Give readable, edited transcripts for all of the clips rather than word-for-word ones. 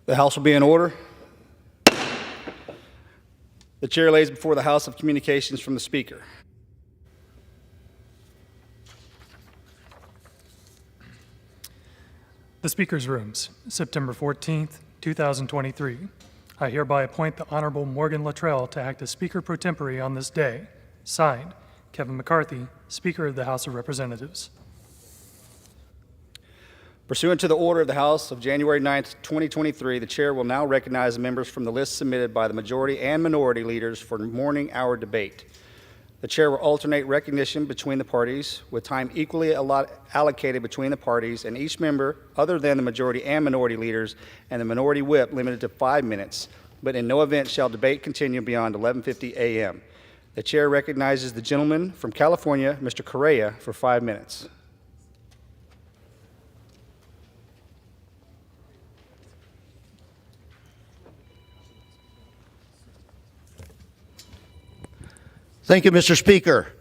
The House will be in order. The chair lays before the House of communications from the Speaker. The Speaker's Rooms, September 14th, 2023. I hereby appoint the Honorable Morgan Luttrell to act as Speaker pro tempore on this day. Signed, Kevin McCarthy, Speaker of the House of Representatives. Pursuant to the order of the House of January 9th, 2023, the chair will now recognize members from the list submitted by the majority and minority leaders for morning hour debate. The chair will alternate recognition between the parties, with time equally allocated between the parties, and each member, other than the majority and minority leaders and the minority whip, limited to 5 minutes, but in no event shall debate continue beyond 11:50 a.m. The chair recognizes the gentleman from California, Mr. Correa, for 5 minutes. Thank you, Mr. Speaker.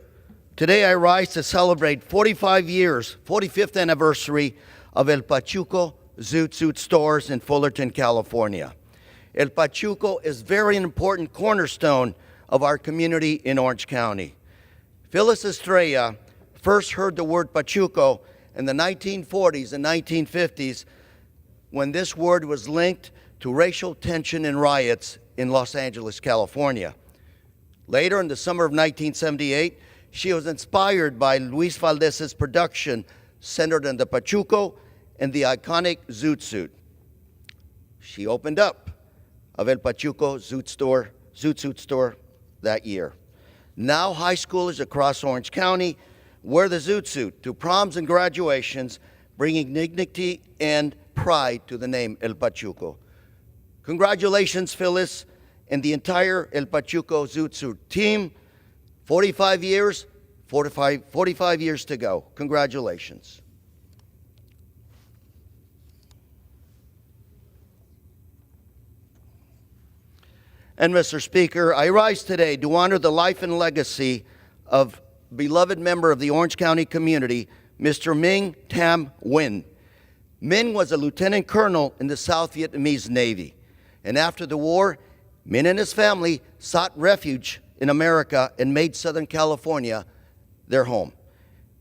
Today I rise to celebrate 45 years, 45th anniversary of El Pachuco Zoot Suit stores in Fullerton, California. El Pachuco is very important cornerstone of our community in Orange County. Phyllis Estrella first heard the word Pachuco in the 1940s and 1950s when this word was linked to racial tension and riots in Los Angeles, California. Later, in the summer of 1978, she was inspired by Luis Valdez's production centered on the Pachuco and the iconic Zoot Suit. She opened up a El Pachuco Zoot Suit store that year. Now high schoolers across Orange County wear the Zoot Suit to proms and graduations, bringing dignity and pride to the name El Pachuco. Congratulations, Phyllis, and the entire El Pachuco Zoot Suit team. 45 years to go. Congratulations. And Mr. Speaker, I rise today to honor the life and legacy of beloved member of the Orange County community, Mr. Ming Tam Nguyen. Ming was a lieutenant colonel in the South Vietnamese Navy, and after the war, Ming and his family sought refuge in America and made Southern California their home.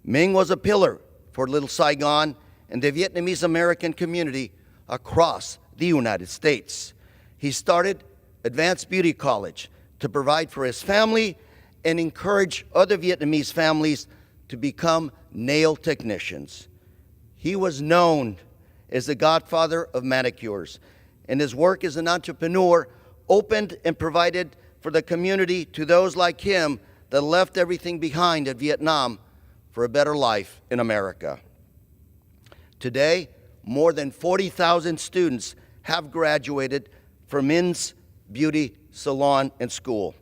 Ming was a pillar for Little Saigon and the Vietnamese American community across the United States. He started Advanced Beauty College to provide for his family and encourage other Vietnamese families to become nail technicians. He was known as the godfather of manicures, and his work as an entrepreneur opened and provided for the community to those like him that left everything behind at Vietnam for a better life in America. Today, more than 40,000 students have graduated from Ming's beauty salon and school.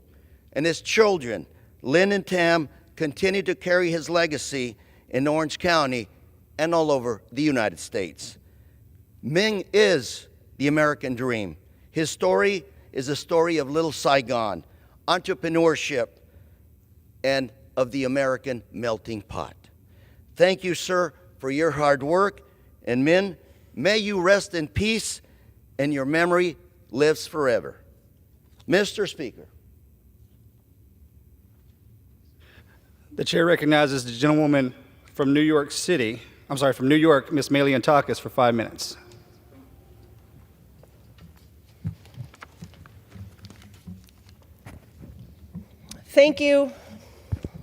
And his children, Lynn and Tam, continue to carry his legacy in Orange County and all over the United States. Ming is the American dream. His story is a story of Little Saigon, entrepreneurship, and of the American melting pot. Thank you, sir, for your hard work. And Ming, may you rest in peace and your memory lives forever. Mr. Speaker. The chair recognizes the gentlewoman from New York, Ms. Maliantakis, for 5 minutes. Thank you,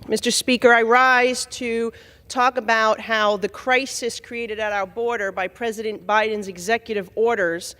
Mr. Speaker. I rise to talk about how the crisis created at our border by President Biden's executive orders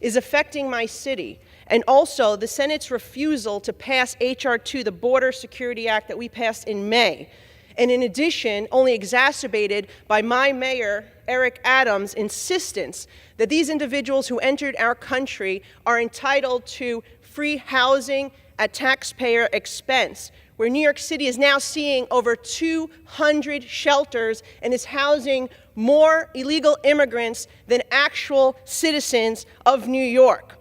is affecting my city, and also the Senate's refusal to pass H.R. 2, the Border Security Act that we passed in May, and in addition, only exacerbated by my mayor, Eric Adams' insistence that these individuals who entered our country are entitled to free housing at taxpayer expense, where New York City is now seeing over 200 shelters and is housing more illegal immigrants than actual citizens of New York.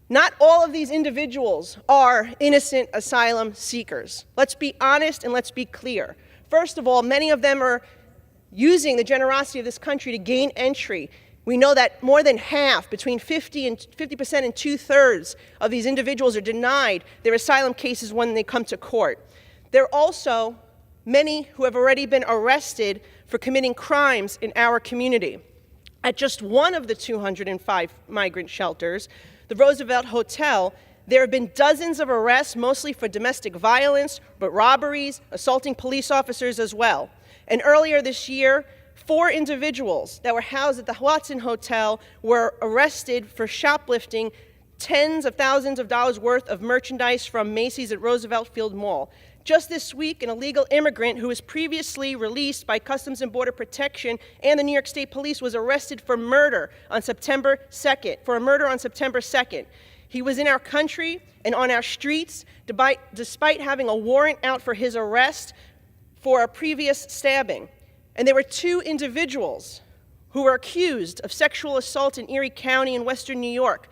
Not all of these individuals are innocent asylum seekers. Let's be honest and let's be clear. First of all, many of them are using the generosity of this country to gain entry We know that more than half, between 50% and 2/3 of these individuals are denied their asylum cases when they come to court. There are also many who have already been arrested for committing crimes in our community. At just one of the 205 migrant shelters, the Roosevelt Hotel, there have been dozens of arrests, mostly for domestic violence, but robberies, assaulting police officers as well. And earlier this year, 4 individuals that were housed at the Watson Hotel were arrested for shoplifting tens of thousands of dollars worth of merchandise from Macy's at Roosevelt Field Mall. Just this week, an illegal immigrant who was previously released by Customs and Border Protection and the New York State Police was arrested for murder on September 2nd. He was in our country and on our streets despite having a warrant out for his arrest for a previous stabbing. And there were 2 individuals who were accused of sexual assault in Erie County in Western New York.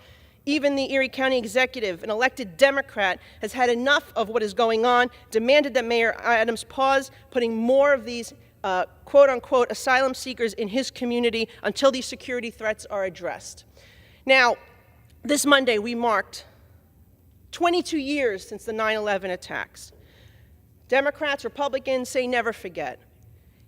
Even the Erie County executive, an elected Democrat, has had enough of what is going on, demanded that Mayor Adams pause putting more of these quote-unquote asylum seekers in his community until these security threats are addressed. Now, this Monday we marked 22 years since the 9/11 attacks. Democrats, Republicans say never forget.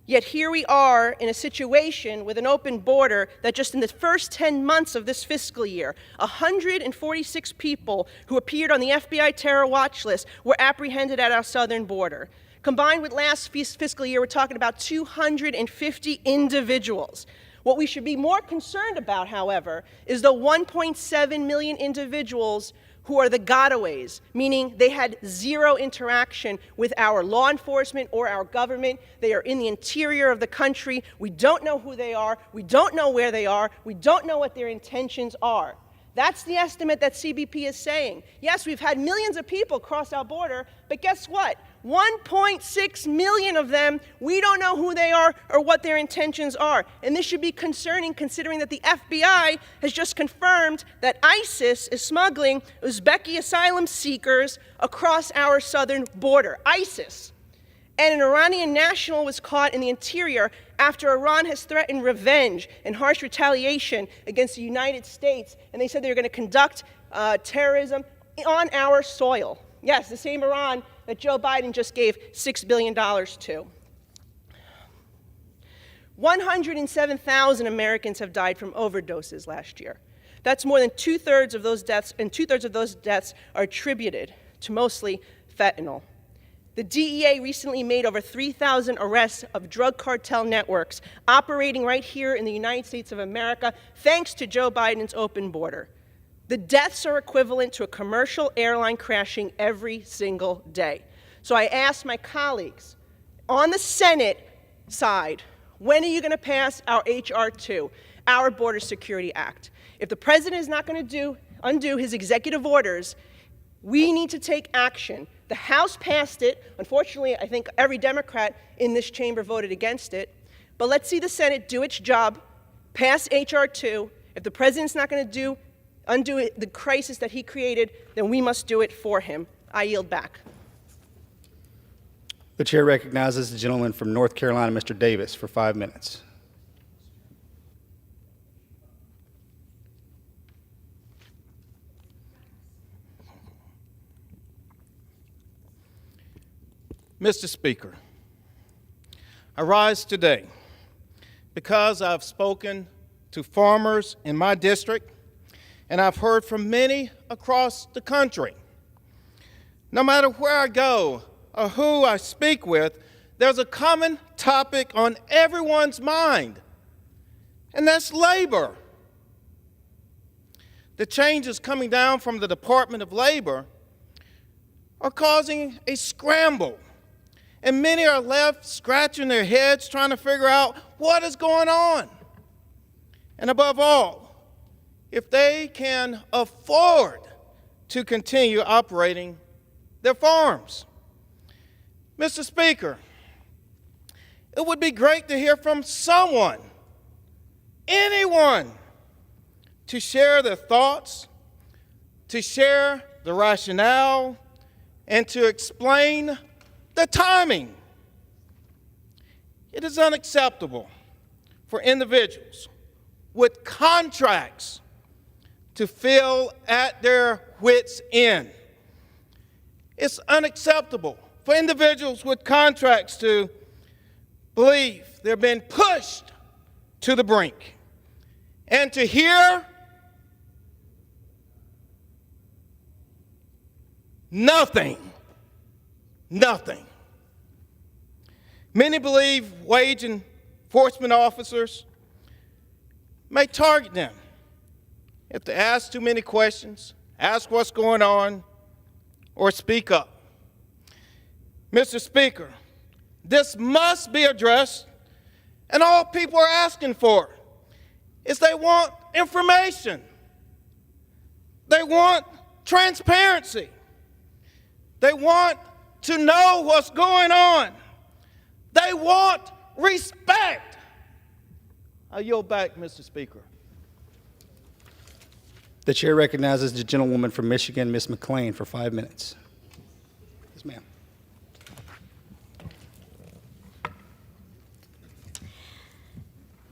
Yet here we are in a situation with an open border that just in the first 10 months of this fiscal year, 146 people who appeared on the FBI terror watch list were apprehended at our southern border. Combined with last fiscal year, we're talking about 250 individuals. What we should be more concerned about, however, is the 1.7 million individuals who are the gotaways, meaning they had zero interaction with our law enforcement or our government. They are in the interior of the country. We don't know who they are. We don't know where they are. We don't know what their intentions are. That's the estimate that CBP is saying. Yes, we've had millions of people cross our border, but guess what? 1.6 million of them, we don't know who they are or what their intentions are. And this should be concerning considering that the FBI has just confirmed that ISIS is smuggling Uzbeki asylum seekers across our southern border. ISIS. And an Iranian national was caught in the interior after Iran has threatened revenge and harsh retaliation against the United States. And they said they were going to conduct terrorism on our soil. Yes, the same Iran that Joe Biden just gave $6 billion to. 107,000 Americans have died from overdoses last year. That's more than 2/3 of those deaths, and 2/3 of those deaths are attributed to mostly fentanyl. The DEA recently made over 3,000 arrests of drug cartel networks operating right here in the United States of America, thanks to Joe Biden's open border. The deaths are equivalent to a commercial airline crashing every single day. So I asked my colleagues, on the Senate side, when are you going to pass our H.R. 2, our Border Security Act? If the president is not going to undo his executive orders, we need to take action. The House passed it. Unfortunately, I think every Democrat in this chamber voted against it. But let's see the Senate do its job, pass H.R. 2. If the president's not going to undo the crisis that he created, then we must do it for him. I yield back. The chair recognizes the gentleman from North Carolina, Mr. Davis, for 5 minutes. Mr. Speaker, I rise today because I've spoken to farmers in my district, and I've heard from many across the country. No matter where I go or who I speak with, there's a common topic on everyone's mind, and that's labor. The changes coming down from the Department of Labor are causing a scramble, and many are left scratching their heads trying to figure out what is going on. And above all, if they can afford to continue operating their farms. Mr. Speaker, it would be great to hear from someone, anyone, to share their thoughts, to share the rationale, and to explain the timing. It is unacceptable for individuals with contracts to feel at their wits' end. It's unacceptable for individuals with contracts to believe they're being pushed to the brink and to hear nothing. Many believe wage enforcement officers may target them if they ask too many questions, ask what's going on, or speak up. Mr. Speaker, this must be addressed, and all people are asking for is they want information. They want transparency. They want to know what's going on. They want respect. I yield back, Mr. Speaker. The chair recognizes the gentlewoman from Michigan, Ms. McLean, for 5 minutes. Yes, ma'am.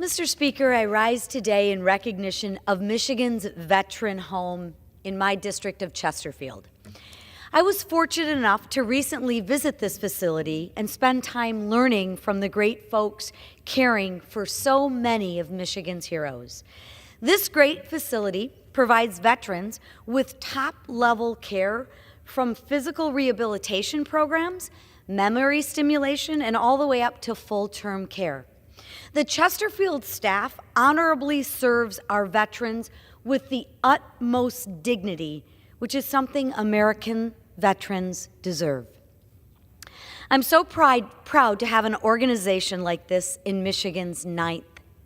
Mr. Speaker, I rise today in recognition of Michigan's veteran home in my district of Chesterfield. I was fortunate enough to recently visit this facility and spend time learning from the great folks caring for so many of Michigan's heroes. This great facility provides veterans with top-level care from physical rehabilitation programs, memory stimulation, and all the way up to full-term care. The Chesterfield staff honorably serves our veterans with the utmost dignity, which is something American veterans deserve. I'm so proud to have an organization like this in Michigan's 9th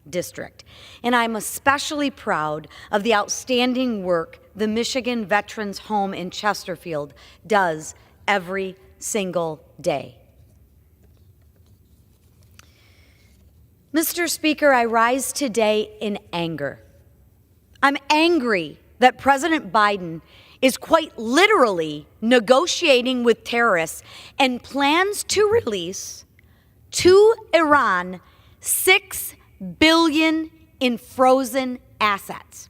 District, and I'm especially proud of the outstanding work the Michigan Veterans Home in Chesterfield does every single day. Mr. Speaker, I rise today in anger. I'm angry that President Biden is quite literally negotiating with terrorists and plans to release to Iran $6 billion in frozen assets.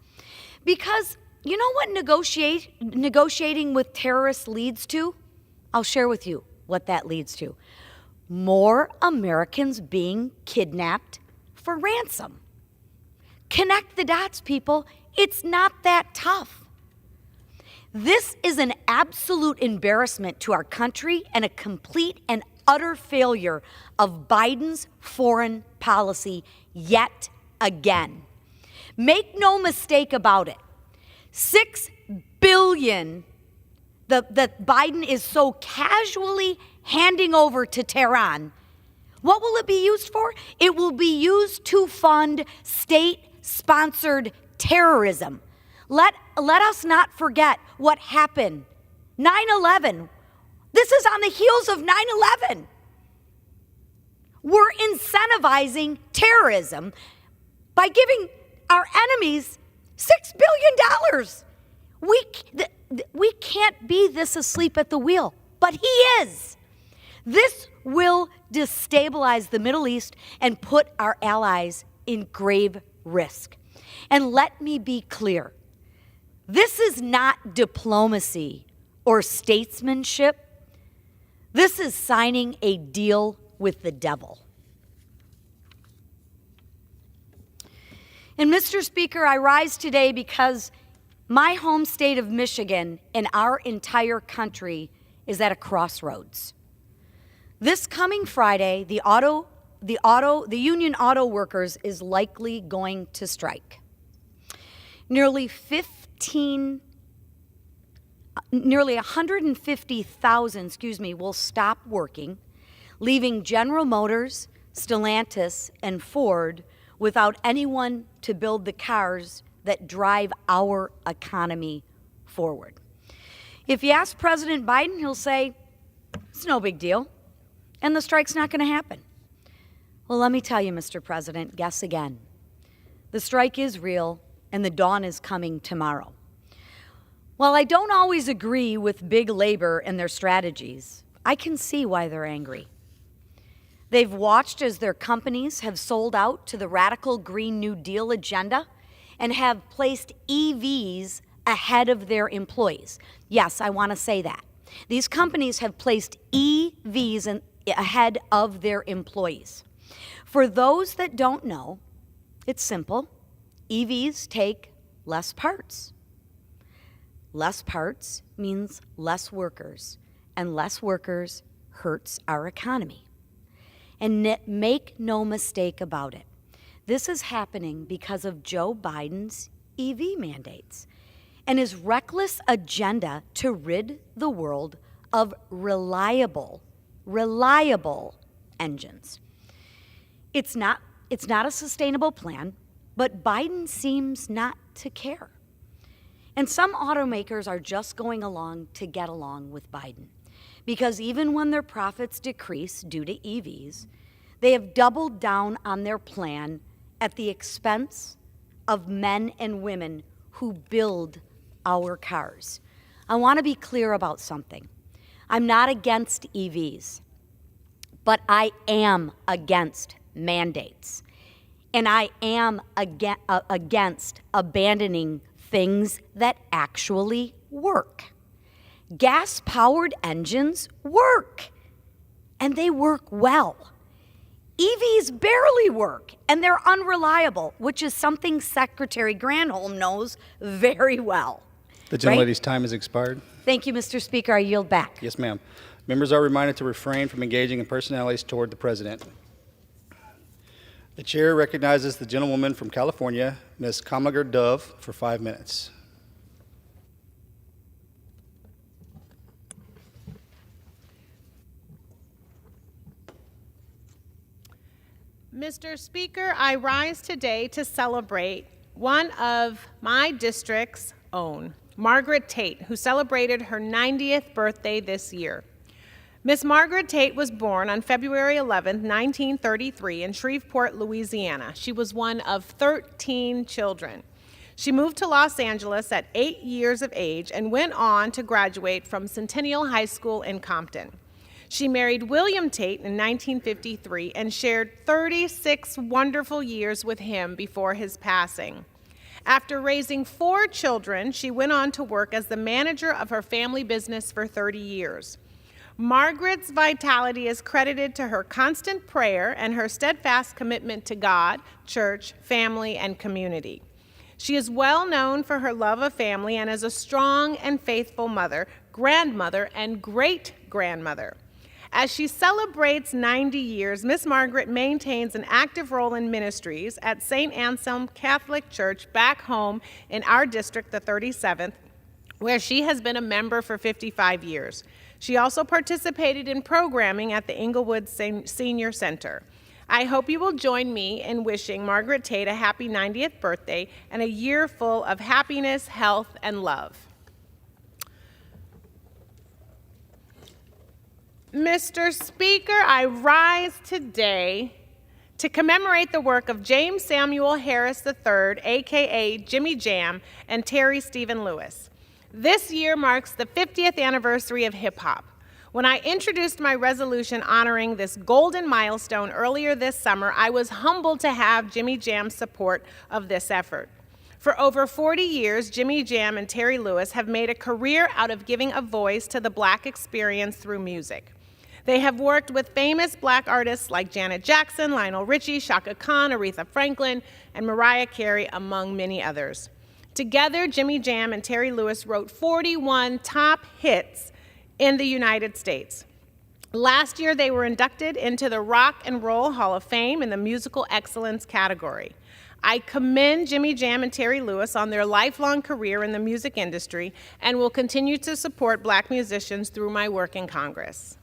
Because you know what negotiating with terrorists leads to? I'll share with you what that leads to. More Americans being kidnapped for ransom. Connect the dots, people. It's not that tough. This is an absolute embarrassment to our country and a complete and utter failure of Biden's foreign policy yet again. Make no mistake about it. $6 billion that Biden is so casually handing over to Tehran. What will it be used for? It will be used to fund state-sponsored terrorism. Let us not forget what happened. 9/11. This is on the heels of 9/11. We're incentivizing terrorism by giving our enemies $6 billion. We can't be this asleep at the wheel, but he is. This will destabilize the Middle East and put our allies in grave risk. And let me be clear. This is not diplomacy or statesmanship. This is signing a deal with the devil. And Mr. Speaker, I rise today because my home state of Michigan and our entire country is at a crossroads. This coming Friday, the union auto workers is likely going to strike. Nearly 150,000, will stop working, leaving General Motors, Stellantis, and Ford without anyone to build the cars that drive our economy forward. If you ask President Biden, he'll say, it's no big deal, and the strike's not going to happen. Well, let me tell you, Mr. President, guess again. The strike is real, and the dawn is coming tomorrow. While I don't always agree with big labor and their strategies, I can see why they're angry. They've watched as their companies have sold out to the radical Green New Deal agenda and have placed EVs ahead of their employees. Yes, I want to say that. These companies have placed EVs ahead of their employees. For those that don't know, it's simple. EVs take less parts. Less parts means less workers, and less workers hurts our economy. And make no mistake about it, this is happening because of Joe Biden's EV mandates and his reckless agenda to rid the world of reliable engines. It's not a sustainable plan, but Biden seems not to care. And some automakers are just going along to get along with Biden, because even when their profits decrease due to EVs, they have doubled down on their plan at the expense of men and women who build our cars. I want to be clear about something. I'm not against EVs, but I am against mandates. And I am against abandoning things that actually work. Gas-powered engines work, and they work well. EVs barely work, and they're unreliable, which is something Secretary Granholm knows very well. The gentlelady's time has expired. Thank you, Mr. Speaker. I yield back. Yes, ma'am. Members are reminded to refrain from engaging in personalities toward the president. The chair recognizes the gentlewoman from California, Ms. Kamagar Dove, for 5 minutes. Mr. Speaker, I rise today to celebrate one of my district's own, Margaret Tate, who celebrated her 90th birthday this year. Miss Margaret Tate was born on February 11, 1933 in Shreveport, Louisiana. She was one of 13 children. She moved to Los Angeles at 8 years of age and went on to graduate from Centennial High School in Compton. She married William Tate in 1953 and shared 36 wonderful years with him before his passing. After raising 4 children, she went on to work as the manager of her family business for 30 years. Margaret's vitality is credited to her constant prayer and her steadfast commitment to God, church, family, and community. She is well known for her love of family and as a strong and faithful mother, grandmother, and great-grandmother. As she celebrates 90 years, Miss Margaret maintains an active role in ministries at St. Anselm Catholic Church back home in our district, the 37th, where she has been a member for 55 years. She also participated in programming at the Inglewood Senior Center. I hope you will join me in wishing Margaret Tate a happy 90th birthday and a year full of happiness, health, and love. Mr. Speaker, I rise today to commemorate the work of James Samuel Harris III, aka Jimmy Jam, and Terry Stephen Lewis. This year marks the 50th anniversary of hip-hop. When I introduced my resolution honoring this golden milestone earlier this summer, I was humbled to have Jimmy Jam's support of this effort. For over 40 years, Jimmy Jam and Terry Lewis have made a career out of giving a voice to the Black experience through music. They have worked with famous Black artists like Janet Jackson, Lionel Richie, Chaka Khan, Aretha Franklin, and Mariah Carey, among many others. Together, Jimmy Jam and Terry Lewis wrote 41 top hits in the United States. Last year, they were inducted into the Rock and Roll Hall of Fame in the Musical Excellence category. I commend Jimmy Jam and Terry Lewis on their lifelong career in the music industry and will continue to support Black musicians through my work in Congress.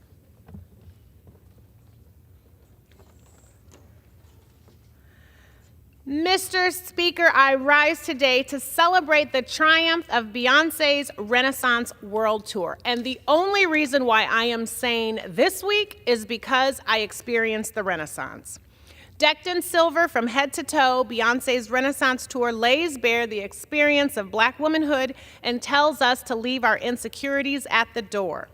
Mr. Speaker, I rise today to celebrate the triumph of Beyoncé's Renaissance World Tour. And the only reason why I am saying this week is because I experienced the Renaissance. Decked in silver from head to toe, Beyoncé's Renaissance Tour lays bare the experience of Black womanhood and tells us to leave our insecurities at the door.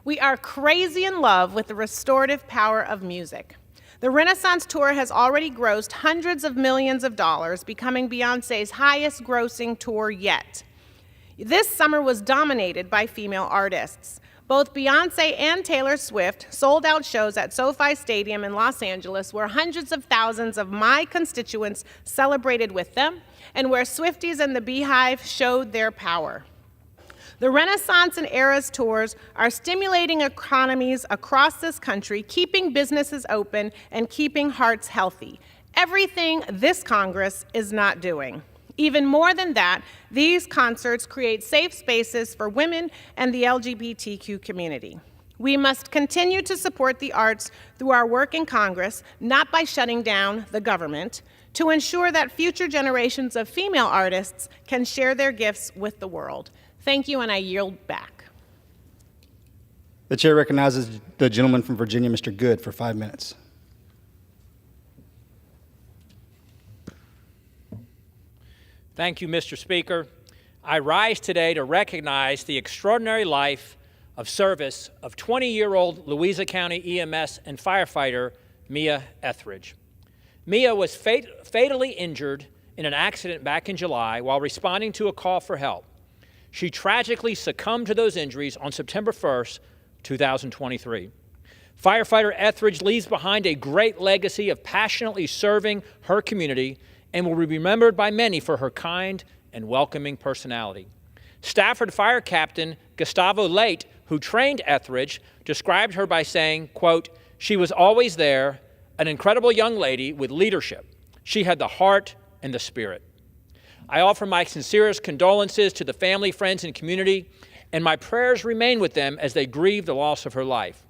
We are crazy in love with the restorative power of music. The Renaissance Tour has already grossed hundreds of millions of dollars, becoming Beyoncé's highest grossing tour yet. This summer was dominated by female artists. Both Beyoncé and Taylor Swift sold out shows at SoFi Stadium in Los Angeles, where hundreds of thousands of my constituents celebrated with them, and where Swifties and the Beehive showed their power. The Renaissance and Eras tours are stimulating economies across this country, keeping businesses open and keeping hearts healthy. Everything this Congress is not doing. Even more than that, these concerts create safe spaces for women and the LGBTQ community. We must continue to support the arts through our work in Congress, not by shutting down the government, to ensure that future generations of female artists can share their gifts with the world. Thank you, and I yield back. The chair recognizes the gentleman from Virginia, Mr. Good, for 5 minutes. Thank you, Mr. Speaker. I rise today to recognize the extraordinary life of service of 20-year-old Louisa County EMS and firefighter Mia Etheridge. Mia was fatally injured in an accident back in July while responding to a call for help. She tragically succumbed to those injuries on September 1st, 2023. Firefighter Etheridge leaves behind a great legacy of passionately serving her community and will be remembered by many for her kind and welcoming personality. Stafford Fire Captain Gustavo Late, who trained Etheridge, described her by saying, quote, "She was always there, an incredible young lady with leadership. She had the heart and the spirit." I offer my sincerest condolences to the family, friends, and community, and my prayers remain with them as they grieve the loss of her life.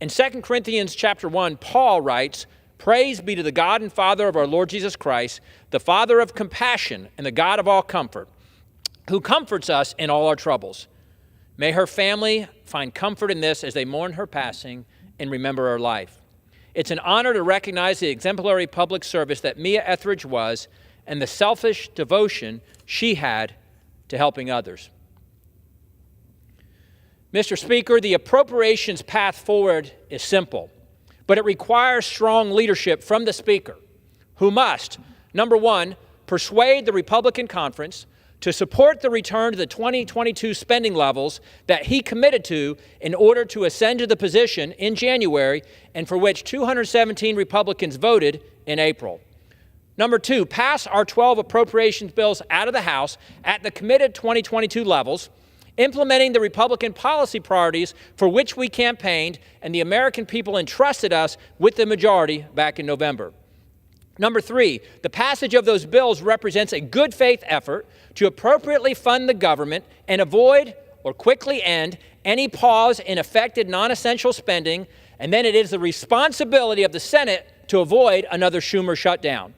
In 2 Corinthians chapter 1, Paul writes, "Praise be to the God and Father of our Lord Jesus Christ, the Father of compassion and the God of all comfort, who comforts us in all our troubles." May her family find comfort in this as they mourn her passing and remember her life. It's an honor to recognize the exemplary public service that Mia Etheridge was and the selfish devotion she had to helping others. Mr. Speaker, the appropriations path forward is simple, but it requires strong leadership from the Speaker, who must, number one, persuade the Republican conference to support the return to the 2022 spending levels that he committed to in order to ascend to the position in January and for which 217 Republicans voted in April. Number two, pass our 12 appropriations bills out of the House at the committed 2022 levels, implementing the Republican policy priorities for which we campaigned and the American people entrusted us with the majority back in November. Number three, the passage of those bills represents a good faith effort to appropriately fund the government and avoid or quickly end any pause in affected non-essential spending, and then it is the responsibility of the Senate to avoid another Schumer shutdown.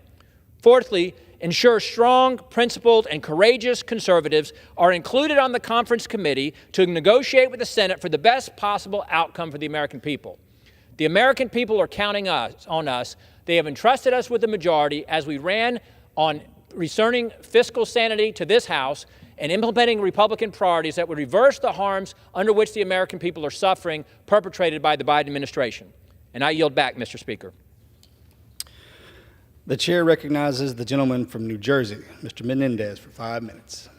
Fourthly, ensure strong, principled, and courageous conservatives are included on the conference committee to negotiate with the Senate for the best possible outcome for the American people. The American people are counting on us. They have entrusted us with the majority as we ran on returning fiscal sanity to this House and implementing Republican priorities that would reverse the harms under which the American people are suffering perpetrated by the Biden administration. And I yield back, Mr. Speaker. The chair recognizes the gentleman from New Jersey, Mr. Menendez, for 5 minutes.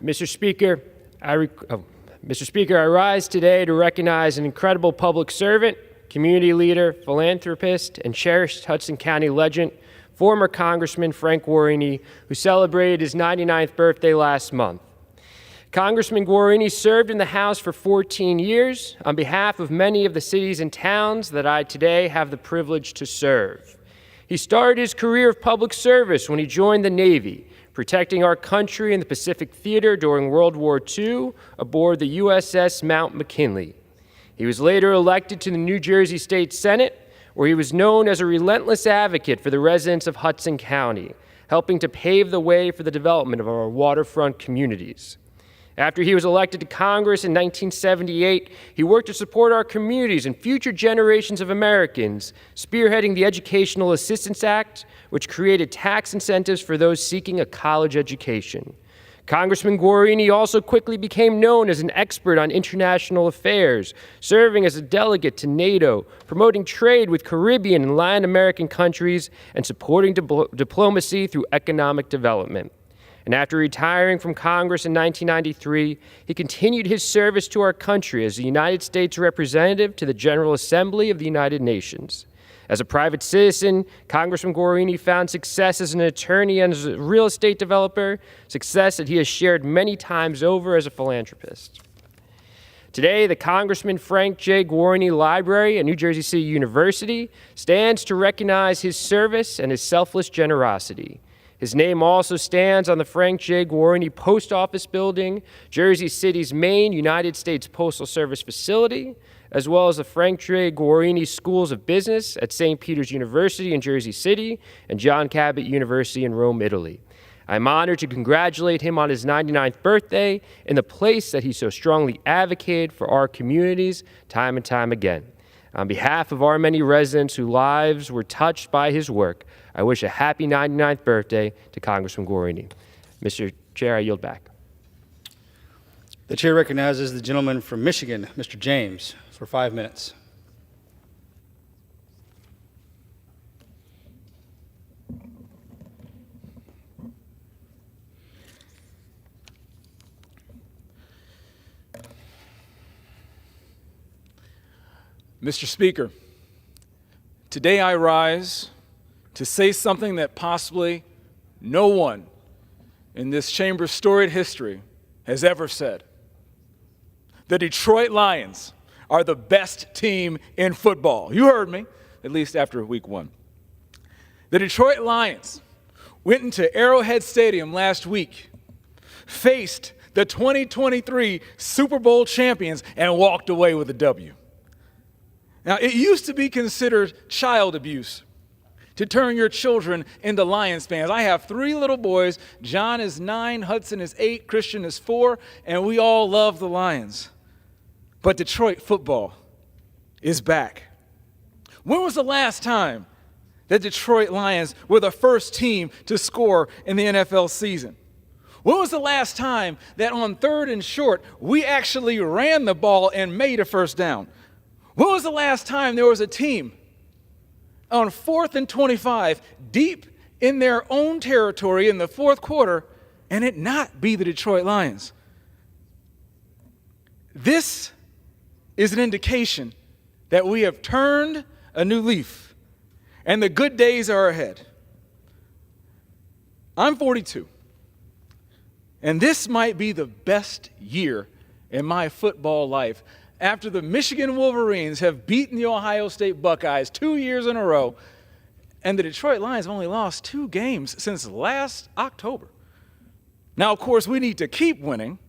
Mr. Speaker, I rise today to recognize an incredible public servant, community leader, philanthropist, and cherished Hudson County legend, former Congressman Frank Guarini, who celebrated his 99th birthday last month. Congressman Guarini served in the House for 14 years on behalf of many of the cities and towns that I today have the privilege to serve. He started his career of public service when he joined the Navy, protecting our country in the Pacific Theater during World War II aboard the USS Mount McKinley. He was later elected to the New Jersey State Senate, where he was known as a relentless advocate for the residents of Hudson County, helping to pave the way for the development of our waterfront communities. After he was elected to Congress in 1978, he worked to support our communities and future generations of Americans, spearheading the Educational Assistance Act, which created tax incentives for those seeking a college education. Congressman Guarini also quickly became known as an expert on international affairs, serving as a delegate to NATO, promoting trade with Caribbean and Latin American countries, and supporting diplomacy through economic development. And after retiring from Congress in 1993, he continued his service to our country as the United States representative to the General Assembly of the United Nations. As a private citizen, Congressman Guarini found success as an attorney and as a real estate developer, success that he has shared many times over as a philanthropist. Today, the Congressman Frank J. Guarini Library at New Jersey City University stands to recognize his service and his selfless generosity. His name also stands on the Frank J. Guarini Post Office Building, Jersey City's main United States Postal Service facility, as well as the Frank J. Guarini Schools of Business at St. Peter's University in Jersey City and John Cabot University in Rome, Italy. I'm honored to congratulate him on his 99th birthday in the place that he so strongly advocated for our communities time and time again. On behalf of our many residents whose lives were touched by his work, I wish a happy 99th birthday to Congressman Guarini. Mr. Chair, I yield back. The chair recognizes the gentleman from Michigan, Mr. James, for 5 minutes. Mr. Speaker, today I rise to say something that possibly no one in this chamber's storied history has ever said. The Detroit Lions are the best team in football. You heard me, at least after week 1. The Detroit Lions went into Arrowhead Stadium last week, faced the 2023 Super Bowl champions, and walked away with a W. Now, it used to be considered child abuse to turn your children into Lions fans. I have 3 little boys. John is 9, Hudson is 8, Christian is 4, and we all love the Lions. But Detroit football is back. When was the last time that Detroit Lions were the first team to score in the NFL season? When was the last time that on 3rd and short, we actually ran the ball and made a first down? When was the last time there was a team on 4th and 25 deep in their own territory in the 4th quarter and it not be the Detroit Lions? This is an indication that we have turned a new leaf and the good days are ahead. I'm 42, and this might be the best year in my football life. After the Michigan Wolverines have beaten the Ohio State Buckeyes 2 years in a row, and the Detroit Lions have only lost 2 games since last October. Now, of course, we need to keep winning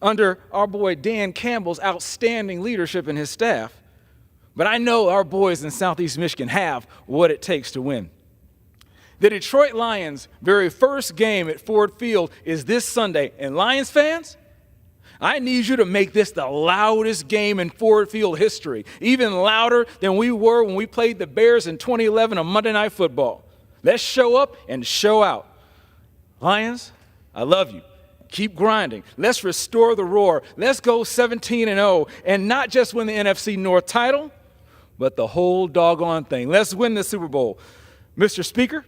under our boy Dan Campbell's outstanding leadership and his staff, but I know our boys in Southeast Michigan have what it takes to win. The Detroit Lions' very first game at Ford Field is this Sunday, and Lions fans, I need you to make this the loudest game in Ford Field history, even louder than we were when we played the Bears in 2011 on Monday Night Football. Let's show up and show out. Lions, I love you. Keep grinding. Let's restore the roar. Let's go 17-0, and not just win the NFC North title, but the whole doggone thing. Let's win the Super Bowl. Mr. Speaker,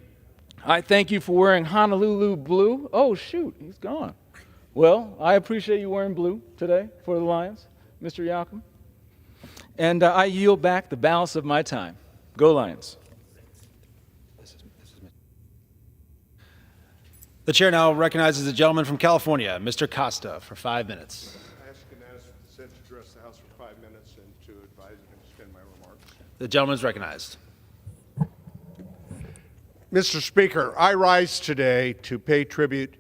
I thank you for wearing Honolulu blue. Oh, shoot, he's gone. Well, I appreciate you wearing blue today for the Lions, Mr. Yalcom. And I yield back the balance of my time. Go Lions. The chair now recognizes the gentleman from California, Mr. Costa, for 5 minutes. I ask consent to address the House for 5 minutes and to advise and extend my remarks. The gentleman is recognized. Mr. Speaker, I rise today to pay tribute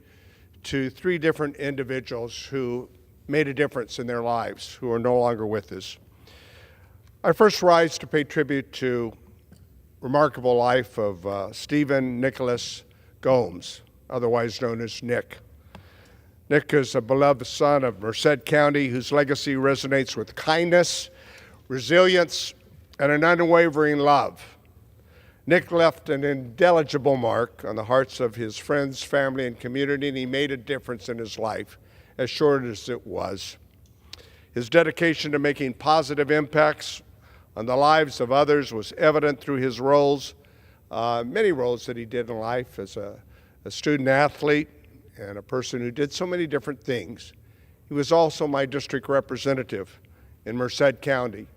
to 3 different individuals who made a difference in their lives, who are no longer with us. I first rise to pay tribute to remarkable life of Stephen Nicholas Gomes, otherwise known as Nick. Nick is a beloved son of Merced County whose legacy resonates with kindness, resilience, and an unwavering love. Nick left an indelible mark on the hearts of his friends, family, and community, and he made a difference in his life, as short as it was. His dedication to making positive impacts on the lives of others was evident through his roles, many roles that he did in life as a student athlete and a person who did so many different things. He was also my district representative in Merced County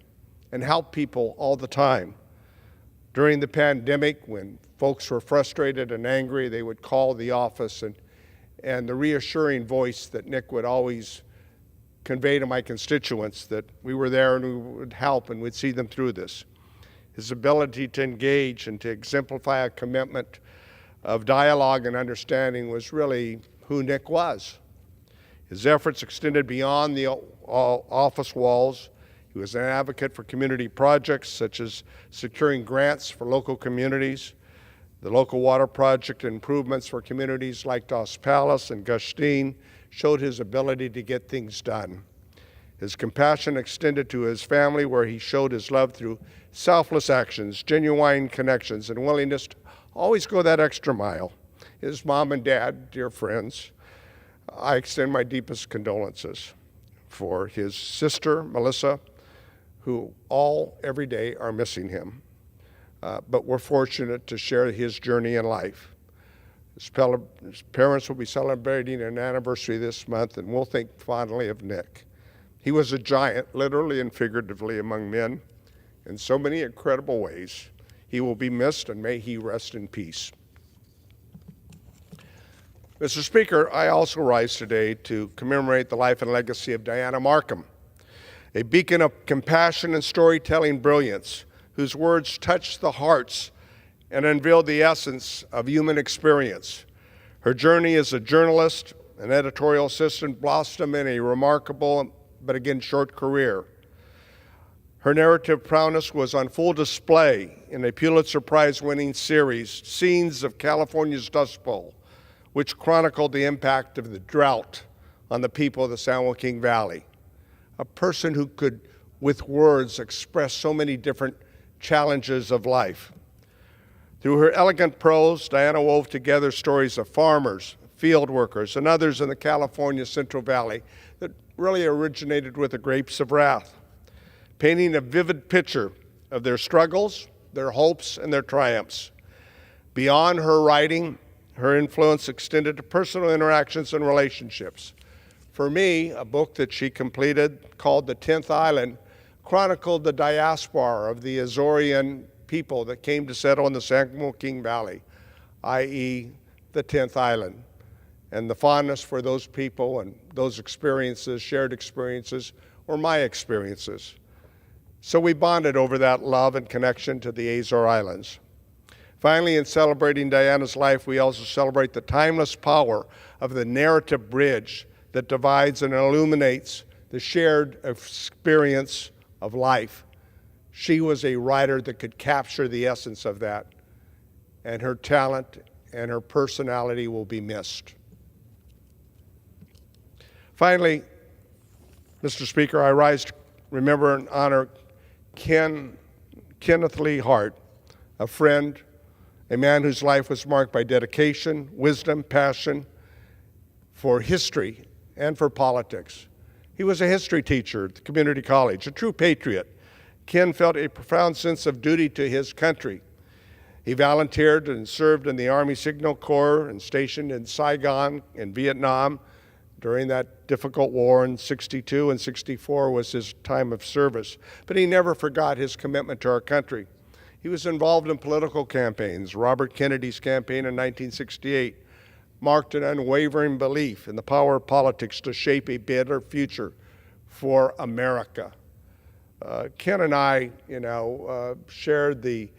and helped people all the time. During the pandemic, when folks were frustrated and angry, they would call the office, and the reassuring voice that Nick would always convey to my constituents that we were there and we would help and would see them through this. His ability to engage and to exemplify a commitment of dialogue and understanding was really who Nick was. His efforts extended beyond the office walls. He was an advocate for community projects such as securing grants for local communities, the local water project improvements for communities like Dos Palace and Gustine showed his ability to get things done. His compassion extended to his family, where he showed his love through selfless actions, genuine connections, and willingness to always go that extra mile. His mom and dad, dear friends, I extend my deepest condolences for his sister, Melissa, who all every day are missing him. But we're fortunate to share his journey in life. His parents will be celebrating an anniversary this month, and we'll think fondly of Nick. He was a giant, literally and figuratively, among men in so many incredible ways. He will be missed, and may he rest in peace. Mr. Speaker, I also rise today to commemorate the life and legacy of Diana Markham, a beacon of compassion and storytelling brilliance, whose words touched the hearts and unveiled the essence of human experience. Her journey as a journalist and editorial assistant blossomed in a remarkable, but again, short career. Her narrative prowess was on full display in a Pulitzer Prize-winning series, Scenes of California's Dust Bowl, which chronicled the impact of the drought on the people of the San Joaquin Valley. A person who could, with words, express so many different challenges of life. Through her elegant prose, Diana wove together stories of farmers, field workers, and others in the California Central Valley that really originated with the grapes of wrath, painting a vivid picture of their struggles, their hopes, and their triumphs. Beyond her writing, her influence extended to personal interactions and relationships. For me, a book that she completed called The 10th Island chronicled the diaspora of the Azorean people that came to settle in the San Joaquin Valley, i.e. the 10th Island, and the fondness for those people and those experiences, shared experiences, or my experiences. So we bonded over that love and connection to the Azore Islands. Finally, in celebrating Diana's life, we also celebrate the timeless power of the narrative bridge that divides and illuminates the shared experience of life. She was a writer that could capture the essence of that, and her talent and her personality will be missed. Finally, Mr. Speaker, I rise to remember and honor Kenneth Lee Hart, a friend, a man whose life was marked by dedication, wisdom, passion for history and for politics. He was a history teacher at the community college, a true patriot. Ken felt a profound sense of duty to his country. He volunteered and served in the Army Signal Corps and stationed in Saigon in Vietnam during that difficult war in '62 and '64 was his time of service. But he never forgot his commitment to our country. He was involved in political campaigns. Robert Kennedy's campaign in 1968 marked an unwavering belief in the power of politics to shape a better future for America. Ken and I, shared the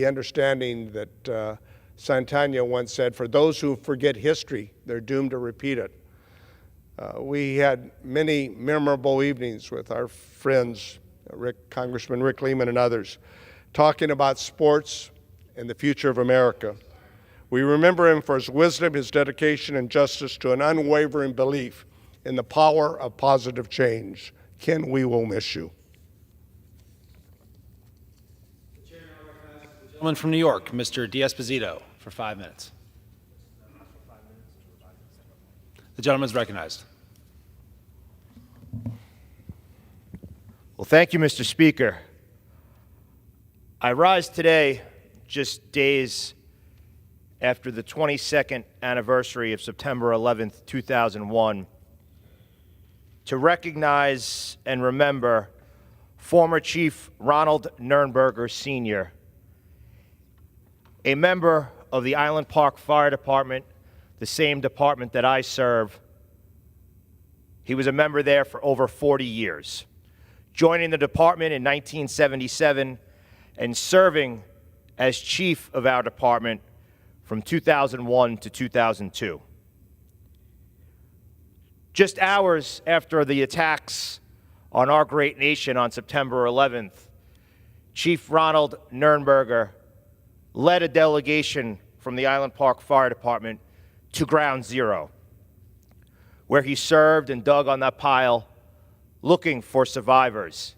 understanding that Santana once said, "For those who forget history, they're doomed to repeat it." We had many memorable evenings with our friends, Congressman Rick Lehman and others, talking about sports and the future of America. We remember him for his wisdom, his dedication, and justice to an unwavering belief in the power of positive change. Ken, we will miss you. The chair now recognizes the Gentleman from New York, Mr. D'Esposito, for 5 minutes. The gentleman is recognized. Well, thank you, Mr. Speaker. I rise today just days after the 22nd anniversary of September 11th, 2001, to recognize and remember former Chief Ronald Nurnberger, Sr., a member of the Island Park Fire Department, the same department that I serve. He was a member there for over 40 years, joining the department in 1977 and serving as chief of our department from 2001 to 2002. Just hours after the attacks on our great nation on September 11th, Chief Ronald Nurnberger led a delegation from the Island Park Fire Department to Ground Zero, where he served and dug on that pile looking for survivors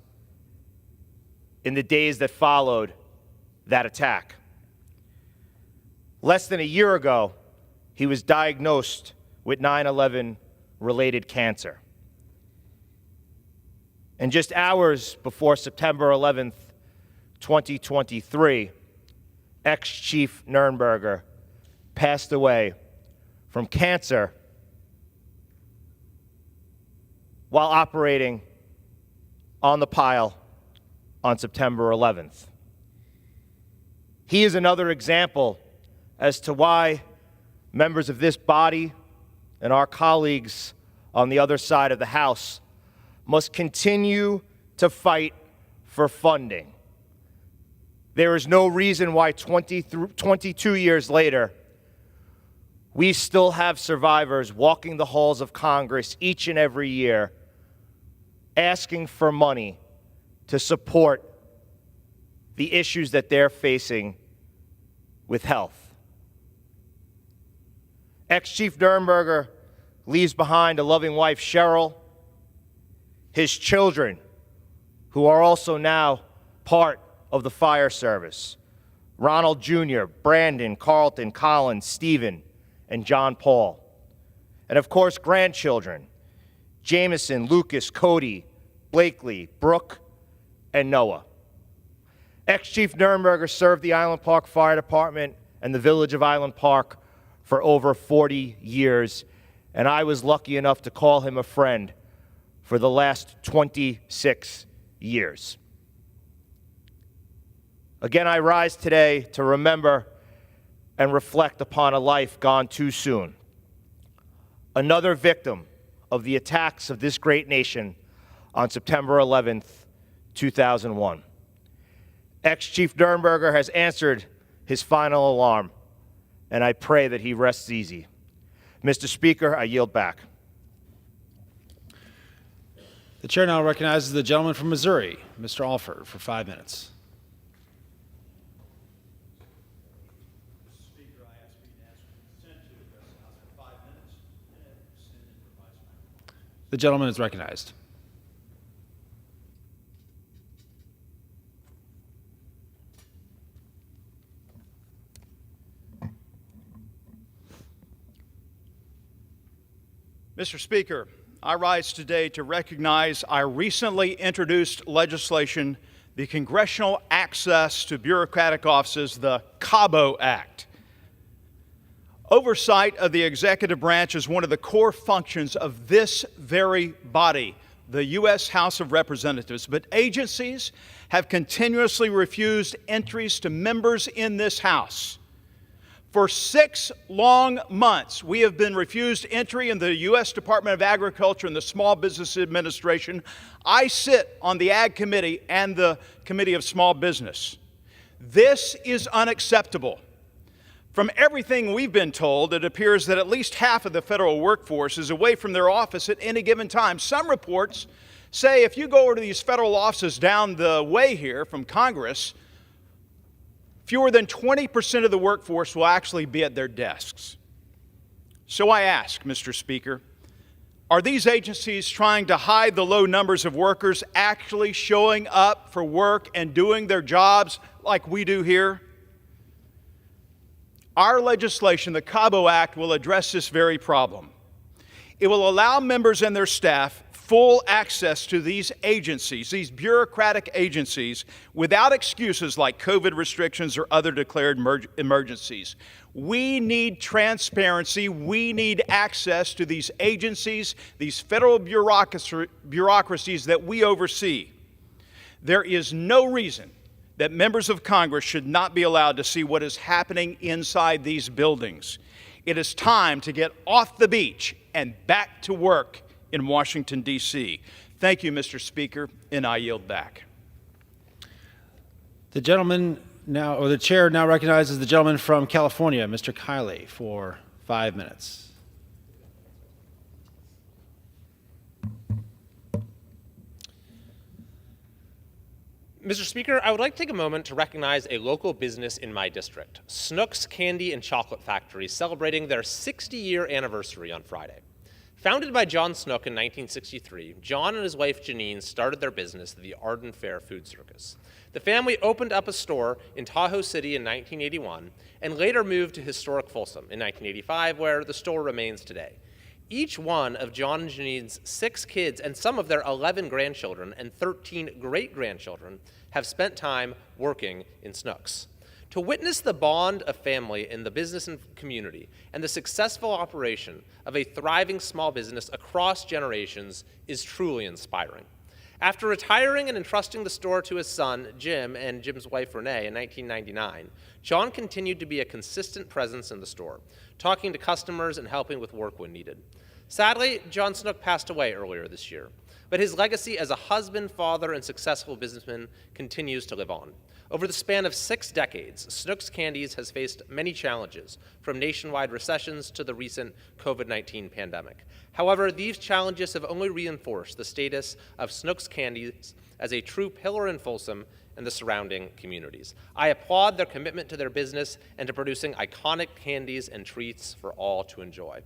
in the days that followed that attack. Less than a year ago, he was diagnosed with 9/11 related cancer. And just hours before September 11th, 2023, ex-Chief Nurnberger passed away from cancer while operating on the pile on September 11th. He is another example as to why members of this body and our colleagues on the other side of the House must continue to fight for funding. There is no reason why 22 years later, we still have survivors walking the halls of Congress each and every year asking for money to support the issues that they're facing with health. Ex-Chief Nurnberger leaves behind a loving wife, Cheryl, his children, who are also now part of the fire service, Ronald Jr., Brandon, Carlton, Colin, Stephen, and John Paul. And of course, grandchildren, Jameson, Lucas, Cody, Blakely, Brooke, and Noah. Ex-Chief Nurnberger served the Island Park Fire Department and the village of Island Park for over 40 years, and I was lucky enough to call him a friend for the last 26 years. Again, I rise today to remember and reflect upon a life gone too soon. Another victim of the attacks of this great nation on September 11th, 2001. Ex-Chief Nurnberger has answered his final alarm, and I pray that he rests easy. Mr. Speaker, I yield back. The chair now recognizes the gentleman from Missouri, Mr. Alford, for 5 minutes. The gentleman is recognized. Mr. Speaker, I rise today to recognize our recently introduced legislation, the Congressional Access to Bureaucratic Offices, the CABO Act. Oversight of the executive branch is one of the core functions of this very body, the U.S. House of Representatives, but agencies have continuously refused entries to members in this House. For 6 long months, we have been refused entry in the U.S. Department of Agriculture and the Small Business Administration. I sit on the Ag Committee and the Committee of Small Business. This is unacceptable. From everything we've been told, it appears that at least half of the federal workforce is away from their office at any given time. Some reports say if you go over to these federal offices down the way here from Congress, fewer than 20% of the workforce will actually be at their desks. So I ask, Mr. Speaker, are these agencies trying to hide the low numbers of workers actually showing up for work and doing their jobs like we do here? Our legislation, the Cabo Act, will address this very problem. It will allow members and their staff full access to these agencies, these bureaucratic agencies, without excuses like COVID restrictions or other declared emergencies. We need transparency. We need access to these agencies, these federal bureaucracies that we oversee. There is no reason that members of Congress should not be allowed to see what is happening inside these buildings. It is time to get off the beach and back to work in Washington, D.C. Thank you, Mr. Speaker, and I yield back. The chair now recognizes the gentleman from California, Mr. Kiley, for 5 minutes. Mr. Speaker, I would like to take a moment to recognize a local business in my district, Snook's Candy and Chocolate Factory, celebrating their 60-year anniversary on Friday. Founded by John Snook in 1963, John and his wife Janine started their business at the Arden Fair Food Circus. The family opened up a store in Tahoe City in 1981 and later moved to historic Folsom in 1985, where the store remains today. Each one of John and Janine's 6 kids and some of their 11 grandchildren and 13 great-grandchildren have spent time working in Snook's. To witness the bond of family in the business and community and the successful operation of a thriving small business across generations is truly inspiring. After retiring and entrusting the store to his son, Jim, and Jim's wife, Renee, in 1999, John continued to be a consistent presence in the store, talking to customers and helping with work when needed. Sadly, John Snook passed away earlier this year, but his legacy as a husband, father, and successful businessman continues to live on. Over the span of 6 decades, Snook's Candies has faced many challenges, from nationwide recessions to the recent COVID-19 pandemic. However, these challenges have only reinforced the status of Snook's Candies as a true pillar in Folsom and the surrounding communities. I applaud their commitment to their business and to producing iconic candies and treats for all to enjoy.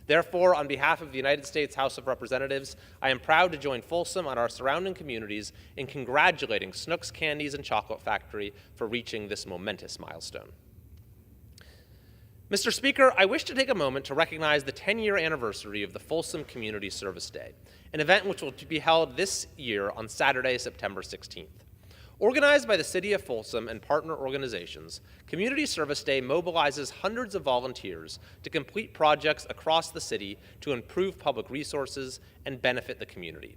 Therefore, on behalf of the United States House of Representatives, I am proud to join Folsom and our surrounding communities in congratulating Snook's Candies and Chocolate Factory for reaching this momentous milestone. Mr. Speaker, I wish to take a moment to recognize the 10-year anniversary of the Folsom Community Service Day, an event which will be held this year on Saturday, September 16th. Organized by the City of Folsom and partner organizations, Community Service Day mobilizes hundreds of volunteers to complete projects across the city to improve public resources and benefit the community.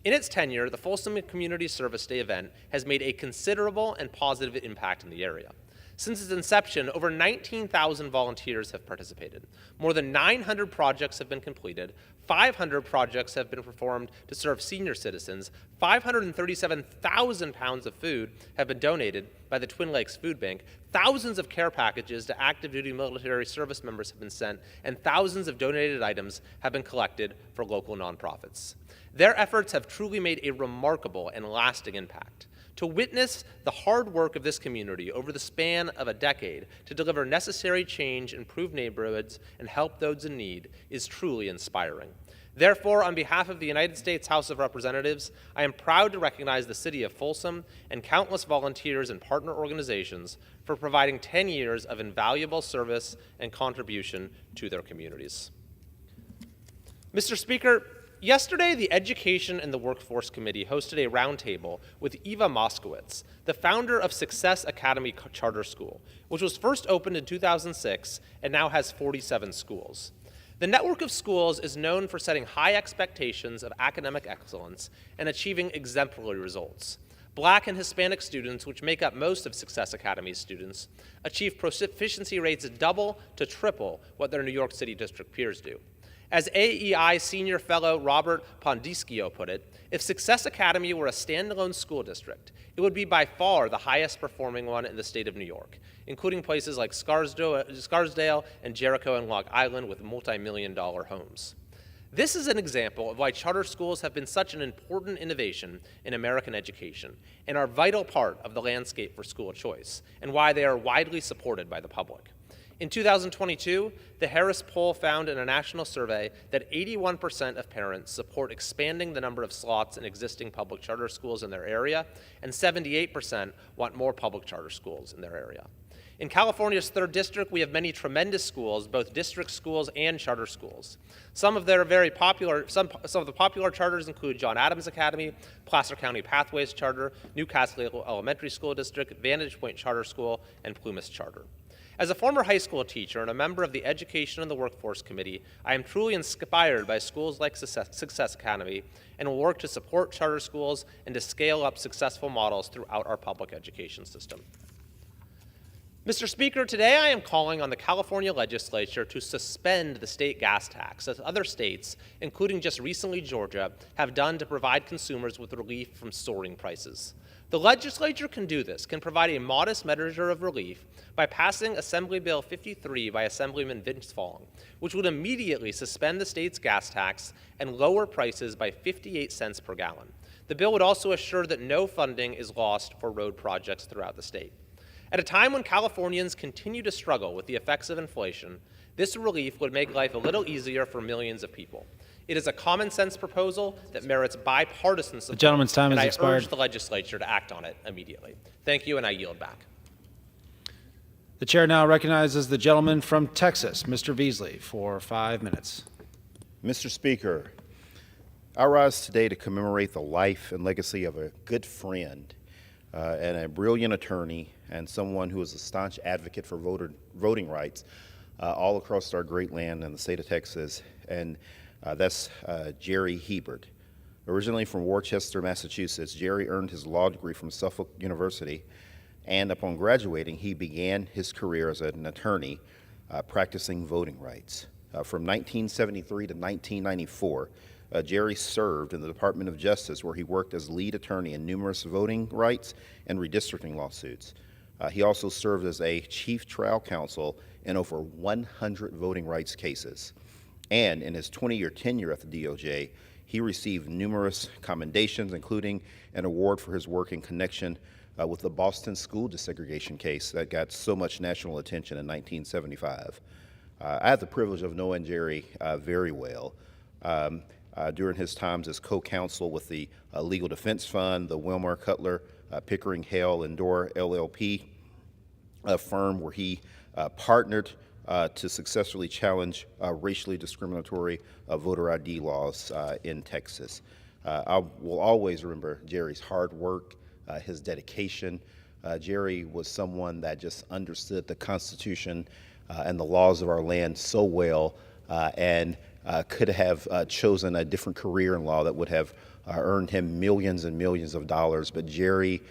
In its tenure, the Folsom Community Service Day event has made a considerable and positive impact in the area. Since its inception, over 19,000 volunteers have participated. More than 900 projects have been completed, 500 projects have been performed to serve senior citizens, 537,000 pounds of food have been donated by the Twin Lakes Food Bank, thousands of care packages to active duty military service members have been sent, and thousands of donated items have been collected for local nonprofits. Their efforts have truly made a remarkable and lasting impact. To witness the hard work of this community over the span of a decade to deliver necessary change, improve neighborhoods, and help those in need is truly inspiring. Therefore, on behalf of the United States House of Representatives, I am proud to recognize the City of Folsom and countless volunteers and partner organizations for providing 10 years of invaluable service and contribution to their communities. Mr. Speaker, yesterday, the Education and the Workforce Committee hosted a roundtable with Eva Moskowitz, the founder of Success Academy Charter School, which was first opened in 2006 and now has 47 schools. The network of schools is known for setting high expectations of academic excellence and achieving exemplary results. Black and Hispanic students, which make up most of Success Academy's students, achieve proficiency rates double to triple what their New York City district peers do. As AEI Senior Fellow Robert Pondischio put it, if Success Academy were a standalone school district, it would be by far the highest performing one in the state of New York, including places like Scarsdale and Jericho and Long Island with multi-million-dollar homes. This is an example of why charter schools have been such an important innovation in American education and are a vital part of the landscape for school choice, and why they are widely supported by the public. In 2022, the Harris poll found in a national survey that 81% of parents support expanding the number of slots in existing public charter schools in their area, and 78% want more public charter schools in their area. In California's 3rd District, we have many tremendous schools, both district schools and charter schools. Some of the popular charters include John Adams Academy, Placer County Pathways Charter, Newcastle Elementary School District, Vantage Point Charter School, and Plumas Charter. As a former high school teacher and a member of the Education and the Workforce Committee, I am truly inspired by schools like Success Academy and will work to support charter schools and to scale up successful models throughout our public education system. Mr. Speaker, today I am calling on the California legislature to suspend the state gas tax, as other states, including just recently Georgia, have done to provide consumers with relief from soaring prices. The legislature can do this, can provide a modest measure of relief by passing Assembly Bill 53 by Assemblyman Vince Fong, which would immediately suspend the state's gas tax and lower prices by 58 cents per gallon. The bill would also assure that no funding is lost for road projects throughout the state. At a time when Californians continue to struggle with the effects of inflation, this relief would make life a little easier for millions of people. It is a common sense proposal that merits bipartisan support. The gentleman's time and has I expired. urge the legislature to act on it immediately. Thank you, and I yield back. The chair now recognizes the gentleman from Texas, Mr. Beasley, for 5 minutes. Mr. Speaker, I rise today to commemorate the life and legacy of a good friend and a brilliant attorney and someone who was a staunch advocate for voting rights all across our great land in the state of Texas, and that's Jerry Hebert. Originally from Worcester, Massachusetts, Jerry earned his law degree from Suffolk University, and upon graduating, he began his career as an attorney practicing voting rights. From 1973 to 1994, Jerry served in the Department of Justice, where he worked as lead attorney in numerous voting rights and redistricting lawsuits. He also served as a chief trial counsel in over 100 voting rights cases. And in his 20-year tenure at the DOJ, he received numerous commendations, including an award for his work in connection with the Boston school desegregation case that got so much national attention in 1975. I had the privilege of knowing Jerry very well. During his times as co-counsel with the Legal Defense Fund, the Wilmer Cutler, Pickering, Hale, and Dorr LLP, a firm where he partnered to successfully challenge racially discriminatory voter ID laws in Texas. I will always remember Jerry's hard work, his dedication. Jerry was someone that just understood the Constitution and the laws of our land so well, and could have chosen a different career in law that would have earned him millions and millions of dollars. But Jerry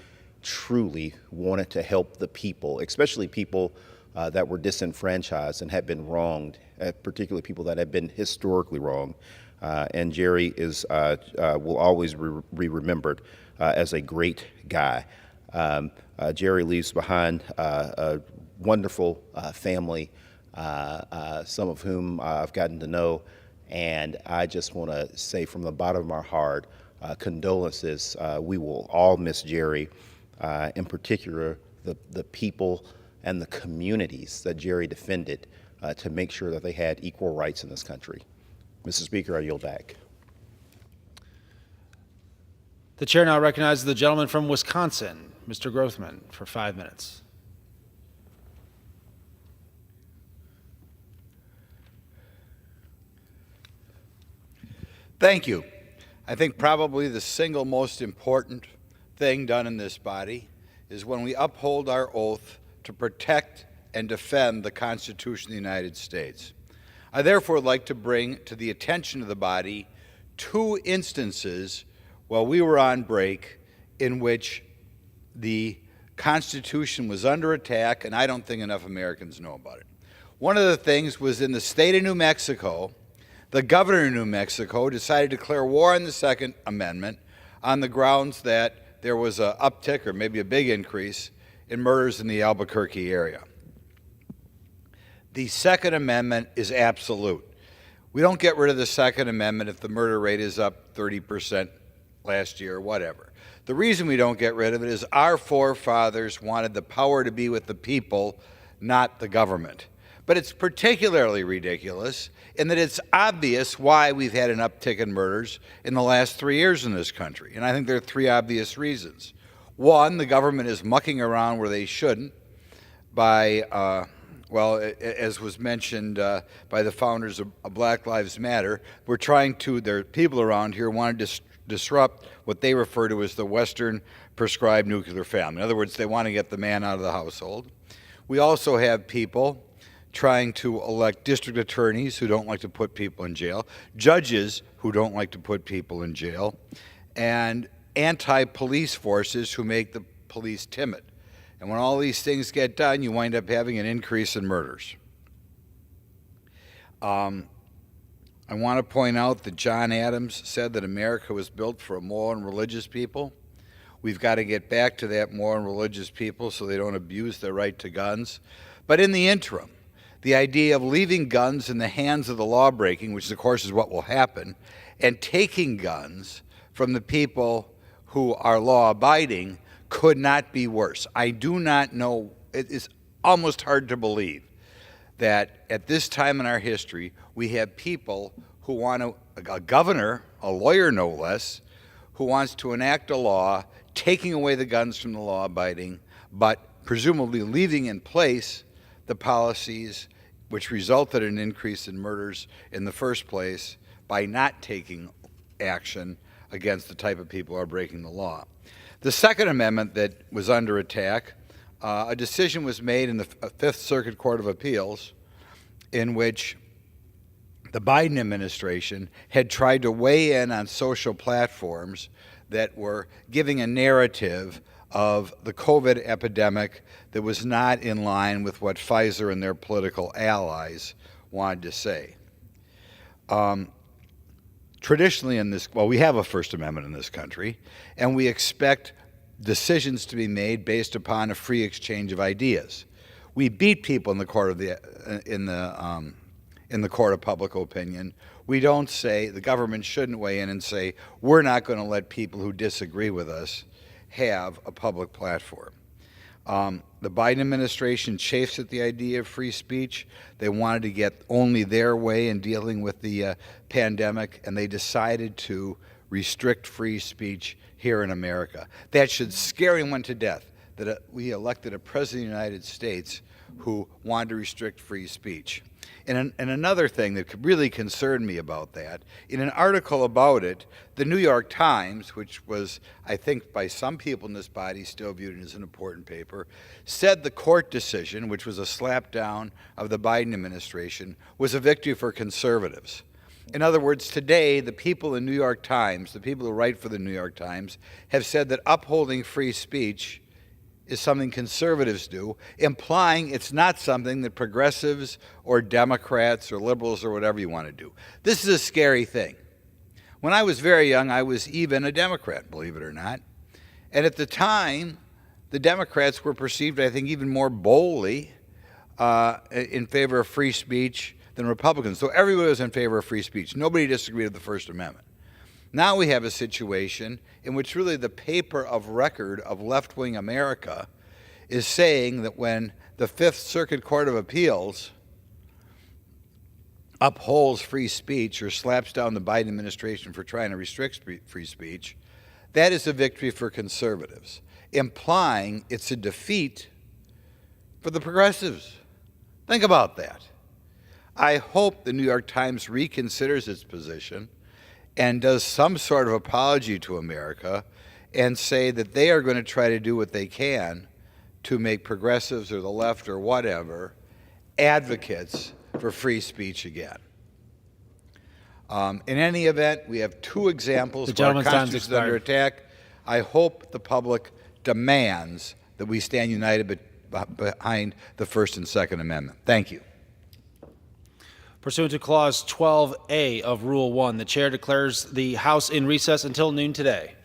truly wanted to help the people, especially people that were disenfranchised and had been wronged, particularly people that had been historically wronged. And Jerry will always be remembered as a great guy. Jerry leaves behind a wonderful family, some of whom I've gotten to know, and I just want to say from the bottom of our heart, condolences. We will all miss Jerry, in particular the people and the communities that Jerry defended to make sure that they had equal rights in this country. Mr. Speaker, I yield back. The chair now recognizes the gentleman from Wisconsin, Mr. Grothman, for 5 minutes. Thank you. I think probably the single most important thing done in this body is when we uphold our oath to protect and defend the Constitution of the United States. I therefore would like to bring to the attention of the body 2 instances while we were on break in which the Constitution was under attack, and I don't think enough Americans know about it. One of the things was in the state of New Mexico. The governor of New Mexico decided to declare war on the Second Amendment on the grounds that there was an uptick or maybe a big increase in murders in the Albuquerque area. The Second Amendment is absolute. We don't get rid of the Second Amendment if the murder rate is up 30% last year or whatever. The reason we don't get rid of it is our forefathers wanted the power to be with the people, not the government. But it's particularly ridiculous in that it's obvious why we've had an uptick in murders in the last 3 years in this country. And I think there are three obvious reasons. One, the government is mucking around where they shouldn't by, as was mentioned by the founders of Black Lives Matter, there are people around here want to disrupt what they refer to as the Western prescribed nuclear family. In other words, they want to get the man out of the household. We also have people trying to elect district attorneys who don't like to put people in jail, judges who don't like to put people in jail, and anti-police forces who make the police timid. And when all these things get done, you wind up having an increase in murders. I want to point out that John Adams said that America was built for a moral and religious people. We've got to get back to that moral and religious people so they don't abuse their right to guns. But in the interim, the idea of leaving guns in the hands of the law-breaking, which of course is what will happen, and taking guns from the people who are law-abiding could not be worse. I do not know, it is almost hard to believe that at this time in our history, we have people who want to, a governor, a lawyer no less, who wants to enact a law taking away the guns from the law-abiding, but presumably leaving in place the policies which resulted in an increase in murders in the first place by not taking action against the type of people who are breaking the law. The Second Amendment that was under attack, a decision was made in the Fifth Circuit Court of Appeals in which the Biden administration had tried to weigh in on social platforms that were giving a narrative of the COVID epidemic that was not in line with what Pfizer and their political allies wanted to say. Traditionally we have a First Amendment in this country, and we expect decisions to be made based upon a free exchange of ideas. We beat people in the court of in the court of public opinion. We don't say, the government shouldn't weigh in and say, we're not going to let people who disagree with us have a public platform. The Biden administration chafes at the idea of free speech. They wanted to get only their way in dealing with the pandemic, and they decided to restrict free speech here in America. That should scare anyone to death, that we elected a president of the United States who wanted to restrict free speech. And another thing that really concerned me about that, in an article about it, the New York Times, which was, I think, by some people in this body still viewed as an important paper, said the court decision, which was a slapdown of the Biden administration, was a victory for conservatives. In other words, today, the people in New York Times, the people who write for the New York Times, have said that upholding free speech is something conservatives do, implying it's not something that progressives or Democrats or liberals or whatever you want to do. This is a scary thing. When I was very young, I was even a Democrat, believe it or not. And at the time, the Democrats were perceived, I think, even more boldly in favor of free speech than Republicans. So everybody was in favor of free speech. Nobody disagreed with the First Amendment. Now we have a situation in which really the paper of record of left-wing America is saying that when the Fifth Circuit Court of Appeals upholds free speech or slaps down the Biden administration for trying to restrict free speech, that is a victory for conservatives, implying it's a defeat for the progressives. Think about that. I hope the New York Times reconsiders its position and does some sort of apology to America and say that they are going to try to do what they can to make progressives or the left or whatever advocates for free speech again. In any event, we have two examples where our Constitution is under attack. I hope the public demands that we stand united behind the First and Second Amendment. Thank you. Pursuant to Clause 12A of Rule 1, the Chair declares the House in recess until noon today.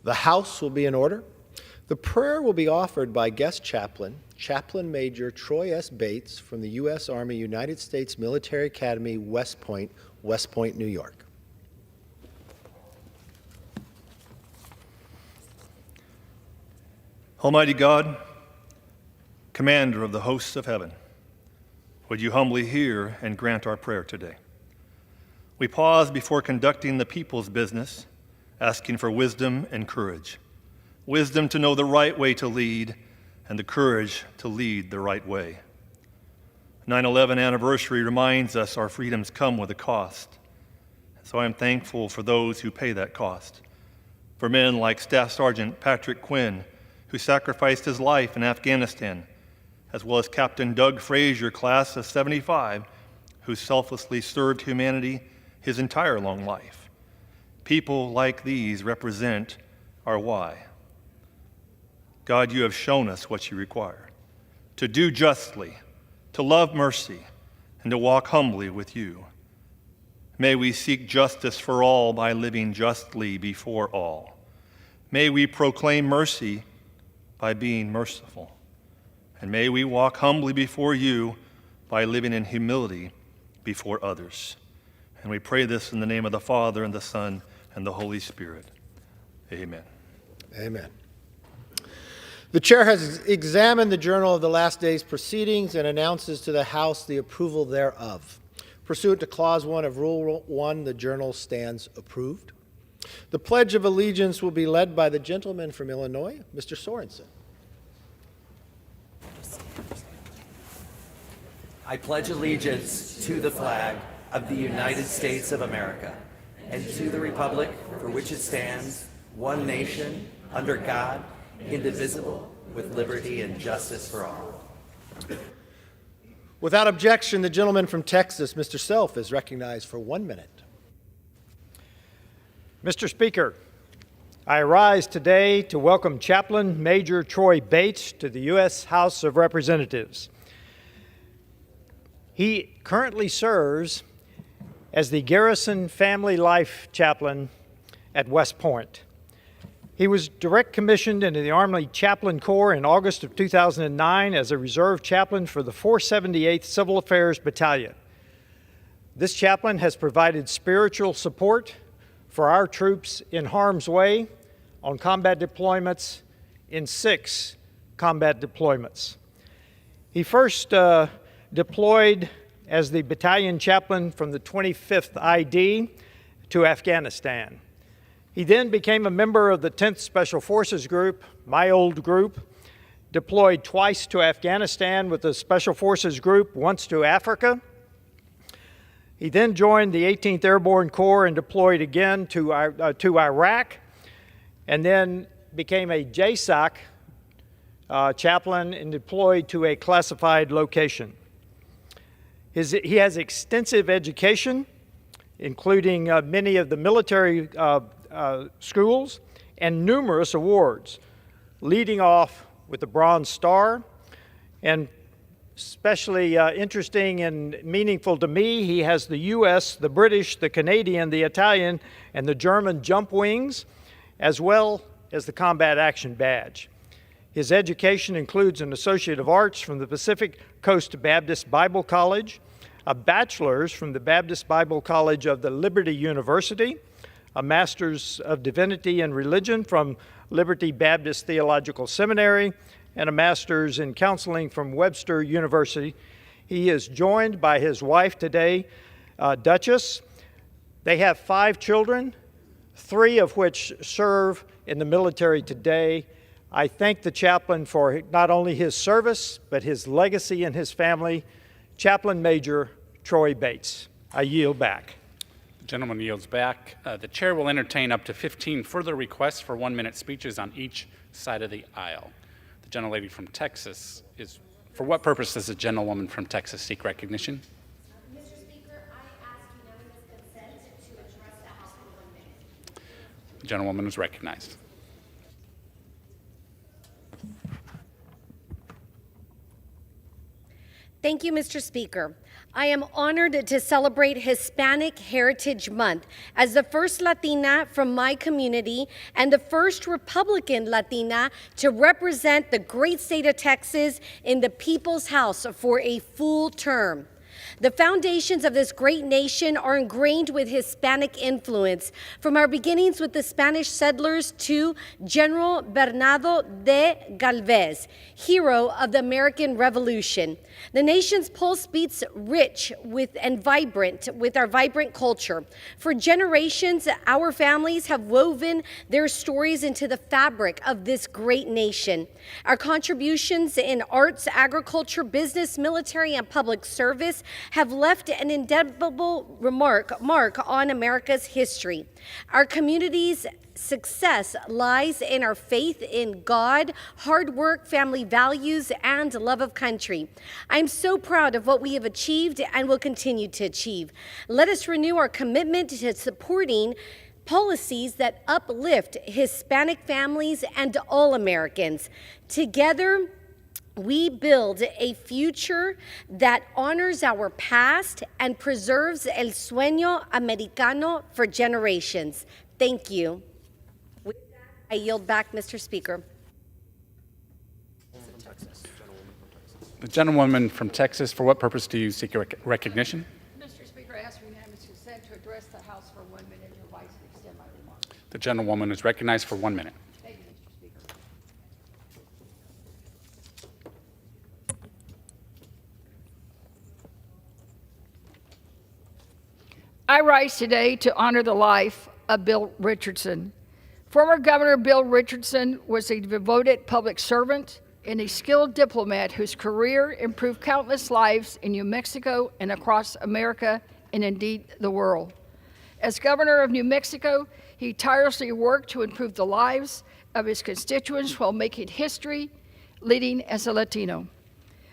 The House will be in order. The prayer will be offered by guest chaplain, Chaplain Major Troy S. Bates from the U.S. Army United States Military Academy, West Point, New York. Almighty God, Commander of the hosts of heaven, would you humbly hear and grant our prayer today? We pause before conducting the people's business, asking for wisdom and courage. Wisdom to know the right way to lead, and the courage to lead the right way. 9/11 anniversary reminds us our freedoms come with a cost. So I am thankful for those who pay that cost. For men like Staff Sergeant Patrick Quinn, who sacrificed his life in Afghanistan, as well as Captain Doug Frazier, class of '75, who selflessly served humanity his entire long life. People like these represent our why. God, you have shown us what you require: to do justly, to love mercy, and to walk humbly with you. May we seek justice for all by living justly before all. May we proclaim mercy by being merciful. And may we walk humbly before you by living in humility before others. And we pray this in the name of the Father, and the Son, and the Holy Spirit. Amen. Amen. The chair has examined the journal of the last day's proceedings and announces to the House the approval thereof. Pursuant to Clause 1 of Rule 1, the journal stands approved. The Pledge of Allegiance will be led by the gentleman from Illinois, Mr. Sorensen. I pledge allegiance to the flag of the United States of America and to the republic for which it stands, one nation, under God, indivisible, with liberty and justice for all. Without objection, the gentleman from Texas, Mr. Self, is recognized for 1 minute. Mr. Speaker, I rise today to welcome Chaplain Major Troy Bates to the U.S. House of Representatives. He currently serves as the Garrison Family Life Chaplain at West Point. He was direct commissioned into the Army Chaplain Corps in August of 2009 as a reserve chaplain for the 478th Civil Affairs Battalion. This chaplain has provided spiritual support for our troops in harm's way on combat deployments in 6 combat deployments. He first deployed as the battalion chaplain from the 25th ID to Afghanistan. He then became a member of the 10th Special Forces Group, my old group, deployed twice to Afghanistan with the Special Forces Group, once to Africa. He then joined the 18th Airborne Corps and deployed again to Iraq, and then became a JSOC chaplain and deployed to a classified location. He has extensive education, including many of the military schools and numerous awards, leading off with the Bronze Star. And especially interesting and meaningful to me, he has the U.S., the British, the Canadian, the Italian, and the German Jump Wings, as well as the Combat Action Badge. His education includes an Associate of Arts from the Pacific Coast Baptist Bible College, a bachelor's from the Baptist Bible College of the Liberty University, a Master's of Divinity and Religion from Liberty Baptist Theological Seminary, and a Master's in Counseling from Webster University. He is joined by his wife today, Duchess. They have 5 children, 3 of which serve in the military today. I thank the chaplain for not only his service, but his legacy and his family. Chaplain Major Troy Bates. I yield back. The gentleman yields back. The chair will entertain up to 15 further requests for 1-minute speeches on each side of the aisle. The gentlelady from Texas is, for what purpose does the gentlewoman from Texas seek recognition? Mr. Speaker, I ask unanimous consent to address the House for 1 minute. The gentlewoman is recognized. Thank you, Mr. Speaker. I am honored to celebrate Hispanic Heritage Month as the first Latina from my community and the first Republican Latina to represent the great state of Texas in the People's House for a full term. The foundations of this great nation are ingrained with Hispanic influence, from our beginnings with the Spanish settlers to General Bernardo de Galvez, hero of the American Revolution. The nation's pulse beats rich and vibrant with our vibrant culture. For generations, our families have woven their stories into the fabric of this great nation. Our contributions in arts, agriculture, business, military, and public service have left an indelible mark on America's history. Our community's success lies in our faith in God, hard work, family values, and love of country. I'm so proud of what we have achieved and will continue to achieve. Let us renew our commitment to supporting policies that uplift Hispanic families and all Americans. Together, we build a future that honors our past and preserves el sueño americano for generations. Thank you. With that, I yield back, Mr. Speaker. The gentlewoman from Texas, for what purpose do you seek recognition? Mr. Speaker, I ask for unanimous consent to address the House for 1 minute and advise to extend my remarks. The gentlewoman is recognized for 1 minute. Thank you, Mr. Speaker. I rise today to honor the life of Bill Richardson. Former Governor Bill Richardson was a devoted public servant and a skilled diplomat whose career improved countless lives in New Mexico and across America and indeed the world. As governor of New Mexico, he tirelessly worked to improve the lives of his constituents while making history, leading as a Latino.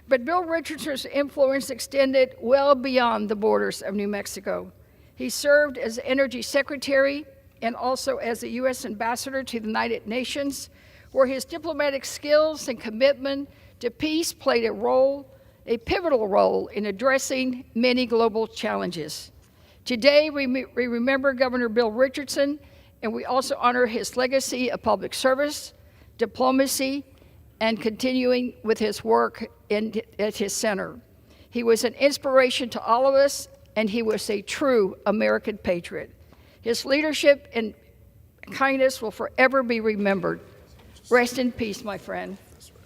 But Bill Richardson's influence extended well beyond the borders of New Mexico. He served as Energy Secretary and also as the U.S. Ambassador to the United Nations, where his diplomatic skills and commitment to peace played a pivotal role in addressing many global challenges. Today, we remember Governor Bill Richardson, and we also honor his legacy of public service, diplomacy, and continuing with his work at his center. He was an inspiration to all of us, and he was a true American patriot. His leadership and kindness will forever be remembered. Rest in peace, my friend.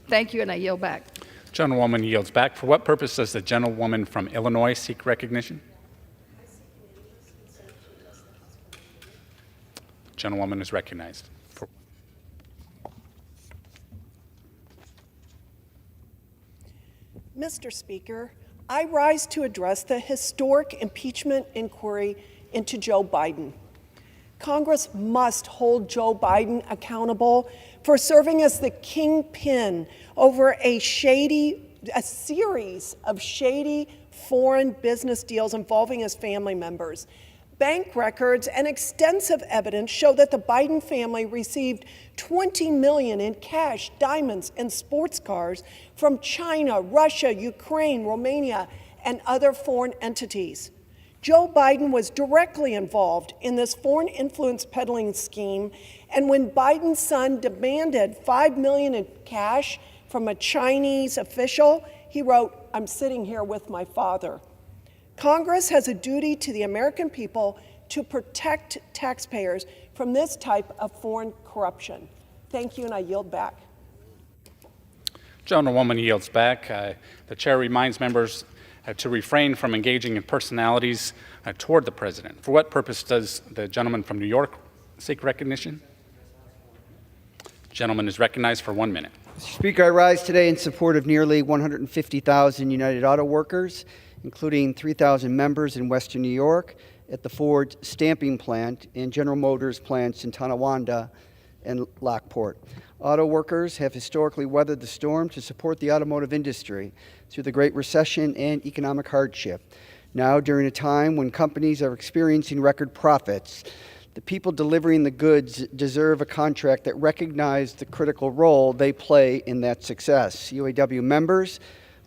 Thank you, and I yield back. Gentlewoman yields back. For what purpose does the gentlewoman from Illinois seek recognition? Gentlewoman is recognized. Mr. Speaker, I rise to address the historic impeachment inquiry into Joe Biden. Congress must hold Joe Biden accountable for serving as the kingpin over a series of shady foreign business deals involving his family members. Bank records and extensive evidence show that the Biden family received $20 million in cash, diamonds, and sports cars from China, Russia, Ukraine, Romania, and other foreign entities. Joe Biden was directly involved in this foreign influence peddling scheme, and when Biden's son demanded $5 million in cash from a Chinese official, he wrote, "I'm sitting here with my father." Congress has a duty to the American people to protect taxpayers from this type of foreign corruption. Thank you, and I yield back. Gentlewoman yields back. The chair reminds members to refrain from engaging in personalities toward the president. For what purpose does the gentleman from New York seek recognition? The gentleman is recognized for 1 minute. Mr. Speaker, I rise today in support of nearly 150,000 United Auto Workers, including 3,000 members in Western New York at the Ford stamping plant and General Motors plants in Tonawanda and Lockport. Auto workers have historically weathered the storm to support the automotive industry through the Great Recession and economic hardship. Now, during a time when companies are experiencing record profits, the people delivering the goods deserve a contract that recognizes the critical role they play in that success. UAW members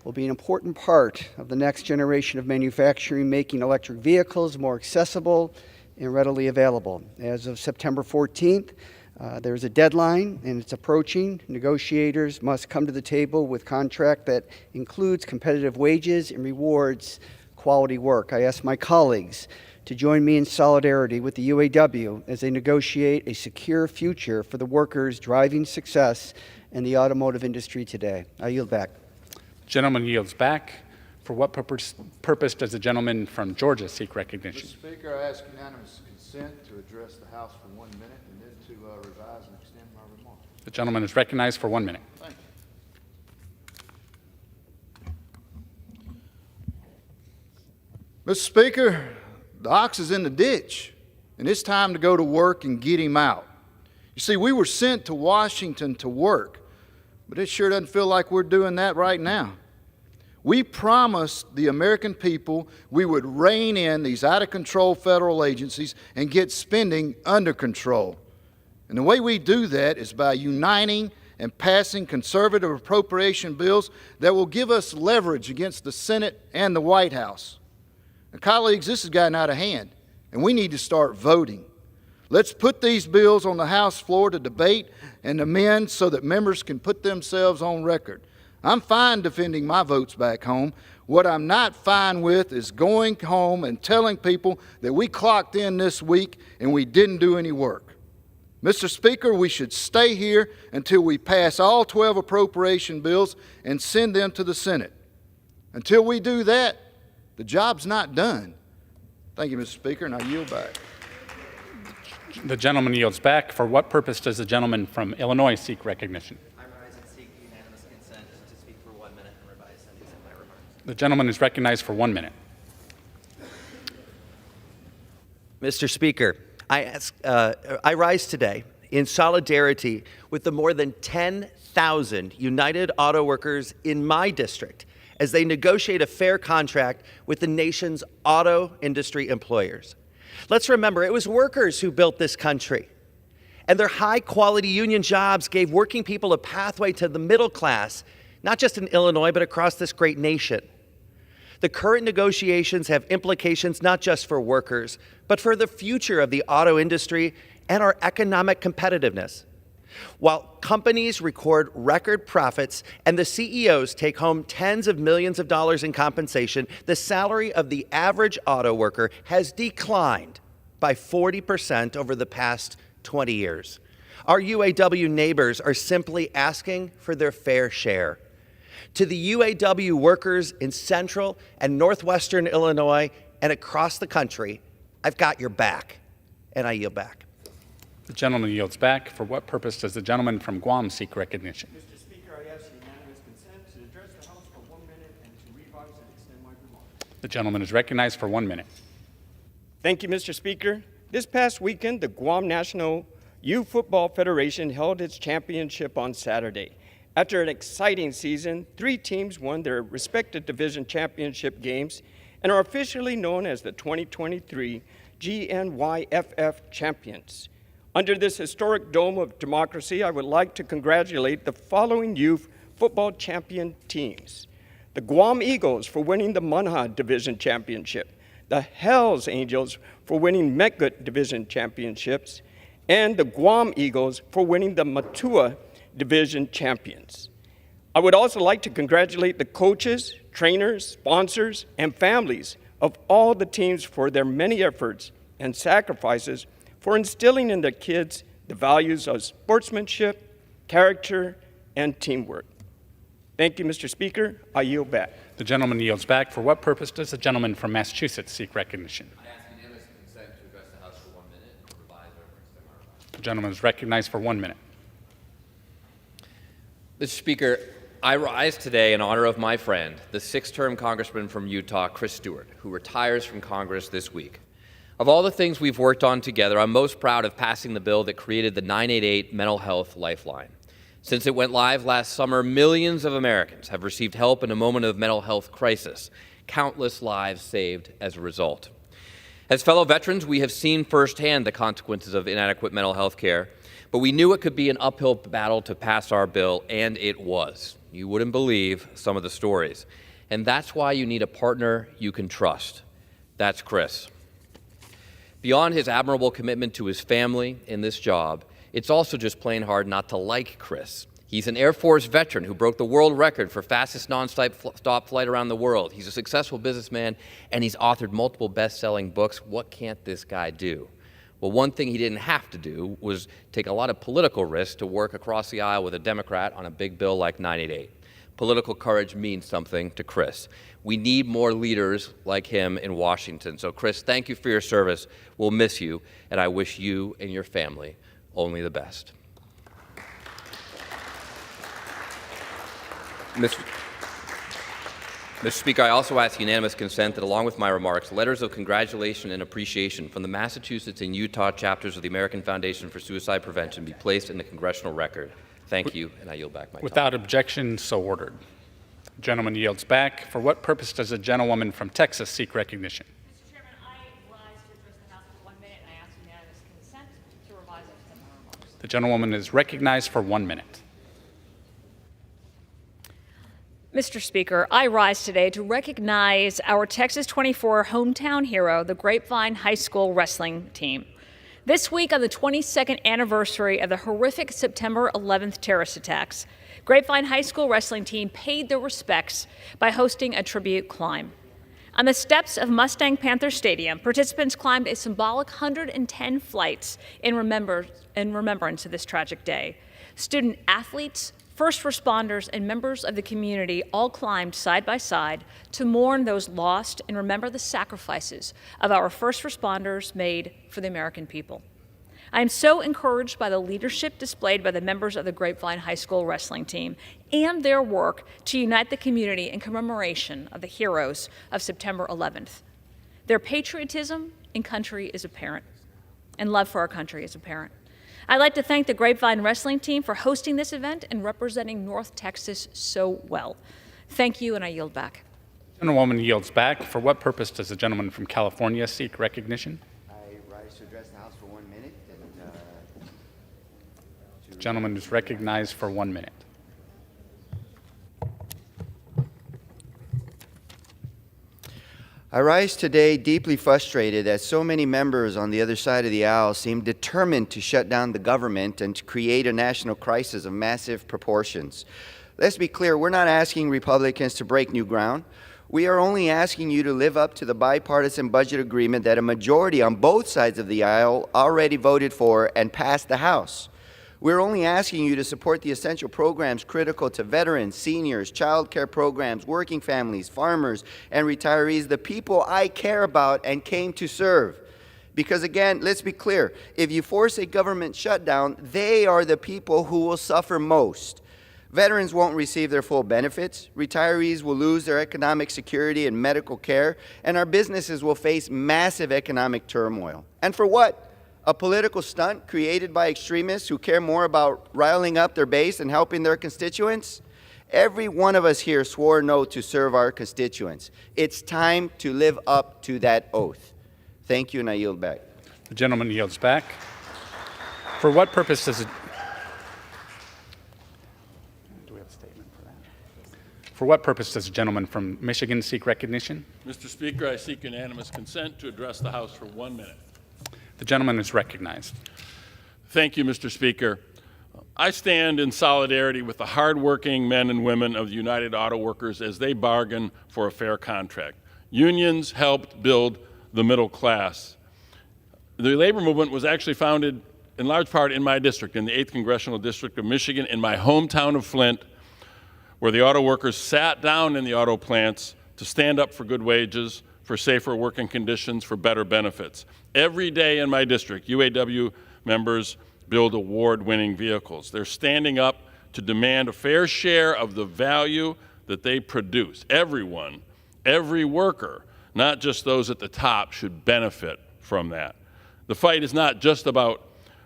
will be an important part of the next generation of manufacturing, making electric vehicles more accessible and readily available. As of September 14th, there's a deadline, and it's approaching. Negotiators must come to the table with a contract that includes competitive wages and rewards quality work. I ask my colleagues to join me in solidarity with the UAW as they negotiate a secure future for the workers driving success in the automotive industry today. I yield back. Gentleman yields back. For what purpose does the gentleman from Georgia seek recognition? Mr. Speaker, I ask unanimous consent to address the House for 1 minute and then to revise and extend my remarks. The gentleman is recognized for 1 minute. Thank you. Mr. Speaker, the ox is in the ditch, and it's time to go to work and get him out. You see, we were sent to Washington to work, but it sure doesn't feel like we're doing that right now. We promised the American people we would rein in these out-of-control federal agencies and get spending under control. And the way we do that is by uniting and passing conservative appropriation bills that will give us leverage against the Senate and the White House. Now, colleagues, this has gotten out of hand, and we need to start voting. Let's put these bills on the House floor to debate and amend so that members can put themselves on record. I'm fine defending my votes back home. What I'm not fine with is going home and telling people that we clocked in this week and we didn't do any work. Mr. Speaker, we should stay here until we pass all 12 appropriation bills and send them to the Senate. Until we do that, the job's not done. Thank you, Mr. Speaker, and I yield back. The gentleman yields back. For what purpose does the gentleman from Illinois seek recognition? I rise and seek unanimous consent to speak for 1 minute and revise and extend my remarks. The gentleman is recognized for 1 minute. Mr. Speaker, I rise today in solidarity with the more than 10,000 United Auto Workers in my district as they negotiate a fair contract with the nation's auto industry employers. Let's remember, it was workers who built this country, and their high-quality union jobs gave working people a pathway to the middle class, not just in Illinois, but across this great nation. The current negotiations have implications not just for workers, but for the future of the auto industry and our economic competitiveness. While companies record record profits and the CEOs take home tens of millions of dollars in compensation, the salary of the average auto worker has declined by 40% over the past 20 years. Our UAW neighbors are simply asking for their fair share. To the UAW workers in central and northwestern Illinois and across the country, I've got your back, and I yield back. The gentleman yields back. For what purpose does the gentleman from Guam seek recognition? Mr. Speaker, I ask unanimous consent to address the House for 1 minute and to revise and extend my remarks. The gentleman is recognized for 1 minute. Thank you, Mr. Speaker. This past weekend, the Guam National Youth Football Federation held its championship on Saturday. After an exciting season, 3 teams won their respective division championship games and are officially known as the 2023 GNYFF champions. Under this historic dome of democracy, I would like to congratulate the following youth football champion teams. The Guam Eagles for winning the Manha Division Championship, the Hells Angels for winning Metgut Division Championships, and the Guam Eagles for winning the Matua Division Champions. I would also like to congratulate the coaches, trainers, sponsors, and families of all the teams for their many efforts and sacrifices for instilling in their kids the values of sportsmanship, character, and teamwork. Thank you, Mr. Speaker. I yield back. The gentleman yields back. For what purpose does the gentleman from Massachusetts seek recognition? I ask unanimous consent to address the House for 1 minute and revise or extend my remarks. The gentleman is recognized for 1 minute. Mr. Speaker, I rise today in honor of my friend, the 6th-term Congressman from Utah, Chris Stewart, who retires from Congress this week. Of all the things we've worked on together, I'm most proud of passing the bill that created the 988 Mental Health Lifeline. Since it went live last summer, millions of Americans have received help in a moment of mental health crisis, countless lives saved as a result. As fellow veterans, we have seen firsthand the consequences of inadequate mental health care, but we knew it could be an uphill battle to pass our bill, and it was. You wouldn't believe some of the stories. And that's why you need a partner you can trust. That's Chris. Beyond his admirable commitment to his family in this job, it's also just plain hard not to like Chris. He's an Air Force veteran who broke the world record for fastest non-stop flight around the world. He's a successful businessman, and he's authored multiple best-selling books. What can't this guy do? Well, one thing he didn't have to do was take a lot of political risks to work across the aisle with a Democrat on a big bill like 988. Political courage means something to Chris. We need more leaders like him in Washington. So, Chris, thank you for your service. We'll miss you, and I wish you and your family only the best. Mr. Speaker, I also ask unanimous consent that, along with my remarks, letters of congratulation and appreciation from the Massachusetts and Utah chapters of the American Foundation for Suicide Prevention be placed in the congressional record. Thank you, and I yield back my time. Without objection, so ordered. The gentleman yields back. For what purpose does a gentlewoman from Texas seek recognition? Mr. Chairman, I rise to address the House for 1 minute, and I ask unanimous consent to revise and extend my remarks. The gentlewoman is recognized for 1 minute. Mr. Speaker, I rise today to recognize our Texas 24 hometown hero, the Grapevine High School wrestling team. This week, on the 22nd anniversary of the horrific September 11th terrorist attacks, Grapevine High School wrestling team paid their respects by hosting a tribute climb. On the steps of Mustang Panther Stadium, participants climbed a symbolic 110 flights in remembrance of this tragic day. Student athletes, first responders, and members of the community all climbed side by side to mourn those lost and remember the sacrifices of our first responders made for the American people. I am so encouraged by the leadership displayed by the members of the Grapevine High School wrestling team and their work to unite the community in commemoration of the heroes of September 11th. Their patriotism in country is apparent, and love for our country is apparent. I'd like to thank the Grapevine wrestling team for hosting this event and representing North Texas so well. Thank you, and I yield back. Gentlewoman yields back. For what purpose does the gentleman from California seek recognition? I rise to address the House for 1 minute. The gentleman is recognized for 1 minute. I rise today deeply frustrated as so many members on the other side of the aisle seem determined to shut down the government and to create a national crisis of massive proportions. Let's be clear, we're not asking Republicans to break new ground. We are only asking you to live up to the bipartisan budget agreement that a majority on both sides of the aisle already voted for and passed the House. We're only asking you to support the essential programs critical to veterans, seniors, child care programs, working families, farmers, and retirees, the people I care about and came to serve. Because again, let's be clear, if you force a government shutdown, they are the people who will suffer most. Veterans won't receive their full benefits, retirees will lose their economic security and medical care, and our businesses will face massive economic turmoil. And for what? A political stunt created by extremists who care more about riling up their base and helping their constituents? Every one of us here swore no to serve our constituents. It's time to live up to that oath. Thank you, and I yield back. The gentleman yields back. For what purpose does it... Do we have a statement for that? For what purpose does the gentleman from Michigan seek recognition? Mr. Speaker, I seek unanimous consent to address the House for 1 minute. The gentleman is recognized. Thank you, Mr. Speaker. I stand in solidarity with the hardworking men and women of the United Auto Workers as they bargain for a fair contract. Unions helped build the middle class. The labor movement was actually founded in large part in my district, in the 8th Congressional District of Michigan, in my hometown of Flint, where the auto workers sat down in the auto plants to stand up for good wages, for safer working conditions, for better benefits. Every day in my district, UAW members build award-winning vehicles. They're standing up to demand a fair share of the value that they produce. Everyone, every worker, not just those at the top, should benefit from that. The fight is not just about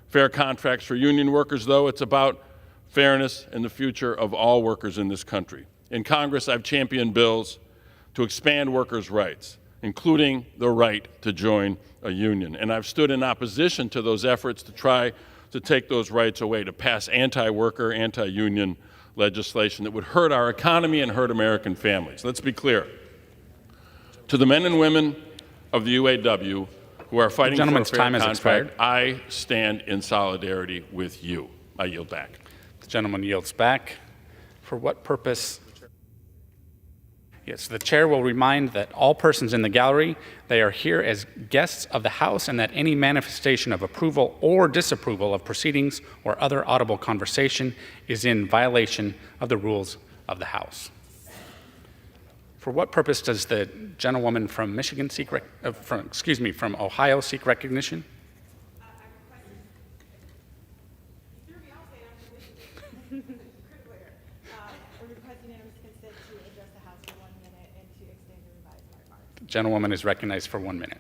fair contracts for union workers, though. It's about fairness and the future of all workers in this country. In Congress, I've championed bills to expand workers' rights, including the right to join a union. And I've stood in opposition to those efforts to try to take those rights away, to pass anti-worker, anti-union legislation that would hurt our economy and hurt American families. Let's be clear. To the men and women of the UAW who are fighting for a fair contract, I stand in solidarity with you. I yield back. The gentleman yields back. For what purpose? Yes, the chair will remind that all persons in the gallery, they are here as guests of the House, and that any manifestation of approval or disapproval of proceedings or other audible conversation is in violation of the rules of the House. For what purpose does the gentlewoman from Michigan seek from Ohio seek recognition? The gentlewoman is recognized for 1 minute.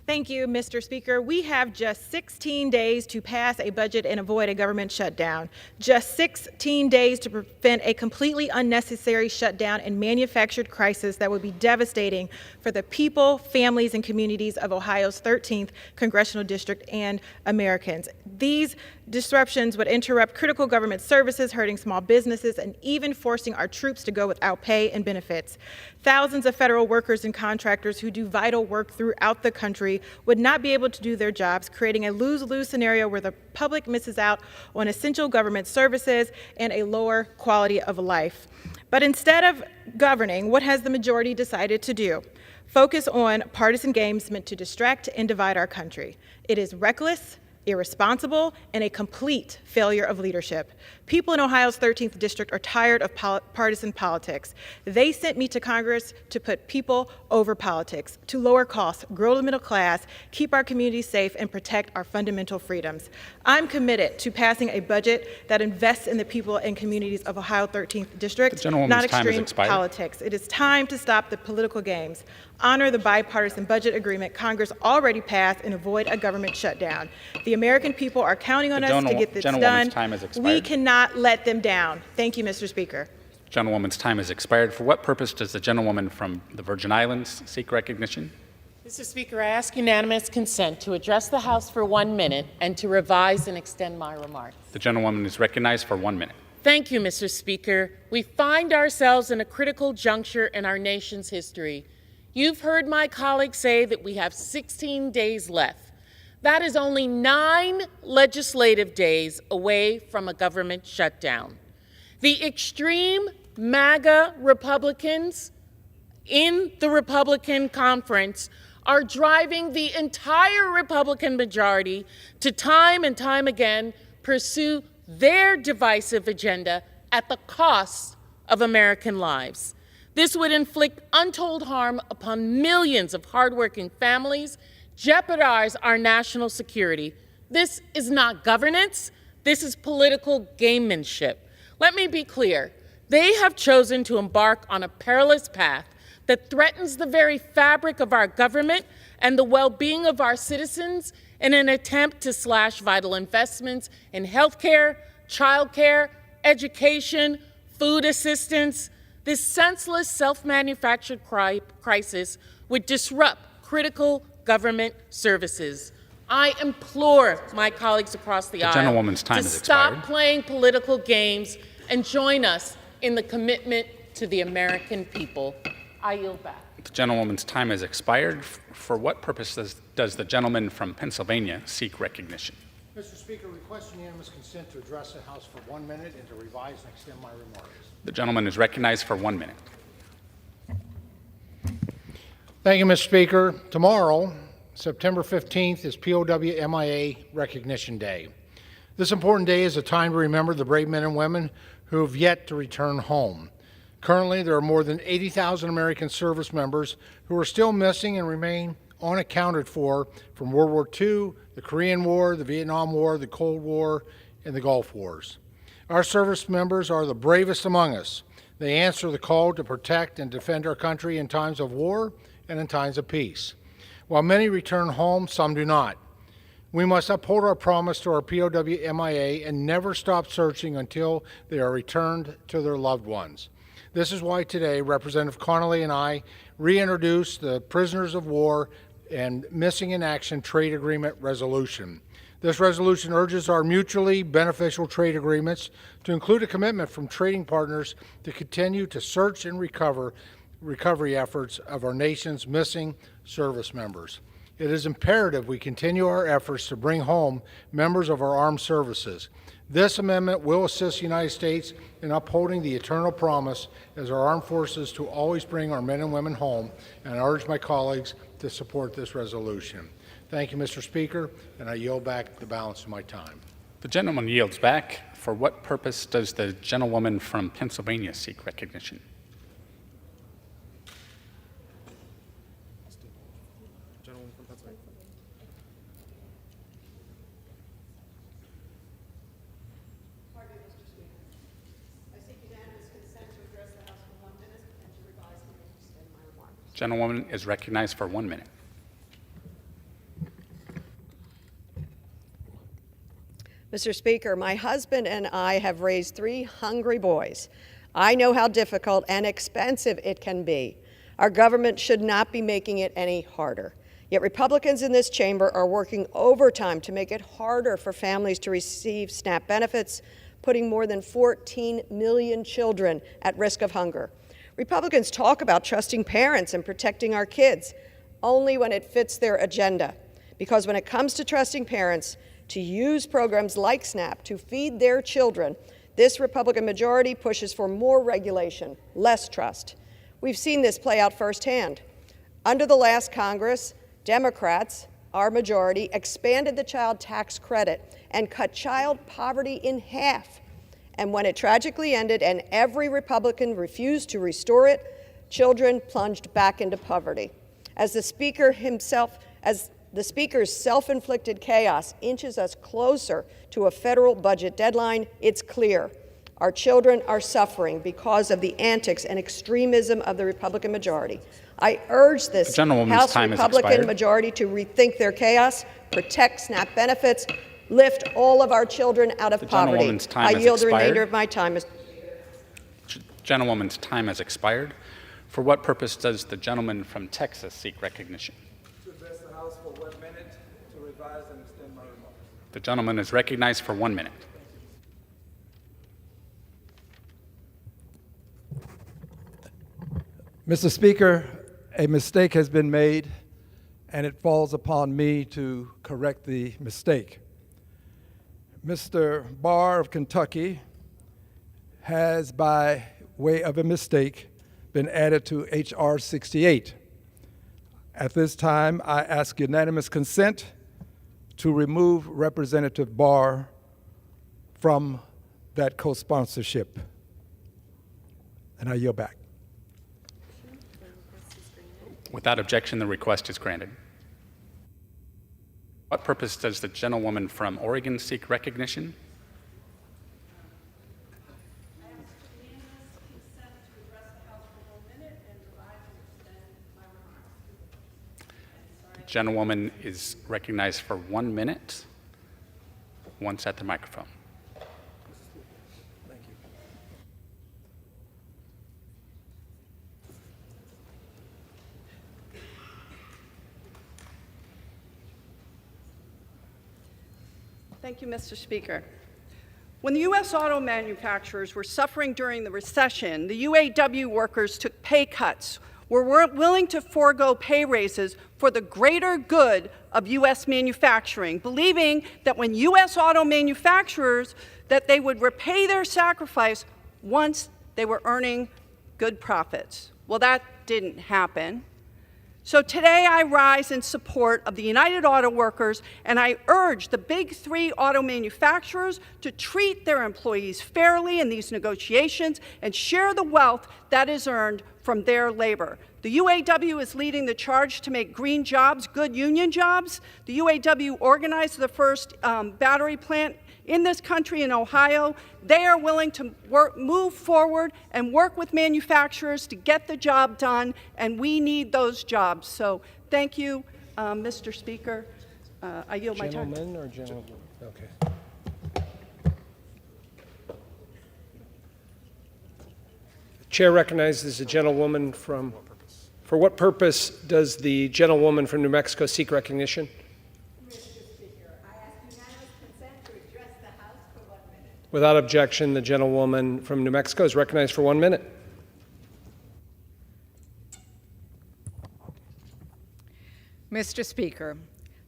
Thank you, Mr. Speaker. We have just 16 days to pass a budget and avoid a government shutdown. Just 16 days to prevent a completely unnecessary shutdown and manufactured crisis that would be devastating for the people, families, and communities of Ohio's 13th congressional district and Americans. These disruptions would interrupt critical government services, hurting small businesses, and even forcing our troops to go without pay and benefits. Thousands of federal workers and contractors who do vital work throughout the country would not be able to do their jobs, creating a lose-lose scenario where the public misses out on essential government services and a lower quality of life. But instead of governing, what has the majority decided to do? Focus on partisan games meant to distract and divide our country. It is reckless, irresponsible, and a complete failure of leadership. People in Ohio's 13th district are tired of partisan politics. They sent me to Congress to put people over politics, to lower costs, grow the middle class, keep our communities safe, and protect our fundamental freedoms. I'm committed to passing a budget that invests in the people and communities of Ohio 13th district, not extreme politics. It is time to stop the political games, honor the bipartisan budget agreement Congress already passed, and avoid a government shutdown. The American people are counting on us to get this done. We cannot let them down. Thank you, Mr. Speaker. Gentlewoman's time has expired. For what purpose does the gentlewoman from the Virgin Islands seek recognition? Mr. Speaker, I ask unanimous consent to address the House for 1 minute and to revise and extend my remarks. The gentlewoman is recognized for 1 minute. Thank you, Mr. Speaker. We find ourselves in a critical juncture in our nation's history. You've heard my colleagues say that we have 16 days left. That is only 9 legislative days away from a government shutdown. The extreme MAGA Republicans in the Republican conference are driving the entire Republican majority to time and time again pursue their divisive agenda at the cost of American lives. This would inflict untold harm upon millions of hardworking families, jeopardize our national security. This is not governance. This is political gamemanship. Let me be clear. They have chosen to embark on a perilous path that threatens the very fabric of our government and the well-being of our citizens in an attempt to slash vital investments in healthcare, childcare, education, food assistance. This senseless self-manufactured crisis would disrupt critical government services. I implore my colleagues across the aisle to stop playing political games and join us in the commitment to the American people. I yield back. The gentlewoman's time has expired. For what purpose does the gentleman from Pennsylvania seek recognition? Mr. Speaker, request unanimous consent to address the House for 1 minute and to revise and extend my remarks. The gentleman is recognized for 1 minute. Thank you, Mr. Speaker. Tomorrow, September 15th, is POW MIA Recognition Day. This important day is a time to remember the brave men and women who have yet to return home. Currently, there are more than 80,000 American service members who are still missing and remain unaccounted for from World War II, the Korean War, the Vietnam War, the Cold War, and the Gulf Wars. Our service members are the bravest among us. They answer the call to protect and defend our country in times of war and in times of peace. While many return home, some do not. We must uphold our promise to our POW MIA and never stop searching until they are returned to their loved ones. This is why today Representative Connolly and I reintroduced the Prisoners of War and Missing in Action Trade Agreement Resolution. This resolution urges our mutually beneficial trade agreements to include a commitment from trading partners to continue to search and recovery efforts of our nation's missing service members. It is imperative we continue our efforts to bring home members of our armed services. This amendment will assist the United States in upholding the eternal promise as our armed forces to always bring our men and women home, and I urge my colleagues to support this resolution. Thank you, Mr. Speaker, and I yield back the balance of my time. The gentleman yields back. For what purpose does the gentlewoman from Pennsylvania seek recognition? Gentlewoman is recognized for 1 minute. Mr. Speaker, my husband and I have raised 3 hungry boys. I know how difficult and expensive it can be. Our government should not be making it any harder. Yet Republicans in this chamber are working overtime to make it harder for families to receive SNAP benefits, putting more than 14 million children at risk of hunger. Republicans talk about trusting parents and protecting our kids only when it fits their agenda. Because when it comes to trusting parents to use programs like SNAP to feed their children, this Republican majority pushes for more regulation, less trust. We've seen this play out firsthand. Under the last Congress, Democrats, our majority, expanded the child tax credit and cut child poverty in half. And when it tragically ended and every Republican refused to restore it, children plunged back into poverty. As the Speaker's self-inflicted chaos inches us closer to a federal budget deadline, it's clear our children are suffering because of the antics and extremism of the Republican majority. I urge this House Republican majority to rethink their chaos, protect SNAP benefits, lift all of our children out of poverty. I yield the remainder of my time, Mr. Speaker. Gentlewoman's time has expired. For what purpose does the gentleman from Texas seek recognition? To address the House for 1 minute to revise and extend my remarks. The gentleman is recognized for 1 minute. Mr. Speaker, a mistake has been made, and it falls upon me to correct the mistake. Mr. Barr of Kentucky has, by way of a mistake, been added to H.R. 68. At this time, I ask unanimous consent to remove Representative Barr from that co-sponsorship. And I yield back. Without objection, the request is granted. What purpose does the gentlewoman from Oregon seek recognition? The gentlewoman is recognized for 1 minute. Once at the microphone. Thank you, Mr. Speaker. When the U.S. auto manufacturers were suffering during the recession, the UAW workers took pay cuts, were willing to forego pay raises for the greater good of U.S. manufacturing, believing that when U.S. auto manufacturers, that they would repay their sacrifice once they were earning good profits. Well, that didn't happen. So today I rise in support of the United Auto Workers, and I urge the big 3 auto manufacturers to treat their employees fairly in these negotiations and share the wealth that is earned from their labor. The UAW is leading the charge to make green jobs good union jobs. The UAW organized the first battery plant in this country in Ohio. They are willing to move forward and work with manufacturers to get the job done, and we need those jobs. So thank you, Mr. Speaker. I yield my time. Gentleman or gentleman? Okay. The chair recognizes the gentlewoman from. For what purpose does the gentlewoman from New Mexico seek recognition? Mr. Speaker, I ask unanimous Without objection, the gentlewoman from New Mexico is recognized for 1 minute. Mr. Speaker,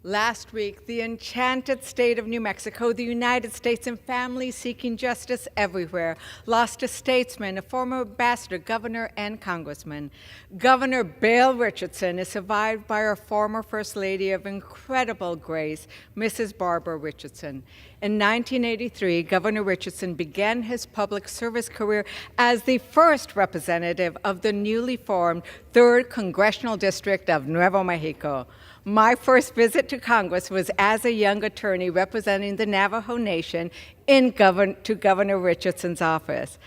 last week, the enchanted state of New Mexico, the United States, and families seeking justice everywhere lost a statesman, a former ambassador, governor, and congressman. Governor Bill Richardson is survived by our former First Lady of incredible grace, Mrs. Barbara Richardson. In 1983, Governor Richardson began his public service career as the first representative of the newly formed 3rd Congressional District of Nuevo Mexico. My first visit to Congress was as a young attorney representing the Navajo Nation to Governor Richardson's office.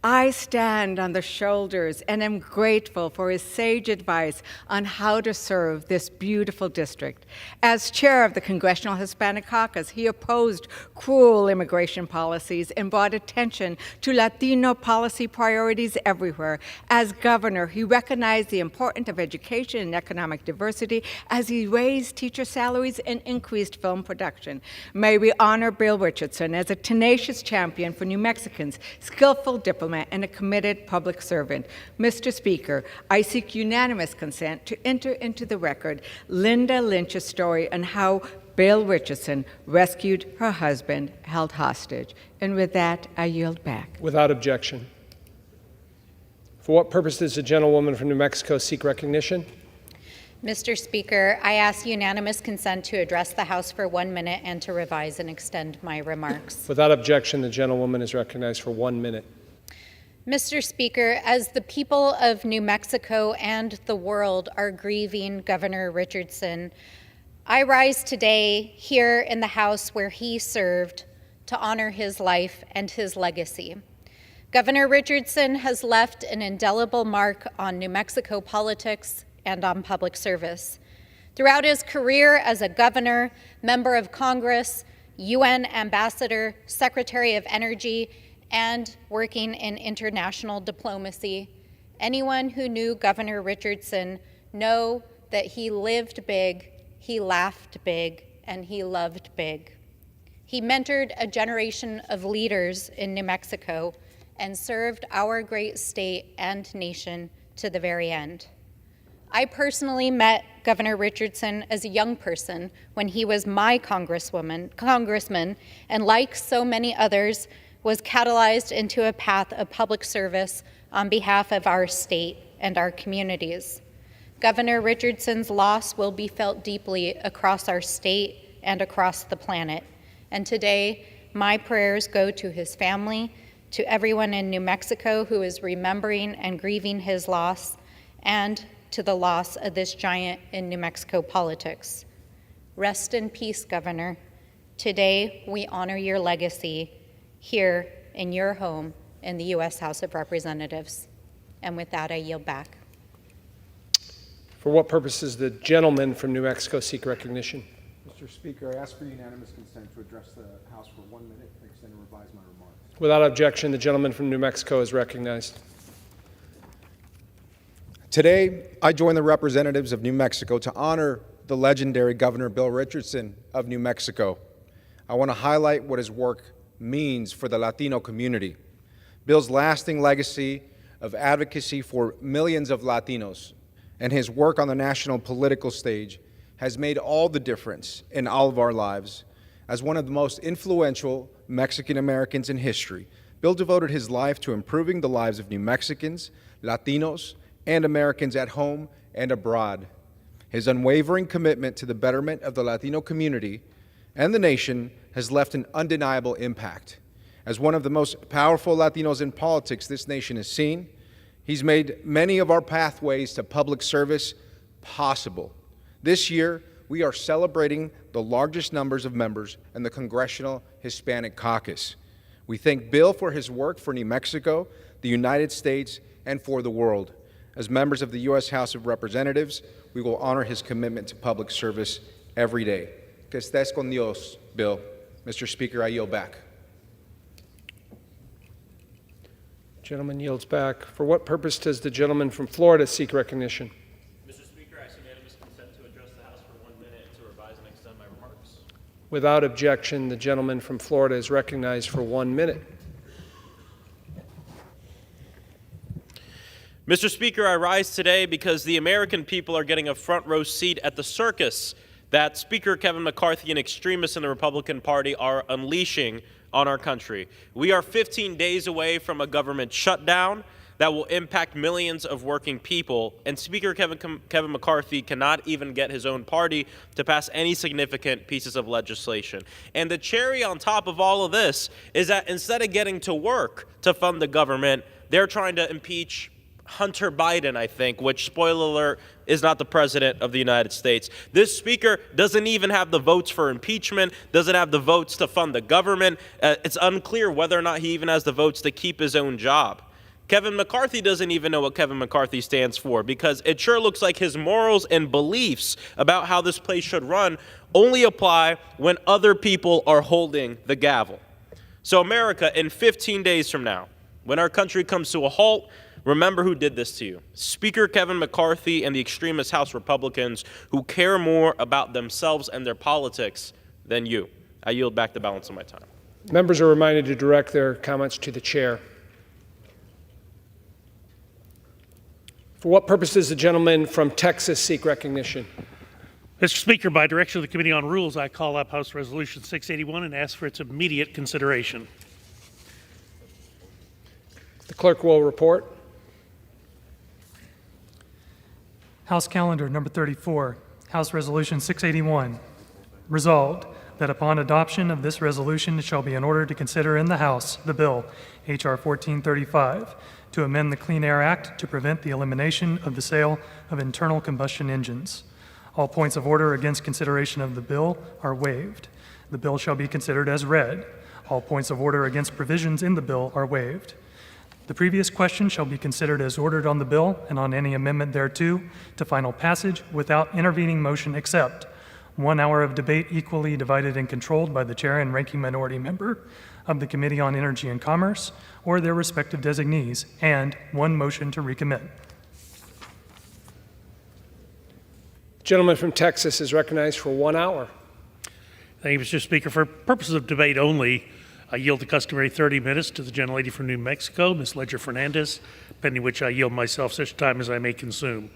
I stand on the shoulders and am grateful for his sage advice on how to serve this beautiful district. As chair of the Congressional Hispanic Caucus, he opposed cruel immigration policies and brought attention to Latino policy priorities everywhere. As governor, he recognized the importance of education and economic diversity as he raised teacher salaries and increased film production. May we honor Bill Richardson as a tenacious champion for New Mexicans, skillful diplomat, and a committed public servant. Mr. Speaker, I seek unanimous consent to enter into the record Linda Lynch's story on how Bill Richardson rescued her husband held hostage. And with that, I yield back. Without objection. For what purpose does the gentlewoman from New Mexico seek recognition? Mr. Speaker, I ask unanimous consent to address the House for 1 minute and to revise and extend my remarks. Without objection, the gentlewoman is recognized for 1 minute. Mr. Speaker, as the people of New Mexico and the world are grieving Governor Richardson, I rise today here in the House where he served to honor his life and his legacy. Governor Richardson has left an indelible mark on New Mexico politics and on public service. Throughout his career as a governor, member of Congress, UN ambassador, Secretary of Energy, and working in international diplomacy, anyone who knew Governor Richardson know that he lived big, he laughed big, and he loved big. He mentored a generation of leaders in New Mexico and served our great state and nation to the very end. I personally met Governor Richardson as a young person when he was my congressman, and like so many others, was catalyzed into a path of public service on behalf of our state and our communities. Governor Richardson's loss will be felt deeply across our state and across the planet. And today, my prayers go to his family, to everyone in New Mexico who is remembering and grieving his loss, and to the loss of this giant in New Mexico politics. Rest in peace, Governor. Today, we honor your legacy here in your home in the U.S. House of Representatives. And with that, I yield back. For what purpose does the gentleman from New Mexico seek recognition? Mr. Speaker, I ask for unanimous consent to address the House for 1 minute and extend and revise my remarks. Without objection, the gentleman from New Mexico is recognized. Today, I join the representatives of New Mexico to honor the legendary Governor Bill Richardson of New Mexico. I want to highlight what his work means for the Latino community. Bill's lasting legacy of advocacy for millions of Latinos and his work on the national political stage has made all the difference in all of our lives. As one of the most influential Mexican Americans in history, Bill devoted his life to improving the lives of New Mexicans, Latinos, and Americans at home and abroad. His unwavering commitment to the betterment of the Latino community and the nation has left an undeniable impact. As one of the most powerful Latinos in politics this nation has seen, he's made many of our pathways to public service possible. This year, we are celebrating the largest numbers of members in the Congressional Hispanic Caucus. We thank Bill for his work for New Mexico, the United States, and for the world. As members of the U.S. House of Representatives, we will honor his commitment to public service every day. Que estés con Dios, Bill. Mr. Speaker, I yield back. Gentleman yields back. For what purpose does the gentleman from Florida seek recognition? Mr. Speaker, I ask unanimous consent to address the House for 1 minute to revise and extend my remarks. Without objection, the gentleman from Florida is recognized for 1 minute. Mr. Speaker, I rise today because the American people are getting a front row seat at the circus that Speaker Kevin McCarthy and extremists in the Republican Party are unleashing on our country. We are 15 days away from a government shutdown that will impact millions of working people, and Speaker Kevin McCarthy cannot even get his own party to pass any significant pieces of legislation. And the cherry on top of all of this is that instead of getting to work to fund the government, they're trying to impeach Hunter Biden, I think, which, spoiler alert, is not the president of the United States. This speaker doesn't even have the votes for impeachment, doesn't have the votes to fund the government. It's unclear whether or not he even has the votes to keep his own job. Kevin McCarthy doesn't even know what Kevin McCarthy stands for, because it sure looks like his morals and beliefs about how this place should run only apply when other people are holding the gavel. So America, in 15 days from now, when our country comes to a halt, remember who did this to you. Speaker Kevin McCarthy and the extremist House Republicans who care more about themselves and their politics than you. I yield back the balance of my time. Members are reminded to direct their comments to the chair. For what purpose does the gentleman from Texas seek recognition? Mr. Speaker, by direction of the Committee on Rules, I call up House Resolution 681 and ask for its immediate consideration. The clerk will report. House Calendar Number 34, House Resolution 681. Resolved that upon adoption of this resolution, it shall be in order to consider in the House the bill, H.R. 1435, to amend the Clean Air Act to prevent the elimination of the sale of internal combustion engines. All points of order against consideration of the bill are waived. The bill shall be considered as read. All points of order against provisions in the bill are waived. The previous question shall be considered as ordered on the bill and on any amendment thereto to final passage without intervening motion except 1 hour of debate equally divided and controlled by the chair and ranking minority member of the Committee on Energy and Commerce or their respective designees, and 1 motion to recommit. The gentleman from Texas is recognized for 1 hour. Thank you, Mr. Speaker. For purposes of debate only, I yield the customary 30 minutes to the gentlelady from New Mexico, Ms. Ledger Fernandez, pending which I yield myself such time as I may consume.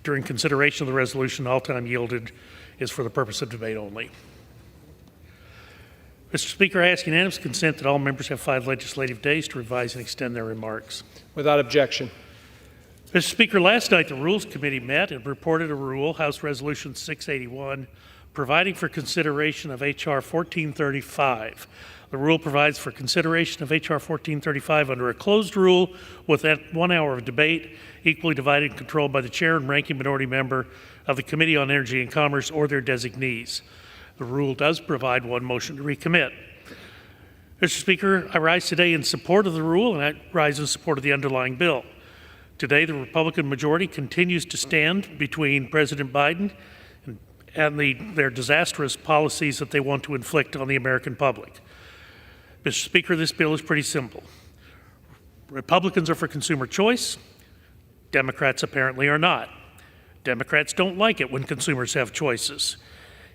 During consideration of the resolution, all time yielded is for the purpose of debate only. Mr. Speaker, I ask unanimous consent that all members have 5 legislative days to revise and extend their remarks. Without objection. Mr. Speaker, last night the Rules Committee met and reported a rule, House Resolution 681, providing for consideration of H.R. 1435. The rule provides for consideration of H.R. 1435 under a closed rule with 1 hour of debate, equally divided and controlled by the chair and ranking minority member of the Committee on Energy and Commerce or their designees. The rule does provide 1 motion to recommit. Mr. Speaker, I rise today in support of the rule, and I rise in support of the underlying bill. Today, the Republican majority continues to stand between President Biden and their disastrous policies that they want to inflict on the American public. Mr. Speaker, this bill is pretty simple. Republicans are for consumer choice. Democrats apparently are not. Democrats don't like it when consumers have choices.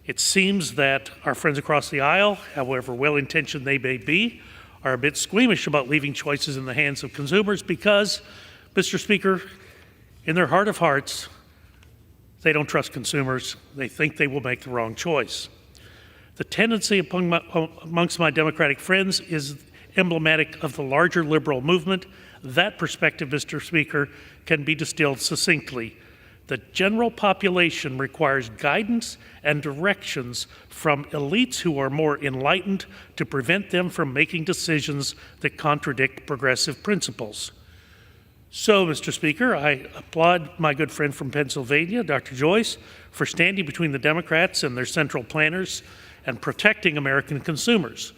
It seems that our friends across the aisle, however well-intentioned they may be, are a bit squeamish about leaving choices in the hands of consumers because, Mr. Speaker, in their heart of hearts, they don't trust consumers. They think they will make the wrong choice. The tendency amongst my Democratic friends is emblematic of the larger liberal movement. That perspective, Mr. Speaker, can be distilled succinctly. The general population requires guidance and directions from elites who are more enlightened to prevent them from making decisions that contradict progressive principles. So, Mr. Speaker, I applaud my good friend from Pennsylvania, Dr. Joyce, for standing between the Democrats and their central planners and protecting American consumers.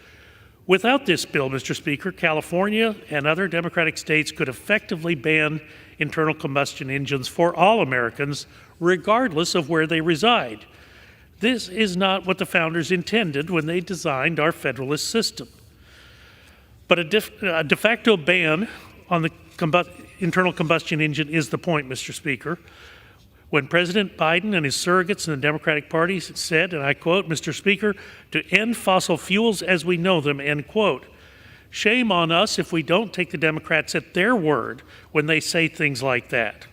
Without this bill, Mr. Speaker, California and other Democratic states could effectively ban internal combustion engines for all Americans, regardless of where they reside. This is not what the founders intended when they designed our federalist system. But a de facto ban on the internal combustion engine is the point, Mr. Speaker. when President Biden and his surrogates in the Democratic Party said, and I quote, Mr. Speaker, to end fossil fuels as we know them, end quote. Shame on us if we don't take the Democrats at their word when they say things like that.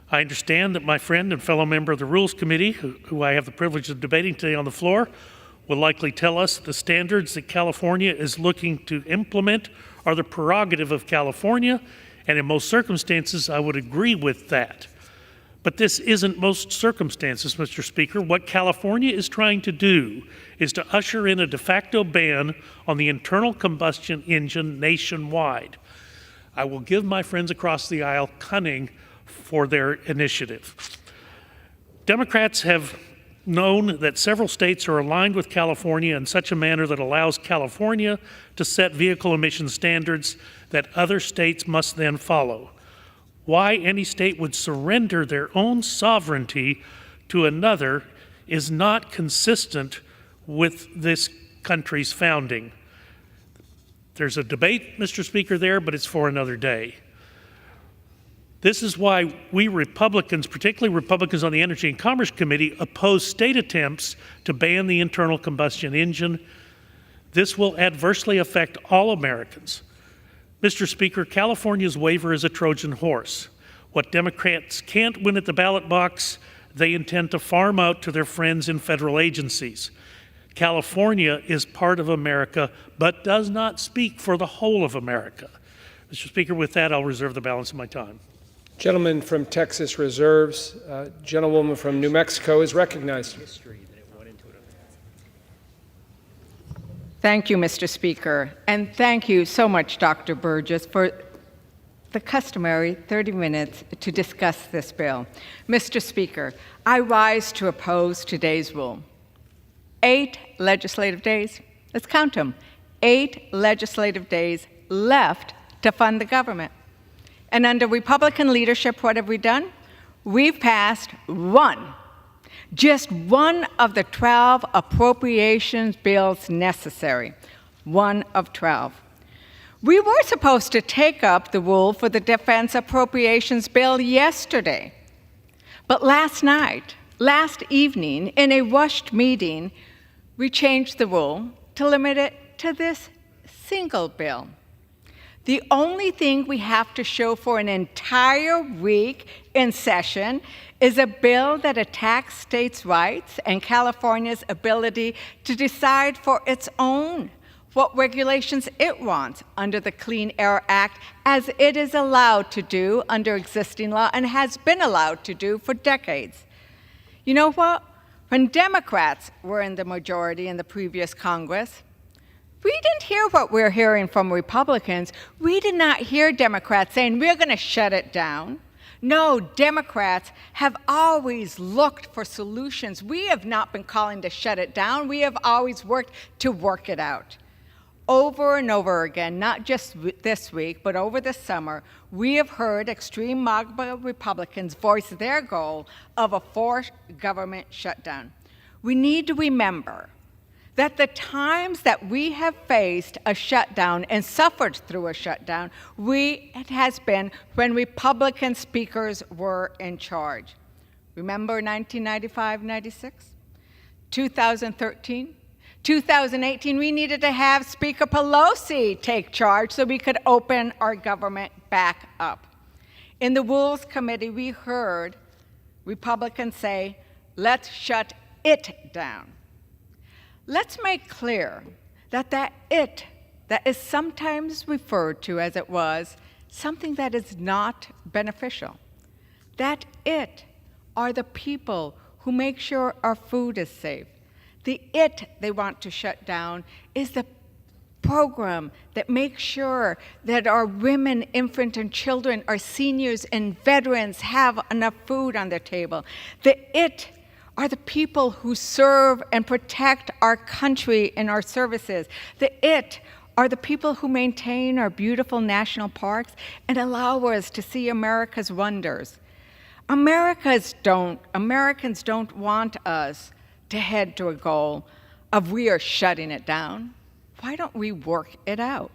I understand that my friend and fellow member of the Rules Committee, who I have the privilege of debating today on the floor, will likely tell us the standards that California is looking to implement are the prerogative of California, and in most circumstances, I would agree with that. But this isn't most circumstances, Mr. Speaker. What California is trying to do is to usher in a de facto ban on the internal combustion engine nationwide. I will give my friends across the aisle cunning for their initiative. Democrats have known that several states are aligned with California in such a manner that allows California to set vehicle emission standards that other states must then follow. Why any state would surrender their own sovereignty to another is not consistent with this country's founding. There's a debate, Mr. Speaker, there, but it's for another day. This is why we Republicans, particularly Republicans on the Energy and Commerce Committee, oppose state attempts to ban the internal combustion engine. This will adversely affect all Americans. Mr. Speaker, California's waiver is a Trojan horse. What Democrats can't win at the ballot box, they intend to farm out to their friends in federal agencies. California is part of America, but does not speak for the whole of America. Mr. Speaker, with that, I'll reserve the balance of my time. Gentleman from Texas reserves. Gentlewoman from New Mexico is recognized. Thank you, Mr. Speaker, and thank you so much, Dr. Burgess, for the customary 30 minutes to discuss this bill. Mr. Speaker, I rise to oppose today's rule. 8 legislative days, let's count them, 8 legislative days left to fund the government. And under Republican leadership, what have we done? We've passed just one of the 12 appropriations bills necessary, one of 12. We were supposed to take up the rule for the defense appropriations bill yesterday. But last evening, in a rushed meeting, we changed the rule to limit it to this single bill. The only thing we have to show for an entire week in session is a bill that attacks states' rights and California's ability to decide for its own what regulations it wants under the Clean Air Act, as it is allowed to do under existing law and has been allowed to do for decades. You know what? When Democrats were in the majority in the previous Congress, we didn't hear what we're hearing from Republicans. We did not hear Democrats saying, we're going to shut it down. No, Democrats have always looked for solutions. We have not been calling to shut it down. We have always worked to work it out. Over and over again, not just this week, but over the summer, we have heard extreme MAGA Republicans voice their goal of a forced government shutdown. We need to remember that the times that we have faced a shutdown and suffered through a shutdown, it has been when Republican speakers were in charge. Remember 1995-96? 2013? 2018, we needed to have Speaker Pelosi take charge so we could open our government back up. In the Rules Committee, we heard Republicans say, let's shut it down. Let's make clear that it that is sometimes referred to as it was something that is not beneficial. That it are the people who make sure our food is safe. The it they want to shut down is the program that makes sure that our women, infant, and children, our seniors, and veterans have enough food on their table. The it are the people who serve and protect our country and our services. The it are the people who maintain our beautiful national parks and allow us to see America's wonders. Americans don't want us to head to a goal of we are shutting it down. Why don't we work it out?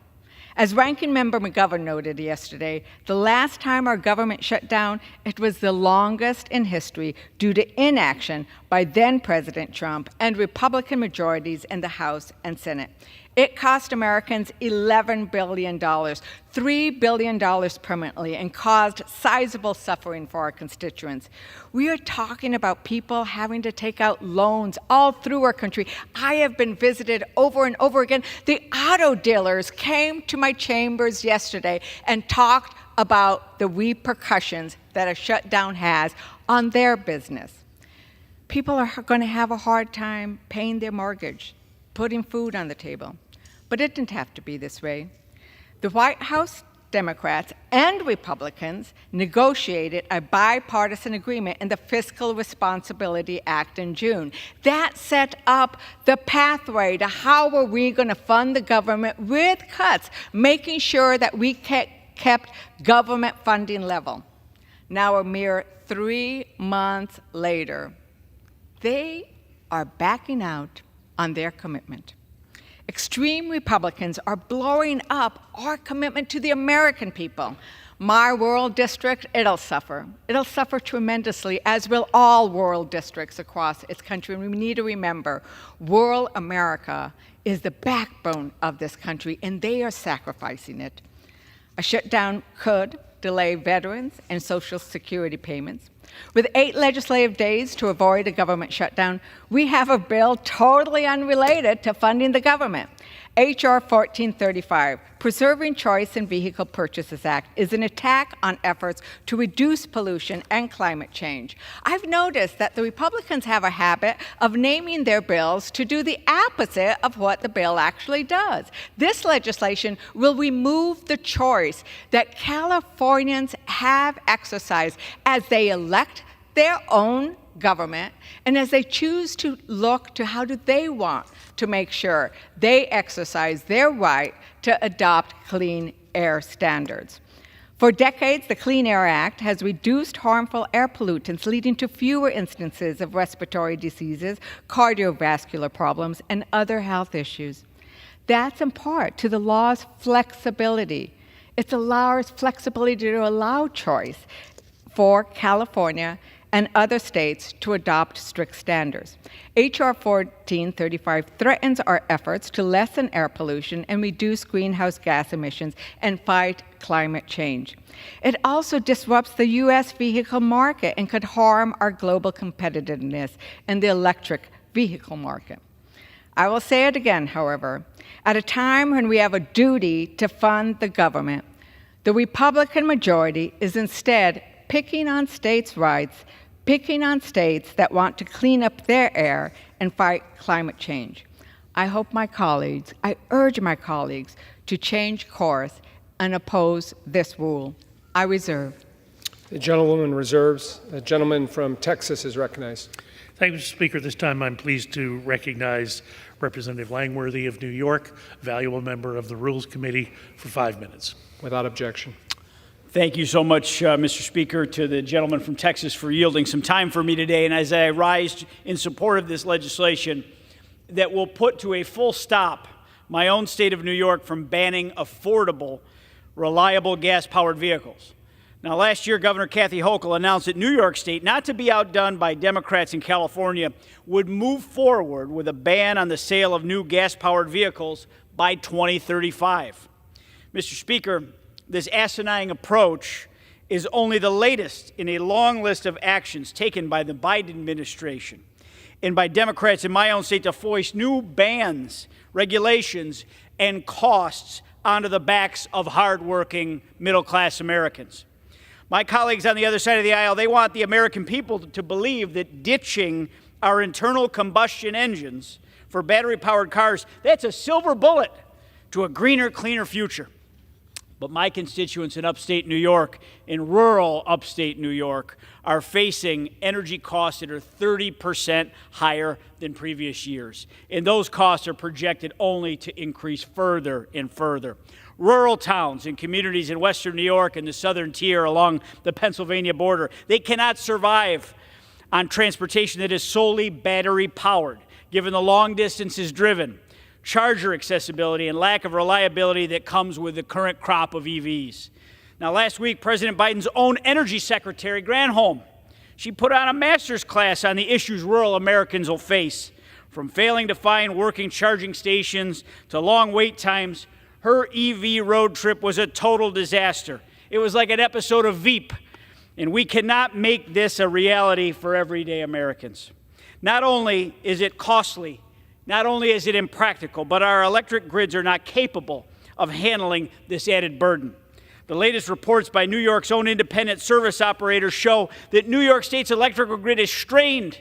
As Ranking Member McGovern noted yesterday, the last time our government shut down, it was the longest in history due to inaction by then-President Trump and Republican majorities in the House and Senate. It cost Americans $11 billion, $3 billion permanently, and caused sizable suffering for our constituents. We are talking about people having to take out loans all through our country. I have been visited over and over again. The auto dealers came to my chambers yesterday and talked about the repercussions that a shutdown has on their business. People are going to have a hard time paying their mortgage, putting food on the table. But it didn't have to be this way. The White House Democrats and Republicans negotiated a bipartisan agreement in the Fiscal Responsibility Act in June. That set up the pathway to how are we going to fund the government with cuts, making sure that we kept government funding level. Now, a mere 3 months later, they are backing out on their commitment. Extreme Republicans are blowing up our commitment to the American people. My rural district, it'll suffer. It'll suffer tremendously, as will all rural districts across its country. And we need to remember, rural America is the backbone of this country, and they are sacrificing it. A shutdown could delay veterans and Social Security payments. With 8 legislative days to avoid a government shutdown, we have a bill totally unrelated to funding the government. H.R. 1435, Preserving Choice in Vehicle Purchases Act, is an attack on efforts to reduce pollution and climate change. I've noticed that the Republicans have a habit of naming their bills to do the opposite of what the bill actually does. This legislation will remove the choice that Californians have exercised as they elect their own government and as they choose to look to how do they want to make sure they exercise their right to adopt clean air standards. For decades, the Clean Air Act has reduced harmful air pollutants, leading to fewer instances of respiratory diseases, cardiovascular problems, and other health issues. That's in part to the law's flexibility. It allows flexibility to allow choice for California and other states to adopt strict standards. H.R. 1435 threatens our efforts to lessen air pollution and reduce greenhouse gas emissions and fight climate change. It also disrupts the U.S. vehicle market and could harm our global competitiveness in the electric vehicle market. I will say it again, however, at a time when we have a duty to fund the government, the Republican majority is instead picking on states' rights, picking on states that want to clean up their air and fight climate change. I urge my colleagues to change course and oppose this rule. I reserve. The gentlewoman reserves. The gentleman from Texas is recognized. Thank you, Mr. Speaker. This time I'm pleased to recognize Representative Langworthy of New York, valuable member of the Rules Committee, for 5 minutes. Without objection. Thank you so much, Mr. Speaker, to the gentleman from Texas for yielding some time for me today. And as I rise in support of this legislation that will put to a full stop my own state of New York from banning affordable, reliable gas-powered vehicles. Now, last year, Governor Kathy Hochul announced that New York State, not to be outdone by Democrats in California, would move forward with a ban on the sale of new gas-powered vehicles by 2035. Mr. Speaker, this asinine approach is only the latest in a long list of actions taken by the Biden administration and by Democrats in my own state to foist new bans, regulations, and costs onto the backs of hardworking middle-class Americans. My colleagues on the other side of the aisle, they want the American people to believe that ditching our internal combustion engines for battery-powered cars, that's a silver bullet to a greener, cleaner future. But my constituents in upstate New York, in rural upstate New York, are facing energy costs that are 30% higher than previous years. And those costs are projected only to increase further and further. Rural towns and communities in western New York and the southern tier along the Pennsylvania border, they cannot survive on transportation that is solely battery powered, given the long distances driven. charger accessibility, and lack of reliability that comes with the current crop of EVs. Now, last week, President Biden's own Energy Secretary, Granholm, she put on a master's class on the issues rural Americans will face. From failing to find working charging stations to long wait times, her EV road trip was a total disaster. It was like an episode of Veep, and we cannot make this a reality for everyday Americans. Not only is it costly, not only is it impractical, but our electric grids are not capable of handling this added burden. The latest reports by New York's own independent service operators show that New York State's electrical grid is strained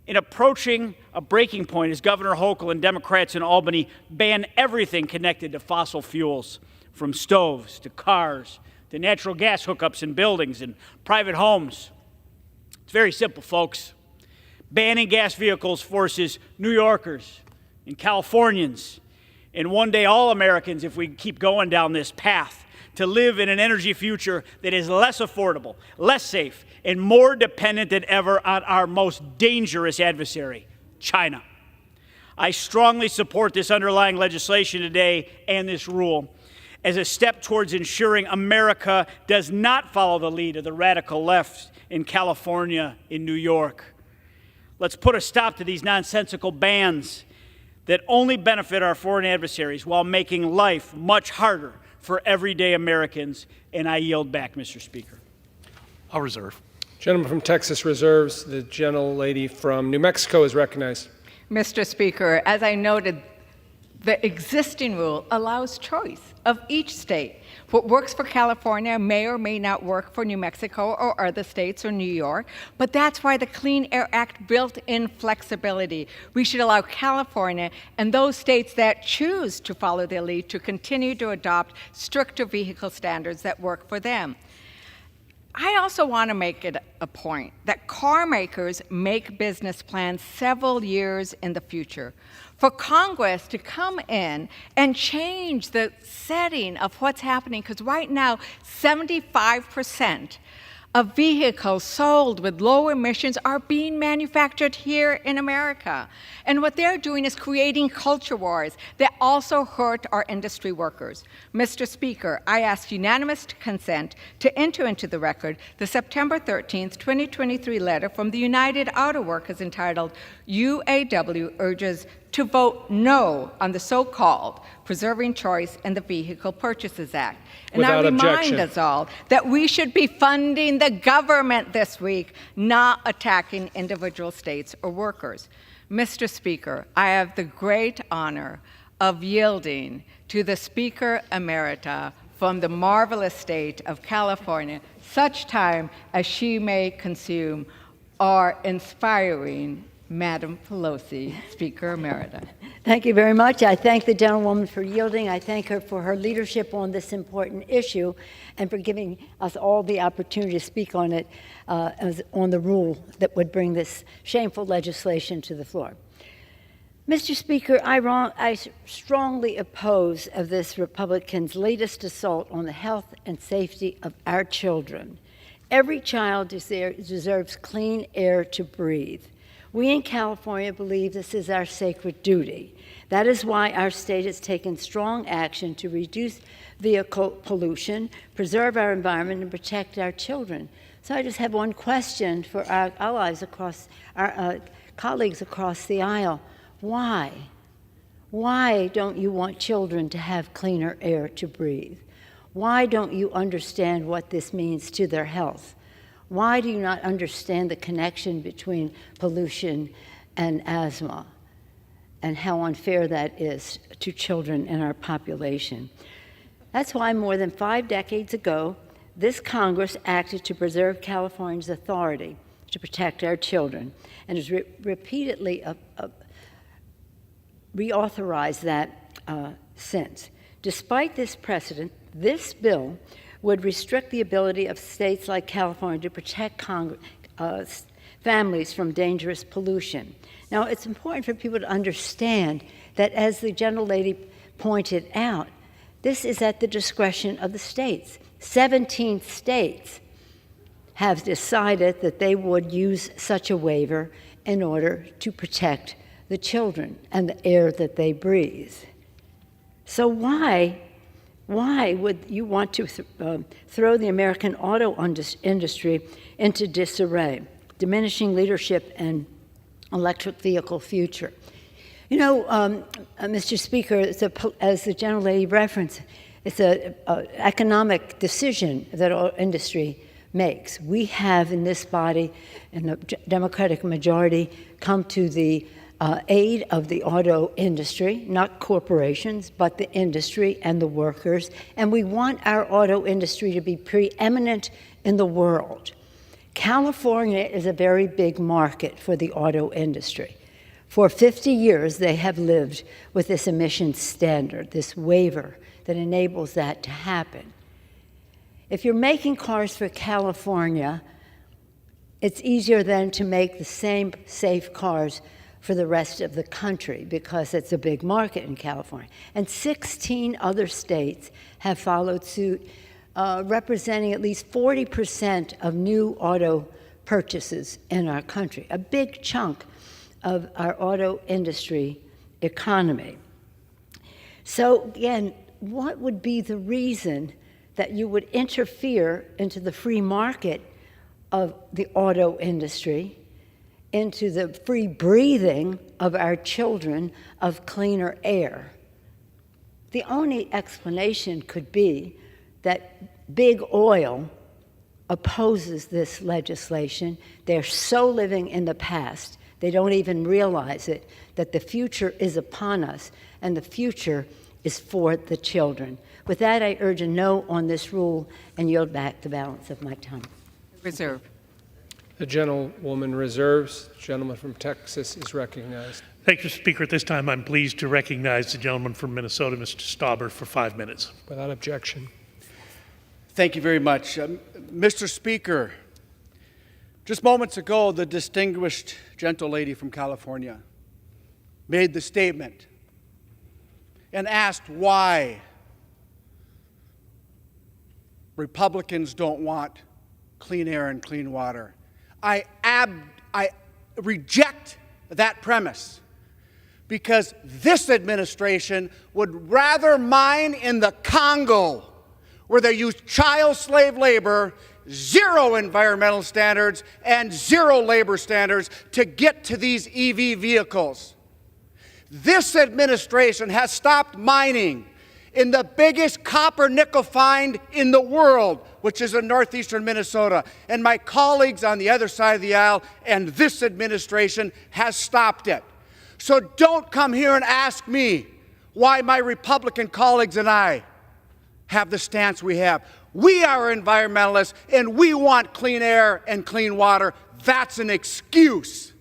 in approaching a breaking point as Governor Hochul and Democrats in Albany ban everything connected to fossil fuels, from stoves to cars to natural gas hookups in buildings and private homes. It's very simple, folks. Banning gas vehicles forces New Yorkers and Californians, and one day all Americans, if we keep going down this path, to live in an energy future that is less affordable, less safe, and more dependent than ever on our most dangerous adversary, China. I strongly support this underlying legislation today and this rule as a step towards ensuring America does not follow the lead of the radical left in California, in New York. Let's put a stop to these nonsensical bans that only benefit our foreign adversaries while making life much harder for everyday Americans. And I yield back, Mr. Speaker. I'll reserve. Gentleman from Texas reserves. The gentlelady from New Mexico is recognized. Mr. Speaker, as I noted, the existing rule allows choice of each state. What works for California may or may not work for New Mexico or other states or New York, but that's why the Clean Air Act built in flexibility. We should allow California and those states that choose to follow their lead to continue to adopt stricter vehicle standards that work for them. I also want to make it a point that car makers make business plans several years in the future. For Congress to come in and change the setting of what's happening, because right now, 75% of vehicles sold with low emissions are being manufactured here in America. And what they're doing is creating culture wars that also hurt our industry workers. Mr. Speaker, I ask unanimous consent to enter into the record the September 13th, 2023 letter from the United Auto Workers entitled, UAW urges to vote no on the so-called Preserving Choice in the Vehicle Purchases Act. And I remind us all that we should be funding the government this week, not attacking individual states or workers. Mr. Speaker, I have the great honor of yielding to the Speaker Emerita from the marvelous state of California, such time as she may consume our inspiring Madam Pelosi, Speaker Emerita. Thank you very much. I thank the gentlewoman for yielding. I thank her for her leadership on this important issue and for giving us all the opportunity to speak on it, on the rule that would bring this shameful legislation to the floor. Mr. Speaker, I strongly oppose of this Republican's latest assault on the health and safety of our children. Every child deserves clean air to breathe. We in California believe this is our sacred duty. That is why our state has taken strong action to reduce vehicle pollution, preserve our environment, and protect our children. So I just have one question for our allies across, our colleagues across the aisle. Why? Why don't you want children to have cleaner air to breathe? Why don't you understand what this means to their health? Why do you not understand the connection between pollution and asthma and how unfair that is to children in our population? That's why more than 5 decades ago, this Congress acted to preserve California's authority to protect our children and has repeatedly reauthorized that since. Despite this precedent, this bill would restrict the ability of states like California to protect families from dangerous pollution. Now, it's important for people to understand that, as the gentlelady pointed out, this is at the discretion of the states. 17 states have decided that they would use such a waiver in order to protect the children and the air that they breathe. So why would you want to throw the American auto industry into disarray, diminishing leadership and electric vehicle future? You know, Mr. Speaker, as the gentle lady referenced, it's an economic decision that our industry makes. We have in this body, in the Democratic majority, come to the aid of the auto industry, not corporations, but the industry and the workers. And we want our auto industry to be preeminent in the world. California is a very big market for the auto industry. For 50 years, they have lived with this emissions standard, this waiver that enables that to happen. If you're making cars for California, it's easier then to make the same safe cars for the rest of the country because it's a big market in California. And 16 other states have followed suit, representing at least 40% of new auto purchases in our country, a big chunk of our auto industry economy. So again, what would be the reason that you would interfere into the free market of the auto industry, into the free breathing of our children of cleaner air? The only explanation could be that big oil opposes this legislation. They're so living in the past, they don't even realize it, that the future is upon us, and the future is for the children. With that, I urge a no on this rule and yield back the balance of my time. Reserve. The gentlewoman reserves. The gentleman from Texas is recognized. Thank you, Speaker. At this time, I'm pleased to recognize the gentleman from Minnesota, Mr. Stauber, for 5 minutes. Without objection. Thank you very much. Mr. Speaker, just moments ago, the distinguished gentle lady from California made the statement and asked why Republicans don't want clean air and clean water. I reject that premise because this administration would rather mine in the Congo, where they use child slave labor, zero environmental standards, and zero labor standards to get to these EV vehicles. This administration has stopped mining in the biggest copper nickel find in the world, which is in northeastern Minnesota. And my colleagues on the other side of the aisle and this administration has stopped it. So don't come here and ask me why my Republican colleagues and I have the stance we have. We are environmentalists and we want clean air and clean water. That's an excuse.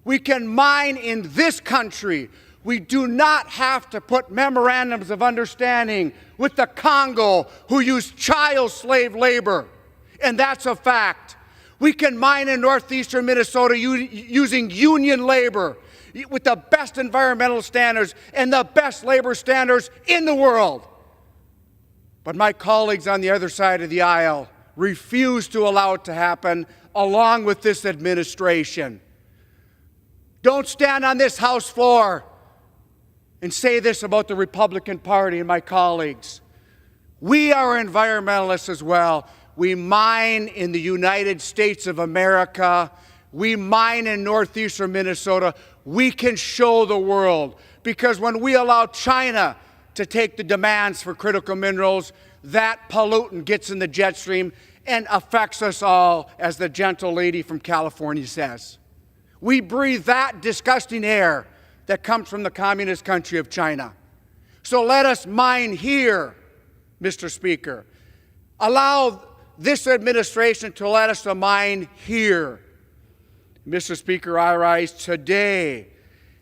We can mine in this country. We do not have to put memorandums of understanding with the Congo, who use child slave labor. And that's a fact. We can mine in northeastern Minnesota using union labor with the best environmental standards and the best labor standards in the world. But my colleagues on the other side of the aisle refuse to allow it to happen, along with this administration. Don't stand on this House floor and say this about the Republican Party and my colleagues. We are environmentalists as well. We mine in the United States of America. We mine in northeastern Minnesota. We can show the world, because when we allow China to take the demands for critical minerals, that pollutant gets in the jet stream and affects us all, as the gentle lady from California says. We breathe that disgusting air that comes from the communist country of China. So let us mine here, Mr. Speaker. Allow this administration to let us mine here. Mr. Speaker, I rise today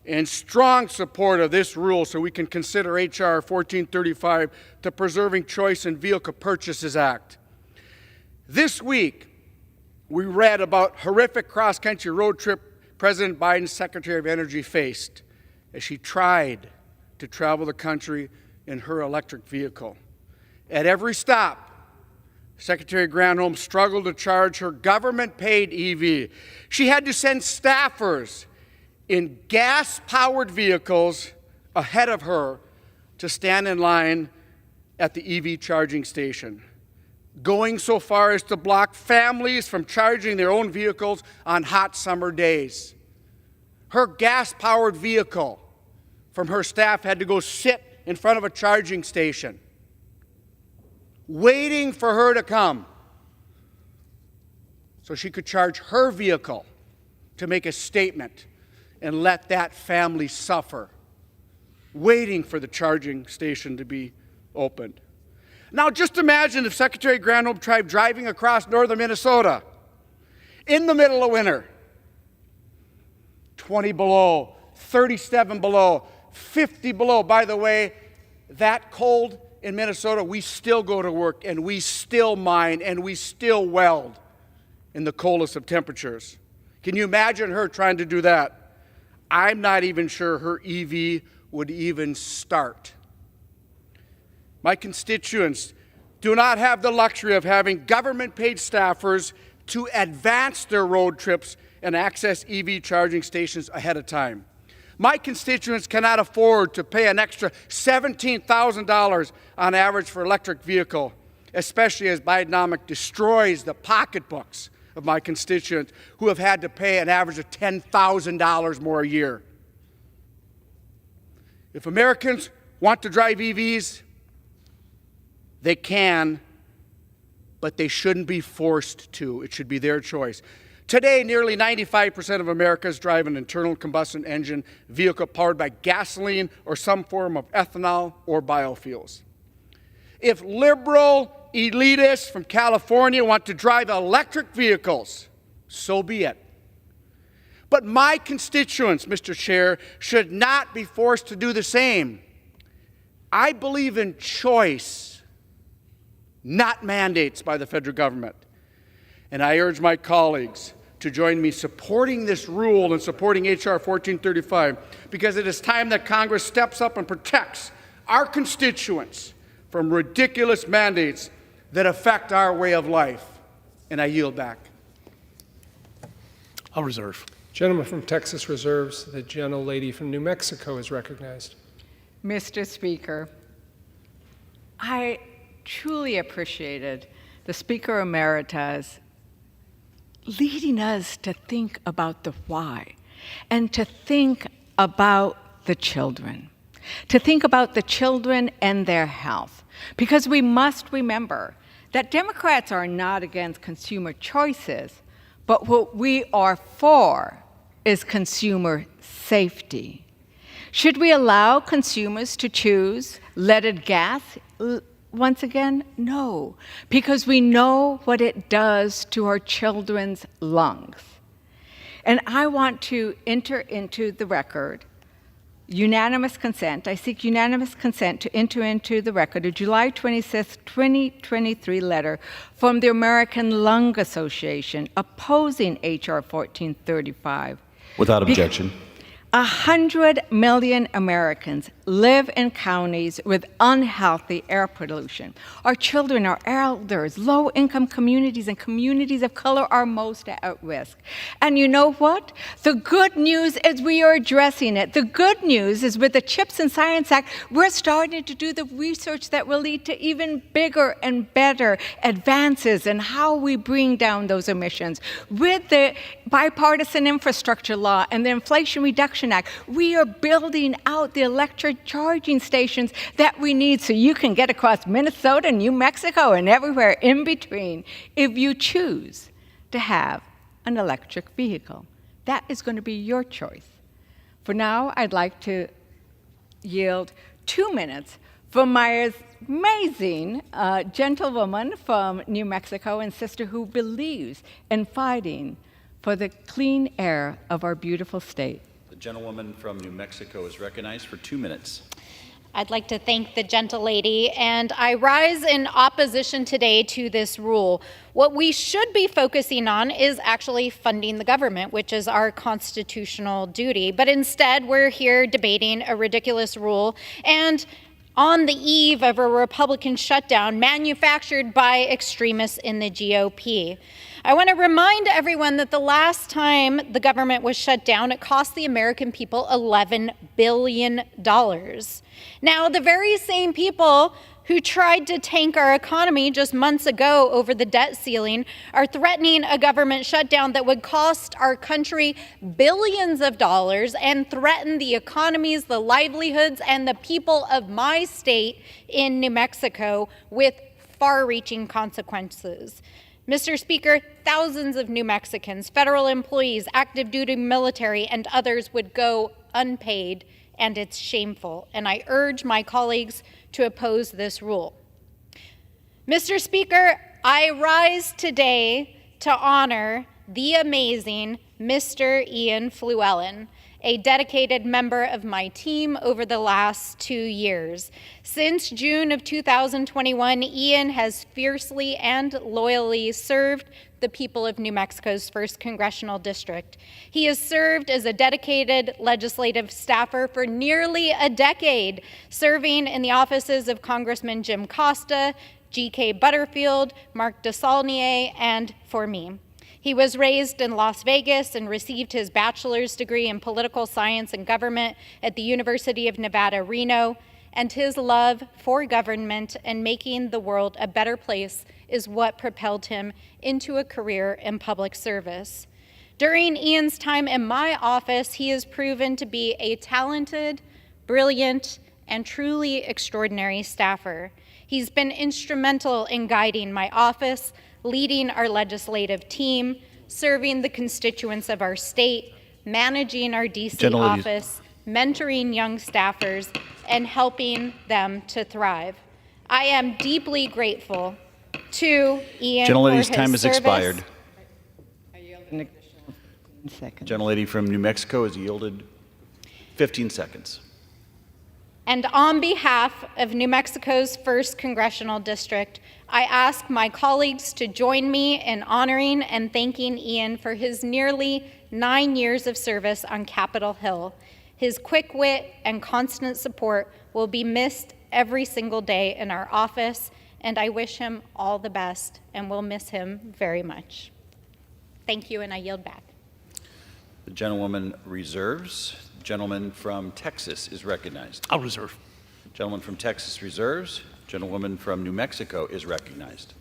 in strong support of this rule so we can consider H.R. 1435, the Preserving Choice in Vehicle Purchases Act. This week, we read about horrific cross-country road trip President Biden's Secretary of Energy faced as she tried to travel the country in her electric vehicle. At every stop, Secretary Granholm struggled to charge her government-paid EV. She had to send staffers in gas-powered vehicles ahead of her to stand in line at the EV charging station, going so far as to block families from charging their own vehicles on hot summer days. Her gas-powered vehicle from her staff had to go sit in front of a charging station, waiting for her to come so she could charge her vehicle to make a statement and let that family suffer, waiting for the charging station to be opened. Now just imagine if Secretary Granholm tried driving across northern Minnesota in the middle of winter, 20 below, 37 below, 50 below. By the way, that cold in Minnesota, we still go to work and we still mine and we still weld in the coldest of temperatures. Can you imagine her trying to do that? I'm not even sure her EV would even start. My constituents do not have the luxury of having government-paid staffers to advance their road trips and access EV charging stations ahead of time. My constituents cannot afford to pay an extra $17,000 on average for electric vehicle, especially as Bidenomics destroys the pocketbooks of my constituents who have had to pay an average of $10,000 more a year. If Americans want to drive EVs, they can, but they shouldn't be forced to. It should be their choice. Today, nearly 95% of Americans drive an internal combustion engine vehicle powered by gasoline or some form of ethanol or biofuels. If liberal elitists from California want to drive electric vehicles, so be it. But my constituents, Mr. Chair, should not be forced to do the same. I believe in choice, not mandates by the federal government. And I urge my colleagues to join me supporting this rule and supporting H.R. 1435, because it is time that Congress steps up and protects our constituents from ridiculous mandates that affect our way of life. And I yield back. I'll reserve. Gentleman from Texas reserves. The gentlelady from New Mexico is recognized. Mr. Speaker, I truly appreciated the Speaker Emeritus leading us to think about the why and to think about the children, and their health. Because we must remember that Democrats are not against consumer choices, but what we are for is consumer safety. Should we allow consumers to choose leaded gas? Once again, no, because we know what it does to our children's lungs. And I want to enter into the record unanimous consent. I seek unanimous consent to enter into the record a July 26, 2023 letter from the American Lung Association opposing H.R. 1435. Without objection. 100 million Americans live in counties with unhealthy air pollution. Our children, our elders, low-income communities, and communities of color are most at risk. And you know what? The good news is we are addressing it. The good news is with the CHIPS and Science Act, we're starting to do the research that will lead to even bigger and better advances in how we bring down those emissions. With the bipartisan infrastructure law and the Inflation Reduction Act, we are building out the electric charging stations that we need so you can get across Minnesota, New Mexico, and everywhere in between if you choose to have an electric vehicle. That is going to be your choice. For now, I'd like to yield 2 minutes for my amazing gentlewoman from New Mexico and sister who believes in fighting for the clean air of our beautiful state. The gentlewoman from New Mexico is recognized for 2 minutes. I'd like to thank the gentlelady, and I rise in opposition today to this rule. What we should be focusing on is actually funding the government, which is our constitutional duty. But instead, we're here debating a ridiculous rule. And on the eve of a Republican shutdown manufactured by extremists in the GOP. I want to remind everyone that the last time the government was shut down, it cost the American people $11 billion. Now, the very same people who tried to tank our economy just months ago over the debt ceiling are threatening a government shutdown that would cost our country billions of dollars and threaten the economies, the livelihoods, and the people of my state in New Mexico with far-reaching consequences. Mr. Speaker, thousands of New Mexicans, federal employees, active duty military, and others would go unpaid, and it's shameful. And I urge my colleagues to oppose this rule. Mr. Speaker, I rise today to honor the amazing Mr. Ian Fluellen, a dedicated member of my team over the last 2 years. Since June of 2021, Ian has fiercely and loyally served the people of New Mexico's 1st Congressional District. He has served as a dedicated legislative staffer for nearly a decade, serving in the offices of Congressman Jim Costa, G.K. Butterfield, Mark DeSaulnier, and for me. He was raised in Las Vegas and received his bachelor's degree in political science and government at the University of Nevada, Reno, and his love for government and making the world a better place is what propelled him into a career in public service. During Ian's time in my office, he has proven to be a talented, brilliant, and truly extraordinary staffer. He's been instrumental in guiding my office, leading our legislative team, serving the constituents of our state, managing our DC office, mentoring young staffers, and helping them to thrive. I am deeply grateful to Ian Gentlelady's for his time has service. expired. I yield an additional 15 seconds. Gentlelady from New Mexico has yielded 15 seconds. And on behalf of New Mexico's 1st Congressional District, I ask my colleagues to join me in honoring and thanking Ian for his nearly 9 years of service on Capitol Hill. His quick wit and constant support will be missed every single day in our office, and I wish him all the best, and we'll miss him very much. Thank you, and I yield back. The gentlewoman reserves. Gentleman from Texas is recognized. I'll reserve. Gentleman from Texas reserves. Gentlewoman from New Mexico is recognized.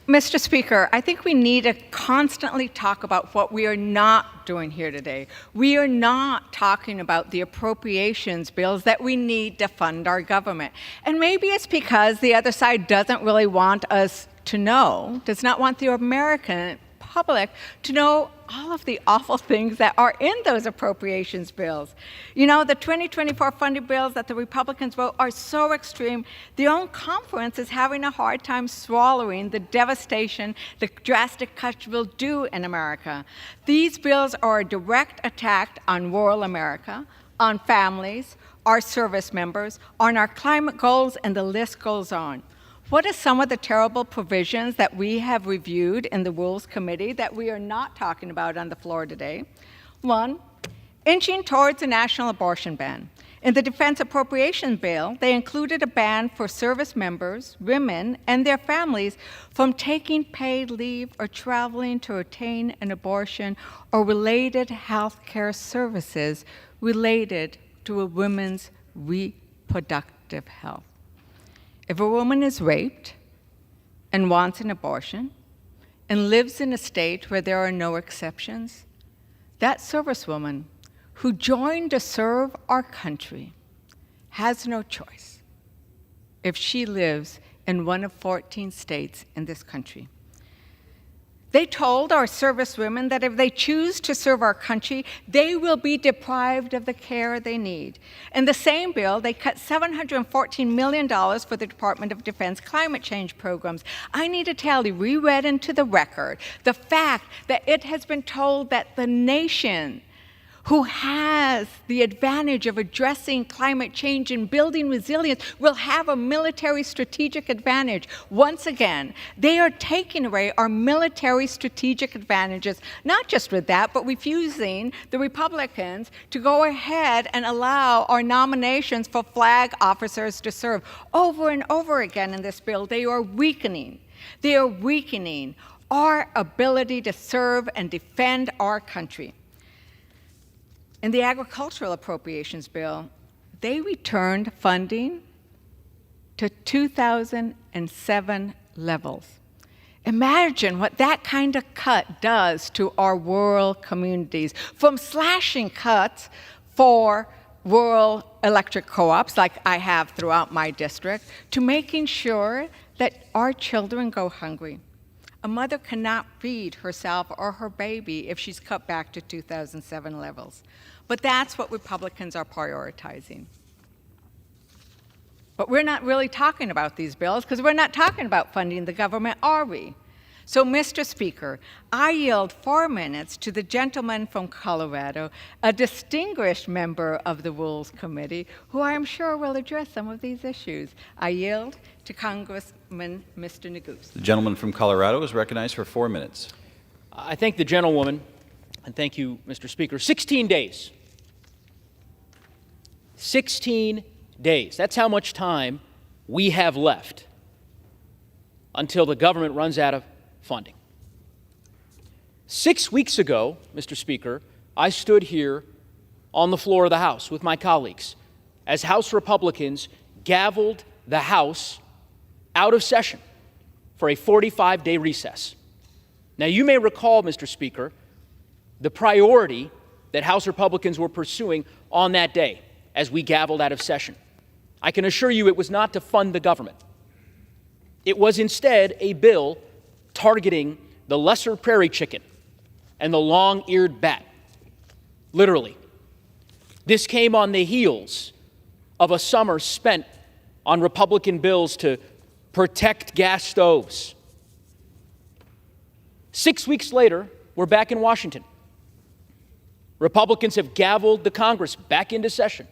Mr. Speaker, I think we need to constantly talk about what we are not doing here today. We are not talking about the appropriations bills that we need to fund our government. And maybe it's because the other side doesn't really want us to know, does not want the American public to know all of the awful things that are in those appropriations bills. You know, the 2024 funding bills that the Republicans wrote are so extreme, their own conference is having a hard time swallowing the devastation the drastic cuts will do in America. These bills are a direct attack on rural America, on families, our service members, on our climate goals, and the list goes on. What are some of the terrible provisions that we have reviewed in the Rules Committee that we are not talking about on the floor today? One, inching towards a national abortion ban. In the Defense Appropriation Bill, they included a ban for service members, women, and their families from taking paid leave or traveling to obtain an abortion or related health care services related to a woman's reproductive health. If a woman is raped and wants an abortion and lives in a state where there are no exceptions, that servicewoman who joined to serve our country has no choice if she lives in one of 14 states in this country. They told our servicewomen that if they choose to serve our country, they will be deprived of the care they need. In the same bill, they cut $714 million for the Department of Defense climate change programs. I need to tell you, we read into the record the fact that it has been told that the nation who has the advantage of addressing climate change and building resilience, will have a military strategic advantage. Once again, they are taking away our military strategic advantages, not just with that, but refusing the Republicans to go ahead and allow our nominations for flag officers to serve. Over and over again in this bill, they are weakening. They are weakening our ability to serve and defend our country. In the agricultural appropriations bill, they returned funding to 2007 levels. Imagine what that kind of cut does to our rural communities, from slashing cuts for rural electric co-ops like I have throughout my district, to making sure that our children go hungry. A mother cannot feed herself or her baby if she's cut back to 2007 levels. But that's what Republicans are prioritizing. But we're not really talking about these bills because we're not talking about funding the government, are we? So, Mr. Speaker, I yield 4 minutes to the gentleman from Colorado, a distinguished member of the Rules Committee, who I am sure will address some of these issues. I yield to Congressman Mr. Neguse. The gentleman from Colorado is recognized for 4 minutes. I thank the gentlewoman, and thank you, Mr. Speaker. 16 days. 16 days. That's how much time we have left until the government runs out of funding. 6 weeks ago, Mr. Speaker, I stood here on the floor of the House with my colleagues as House Republicans gavelled the House out of session for a 45-day recess. Now, you may recall, Mr. Speaker, the priority that House Republicans were pursuing on that day as we gavelled out of session. I can assure you it was not to fund the government. It was instead a bill targeting the lesser prairie chicken and the long-eared bat. Literally. This came on the heels of a summer spent on Republican bills to protect gas stoves. 6 weeks later, we're back in Washington. Republicans have gavelled the Congress back into session.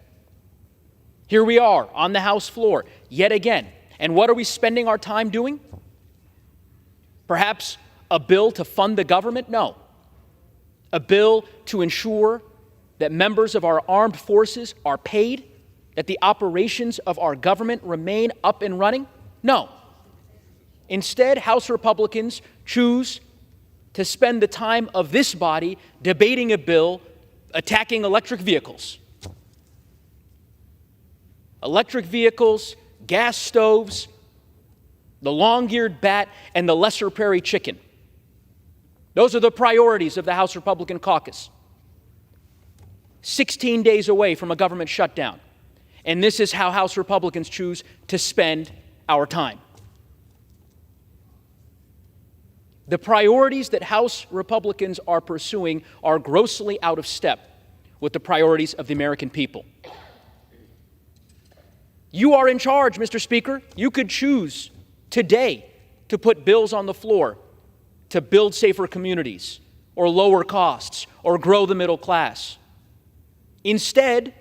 Here we are on the House floor yet again. And what are we spending our time doing? Perhaps a bill to fund the government? No. A bill to ensure that members of our armed forces are paid, that the operations of our government remain up and running? No. Instead, House Republicans choose to spend the time of this body debating a bill attacking electric vehicles. Electric vehicles, gas stoves, the long-eared bat, and the lesser prairie chicken. Those are the priorities of the House Republican caucus. 16 days away from a government shutdown. And this is how House Republicans choose to spend our time. The priorities that House Republicans are pursuing are grossly out of step with the priorities of the American people. You are in charge, Mr. Speaker. You could choose today to put bills on the floor to build safer communities, or lower costs, or grow the middle class. Instead,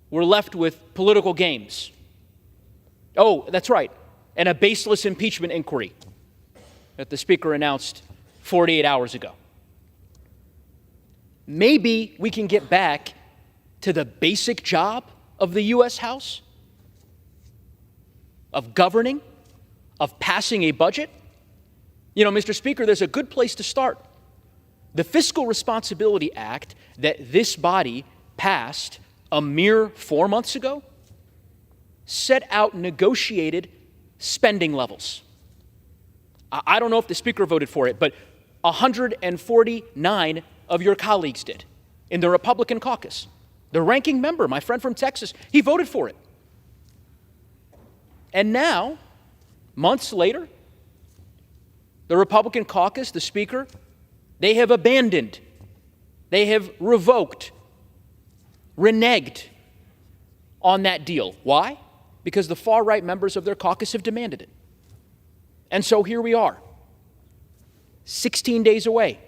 we're left with political games. Oh, that's right, and a baseless impeachment inquiry that the Speaker announced 48 hours ago. Maybe we can get back to the basic job of the U.S. House, of governing, of passing a budget. You know, Mr. Speaker, there's a good place to start. The Fiscal Responsibility Act that this body passed a mere 4 months ago set out negotiated spending levels. I don't know if the Speaker voted for it, but 149 of your colleagues did in the Republican caucus. The ranking member, my friend from Texas, he voted for it. And now, months later, the Republican caucus, the Speaker, they have abandoned, they have revoked, reneged on that deal. Why? Because the far-right members of their caucus have demanded it. And so here we are, 16 days away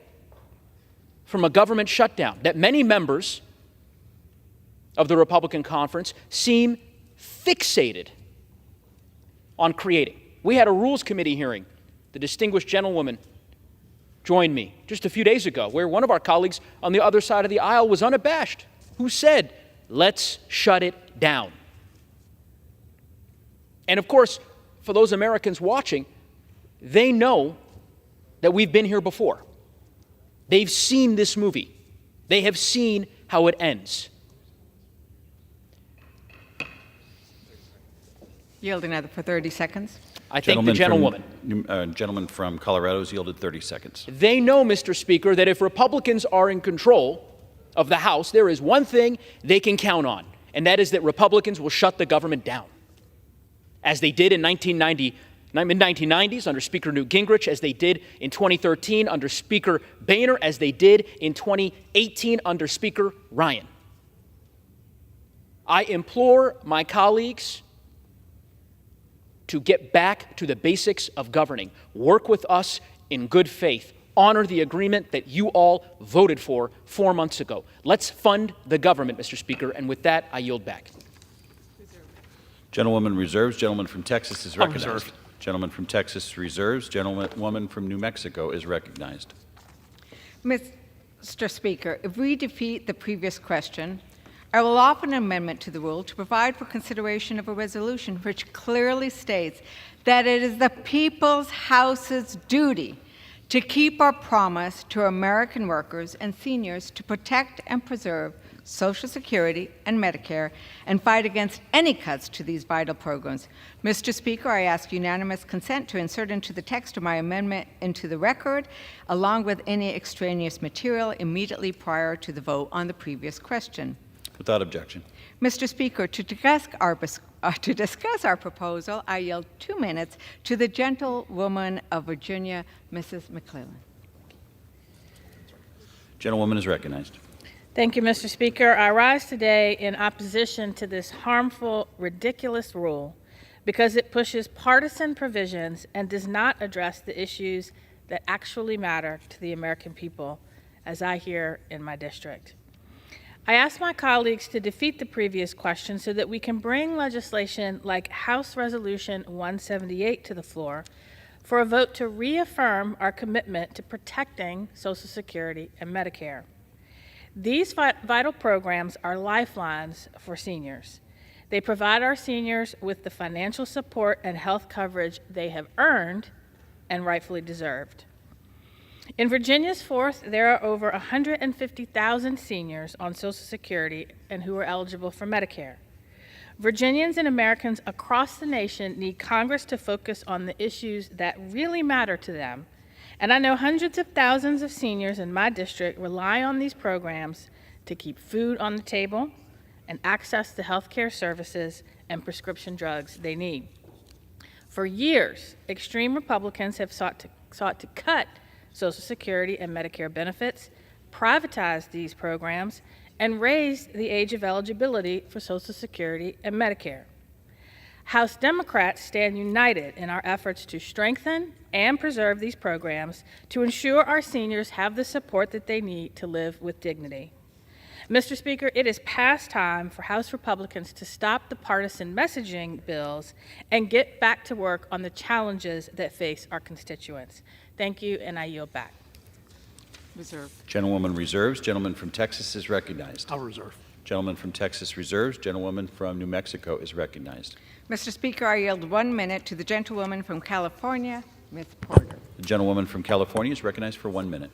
from a government shutdown that many members of the Republican conference seem fixated on creating. We had a Rules Committee hearing. The distinguished gentlewoman joined me just a few days ago, where one of our colleagues on the other side of the aisle was unabashed, who said, let's shut it down. And of course, for those Americans watching, they know that we've been here before. They've seen this movie. They have seen how it ends. Yielding another for 30 seconds. I thank the gentlewoman. Gentleman from Colorado has yielded 30 seconds. They know, Mr. Speaker, that if Republicans are in control of the House, there is one thing they can count on, and that is that Republicans will shut the government down, as they did in mid-1990s under Speaker Newt Gingrich, as they did in 2013 under Speaker Boehner, as they did in 2018 under Speaker Ryan. I implore my colleagues to get back to the basics of governing. Work with us in good faith. Honor the agreement that you all voted for 4 months ago. Let's fund the government, Mr. Speaker, and with that, I yield back. Gentlewoman reserves. Gentleman from Texas is recognized. Reserve. Gentleman from Texas reserves. Gentlewoman from New Mexico is recognized. Mr. Speaker, if we defeat the previous question, I will offer an amendment to the rule to provide for consideration of a resolution which clearly states that it is the People's House's duty to keep our promise to American workers and seniors to protect and preserve Social Security and Medicare and fight against any cuts to these vital programs. Mr. Speaker, I ask unanimous consent to insert into the text of my amendment into the record, along with any extraneous material immediately prior to the vote on the previous question. Without objection. Mr. Speaker, to discuss our proposal, I yield 2 minutes to the gentlewoman of Virginia, Mrs. McClellan. Gentlewoman is recognized. Thank you, Mr. Speaker. I rise today in opposition to this harmful, ridiculous rule because it pushes partisan provisions and does not address the issues that actually matter to the American people, as I hear in my district. I ask my colleagues to defeat the previous question so that we can bring legislation like House Resolution 178 to the floor for a vote to reaffirm our commitment to protecting Social Security and Medicare. These vital programs are lifelines for seniors. They provide our seniors with the financial support and health coverage they have earned and rightfully deserved. In Virginia's 4th, there are over 150,000 seniors on Social Security and who are eligible for Medicare. Virginians and Americans across the nation need Congress to focus on the issues that really matter to them. And I know hundreds of thousands of seniors in my district rely on these programs to keep food on the table and access to health care services and prescription drugs they need. For years, extreme Republicans have sought to cut Social Security and Medicare benefits, privatize these programs, and raise the age of eligibility for Social Security and Medicare. House Democrats stand united in our efforts to strengthen and preserve these programs to ensure our seniors have the support that they need to live with dignity. Mr. Speaker, it is past time for House Republicans to stop the partisan messaging bills and get back to work on the challenges that face our constituents. Thank you, and I yield back. Reserve. Gentlewoman reserves. Gentleman from Texas is recognized. I'll reserve. Gentleman from Texas reserves. Gentlewoman from New Mexico is recognized. Mr. Speaker, I yield 1 minute to the gentlewoman from California, Ms. Porter. The gentlewoman from California is recognized for 1 minute.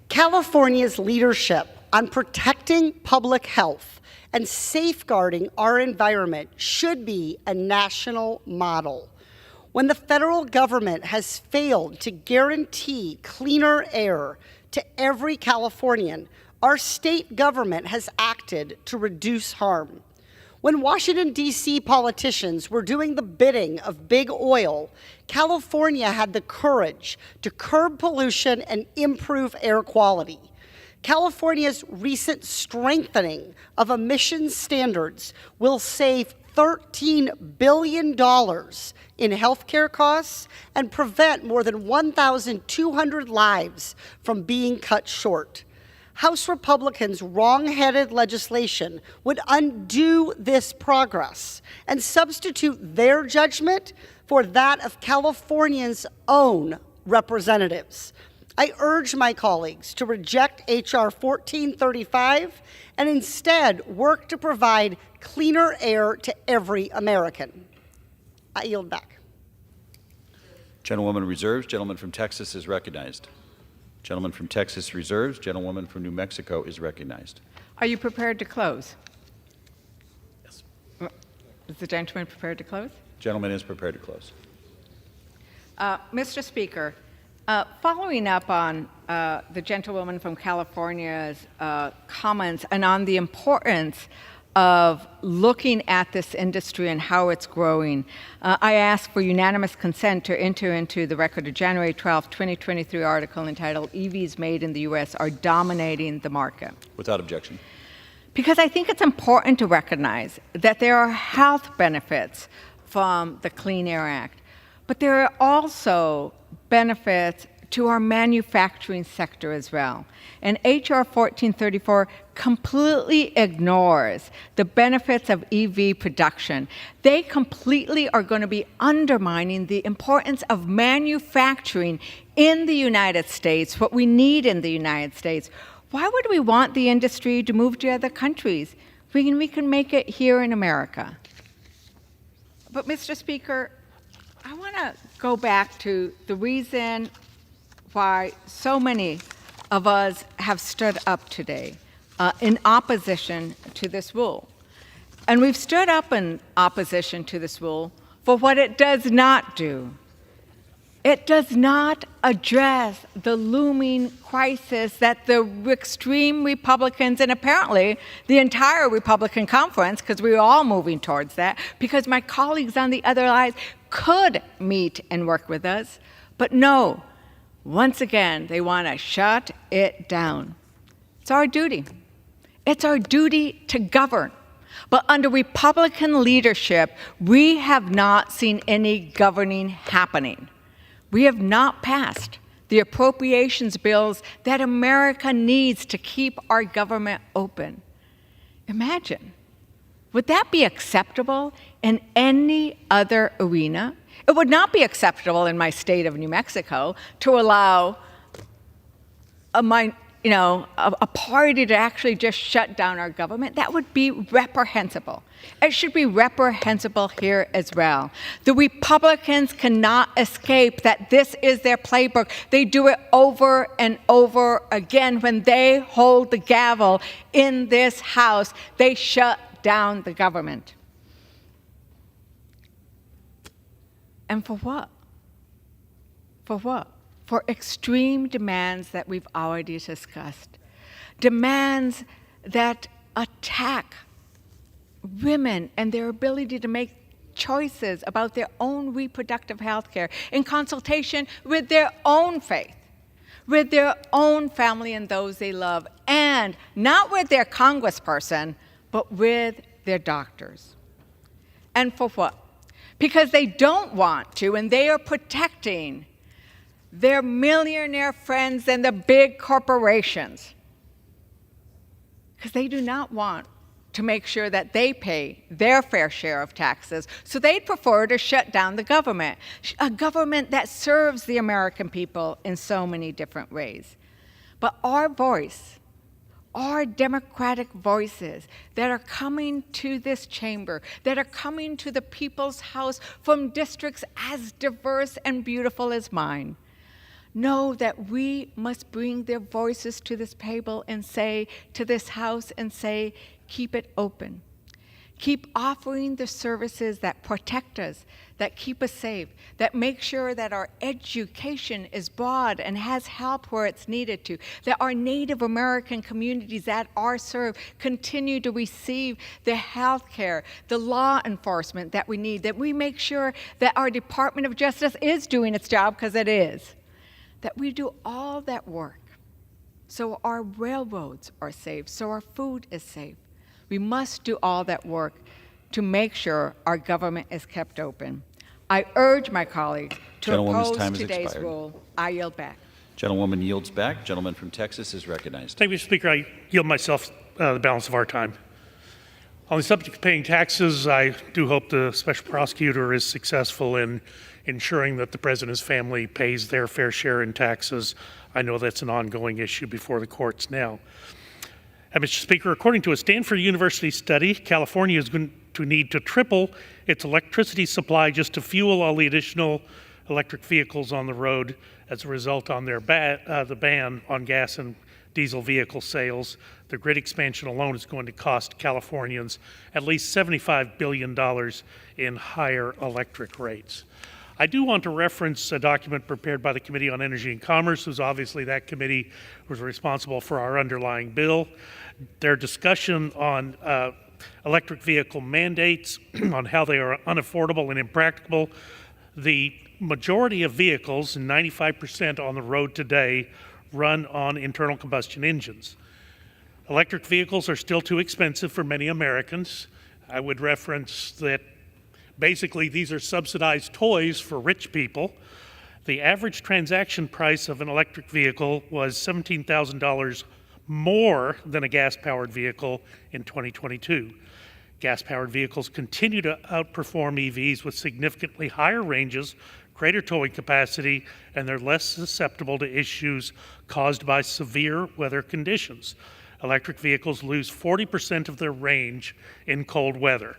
California's leadership on protecting public health and safeguarding our environment should be a national model. When the federal government has failed to guarantee cleaner air to every Californian, our state government has acted to reduce harm. When Washington, D.C. politicians were doing the bidding of big oil, California had the courage to curb pollution and improve air quality. California's recent strengthening of emissions standards will save $13 billion in healthcare costs and prevent more than 1,200 lives from being cut short. House Republicans' wrong-headed legislation would undo this progress and substitute their judgment for that of Californians' own representatives. I urge my colleagues to reject H.R. 1435 and instead work to provide cleaner air to every American. I yield back. Gentlewoman reserves. Gentleman from Texas is recognized. Gentleman from Texas reserves. Gentlewoman from New Mexico is recognized. Are you prepared to close? Yes. Is the gentleman prepared to close? Gentleman is prepared to close. Mr. Speaker, following up on the gentlewoman from California's comments and on the importance of looking at this industry and how it's growing, I ask for unanimous consent to enter into the record a January 12, 2023 article entitled EVs Made in the U.S. Are Dominating the Market. Without objection. Because I think it's important to recognize that there are health benefits from the Clean Air Act, but there are also benefits to our manufacturing sector as well. And H.R. 1434 completely ignores the benefits of EV production. They completely are going to be undermining the importance of manufacturing in the United States, what we need in the United States. Why would we want the industry to move to other countries? We can make it here in America. But, Mr. Speaker, I want to go back to the reason why so many of us have stood up today in opposition to this rule. And we've stood up in opposition to this rule for what it does not do. It does not address the looming crisis that the extreme Republicans, and apparently the entire Republican conference, because we're all moving towards that, because my colleagues on the other side could meet and work with us, but no, once again, they want to shut it down. It's our duty. It's our duty to govern. But under Republican leadership, we have not seen any governing happening. We have not passed the appropriations bills that America needs to keep our government open. Imagine, would that be acceptable in any other arena? It would not be acceptable in my state of New Mexico to allow a party to actually just shut down our government. That would be reprehensible. It should be reprehensible here as well. The Republicans cannot escape that this is their playbook. They do it over and over again. When they hold the gavel in this House, they shut down the government. And for what? For what? For extreme demands that we've already discussed. Demands that attack women and their ability to make choices about their own reproductive health care in consultation with their own faith, with their own family and those they love, and not with their congressperson, but with their doctors. And for what? Because they don't want to, and they are protecting their millionaire friends and the big corporations. Because they do not want to make sure that they pay their fair share of taxes, so they'd prefer to shut down the government, a government that serves the American people in so many different ways. But our voice, our democratic voices that are coming to this chamber, that are coming to the People's House from districts as diverse and beautiful as mine, know that we must bring their voices to this table and say, to this House, and say, keep it open. Keep offering the services that protect us, that keep us safe, that make sure that our education is broad and has help where it's needed to, that our Native American communities that are served continue to receive the health care, the law enforcement that we need, that we make sure that our Department of Justice is doing its job, because it is, that we do all that work so our railroads are safe, so our food is safe. We must do all that work to make sure our government is kept open. I urge my colleagues to oppose today's rule. I yield back. Gentlewoman yields back. Gentleman from Texas is recognized. Thank you, Mr. Speaker. I yield myself the balance of our time. On the subject of paying taxes, I do hope the special prosecutor is successful in ensuring that the president's family pays their fair share in taxes. I know that's an ongoing issue before the courts now. Mr. Speaker, according to a Stanford University study, California is going to need to triple its electricity supply just to fuel all the additional electric vehicles on the road as a result on their the ban on gas and diesel vehicle sales. The grid expansion alone is going to cost Californians at least $75 billion in higher electric rates. I do want to reference a document prepared by the Committee on Energy and Commerce, who's obviously that committee was responsible for our underlying bill. Their discussion on electric vehicle mandates, on how they are unaffordable and impractical. The majority of vehicles, 95% on the road today, run on internal combustion engines. Electric vehicles are still too expensive for many Americans. I would reference that basically these are subsidized toys for rich people. The average transaction price of an electric vehicle was $17,000 more than a gas-powered vehicle in 2022. Gas-powered vehicles continue to outperform EVs with significantly higher ranges, greater towing capacity, and they're less susceptible to issues caused by severe weather conditions. Electric vehicles lose 40% of their range in cold weather.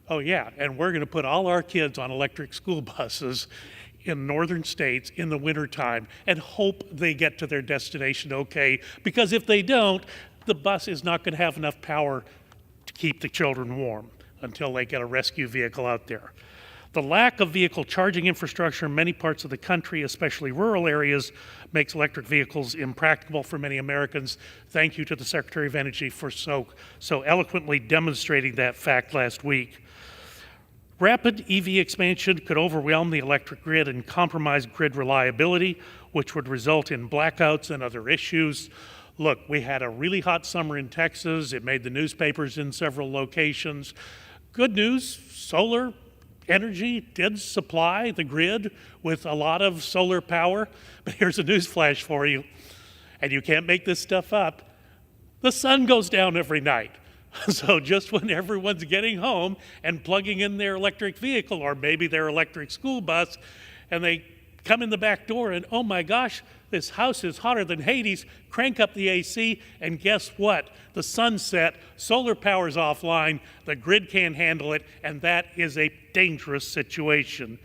Oh yeah, and we're going to put all our kids on electric school buses in northern states in the wintertime and hope they get to their destination okay, because if they don't, the bus is not going to have enough power to keep the children warm until they get a rescue vehicle out there. The lack of vehicle charging infrastructure in many parts of the country, especially rural areas, makes electric vehicles impracticable for many Americans. Thank you to the Secretary of Energy for so eloquently demonstrating that fact last week. Rapid EV expansion could overwhelm the electric grid and compromise grid reliability, which would result in blackouts and other issues. Look, we had a really hot summer in Texas. It made the newspapers in several locations. Good news, solar energy did supply the grid with a lot of solar power. But here's a news flash for you, and you can't make this stuff up. The sun goes down every night. So just when everyone's getting home and plugging in their electric vehicle or maybe their electric school bus, and they come in the back door and, oh my gosh, this house is hotter than Hades, crank up the AC, and guess what? The sun's set, solar power's offline, the grid can't handle it, and that is a dangerous situation.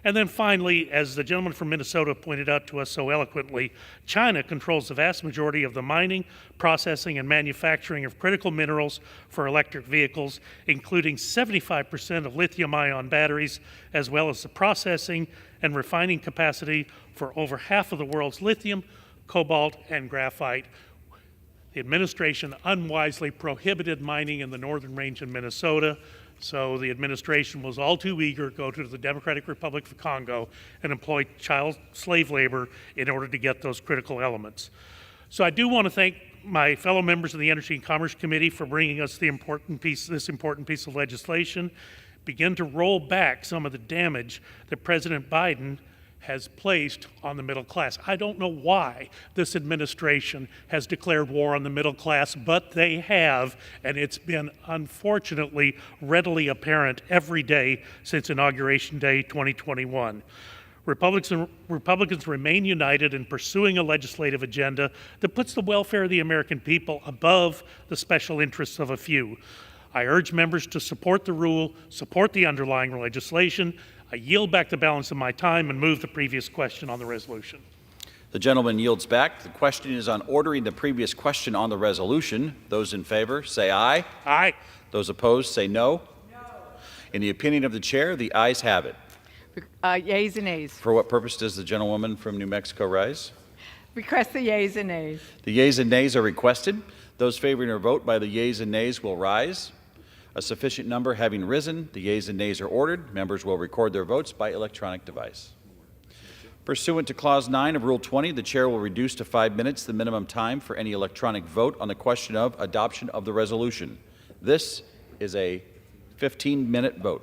And then finally, as the gentleman from Minnesota pointed out to us so eloquently, China controls the vast majority of the mining, processing, and manufacturing of critical minerals for electric vehicles, including 75% of lithium-ion batteries, as well as the processing and refining capacity for over half of the world's lithium, cobalt, and graphite. The administration unwisely prohibited mining in the Northern Range in Minnesota, so the administration was all too eager to go to the Democratic Republic of Congo and employ child slave labor in order to get those critical elements. So I do want to thank my fellow members of the Energy and Commerce Committee for bringing us this important piece of legislation, begin to roll back some of the damage that President Biden has placed on the middle class. I don't know why this administration has declared war on the middle class, but they have, and it's been unfortunately readily apparent every day since Inauguration Day 2021. Republicans remain united in pursuing a legislative agenda that puts the welfare of the American people above the special interests of a few. I urge members to support the rule, support the underlying legislation. I yield back the balance of my time and move the previous question on the resolution. The gentleman yields back. The question is on ordering the previous question on the resolution. Those in favor say aye. Aye. Those opposed say no. No. In the opinion of the chair, the ayes have it. Yeas and nays. For what purpose does the gentlewoman from New Mexico rise? Request the yeas and nays. The yeas and nays are requested. Those favoring her vote by the yeas and nays will rise. A sufficient number having risen, the yeas and nays are ordered. Members will record their votes by electronic device. Pursuant to Clause 9 of Rule 20, the chair will reduce to 5 minutes the minimum time for any electronic vote on the question of adoption of the resolution. This is a 15-minute vote.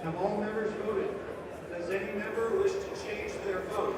Have all members voted? Does any member wish to change their vote?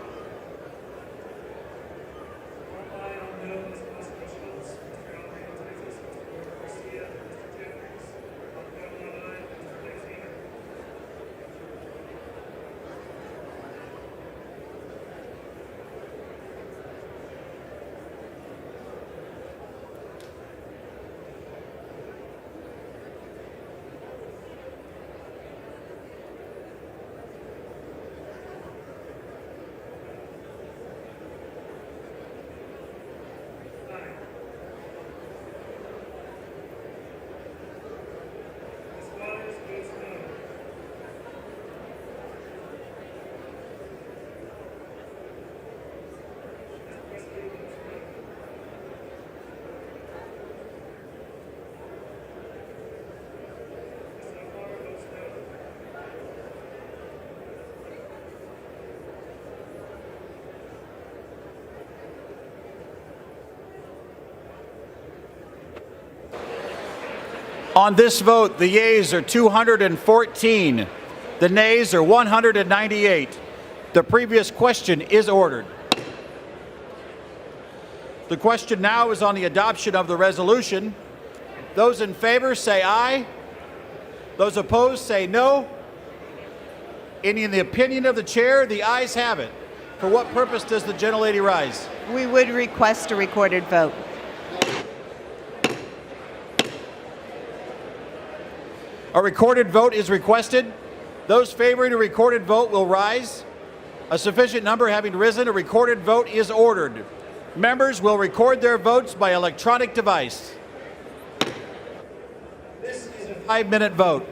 On this vote, the yeas are 214. The nays are 198. The previous question is ordered. The question now is on the adoption of the resolution. Those in favor say aye. Those opposed say no. In the opinion of the chair, the ayes have it. For what purpose does the gentlelady rise? We would request a recorded vote. A recorded vote is requested. Those favoring a recorded vote will rise. A sufficient number having risen, a recorded vote is ordered. Members will record their votes by electronic device. This is a 5-minute vote.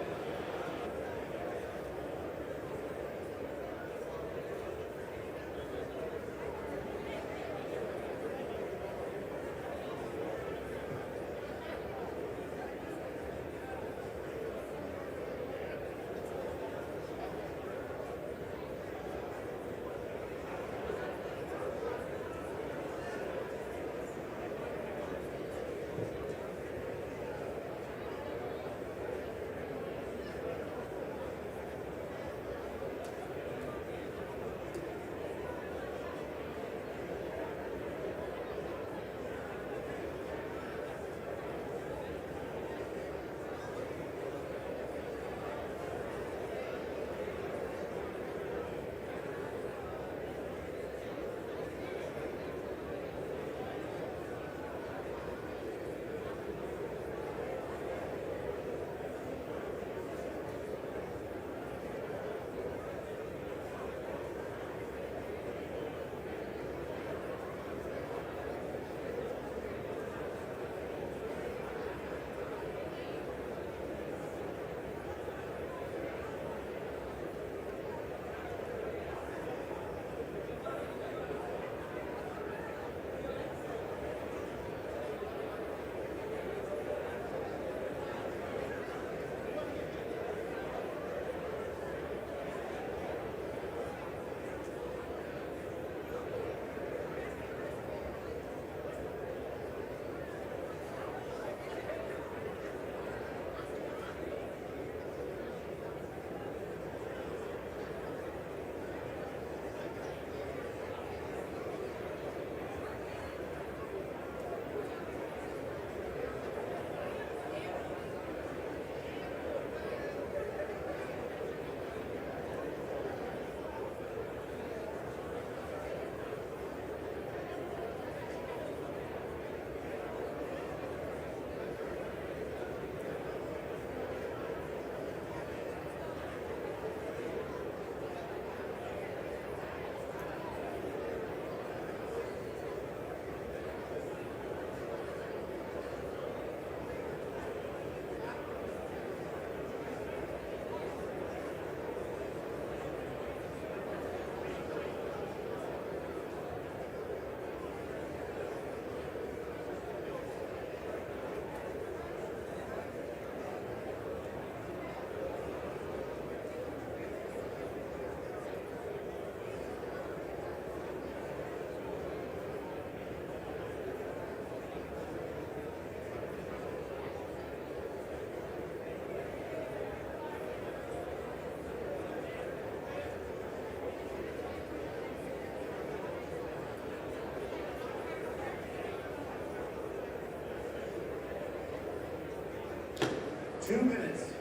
2 minutes.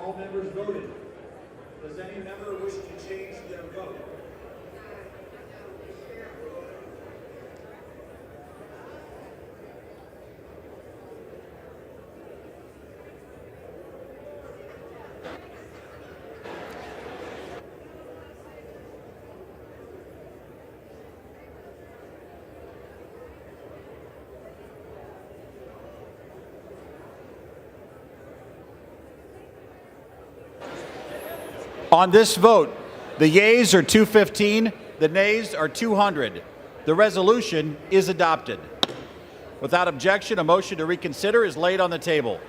all members voted. Does any member wish to change their vote? On this vote, the yeas are 215, the nays are 200. The resolution is adopted. Without objection, a motion to reconsider is laid on the table.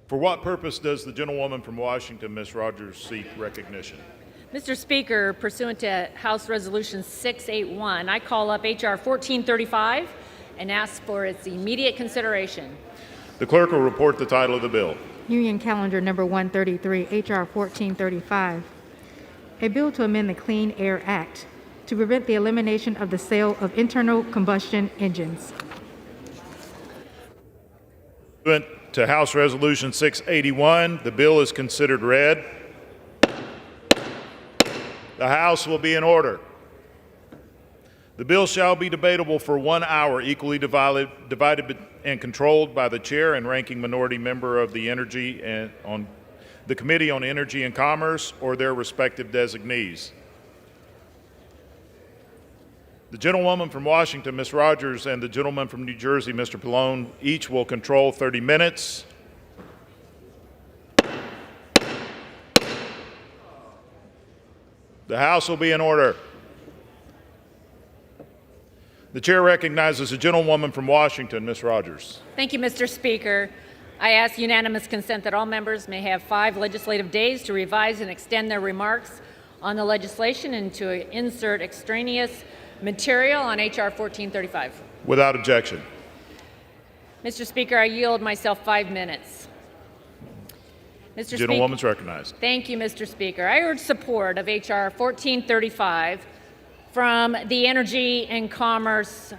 For what purpose does the gentlewoman from Washington, Ms. Rogers, seek recognition? Mr. Speaker, pursuant to House Resolution 681, I call up H.R. 1435 and ask for its immediate consideration. The clerk will report the title of the bill. Union Calendar Number 133, H.R. 1435. A bill to amend the Clean Air Act to prevent the elimination of the sale of internal combustion engines. Pursuant to House Resolution 681, the bill is considered read. The House will be in order. The bill shall be debatable for 1 hour, equally divided and controlled by the chair and ranking minority member of the Committee on Energy and Commerce or their respective designees. The gentlewoman from Washington, Ms. Rogers, and the gentleman from New Jersey, Mr. Pallone, each will control 30 minutes. The House will be in order. The chair recognizes the gentlewoman from Washington, Ms. Rogers. Thank you, Mr. Speaker. I ask unanimous consent that all members may have 5 legislative days to revise and extend their remarks on the legislation and to insert extraneous material on H.R. 1435. Without objection. Mr. Speaker, I yield myself 5 minutes. Mr. Gentlewoman's recognized. Thank you, Mr. Speaker. I urge support of H.R. 1435 from the Energy and Commerce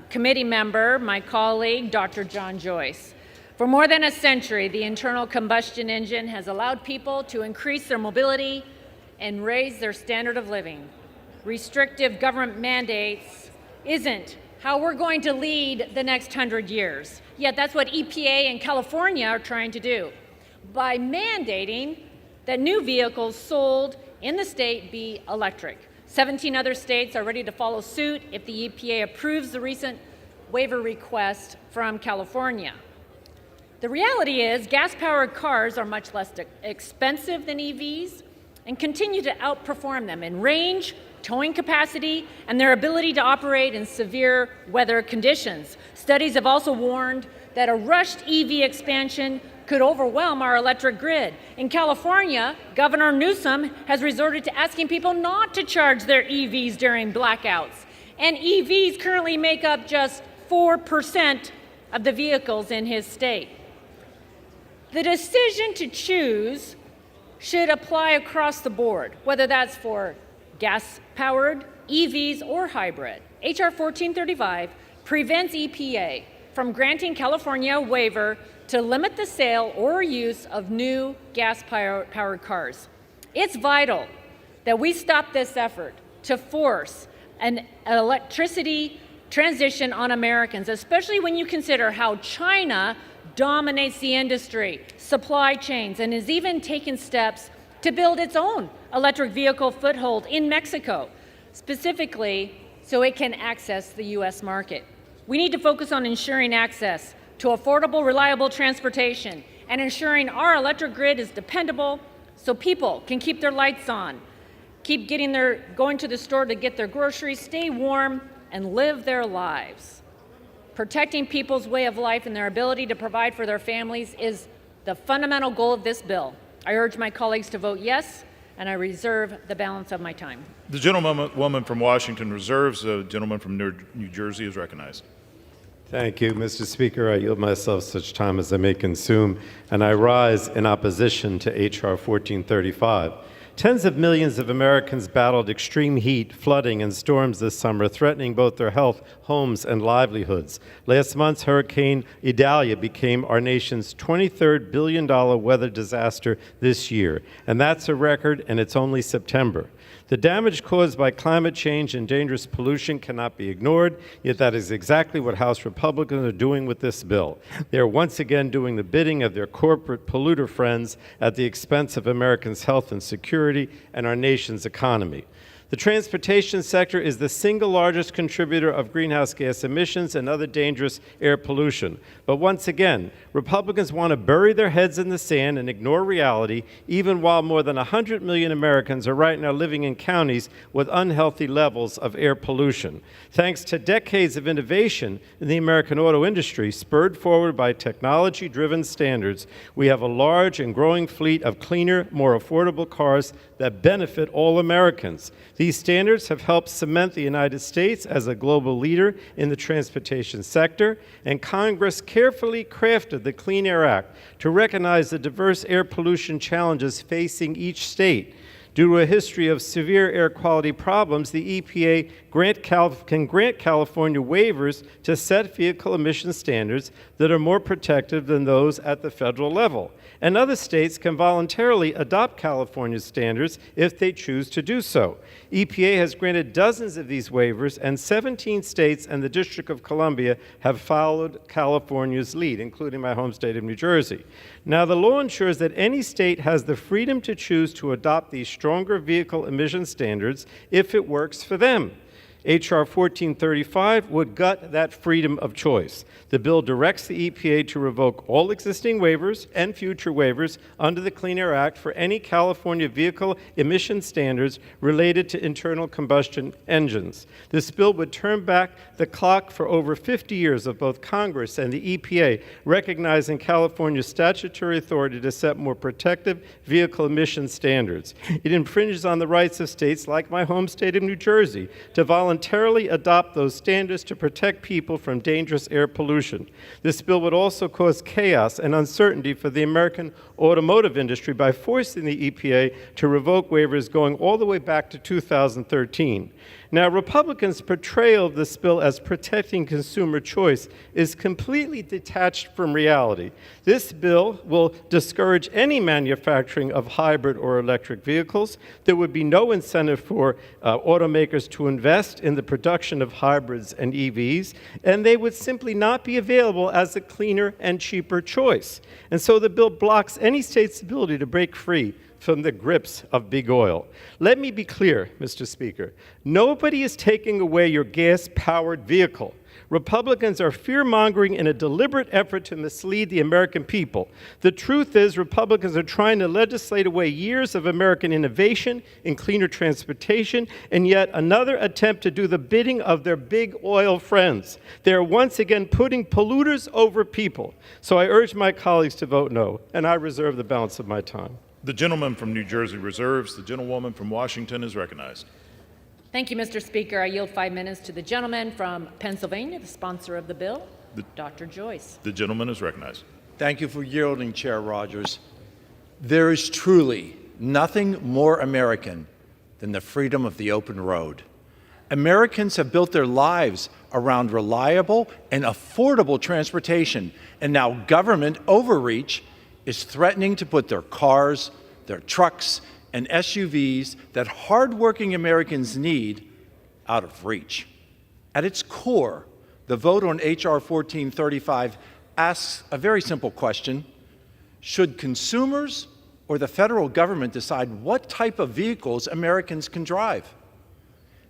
Committee member, my colleague, Dr. John Joyce. For more than a century, the internal combustion engine has allowed people to increase their mobility and raise their standard of living. Restrictive government mandates isn't how we're going to lead the next 100 years. Yet that's what EPA and California are trying to do by mandating that new vehicles sold in the state be electric. 17 other states are ready to follow suit if the EPA approves the recent waiver request from California. The reality is gas-powered cars are much less expensive than EVs and continue to outperform them in range, towing capacity, and their ability to operate in severe weather conditions. Studies have also warned that a rushed EV expansion could overwhelm our electric grid. In California, Governor Newsom has resorted to asking people not to charge their EVs during blackouts. And EVs currently make up just 4% of the vehicles in his state. The decision to choose should apply across the board, whether that's for gas-powered, EVs, or hybrid. H.R. 1435 prevents EPA from granting California a waiver to limit the sale or use of new gas-powered cars. It's vital that we stop this effort to force an electricity transition on Americans, especially when you consider how China dominates the industry, supply chains, and has even taken steps to build its own electric vehicle foothold in Mexico, specifically so it can access the U.S. market. We need to focus on ensuring access to affordable, reliable transportation and ensuring our electric grid is dependable so people can keep their lights on, keep going to the store to get their groceries, stay warm, and live their lives. Protecting people's way of life and their ability to provide for their families is the fundamental goal of this bill. I urge my colleagues to vote yes, and I reserve the balance of my time. The gentlewoman from Washington reserves. The gentleman from New Jersey is recognized. Thank you, Mr. Speaker. I yield myself such time as I may consume, and I rise in opposition to H.R. 1435. Tens of millions of Americans battled extreme heat, flooding, and storms this summer, threatening both their health, homes, and livelihoods. Last month's Hurricane Idalia became our nation's $23 billion weather disaster this year, and that's a record, and it's only September. The damage caused by climate change and dangerous pollution cannot be ignored, yet that is exactly what House Republicans are doing with this bill. They are once again doing the bidding of their corporate polluter friends at the expense of Americans' health and security and our nation's economy. The transportation sector is the single largest contributor of greenhouse gas emissions and other dangerous air pollution. But once again, Republicans want to bury their heads in the sand and ignore reality, even while more than 100 million Americans are right now living in counties with unhealthy levels of air pollution. Thanks to decades of innovation in the American auto industry, spurred forward by technology-driven standards, we have a large and growing fleet of cleaner, more affordable cars that benefit all Americans. These standards have helped cement the United States as a global leader in the transportation sector, and Congress carefully crafted the Clean Air Act to recognize the diverse air pollution challenges facing each state. Due to a history of severe air quality problems, the EPA can grant California waivers to set vehicle emission standards that are more protective than those at the federal level. And other states can voluntarily adopt California's standards if they choose to do so. EPA has granted dozens of these waivers, and 17 states and the District of Columbia have followed California's lead, including my home state of New Jersey. Now, the law ensures that any state has the freedom to choose to adopt these stronger vehicle emission standards if it works for them. H.R. 1435 would gut that freedom of choice. The bill directs the EPA to revoke all existing waivers and future waivers under the Clean Air Act for any California vehicle emission standards related to internal combustion engines. This bill would turn back the clock for over 50 years of both Congress and the EPA, recognizing California's statutory authority to set more protective vehicle emission standards. It infringes on the rights of states like my home state of New Jersey to voluntarily adopt those standards to protect people from dangerous air pollution. This bill would also cause chaos and uncertainty for the American automotive industry by forcing the EPA to revoke waivers going all the way back to 2013. Now, Republicans' portrayal of this bill as protecting consumer choice is completely detached from reality. This bill will discourage any manufacturing of hybrid or electric vehicles. There would be no incentive for automakers to invest in the production of hybrids and EVs, and they would simply not be available as a cleaner and cheaper choice. And so the bill blocks any state's ability to break free from the grips of big oil. Let me be clear, Mr. Speaker. Nobody is taking away your gas-powered vehicle. Republicans are fear-mongering in a deliberate effort to mislead the American people. The truth is, Republicans are trying to legislate away years of American innovation in cleaner transportation, and yet another attempt to do the bidding of their big oil friends. They are once again putting polluters over people. So I urge my colleagues to vote no, and I reserve the balance of my time. The gentleman from New Jersey reserves. The gentlewoman from Washington is recognized. Thank you, Mr. Speaker. I yield 5 minutes to the gentleman from Pennsylvania, the sponsor of the bill, Dr. Joyce. The gentleman is recognized. Thank you for yielding, Chair Rogers. There is truly nothing more American than the freedom of the open road. Americans have built their lives around reliable and affordable transportation, and now government overreach is threatening to put their cars, their trucks, and SUVs that hardworking Americans need out of reach. At its core, the vote on H.R. 1435 asks a very simple question: should consumers or the federal government decide what type of vehicles Americans can drive?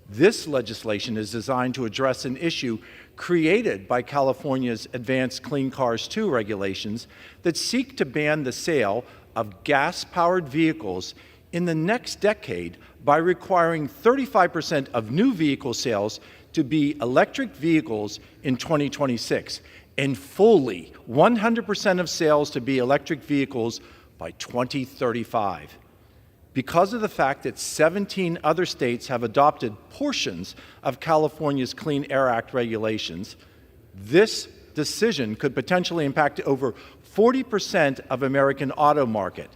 This legislation is designed to address an issue created by California's Advanced Clean Cars 2 regulations that seek to ban the sale of gas-powered vehicles in the next decade by requiring 35% of new vehicle sales to be electric vehicles in 2026 and fully 100% of sales to be electric vehicles by 2035. Because of the fact that 17 other states have adopted portions of California's Clean Air Act regulations, this decision could potentially impact over 40% of American auto market,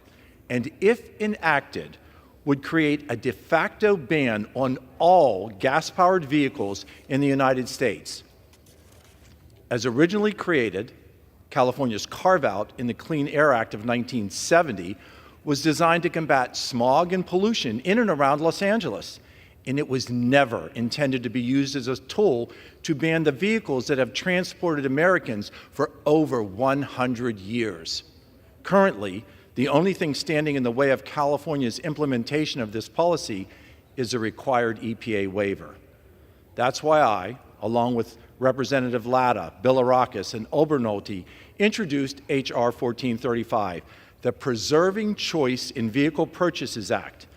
and if enacted, would create a de facto ban on all gas-powered vehicles in the United States. As originally created, California's carve-out in the Clean Air Act of 1970 was designed to combat smog and pollution in and around Los Angeles, and it was never intended to be used as a tool to ban the vehicles that have transported Americans for over 100 years. Currently, the only thing standing in the way of California's implementation of this policy is a required EPA waiver. That's why I, along with Representative Latta, Bilirakis, and Obernolte, introduced H.R. 1435, the Preserving Choice in Vehicle Purchases Act.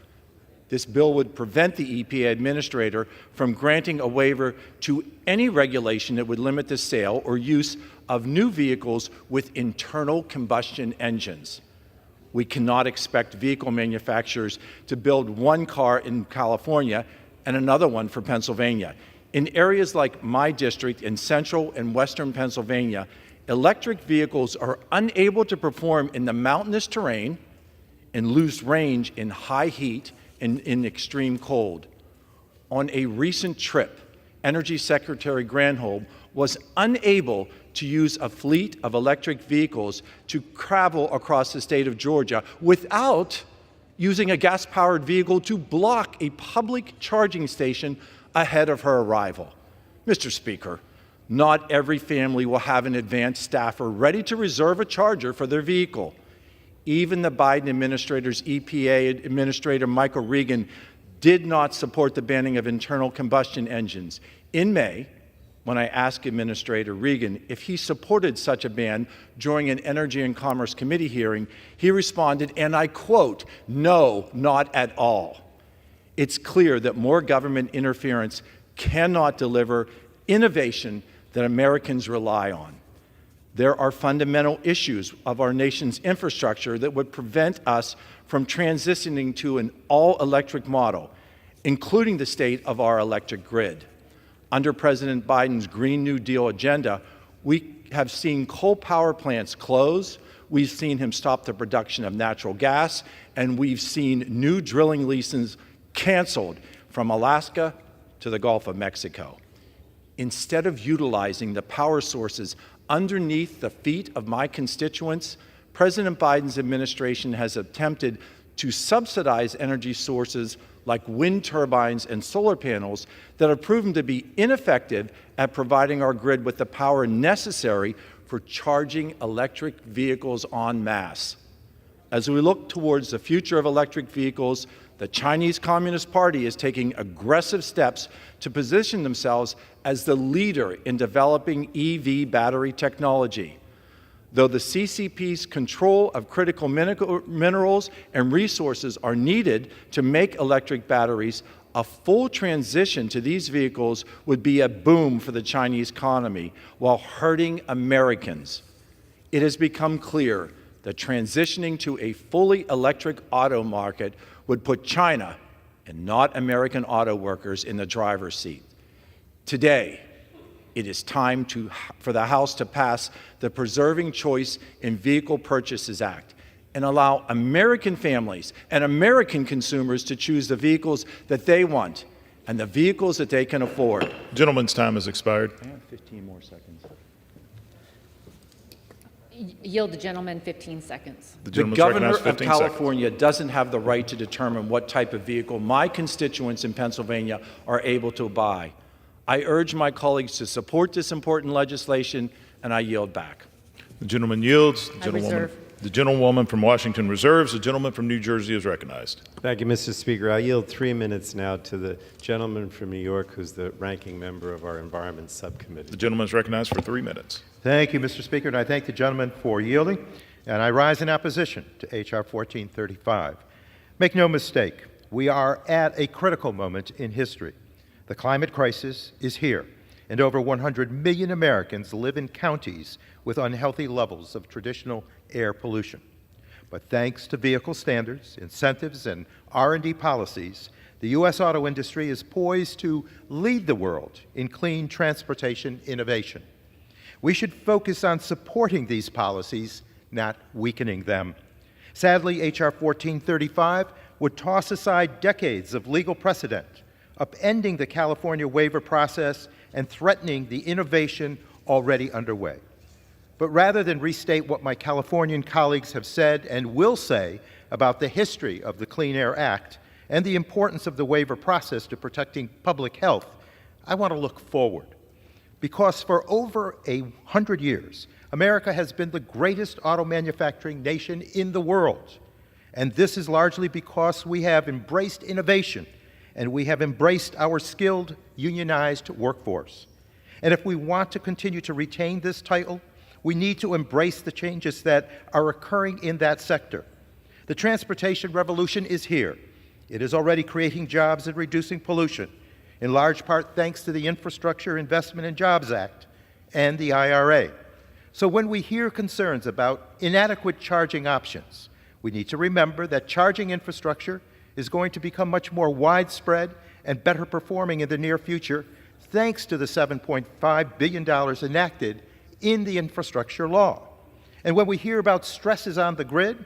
This bill would prevent the EPA administrator from granting a waiver to any regulation that would limit the sale or use of new vehicles with internal combustion engines. We cannot expect vehicle manufacturers to build one car in California and another one for Pennsylvania. In areas like my district in central and western Pennsylvania, electric vehicles are unable to perform in the mountainous terrain and lose range in high heat and in extreme cold. On a recent trip, Energy Secretary Granholm was unable to use a fleet of electric vehicles to travel across the state of Georgia without using a gas-powered vehicle to block a public charging station ahead of her arrival. Mr. Speaker, not every family will have an advanced staffer ready to reserve a charger for their vehicle. Even the Biden administrator's EPA Administrator Michael Regan did not support the banning of internal combustion engines. In May, when I asked Administrator Regan if he supported such a ban during an Energy and Commerce Committee hearing, he responded, and I quote, "No, not at all." It's clear that more government interference cannot deliver innovation that Americans rely on. There are fundamental issues of our nation's infrastructure that would prevent us from transitioning to an all-electric model, including the state of our electric grid. Under President Biden's Green New Deal agenda, we have seen coal power plants close, we've seen him stop the production of natural gas, and we've seen new drilling leases canceled from Alaska to the Gulf of Mexico. Instead of utilizing the power sources underneath the feet of my constituents, President Biden's administration has attempted to subsidize energy sources like wind turbines and solar panels that have proven to be ineffective at providing our grid with the power necessary for charging electric vehicles en masse. As we look towards the future of electric vehicles, the Chinese Communist Party is taking aggressive steps to position themselves as the leader in developing EV battery technology. Though the CCP's control of critical minerals and resources are needed to make electric batteries, a full transition to these vehicles would be a boom for the Chinese economy while hurting Americans. It has become clear that transitioning to a fully electric auto market would put China and not American auto workers in the driver's seat. Today, it is time for the House to pass the Preserving Choice in Vehicle Purchases Act and allow American families and American consumers to choose the vehicles that they want and the vehicles that they can afford. Gentleman's time has expired. I have 15 more seconds. Yield the gentleman 15 seconds. The gentleman's governor recognized of 15 seconds. California doesn't have the right to determine what type of vehicle my constituents in Pennsylvania are able to buy. I urge my colleagues to support this important legislation, and I yield back. The gentleman yields. reserve. The gentlewoman from Washington reserves. The gentleman from New Jersey is recognized. Thank you, Mr. Speaker. I yield 3 minutes now to the gentleman from New York, who's the ranking member of our Environment Subcommittee. The gentleman is recognized for 3 minutes. Thank you, Mr. Speaker, and I thank the gentleman for yielding. And I rise in opposition to H.R. 1435. Make no mistake, we are at a critical moment in history. The climate crisis is here, and over 100 million Americans live in counties with unhealthy levels of traditional air pollution. But thanks to vehicle standards, incentives, and R&D policies, the U.S. auto industry is poised to lead the world in clean transportation innovation. We should focus on supporting these policies, not weakening them. Sadly, H.R. 1435 would toss aside decades of legal precedent, upending the California waiver process and threatening the innovation already underway. But rather than restate what my Californian colleagues have said and will say about the history of the Clean Air Act and the importance of the waiver process to protecting public health, I want to look forward. Because for over 100 years, America has been the greatest auto manufacturing nation in the world. And this is largely because we have embraced innovation and we have embraced our skilled, unionized workforce. And if we want to continue to retain this title, we need to embrace the changes that are occurring in that sector. The transportation revolution is here. It is already creating jobs and reducing pollution, in large part thanks to the Infrastructure Investment and Jobs Act and the IRA. So when we hear concerns about inadequate charging options, we need to remember that charging infrastructure is going to become much more widespread and better performing in the near future, thanks to the $7.5 billion enacted in the infrastructure law. And when we hear about stresses on the grid,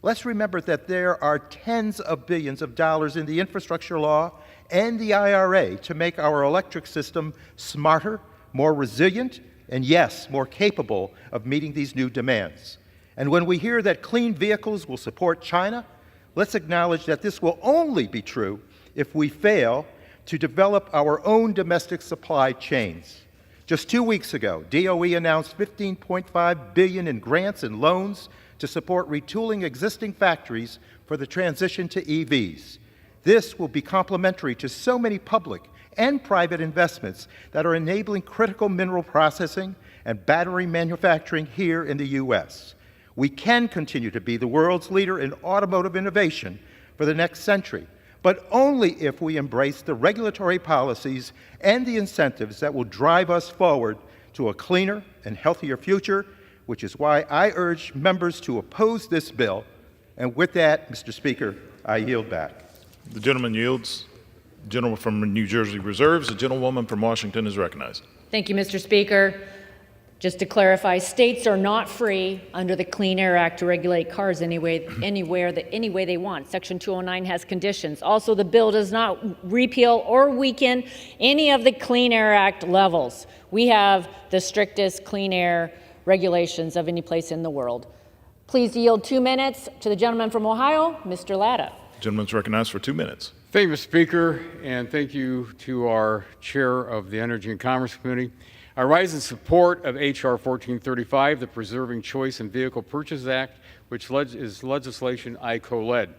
let's remember that there are tens of billions of dollars in the infrastructure law and the IRA to make our electric system smarter, more resilient, and yes, more capable of meeting these new demands. And when we hear that clean vehicles will support China, let's acknowledge that this will only be true if we fail to develop our own domestic supply chains. Just 2 weeks ago, DOE announced $15.5 billion in grants and loans to support retooling existing factories for the transition to EVs. This will be complementary to so many public and private investments that are enabling critical mineral processing and battery manufacturing here in the U.S. We can continue to be the world's leader in automotive innovation for the next century, but only if we embrace the regulatory policies and the incentives that will drive us forward to a cleaner and healthier future, which is why I urge members to oppose this bill. And with that, Mr. Speaker, I yield back. The gentleman yields. The gentleman from New Jersey reserves. The gentlewoman from Washington is recognized. Thank you, Mr. Speaker. Just to clarify, states are not free under the Clean Air Act to regulate cars any way they want. Section 209 has conditions. Also, the bill does not repeal or weaken any of the Clean Air Act levels. We have the strictest clean air regulations of any place in the world. Please yield 2 minutes to the gentleman from Ohio, Mr. Latta. The gentleman's recognized for 2 minutes. Thank you, Mr. Speaker, and thank you to our chair of the Energy and Commerce Committee. I rise in support of H.R. 1435, the Preserving Choice in Vehicle Purchase Act, which is legislation I co-led.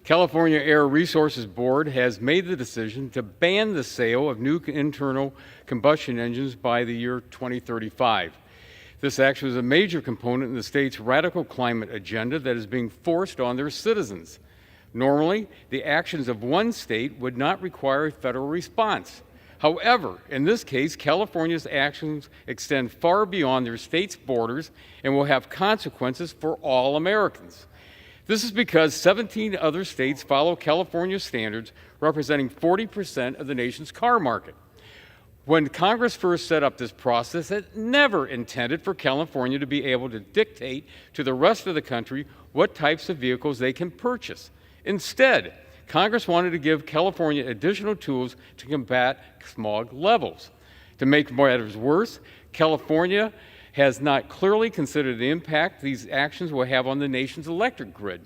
California Air Resources Board has made the decision to ban the sale of new internal combustion engines by the year 2035. This action is a major component in the state's radical climate agenda that is being forced on their citizens. Normally, the actions of one state would not require a federal response. However, in this case, California's actions extend far beyond their state's borders and will have consequences for all Americans. This is because 17 other states follow California standards representing 40% of the nation's car market. When Congress first set up this process, it never intended for California to be able to dictate to the rest of the country what types of vehicles they can purchase. Instead, Congress wanted to give California additional tools to combat smog levels. To make matters worse, California has not clearly considered the impact these actions will have on the nation's electric grid.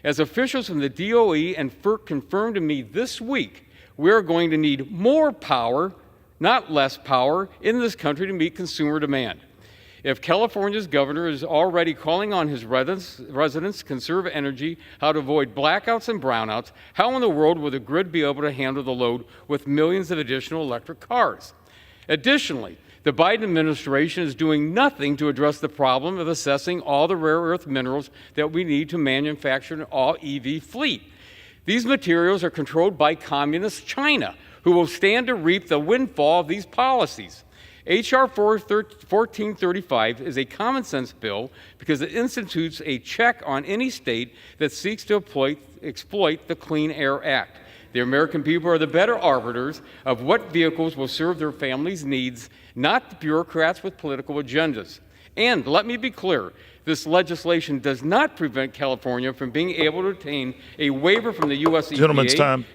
As officials from the DOE and FERC confirmed to me this week, we're going to need more power, not less power, in this country to meet consumer demand. If California's governor is already calling on his residents to conserve energy, how to avoid blackouts and brownouts, how in the world will the grid be able to handle the load with millions of additional electric cars? Additionally, the Biden administration is doing nothing to address the problem of assessing all the rare earth minerals that we need to manufacture an all-EV fleet. These materials are controlled by communist China, who will stand to reap the windfall of these policies. H.R. 1435 is a common sense bill because it institutes a check on any state that seeks to exploit the Clean Air Act. The American people are the better arbiters of what vehicles will serve their families' needs, not the bureaucrats with political agendas. And let me be clear, this legislation does not prevent California from being able to obtain a waiver from the U.S. EPA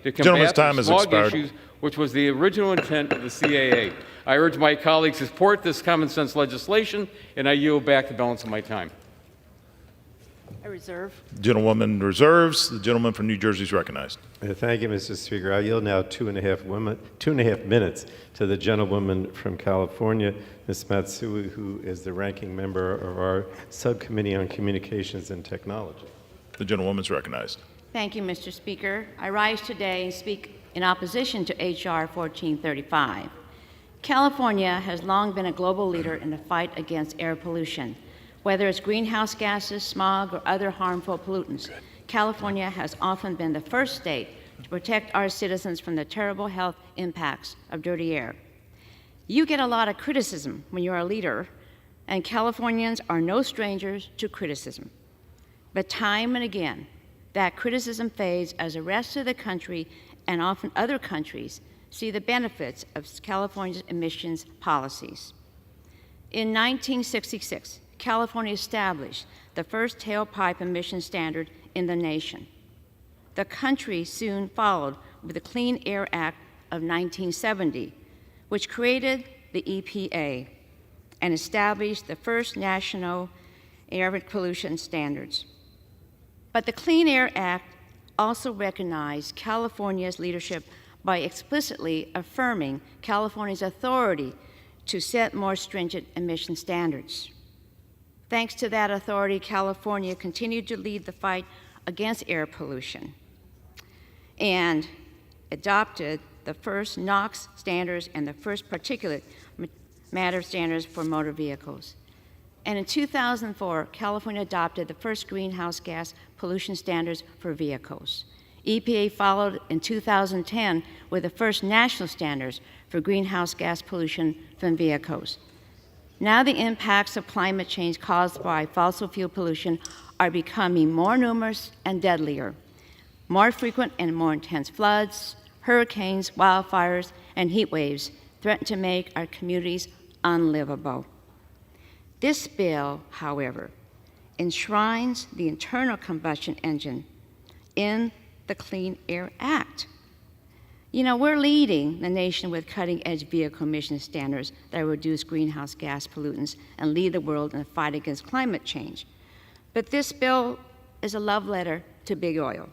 to combat the smog issues, which was the original intent of the CAA. I urge my colleagues to support this common sense legislation, and I yield back the balance of my time. I reserve. Gentlewoman reserves. The gentleman from New Jersey is recognized. Thank you, Mr. Speaker. I yield now 2.5 minutes to the gentlewoman from California, Ms. Matsui, who is the ranking member of our Subcommittee on Communications and Technology. The gentlewoman is recognized. Thank you, Mr. Speaker. I rise today and speak in opposition to H.R. 1435. California has long been a global leader in the fight against air pollution. Whether it's greenhouse gases, smog, or other harmful pollutants, California has often been the first state to protect our citizens from the terrible health impacts of dirty air. You get a lot of criticism when you're a leader, and Californians are no strangers to criticism. But time and again, that criticism fades as the rest of the country and often other countries see the benefits of California's emissions policies. In 1966, California established the first tailpipe emission standard in the nation. The country soon followed with the Clean Air Act of 1970, which created the EPA and established the first national air pollution standards. But the Clean Air Act also recognized California's leadership by explicitly affirming California's authority to set more stringent emission standards. Thanks to that authority, California continued to lead the fight against air pollution and adopted the first NOx standards and the first particulate matter standards for motor vehicles. And in 2004, California adopted the first greenhouse gas pollution standards for vehicles. EPA followed in 2010 with the first national standards for greenhouse gas pollution from vehicles. Now the impacts of climate change caused by fossil fuel pollution are becoming more numerous and deadlier. More frequent and more intense floods, hurricanes, wildfires, and heat waves threaten to make our communities unlivable. This bill, however, enshrines the internal combustion engine in the Clean Air Act. You know, we're leading the nation with cutting-edge vehicle emission standards that reduce greenhouse gas pollutants and lead the world in the fight against climate change. But this bill is a love letter to big oil,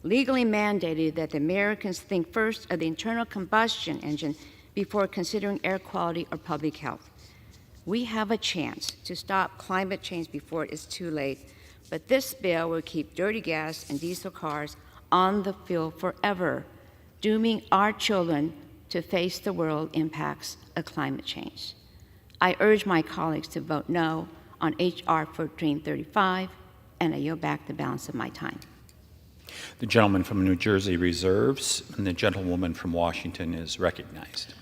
legally mandated that the Americans think first of the internal combustion engine before considering air quality or public health. We have a chance to stop climate change before it is too late, but this bill will keep dirty gas and diesel cars on the field forever, dooming our children to face the world impacts of climate change. I urge my colleagues to vote no on H.R. 1435, and I yield back the balance of my time. The gentleman from New Jersey reserves, and the gentlewoman from Washington is recognized.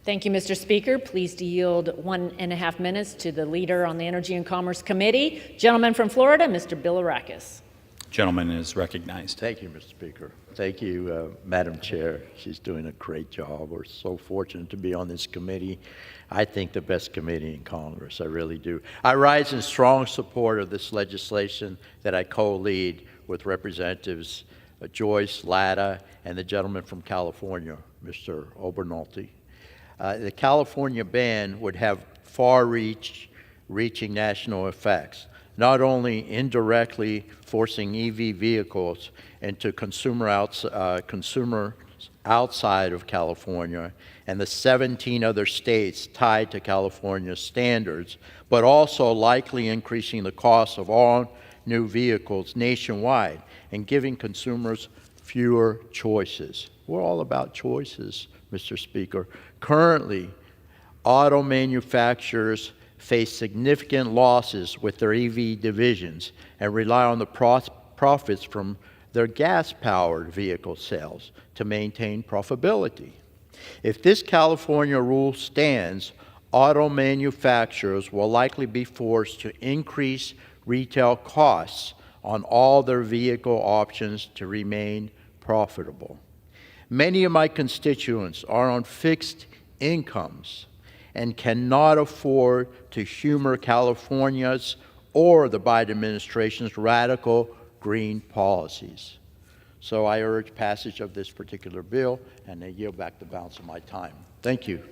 Thank you, Mr. Speaker. Pleased to yield 1.5 minutes to the leader on the Energy and Commerce Committee, gentleman from Florida, Mr. Bilirakis. Gentleman is recognized. Thank you, Mr. Speaker. Thank you, Madam Chair. She's doing a great job. We're so fortunate to be on this committee. I think the best committee in Congress. I really do. I rise in strong support of this legislation that I co-lead with Representatives Joyce, Latta, and the gentleman from California, Mr. Obernolte. The California ban would have far-reach reaching national effects, not only indirectly forcing EV vehicles into consumers outside of California and the 17 other states tied to California's standards, but also likely increasing the cost of all new vehicles nationwide and giving consumers fewer choices. We're all about choices, Mr. Speaker. Currently, auto manufacturers face significant losses with their EV divisions and rely on the profits from their gas-powered vehicle sales to maintain profitability. If this California rule stands, auto manufacturers will likely be forced to increase retail costs on all their vehicle options to remain profitable. Many of my constituents are on fixed incomes and cannot afford to humor California's or the Biden administration's radical green policies. So I urge passage of this particular bill, and I yield back the balance of my time. Thank you.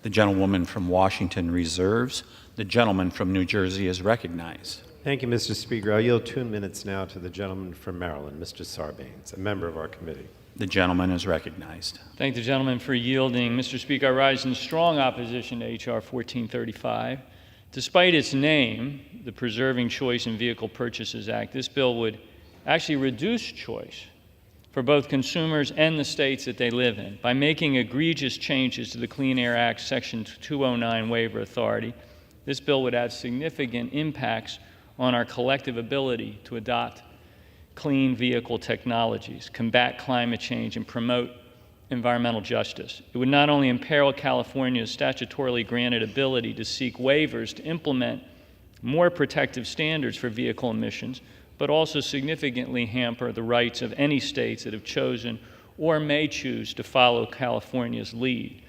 The gentlewoman from Washington reserves. The gentleman from New Jersey is recognized. Thank you, Mr. Speaker. I'll yield 2 minutes now to the gentleman from Maryland, Mr. Sarbanes, a member of our committee. The gentleman is recognized. Thank the gentleman for yielding. Mr. Speaker, I rise in strong opposition to H.R. 1435. Despite its name, the Preserving Choice in Vehicle Purchases Act, this bill would actually reduce choice for both consumers and the states that they live in by making egregious changes to the Clean Air Act Section 209 waiver authority. This bill would have significant impacts on our collective ability to adopt clean vehicle technologies, combat climate change, and promote environmental justice. It would not only imperil California's statutorily granted ability to seek waivers to implement more protective standards for vehicle emissions, but also significantly hamper the rights of any states that have chosen or may choose to follow California's lead.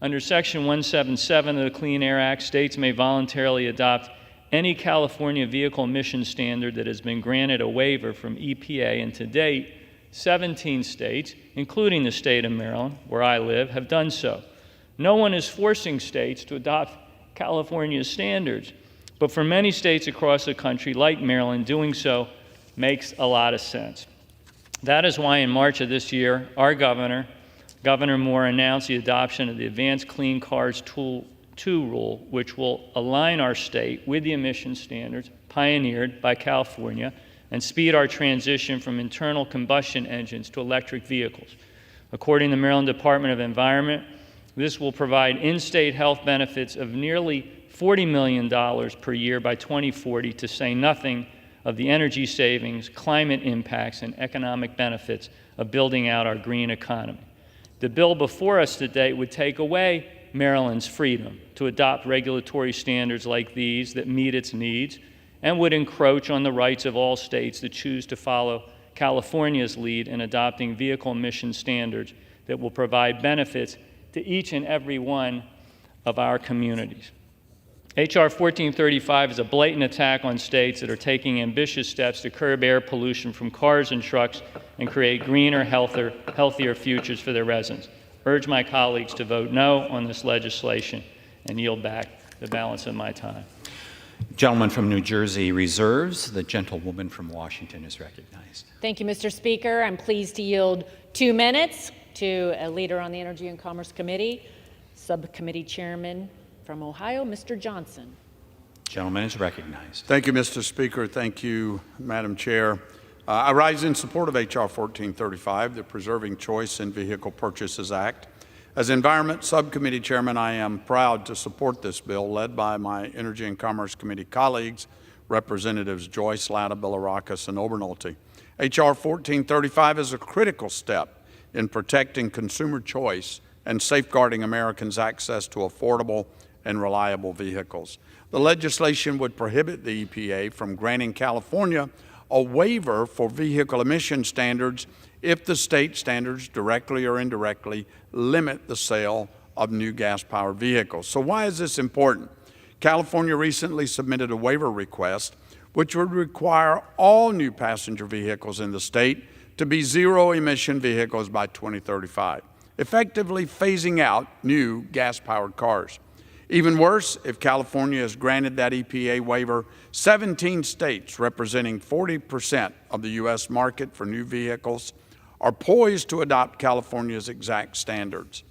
Under Section 177 of the Clean Air Act, states may voluntarily adopt any California vehicle emission standard that has been granted a waiver from EPA, and to date, 17 states, including the state of Maryland, where I live, have done so. No one is forcing states to adopt California's standards, but for many states across the country, like Maryland, doing so makes a lot of sense. That is why in March of this year, our Governor Moore, announced the adoption of the Advanced Clean Cars Tool 2 rule, which will align our state with the emission standards pioneered by California and speed our transition from internal combustion engines to electric vehicles. According to the Maryland Department of Environment, this will provide in-state health benefits of nearly $40 million per year by 2040, to say nothing of the energy savings, climate impacts, and economic benefits of building out our green economy. The bill before us today would take away Maryland's freedom to adopt regulatory standards like these that meet its needs, and would encroach on the rights of all states that choose to follow California's lead in adopting vehicle emission standards that will provide benefits to each and every one of our communities. H.R. 1435 is a blatant attack on states that are taking ambitious steps to curb air pollution from cars and trucks and create greener, healthier futures for their residents. Urge my colleagues to vote no on this legislation and yield back the balance of my time. Gentleman from New Jersey reserves. The gentlewoman from Washington is recognized. Thank you, Mr. Speaker. I'm pleased to yield 2 minutes to a leader on the Energy and Commerce Committee, Subcommittee Chairman from Ohio, Mr. Johnson. Gentleman is recognized. Thank you, Mr. Speaker. Thank you, Madam Chair. I rise in support of H.R. 1435, the Preserving Choice in Vehicle Purchases Act. As Environment Subcommittee Chairman, I am proud to support this bill led by my Energy and Commerce Committee colleagues, Representatives Joyce, Latta, Bilirakis, and Obernolte. H.R. 1435 is a critical step in protecting consumer choice and safeguarding Americans' access to affordable and reliable vehicles. The legislation would prohibit the EPA from granting California a waiver for vehicle emission standards if the state standards directly or indirectly limit the sale of new gas-powered vehicles. So why is this important? California recently submitted a waiver request which would require all new passenger vehicles in the state to be zero-emission vehicles by 2035, effectively phasing out new gas-powered cars. Even worse, if California is granted that EPA waiver, 17 states representing 40% of the U.S. market for new vehicles are poised to adopt California's exact standards.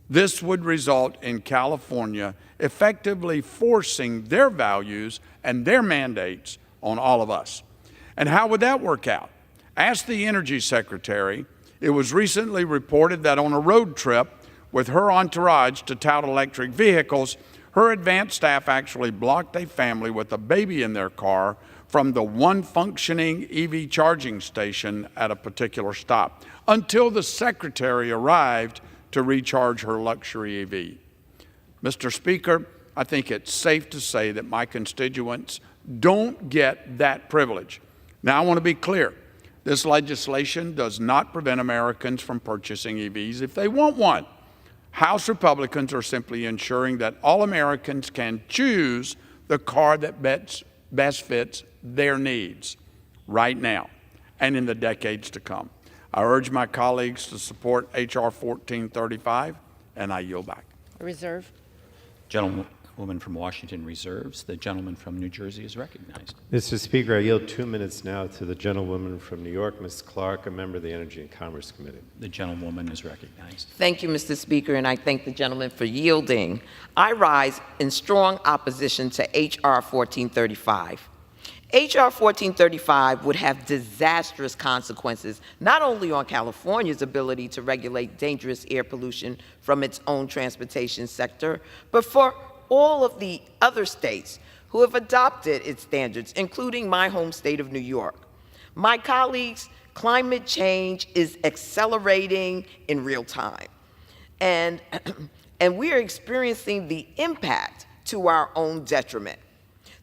This would result in California effectively forcing their values and their mandates on all of us. And how would that work out? Ask the Energy Secretary. It was recently reported that on a road trip with her entourage to tout electric vehicles, her advanced staff actually blocked a family with a baby in their car from the one functioning EV charging station at a particular stop until the secretary arrived to recharge her luxury EV. Mr. Speaker, I think it's safe to say that my constituents don't get that privilege. Now, I want to be clear. This legislation does not prevent Americans from purchasing EVs if they want one. House Republicans are simply ensuring that all Americans can choose the car that best fits their needs right now and in the decades to come. I urge my colleagues to support H.R. 1435, and I yield back. Reserve. Gentlewoman from Washington reserves. The gentleman from New Jersey is recognized. Mr. Speaker, I yield 2 minutes now to the gentlewoman from New York, Ms. Clark, a member of the Energy and Commerce Committee. The gentlewoman is recognized. Thank you, Mr. Speaker, and I thank the gentleman for yielding. I rise in strong opposition to H.R. 1435. H.R. 1435 would have disastrous consequences, not only on California's ability to regulate dangerous air pollution from its own transportation sector, but for all of the other states who have adopted its standards, including my home state of New York. My colleagues, climate change is accelerating in real time, and we are experiencing the impact to our own detriment.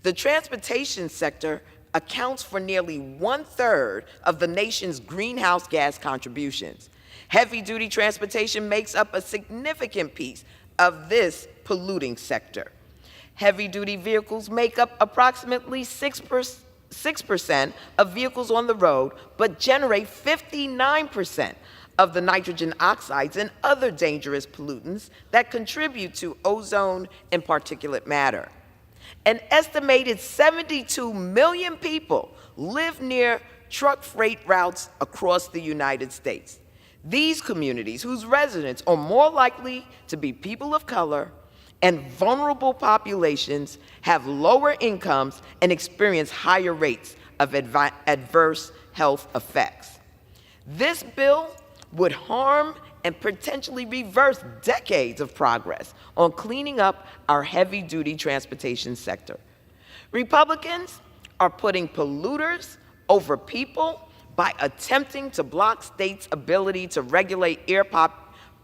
The transportation sector accounts for nearly 1/3 of the nation's greenhouse gas contributions. Heavy-duty transportation makes up a significant piece of this polluting sector. Heavy-duty vehicles make up approximately 6% of vehicles on the road, but generate 59% of the nitrogen oxides and other dangerous pollutants that contribute to ozone and particulate matter. An estimated 72 million people live near truck freight routes across the United States. These communities, whose residents are more likely to be people of color and vulnerable populations, have lower incomes and experience higher rates of adverse health effects. This bill would harm and potentially reverse decades of progress on cleaning up our heavy-duty transportation sector. Republicans are putting polluters over people by attempting to block states' ability to regulate air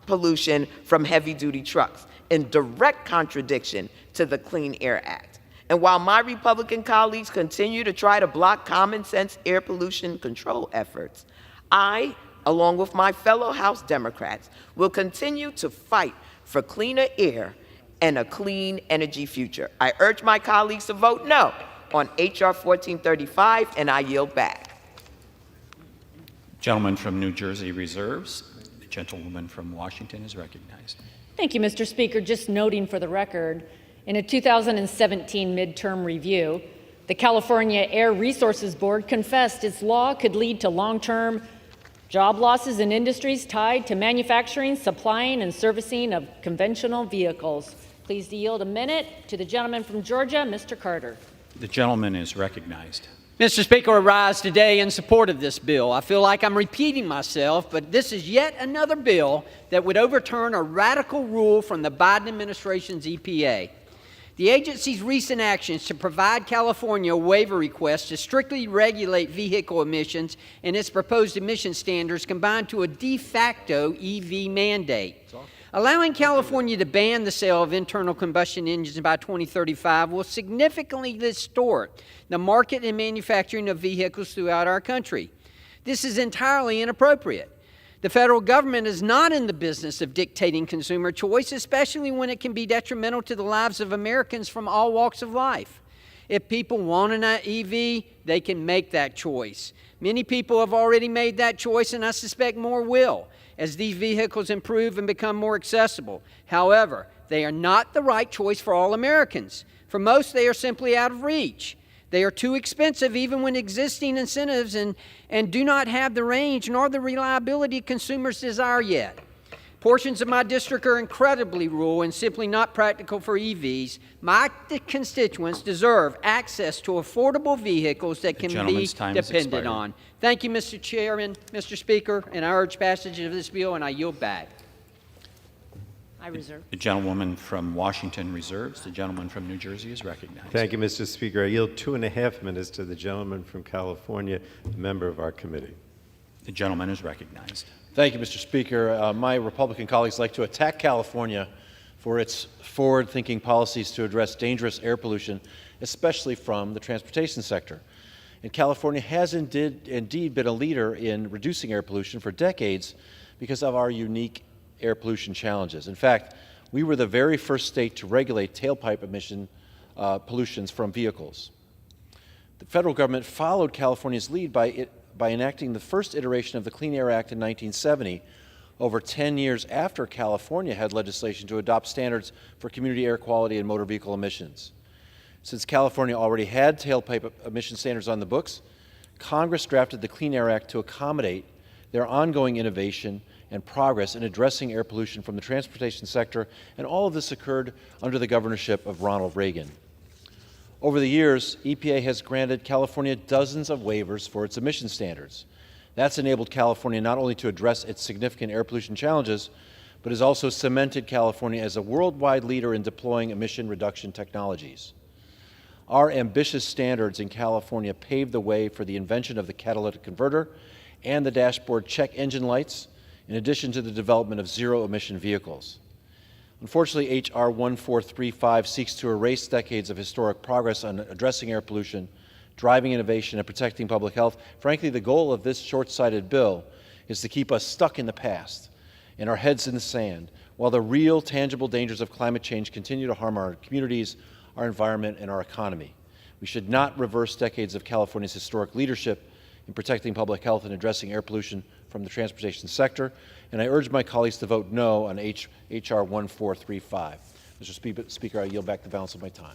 pollution from heavy-duty trucks, in direct contradiction to the Clean Air Act. And while my Republican colleagues continue to try to block common-sense air pollution control efforts, I, along with my fellow House Democrats, will continue to fight for cleaner air and a clean energy future. I urge my colleagues to vote no on H.R. 1435, and I yield back. Gentleman from New Jersey reserves. The gentlewoman from Washington is recognized. Thank you, Mr. Speaker. Just noting for the record, in a 2017 midterm review, the California Air Resources Board confessed its law could lead to long-term job losses in industries tied to manufacturing, supplying, and servicing of conventional vehicles. Please yield a minute to the gentleman from Georgia, Mr. Carter. The gentleman is recognized. Mr. Speaker, I rise today in support of this bill. I feel like I'm repeating myself, but this is yet another bill that would overturn a radical rule from the Biden administration's EPA. The agency's recent actions to provide California a waiver request to strictly regulate vehicle emissions and its proposed emission standards combined to a de facto EV mandate. Allowing California to ban the sale of internal combustion engines by 2035 will significantly distort the market and manufacturing of vehicles throughout our country. This is entirely inappropriate. The federal government is not in the business of dictating consumer choice, especially when it can be detrimental to the lives of Americans from all walks of life. If people want an EV, they can make that choice. Many people have already made that choice, and I suspect more will. as these vehicles improve and become more accessible. However, they are not the right choice for all Americans. For most, they are simply out of reach. They are too expensive even when existing incentives and do not have the range nor the reliability consumers desire yet. Portions of my district are incredibly rural and simply not practical for EVs. My constituents deserve access to affordable vehicles that can be depended on. Thank you, Mr. Chairman, Mr. Speaker, and I urge passage of this bill, and I yield back. I reserve. The gentlewoman from Washington reserves. The gentleman from New Jersey is recognized. Thank you, Mr. Speaker. I yield 2.5 minutes to the gentleman from California, a member of our committee. The gentleman is recognized. Thank you, Mr. Speaker. My Republican colleagues like to attack California for its forward-thinking policies to address dangerous air pollution, especially from the transportation sector. And California has indeed been a leader in reducing air pollution for decades because of our unique air pollution challenges. In fact, we were the very first state to regulate tailpipe emission pollutions from vehicles. The federal government followed California's lead by enacting the first iteration of the Clean Air Act in 1970, over 10 years after California had legislation to adopt standards for community air quality and motor vehicle emissions. Since California already had tailpipe emission standards on the books, Congress drafted the Clean Air Act to accommodate their ongoing innovation and progress in addressing air pollution from the transportation sector, and all of this occurred under the governorship of Ronald Reagan. Over the years, EPA has granted California dozens of waivers for its emission standards. That's enabled California not only to address its significant air pollution challenges, but has also cemented California as a worldwide leader in deploying emission reduction technologies. Our ambitious standards in California paved the way for the invention of the catalytic converter and the dashboard check engine lights, in addition to the development of zero-emission vehicles. Unfortunately, H.R. 1435 seeks to erase decades of historic progress on addressing air pollution, driving innovation, and protecting public health. Frankly, the goal of this short-sighted bill is to keep us stuck in the past and our heads in the sand, while the real, tangible dangers of climate change continue to harm our communities, our environment, and our economy. We should not reverse decades of California's historic leadership in protecting public health and addressing air pollution from the transportation sector, and I urge my colleagues to vote no on H.R. 1435. Mr. Speaker, I yield back the balance of my time.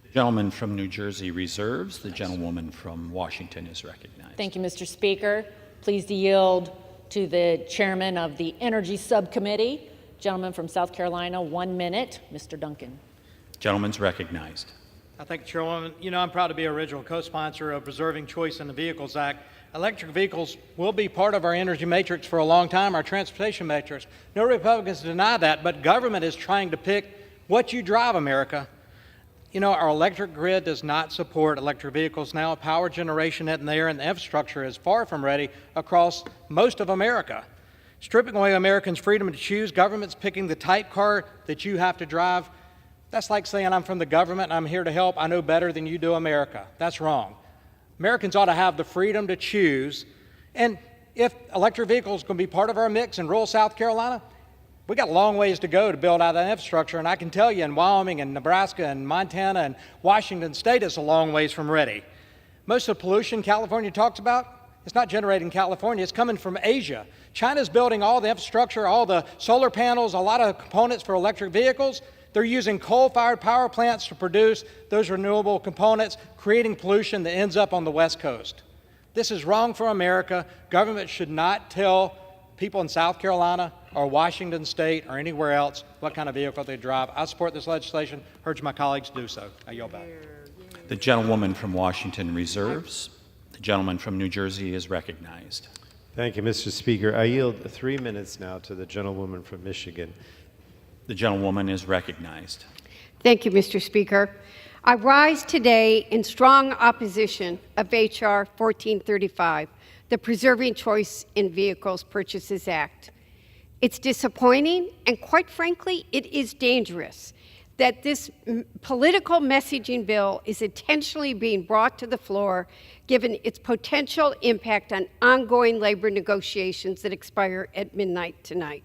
The gentleman from New Jersey reserves. The gentlewoman from Washington is recognized. Thank you, Mr. Speaker. Pleased to yield to the chairman of the Energy Subcommittee. Gentleman from South Carolina, 1 minute, Mr. Duncan. Gentleman's recognized. I thank the Chairwoman. You know, I'm proud to be original co-sponsor of Preserving Choice in the Vehicles Act. Electric vehicles will be part of our energy matrix for a long time, our transportation matrix. No Republicans deny that, but government is trying to pick what you drive, America. You know, our electric grid does not support electric vehicles now. Power generation isn't there, and the infrastructure is far from ready across most of America. Stripping away Americans' freedom to choose, government's picking the type car that you have to drive. That's like saying I'm from the government and I'm here to help. I know better than you do, America. That's wrong. Americans ought to have the freedom to choose. And if electric vehicles can be part of our mix in rural South Carolina, we got a long ways to go to build out that infrastructure. And I can tell you in Wyoming and Nebraska and Montana and Washington State, it's a long ways from ready. Most of the pollution California talks about, it's not generated in California. It's coming from Asia. China's building all the infrastructure, all the solar panels, a lot of components for electric vehicles. They're using coal-fired power plants to produce those renewable components, creating pollution that ends up on the West Coast. This is wrong for America. Government should not tell people in South Carolina or Washington State or anywhere else what kind of vehicle they drive. I support this legislation. Urge my colleagues to do so. I yield back. The gentlewoman from Washington reserves. The gentleman from New Jersey is recognized. Thank you, Mr. Speaker. I yield 3 minutes now to the gentlewoman from Michigan. The gentlewoman is recognized. Thank you, Mr. Speaker. I rise today in strong opposition of H.R. 1435, the Preserving Choice in Vehicles Purchases Act. It's disappointing, and quite frankly, it is dangerous that this political messaging bill is intentionally being brought to the floor, given its potential impact on ongoing labor negotiations that expire at midnight tonight.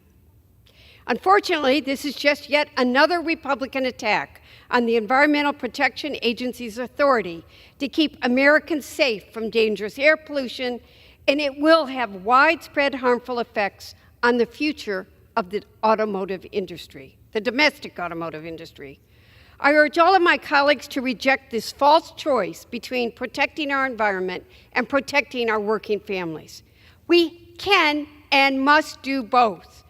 Unfortunately, this is just yet another Republican attack on the Environmental Protection Agency's authority to keep Americans safe from dangerous air pollution, and it will have widespread harmful effects on the future of the automotive industry, the domestic automotive industry. I urge all of my colleagues to reject this false choice between protecting our environment and protecting our working families. We can and must do both.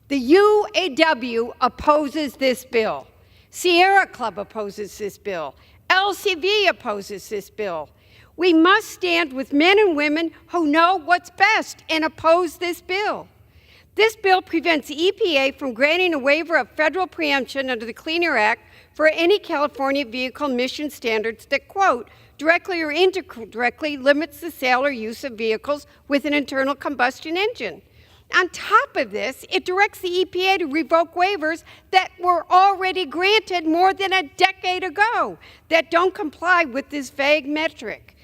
The UAW opposes this bill. Sierra Club opposes this bill. LCV opposes this bill. We must stand with men and women who know what's best and oppose this bill. This bill prevents EPA from granting a waiver of federal preemption under the Clean Air Act for any California vehicle emission standards that, quote, directly or indirectly limits the sale or use of vehicles with an internal combustion engine. On top of this, it directs the EPA to revoke waivers that were already granted more than a decade ago that don't comply with this vague metric.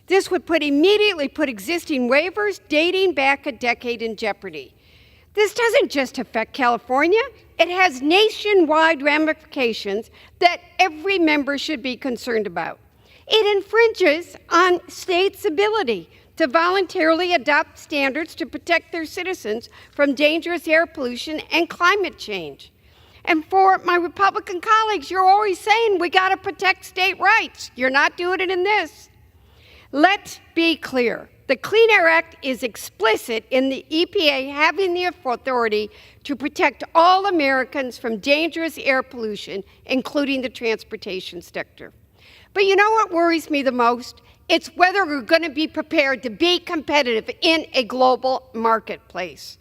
This would immediately put existing waivers dating back a decade in jeopardy. This doesn't just affect California. It has nationwide ramifications that every member should be concerned about. It infringes on states' ability to voluntarily adopt standards to protect their citizens from dangerous air pollution and climate change. And for my Republican colleagues, you're always saying we got to protect state rights. You're not doing it in this. Let's be clear. The Clean Air Act is explicit in the EPA having the authority to protect all Americans from dangerous air pollution, including the transportation sector. But you know what worries me the most? It's whether we're going to be prepared to be competitive in a global marketplace.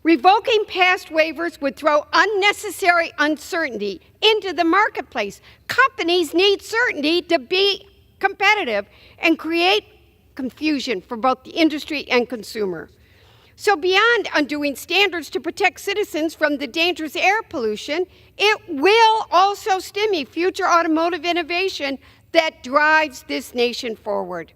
Revoking past waivers would throw unnecessary uncertainty into the marketplace. Companies need certainty to be competitive and create confusion for both the industry and consumer. So beyond undoing standards to protect citizens from the dangerous air pollution, it will also stimulate future automotive innovation that drives this nation forward.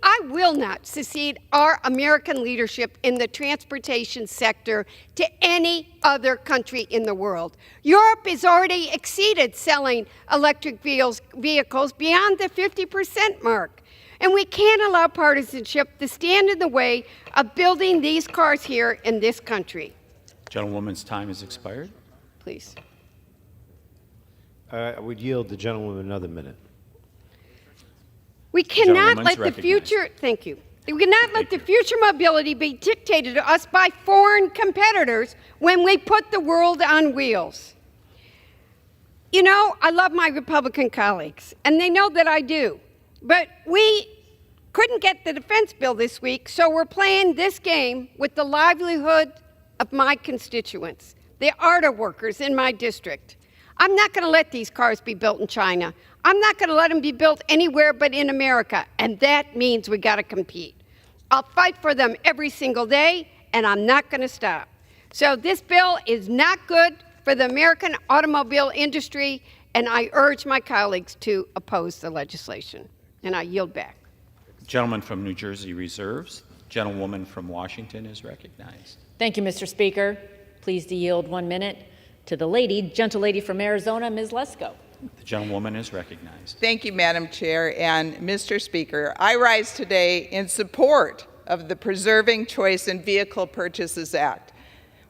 I will not cede our American leadership in the transportation sector to any other country in the world. Europe has already exceeded selling electric vehicles beyond the 50% mark. And we can't allow partisanship to stand in the way of building these cars here in this country. Gentlewoman's time has expired. Please. I would yield the gentlewoman another minute. We cannot let the future, thank you. We cannot let the future mobility be dictated to us by foreign competitors when we put the world on wheels. You know, I love my Republican colleagues, and they know that I do. But we couldn't get the defense bill this week, so we're playing this game with the livelihood of my constituents, the auto workers in my district. I'm not going to let these cars be built in China. I'm not going to let them be built anywhere but in America, and that means we got to compete. I'll fight for them every single day, and I'm not going to stop. So this bill is not good for the American automobile industry, and I urge my colleagues to oppose the legislation. And I yield back. Gentleman from New Jersey reserves. Gentlewoman from Washington is recognized. Thank you, Mr. Speaker. Pleased to yield 1 minute to the gentle lady from Arizona, Ms. Lesko. The gentlewoman is recognized. Thank you, Madam Chair and Mr. Speaker. I rise today in support of the Preserving Choice in Vehicle Purchases Act.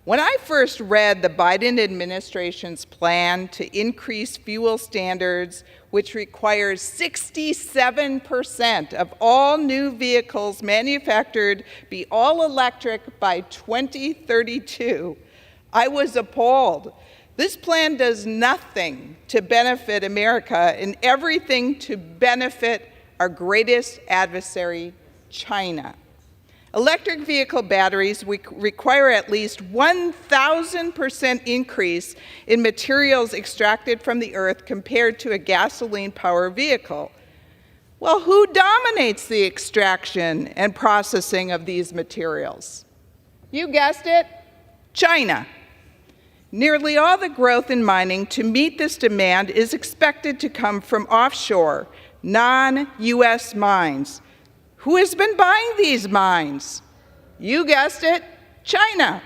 When I first read the Biden administration's plan to increase fuel standards, which requires 67% of all new vehicles manufactured be all electric by 2032, I was appalled. This plan does nothing to benefit America and everything to benefit our greatest adversary, China. Electric vehicle batteries require at least 1,000% increase in materials extracted from the earth compared to a gasoline-powered vehicle. Well, who dominates the extraction and processing of these materials? You guessed it, China. Nearly all the growth in mining to meet this demand is expected to come from offshore, non-U.S. mines. Who has been buying these mines? You guessed it, China.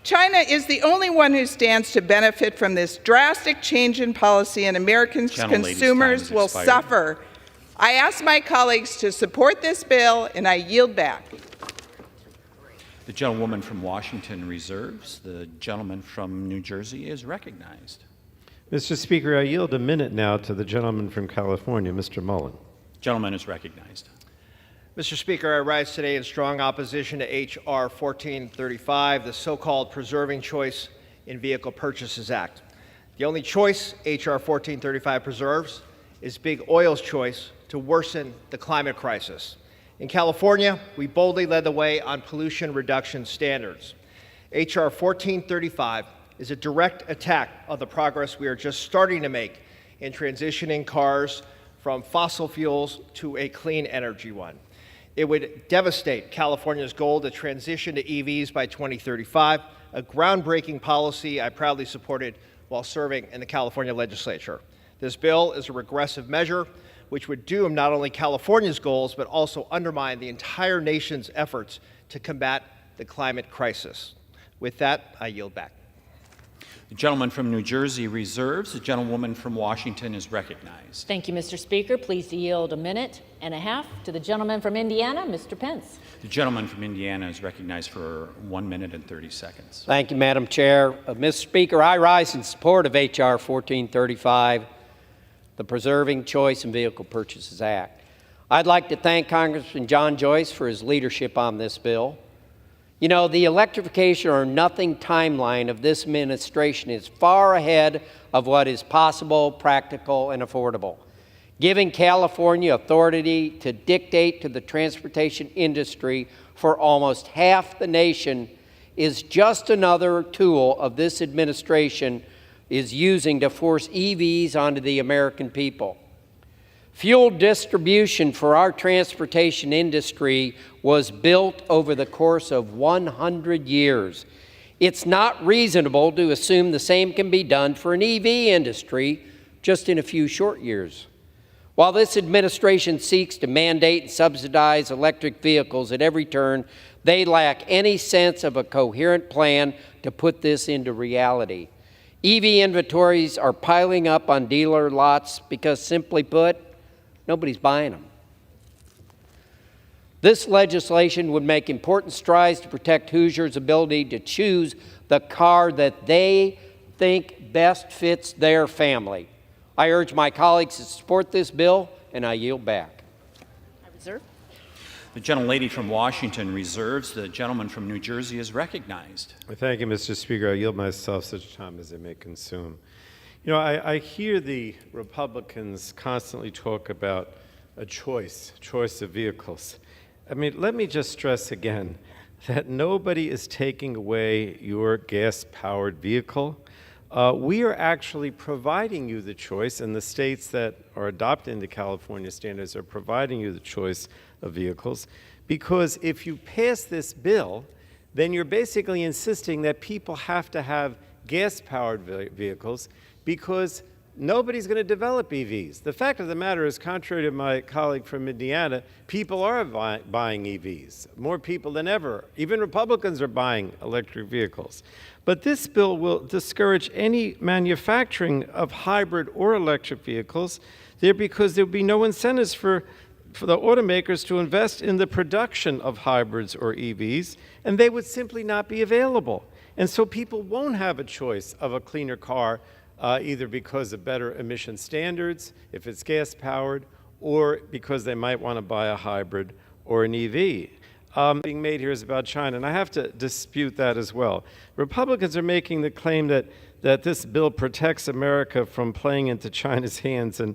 China is the only one who stands to benefit from this drastic change in policy, and American consumers will suffer. I ask my colleagues to support this bill, and I yield back. The gentlewoman from Washington reserves. The gentleman from New Jersey is recognized. Mr. Speaker, I yield a minute now to the gentleman from California, Mr. Mullen. Gentleman is recognized. Mr. Speaker, I rise today in strong opposition to H.R. 1435, the so-called Preserving Choice in Vehicle Purchases Act. The only choice H.R. 1435 preserves is big oil's choice to worsen the climate crisis. In California, we boldly led the way on pollution reduction standards. H.R. 1435 is a direct attack on the progress we are just starting to make in transitioning cars from fossil fuels to a clean energy one. It would devastate California's goal to transition to EVs by 2035, a groundbreaking policy I proudly supported while serving in the California legislature. This bill is a regressive measure which would doom not only California's goals, but also undermine the entire nation's efforts to combat the climate crisis. With that, I yield back. The gentleman from New Jersey reserves. The gentlewoman from Washington is recognized. Thank you, Mr. Speaker. Please yield a minute and a half to the gentleman from Indiana, Mr. Pence. The gentleman from Indiana is recognized for 1 minute and 30 seconds. Thank you, Madam Chair. Mr. Speaker, I rise in support of H.R. 1435, the Preserving Choice in Vehicle Purchases Act. I'd like to thank Congressman John Joyce for his leadership on this bill. You know, the electrification or nothing timeline of this administration is far ahead of what is possible, practical, and affordable. Giving California authority to dictate to the transportation industry for almost half the nation is just another tool of this administration is using to force EVs onto the American people. Fuel distribution for our transportation industry was built over the course of 100 years. It's not reasonable to assume the same can be done for an EV industry just in a few short years. While this administration seeks to mandate and subsidize electric vehicles at every turn, they lack any sense of a coherent plan to put this into reality. EV inventories are piling up on dealer lots because, simply put, nobody's buying them. This legislation would make important strides to protect Hoosiers' ability to choose the car that they think best fits their family. I urge my colleagues to support this bill, and I yield back. I reserve. The gentlelady from Washington reserves. The gentleman from New Jersey is recognized. Thank you, Mr. Speaker. I yield myself such time as I may consume. You know, I hear the Republicans constantly talk about a choice of vehicles. I mean, let me just stress again that nobody is taking away your gas-powered vehicle. We are actually providing you the choice, and the states that are adopting the California standards are providing you the choice of vehicles, because if you pass this bill, then you're basically insisting that people have to have gas-powered vehicles because nobody's going to develop EVs. The fact of the matter is, contrary to my colleague from Indiana, people are buying EVs, more people than ever. Even Republicans are buying electric vehicles. But this bill will discourage any manufacturing of hybrid or electric vehicles there, because there will be no incentives for the automakers to invest in the production of hybrids or EVs, and they would simply not be available. And so people won't have a choice of a cleaner car, either because of better emission standards, if it's gas-powered, or because they might want to buy a hybrid or an EV. Being made here is about China, and I have to dispute that as well. Republicans are making the claim that this bill protects America from playing into China's hands, and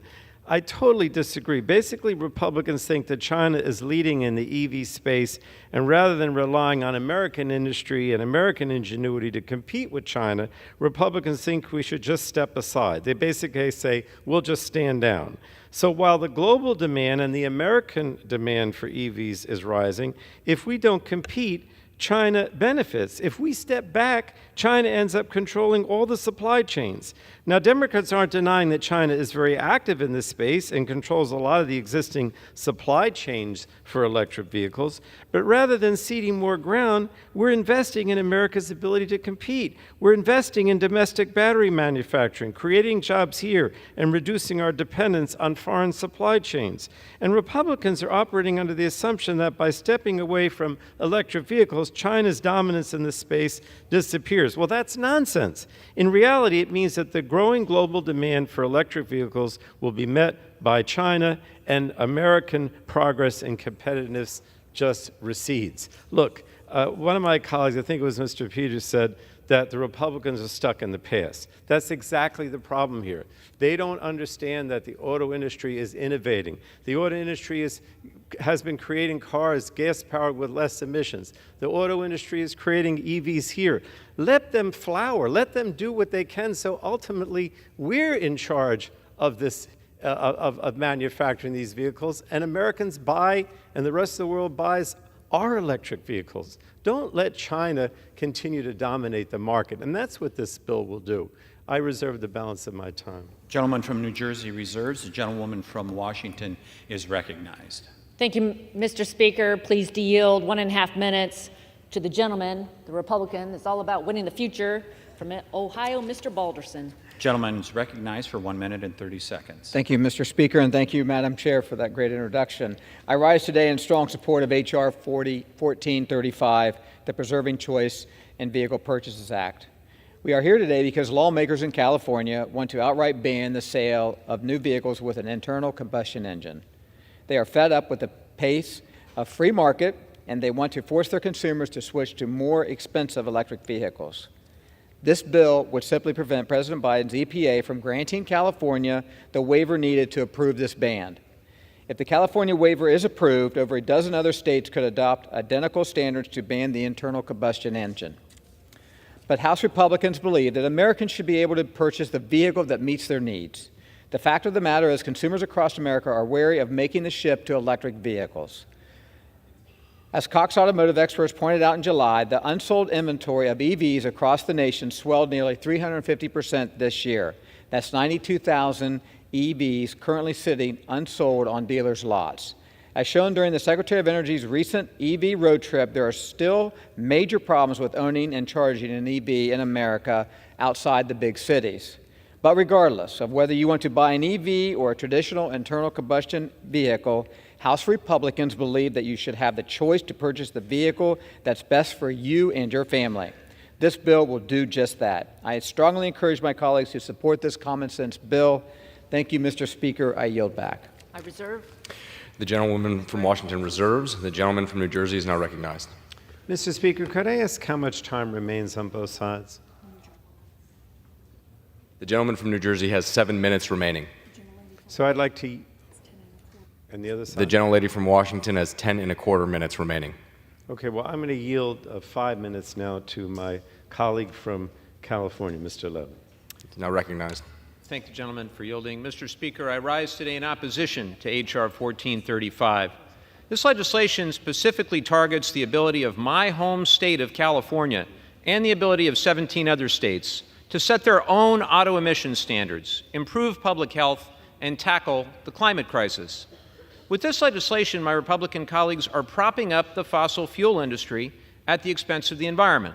I totally disagree. Basically, Republicans think that China is leading in the EV space, and rather than relying on American industry and American ingenuity to compete with China, Republicans think we should just step aside. They basically say, we'll just stand down. So while the global demand and the American demand for EVs is rising, if we don't compete, China benefits. If we step back, China ends up controlling all the supply chains. Now, Democrats aren't denying that China is very active in this space and controls a lot of the existing supply chains for electric vehicles, but rather than ceding more ground, we're investing in America's ability to compete. We're investing in domestic battery manufacturing, creating jobs here, and reducing our dependence on foreign supply chains. And Republicans are operating under the assumption that by stepping away from electric vehicles, vehicles, China's dominance in this space disappears. Well, that's nonsense. In reality, it means that the growing global demand for electric vehicles will be met by China, and American progress and competitiveness just recedes. Look, one of my colleagues, I think it was Mr. Peters, said that the Republicans are stuck in the past. That's exactly the problem here. They don't understand that the auto industry is innovating. The auto industry has been creating cars gas-powered with less emissions. The auto industry is creating EVs here. Let them flower. Let them do what they can, so ultimately we're in charge of this, of manufacturing these vehicles, and Americans buy, and the rest of the world buys our electric vehicles. Don't let China continue to dominate the market, and that's what this bill will do. I reserve the balance of my time. Gentleman from New Jersey reserves. The gentlewoman from Washington is recognized. Thank you, Mr. Speaker. Pleased to yield 1.5 minutes to the gentleman, the Republican. It's all about winning the future, from Ohio, Mr. Balderson. Gentleman is recognized for 1 minute and 30 seconds. Thank you, Mr. Speaker, and thank you, Madam Chair, for that great introduction. I rise today in strong support of H.R. 1435, the Preserving Choice in Vehicle Purchases Act. We are here today because lawmakers in California want to outright ban the sale of new vehicles with an internal combustion engine. They are fed up with the pace of free market, and they want to force their consumers to switch to more expensive electric vehicles. This bill would simply prevent President Biden's EPA from granting California the waiver needed to approve this ban. If the California waiver is approved, over a dozen other states could adopt identical standards to ban the internal combustion engine. But House Republicans believe that Americans should be able to purchase the vehicle that meets their needs. The fact of the matter is consumers across America are wary of making the shift to electric vehicles. As Cox Automotive experts pointed out in July, the unsold inventory of EVs across the nation swelled nearly 350% this year. That's 92,000 EVs currently sitting unsold on dealers' lots. As shown during the Secretary of Energy's recent EV road trip, there are still major problems with owning and charging an EV in America outside the big cities. But regardless of whether you want to buy an EV or a traditional internal combustion vehicle, House Republicans believe that you should have the choice to purchase the vehicle that's best for you and your family. This bill will do just that. I strongly encourage my colleagues to support this common sense bill. Thank you, Mr. Speaker. I yield back. I reserve. The gentlewoman from Washington reserves. The gentleman from New Jersey is now recognized. Mr. Speaker, could I ask how much time remains on both sides? The gentleman from New Jersey has 7 minutes remaining. So I'd like to, and the other side? The gentlelady from Washington has 10.25 minutes remaining. Okay, well, I'm going to yield 5 minutes now to my colleague from California, Mr. Levin. Now recognized. Thank the gentleman for yielding. Mr. Speaker, I rise today in opposition to H.R. 1435. This legislation specifically targets the ability of my home state of California and the ability of 17 other states to set their own auto emission standards, improve public health, and tackle the climate crisis. With this legislation, my Republican colleagues are propping up the fossil fuel industry at the expense of the environment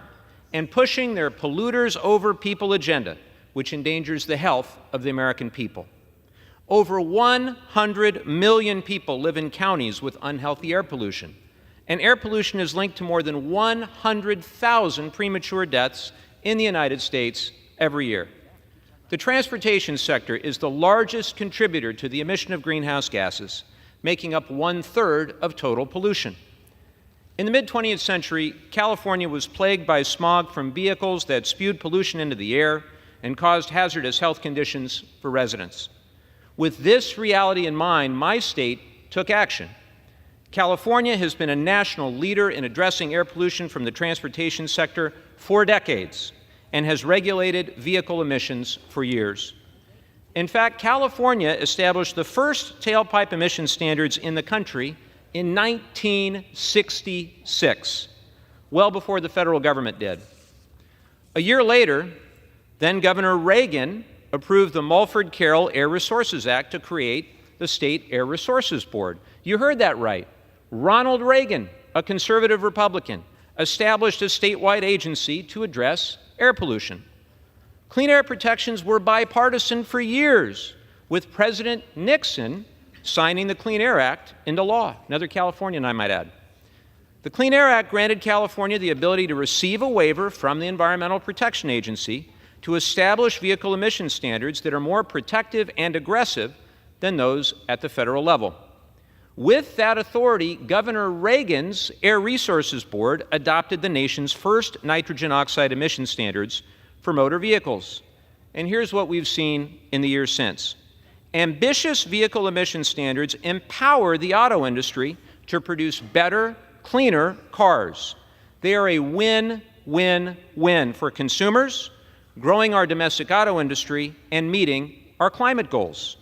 and pushing their polluters over people agenda, which endangers the health of the American people. Over 100 million people live in counties with unhealthy air pollution, and air pollution is linked to more than 100,000 premature deaths in the United States every year. The transportation sector is the largest contributor to the emission of greenhouse gases, making up 1/3 of total pollution. In the mid-20th century, California was plagued by smog from vehicles that spewed pollution into the air and caused hazardous health conditions for residents. With this reality in mind, my state took action. California has been a national leader in addressing air pollution from the transportation sector for decades and has regulated vehicle emissions for years. In fact, California established the first tailpipe emission standards in the country in 1966, well before the federal government did. A year later, then Governor Reagan approved the Mulford-Carroll Air Resources Act to create the State Air Resources Board. You heard that right. Ronald Reagan, a conservative Republican, established a statewide agency to address air pollution. Clean air protections were bipartisan for years, with President Nixon signing the Clean Air Act into law. Another Californian, I might add. The Clean Air Act granted California the ability to receive a waiver from the Environmental Protection Agency to establish vehicle emission standards that are more protective and aggressive than those at the federal level. With that authority, Governor Reagan's Air Resources Board adopted the nation's first nitrogen oxide emission standards for motor vehicles. And here's what we've seen in the years since. Ambitious vehicle emission standards empower the auto industry to produce better, cleaner cars. They are a win-win-win for consumers, growing our domestic auto industry, and meeting our climate goals.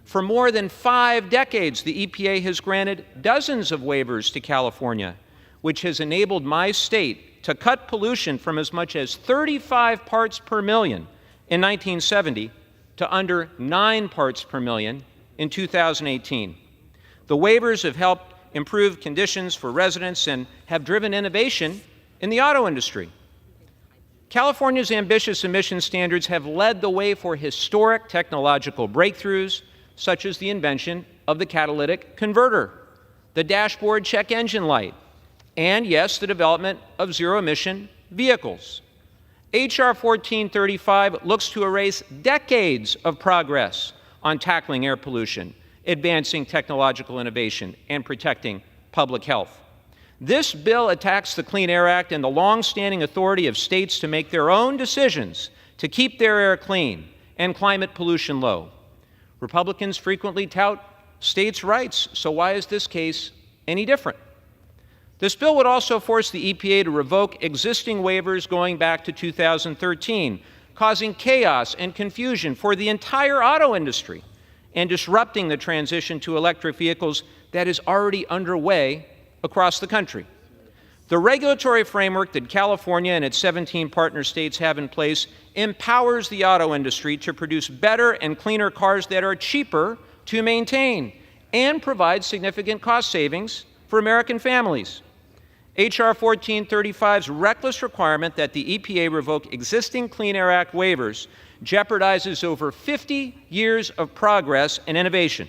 For more than 5 decades, the EPA has granted dozens of waivers to California, which has enabled my state to cut pollution from as much as 35 parts per million in 1970 to under 9 parts per million in 2018. The waivers have helped improve conditions for residents and have driven innovation in the auto industry. California's ambitious emission standards have led the way for historic technological breakthroughs, such as the invention of the catalytic converter, the dashboard check engine light, and yes, the development of zero-emission vehicles. H.R. 1435 looks to erase decades of progress on tackling air pollution, advancing technological innovation, and protecting public health. This bill attacks the Clean Air Act and the long-standing authority of states to make their own decisions to keep their air clean and climate pollution low. Republicans frequently tout states' rights, so why is this case any different? This bill would also force the EPA to revoke existing waivers going back to 2013, causing chaos and confusion for the entire auto industry and disrupting the transition to electric vehicles that is already underway across the country. The regulatory framework that California and its 17 partner states have in place empowers the auto industry to produce better and cleaner cars that are cheaper to maintain and provide significant cost savings for American families. H.R. 1435's reckless requirement that the EPA revoke existing Clean Air Act waivers jeopardizes over 50 years of progress and innovation.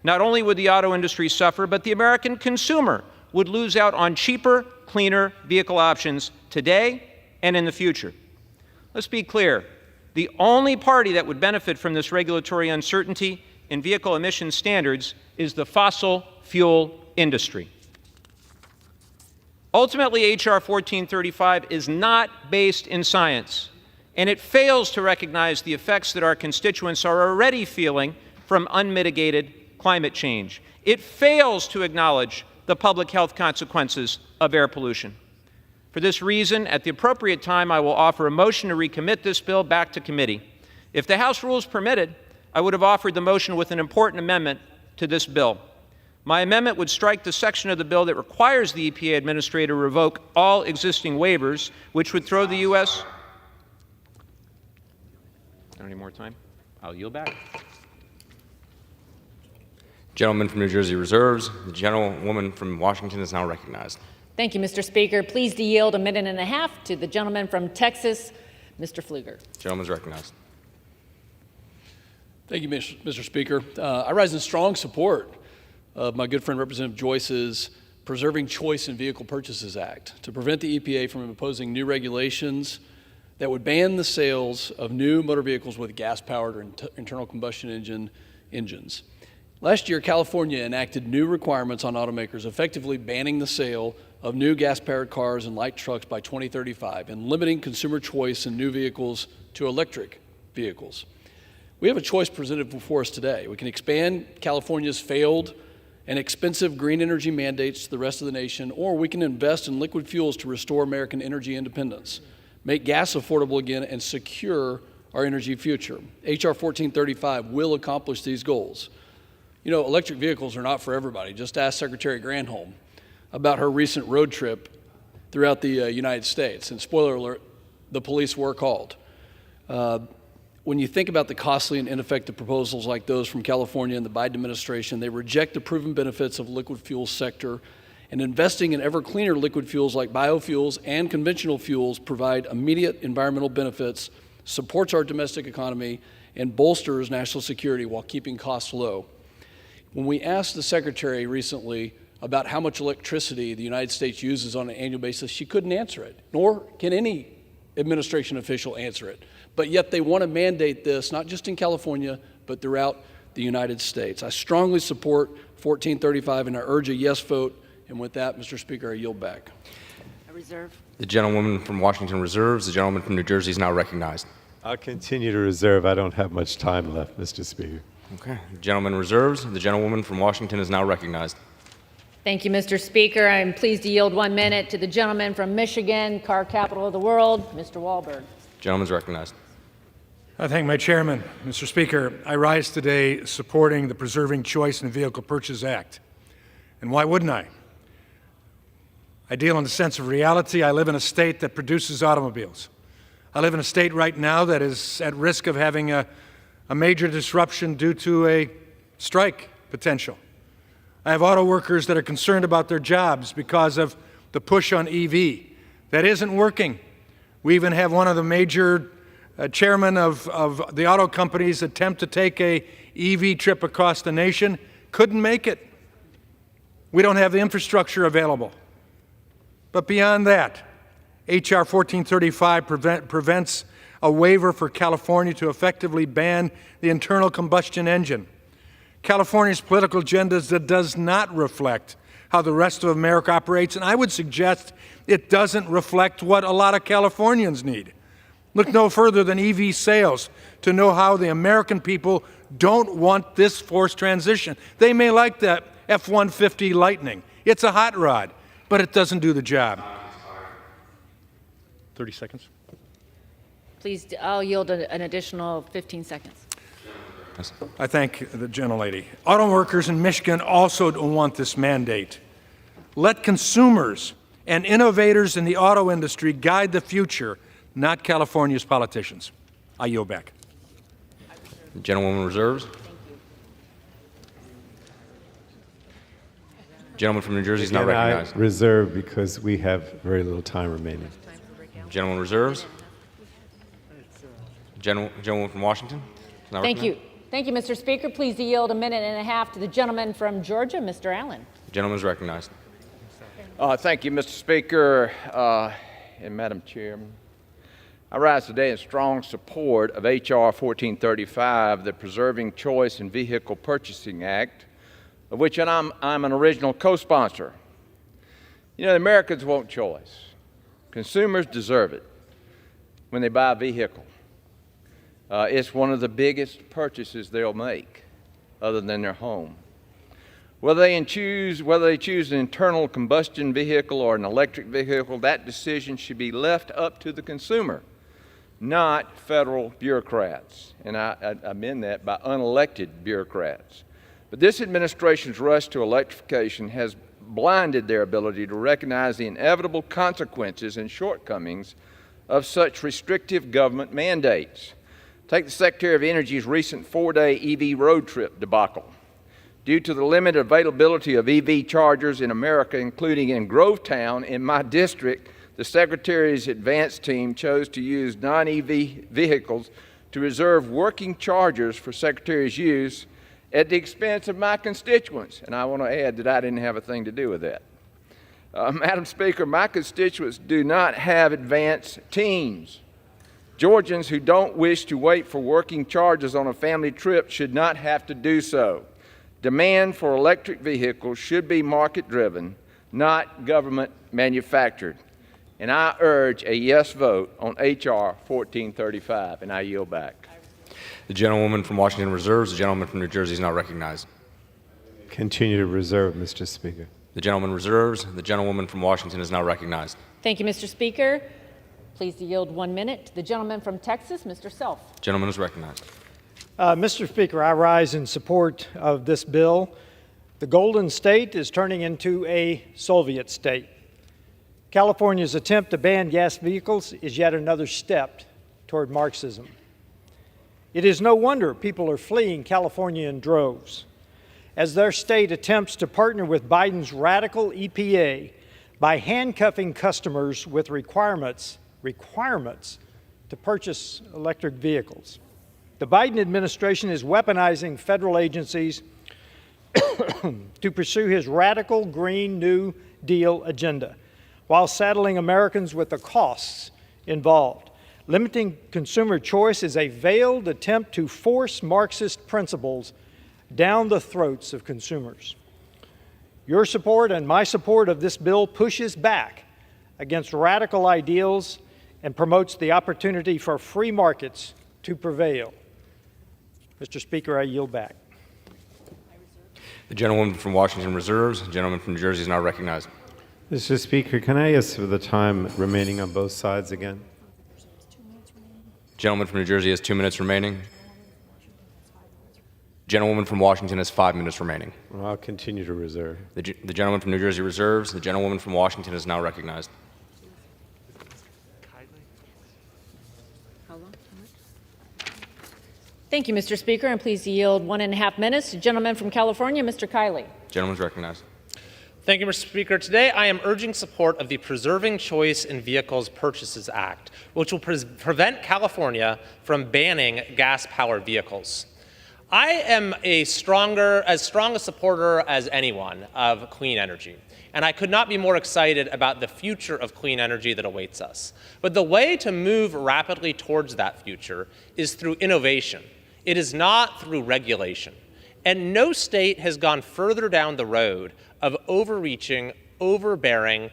Not only would the auto industry suffer, but the American consumer would lose out on cheaper, cleaner vehicle options today and in the future. Let's be clear. The only party that would benefit from this regulatory uncertainty in vehicle emission standards is the fossil fuel industry. Ultimately, H.R. 1435 is not based in science, and it fails to recognize the effects that our constituents are already feeling from unmitigated climate change. It fails to acknowledge the public health consequences of air pollution. For this reason, at the appropriate time, I will offer a motion to recommit this bill back to committee. If the House rules permitted, I would have offered the motion with an important amendment to this bill. My amendment would strike the section of the bill that requires the EPA administrator to revoke all existing waivers, which would throw the U.S. I don't need more time. I'll yield back. Gentleman from New Jersey reserves. The gentlewoman from Washington is now recognized. Thank you, Mr. Speaker. Pleased to yield a minute and a half to the gentleman from Texas, Mr. Pfluger. Gentleman is recognized. Thank you, Mr. Speaker. I rise in strong support of my good friend Representative Joyce's Preserving Choice in Vehicle Purchases Act to prevent the EPA from imposing new regulations that would ban the sales of new motor vehicles with gas-powered or internal combustion engines. Last year, California enacted new requirements on automakers, effectively banning the sale of new gas-powered cars and light trucks by 2035 and limiting consumer choice in new vehicles to electric vehicles. We have a choice presented before us today. We can expand California's failed and expensive green energy mandates to the rest of the nation, or we can invest in liquid fuels to restore American energy independence, make gas affordable again, and secure our energy future. H.R. 1435 will accomplish these goals. You know, electric vehicles are not for everybody. Just ask Secretary Granholm about her recent road trip throughout the United States. And spoiler alert, the police were called. When you think about the costly and ineffective proposals like those from California and the Biden administration, they reject the proven benefits of the liquid fuels sector, and investing in ever cleaner liquid fuels like biofuels and conventional fuels provide immediate environmental benefits, supports our domestic economy, and bolsters national security while keeping costs low. When we asked the Secretary recently about how much electricity the United States uses on an annual basis, she couldn't answer it, nor can any administration official answer it. But yet they want to mandate this, not just in California, but throughout the United States. I strongly support 1435, and I urge a yes vote. And with that, Mr. Speaker, I yield back. I reserve. The gentlewoman from Washington reserves. The gentleman from New Jersey is now recognized. I'll continue to reserve. I don't have much time left, Mr. Speaker. Okay. The gentleman reserves. The gentlewoman from Washington is now recognized. Thank you, Mr. Speaker. I'm pleased to yield 1 minute to the gentleman from Michigan, car capital of the world, Mr. Wahlberg. Gentleman's recognized. I thank my chairman. Mr. Speaker, I rise today supporting the Preserving Choice in Vehicle Purchase Act. And why wouldn't I? I deal in a sense of reality. I live in a state that produces automobiles. I live in a state right now that is at risk of having a major disruption due to a strike potential. I have auto workers that are concerned about their jobs because of the push on EV. That isn't working. We even have one of the major chairmen of the auto companies attempt to take a EV trip across the nation, couldn't make it. We don't have the infrastructure available. But beyond that, H.R. 1435 prevents a waiver for California to effectively ban the internal combustion engine. California's political agenda does not reflect how the rest of America operates, and I would suggest it doesn't reflect what a lot of Californians need. Look no further than EV sales to know how the American people don't want this forced transition. They may like that F-150 Lightning. It's a hot rod, but it doesn't do the job. 30 seconds. Please, I'll yield an additional 15 seconds. I thank the gentlelady. Auto workers in Michigan also don't want this mandate. Let consumers and innovators in the auto industry guide the future, not California's politicians. I yield back. The gentlewoman reserves. Gentleman from New Jersey is now recognized. I reserve because we have very little time remaining. Gentleman reserves. Gentleman from Washington is now Thank recognized. you. Thank you, Mr. Speaker. Please yield a minute and a half to the gentleman from Georgia, Mr. Allen. The gentleman is recognized. Thank you, Mr. Speaker and Madam Chairman. I rise today in strong support of H.R. 1435, the Preserving Choice in Vehicle Purchasing Act, of which I'm an original co-sponsor. You know, the Americans want choice. Consumers deserve it when they buy a vehicle. It's one of the biggest purchases they'll make other than their home. Whether they choose an internal combustion vehicle or an electric vehicle, that decision should be left up to the consumer, not federal bureaucrats. And I mean that by unelected bureaucrats. But this administration's rush to electrification has blinded their ability to recognize the inevitable consequences and shortcomings of such restrictive government mandates. Take the Secretary of Energy's recent 4-day EV road trip debacle. Due to the limited availability of EV chargers in America, including in Grovetown in my district, the Secretary's advance team chose to use non-EV vehicles to reserve working chargers for Secretary's use at the expense of my constituents. And I want to add that I didn't have a thing to do with that. Madam Speaker, my constituents do not have advance teams. Georgians who don't wish to wait for working chargers on a family trip should not have to do so. Demand for electric vehicles should be market-driven, not government-manufactured. And I urge a yes vote on H.R. 1435, and I yield back. The gentlewoman from Washington reserves. The gentleman from New Jersey is now recognized. Continue to reserve, Mr. Speaker. The gentleman reserves. The gentlewoman from Washington is now recognized. Thank you, Mr. Speaker. Please yield 1 minute to the gentleman from Texas, Mr. Self. Gentleman is recognized. Mr. Speaker, I rise in support of this bill. The Golden State is turning into a Soviet state. California's attempt to ban gas vehicles is yet another step toward Marxism. It is no wonder people are fleeing California in droves as their state attempts to partner with Biden's radical EPA by handcuffing customers with requirements to purchase electric vehicles. The Biden administration is weaponizing federal agencies to pursue his radical Green New Deal agenda, while saddling Americans with the costs involved. Limiting consumer choice is a veiled attempt to force Marxist principles down the throats of consumers. Your support and my support of this bill pushes back against radical ideals and promotes the opportunity for free markets to prevail. Mr. Speaker, I yield back. The gentlewoman from Washington reserves. The gentleman from New Jersey is now recognized. Mr. Speaker, can I ask for the time remaining on both sides again? Gentleman from New Jersey has 2 minutes remaining. Gentlewoman from Washington has 5 minutes remaining. Well, I'll continue to reserve. The gentleman from New Jersey reserves. The gentlewoman from Washington is now recognized. Thank you, Mr. Speaker, and please yield 1.5 minutes to the gentleman from California, Mr. Kiley. Gentleman's recognized. Thank you, Mr. Speaker. Today I am urging support of the Preserving Choice in Vehicles Purchases Act, which will prevent California from banning gas-powered vehicles. I am as strong a supporter as anyone of clean energy, and I could not be more excited about the future of clean energy that awaits us. But the way to move rapidly towards that future is through innovation. It is not through regulation. And no state has gone further down the road of overreaching, overbearing,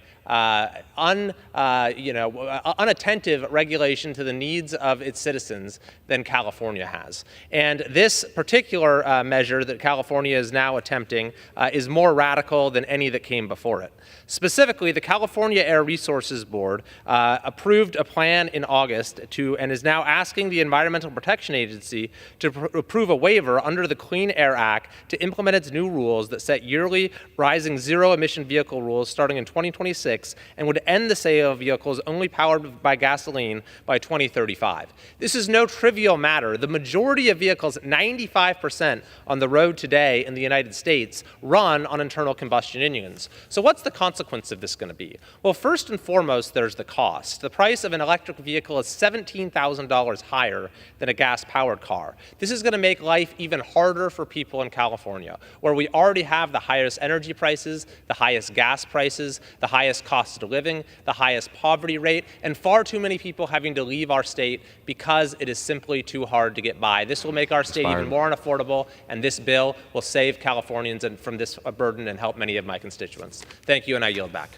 unattentive regulation to the needs of its citizens than California has. And this particular measure that California is now attempting is more radical than any that came before it. Specifically, the California Air Resources Board approved a plan in August and is now asking the Environmental Protection Agency to approve a waiver under the Clean Air Act to implement its new rules that set yearly rising zero-emission vehicle rules starting in 2026 and would end the sale of vehicles only powered by gasoline by 2035. This is no trivial matter. The majority of vehicles, 95% on the road today in the United States, run on internal combustion engines. So what's the consequence of this going to be? Well, first and foremost, there's the cost. The price of an electric vehicle is $17,000 higher than a gas-powered car. This is going to make life even harder for people in California, where we already have the highest energy prices, the highest gas prices, the highest cost of living, the highest poverty rate, and far too many people having to leave our state because it is simply too hard to get by. This will make our state even more unaffordable, and this bill will save Californians from this burden and help many of my constituents. Thank you, and I yield back.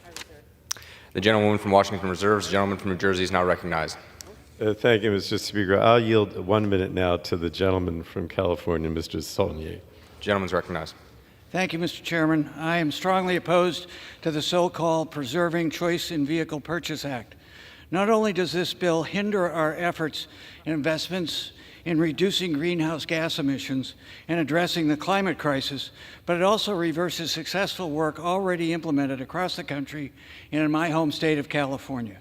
The gentlewoman from Washington reserves. The gentleman from New Jersey is now recognized. Thank you, Mr. Speaker. I'll yield 1 minute now to the gentleman from California, Mr. Saulnier. Gentleman's recognized. Thank you, Mr. Chairman. I am strongly opposed to the so-called Preserving Choice in Vehicle Purchase Act. Not only does this bill hinder our efforts and investments in reducing greenhouse gas emissions and addressing the climate crisis, but it also reverses successful work already implemented across the country and in my home state of California.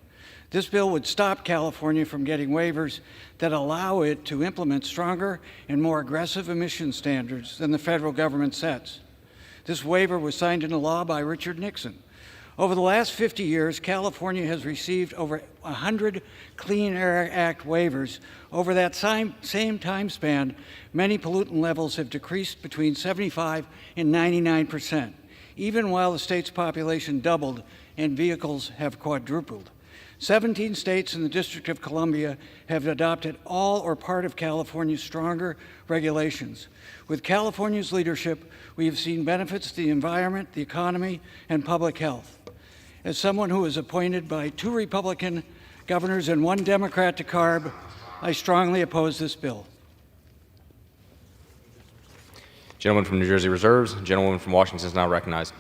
This bill would stop California from getting waivers that allow it to implement stronger and more aggressive emission standards than the federal government sets. This waiver was signed into law by Richard Nixon. Over the last 50 years, California has received over 100 Clean Air Act waivers. Over that same time span, many pollutant levels have decreased between 75 and 99%, even while the state's population doubled and vehicles have quadrupled. 17 states and the District of Columbia have adopted all or part of California's stronger regulations. With California's leadership, we have seen benefits to the environment, the economy, and public health. As someone who was appointed by 2 Republican governors and 1 Democrat to CARB, I strongly oppose this bill. Gentleman from New Jersey reserves. Gentlewoman from Washington is now recognized.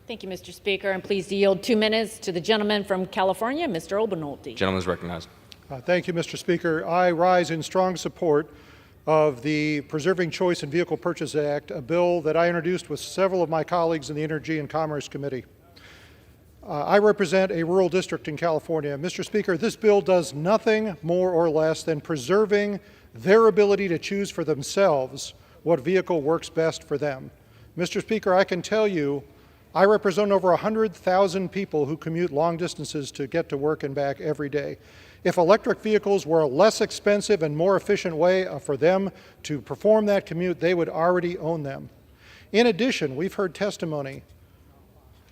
Thank you, Mr. Speaker, and please yield 2 minutes to the gentleman from California, Mr. Obernolte. Gentleman is recognized. Thank you, Mr. Speaker. I rise in strong support of the Preserving Choice in Vehicle Purchase Act, a bill that I introduced with several of my colleagues in the Energy and Commerce Committee. I represent a rural district in California. Mr. Speaker, this bill does nothing more or less than preserving their ability to choose for themselves what vehicle works best for them. Mr. Speaker, I can tell you I represent over 100,000 people who commute long distances to get to work and back every day. If electric vehicles were a less expensive and more efficient way for them to perform that commute, they would already own them. In addition, we've heard testimony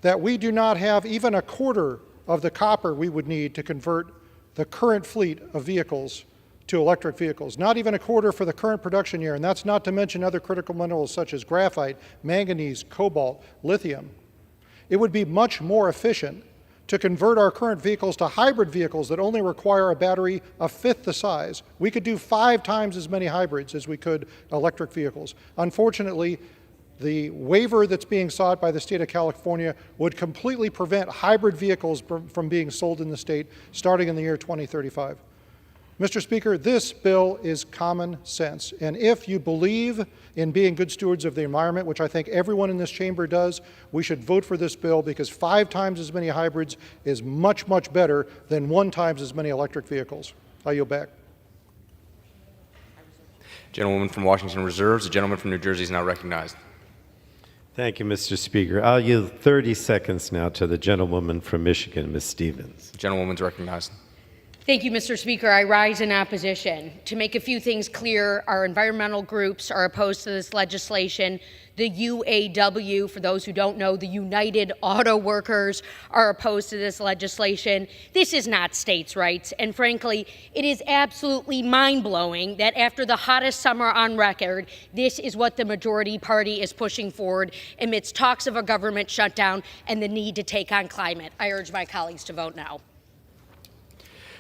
that we do not have even a quarter of the copper we would need to convert the current fleet of vehicles to electric vehicles, not even a quarter for the current production year, and that's not to mention other critical minerals such as graphite, manganese, cobalt, lithium. It would be much more efficient to convert our current vehicles to hybrid vehicles that only require a battery a fifth the size. We could do 5 times as many hybrids as we could electric vehicles. Unfortunately, the waiver that's being sought by the state of California would completely prevent hybrid vehicles from being sold in the state starting in the year 2035. Mr. Speaker, this bill is common sense, and if you believe in being good stewards of the environment, which I think everyone in this chamber does, we should vote for this bill because 5 times as many hybrids is much, much better than 1 times as many electric vehicles. I yield back. Gentlewoman from Washington reserves. The gentleman from New Jersey is now recognized. Thank you, Mr. Speaker. I'll yield 30 seconds now to the gentlewoman from Michigan, Ms. Stevens. The gentlewoman's recognized. Thank you, Mr. Speaker. I rise in opposition. To make a few things clear, our environmental groups are opposed to this legislation. The UAW, for those who don't know, the United Auto Workers, are opposed to this legislation. This is not states' rights, and frankly, it is absolutely mind-blowing that after the hottest summer on record, this is what the majority party is pushing forward amidst talks of a government shutdown and the need to take on climate. I urge my colleagues to vote no.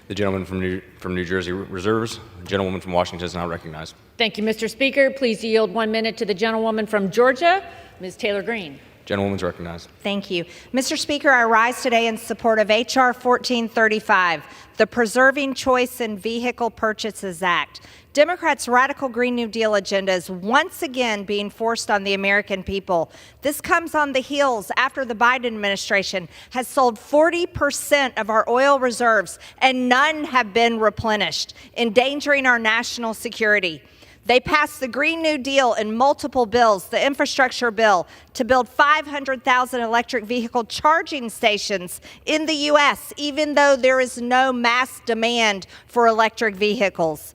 The gentleman from New Jersey reserves. The gentlewoman from Washington is now recognized. Thank you, Mr. Speaker. Please yield 1 minute to the gentlewoman from Georgia, Ms. Taylor Greene. Gentlewoman's recognized. Thank you. Mr. Speaker, I rise today in support of H.R. 1435, the Preserving Choice in Vehicle Purchases Act. Democrats' radical Green New Deal agenda is once again being forced on the American people. This comes on the heels after the Biden administration has sold 40% of our oil reserves and none have been replenished, endangering our national security. They passed the Green New Deal in multiple bills, the infrastructure bill, to build 500,000 electric vehicle charging stations in the U.S., even though there is no mass demand for electric vehicles.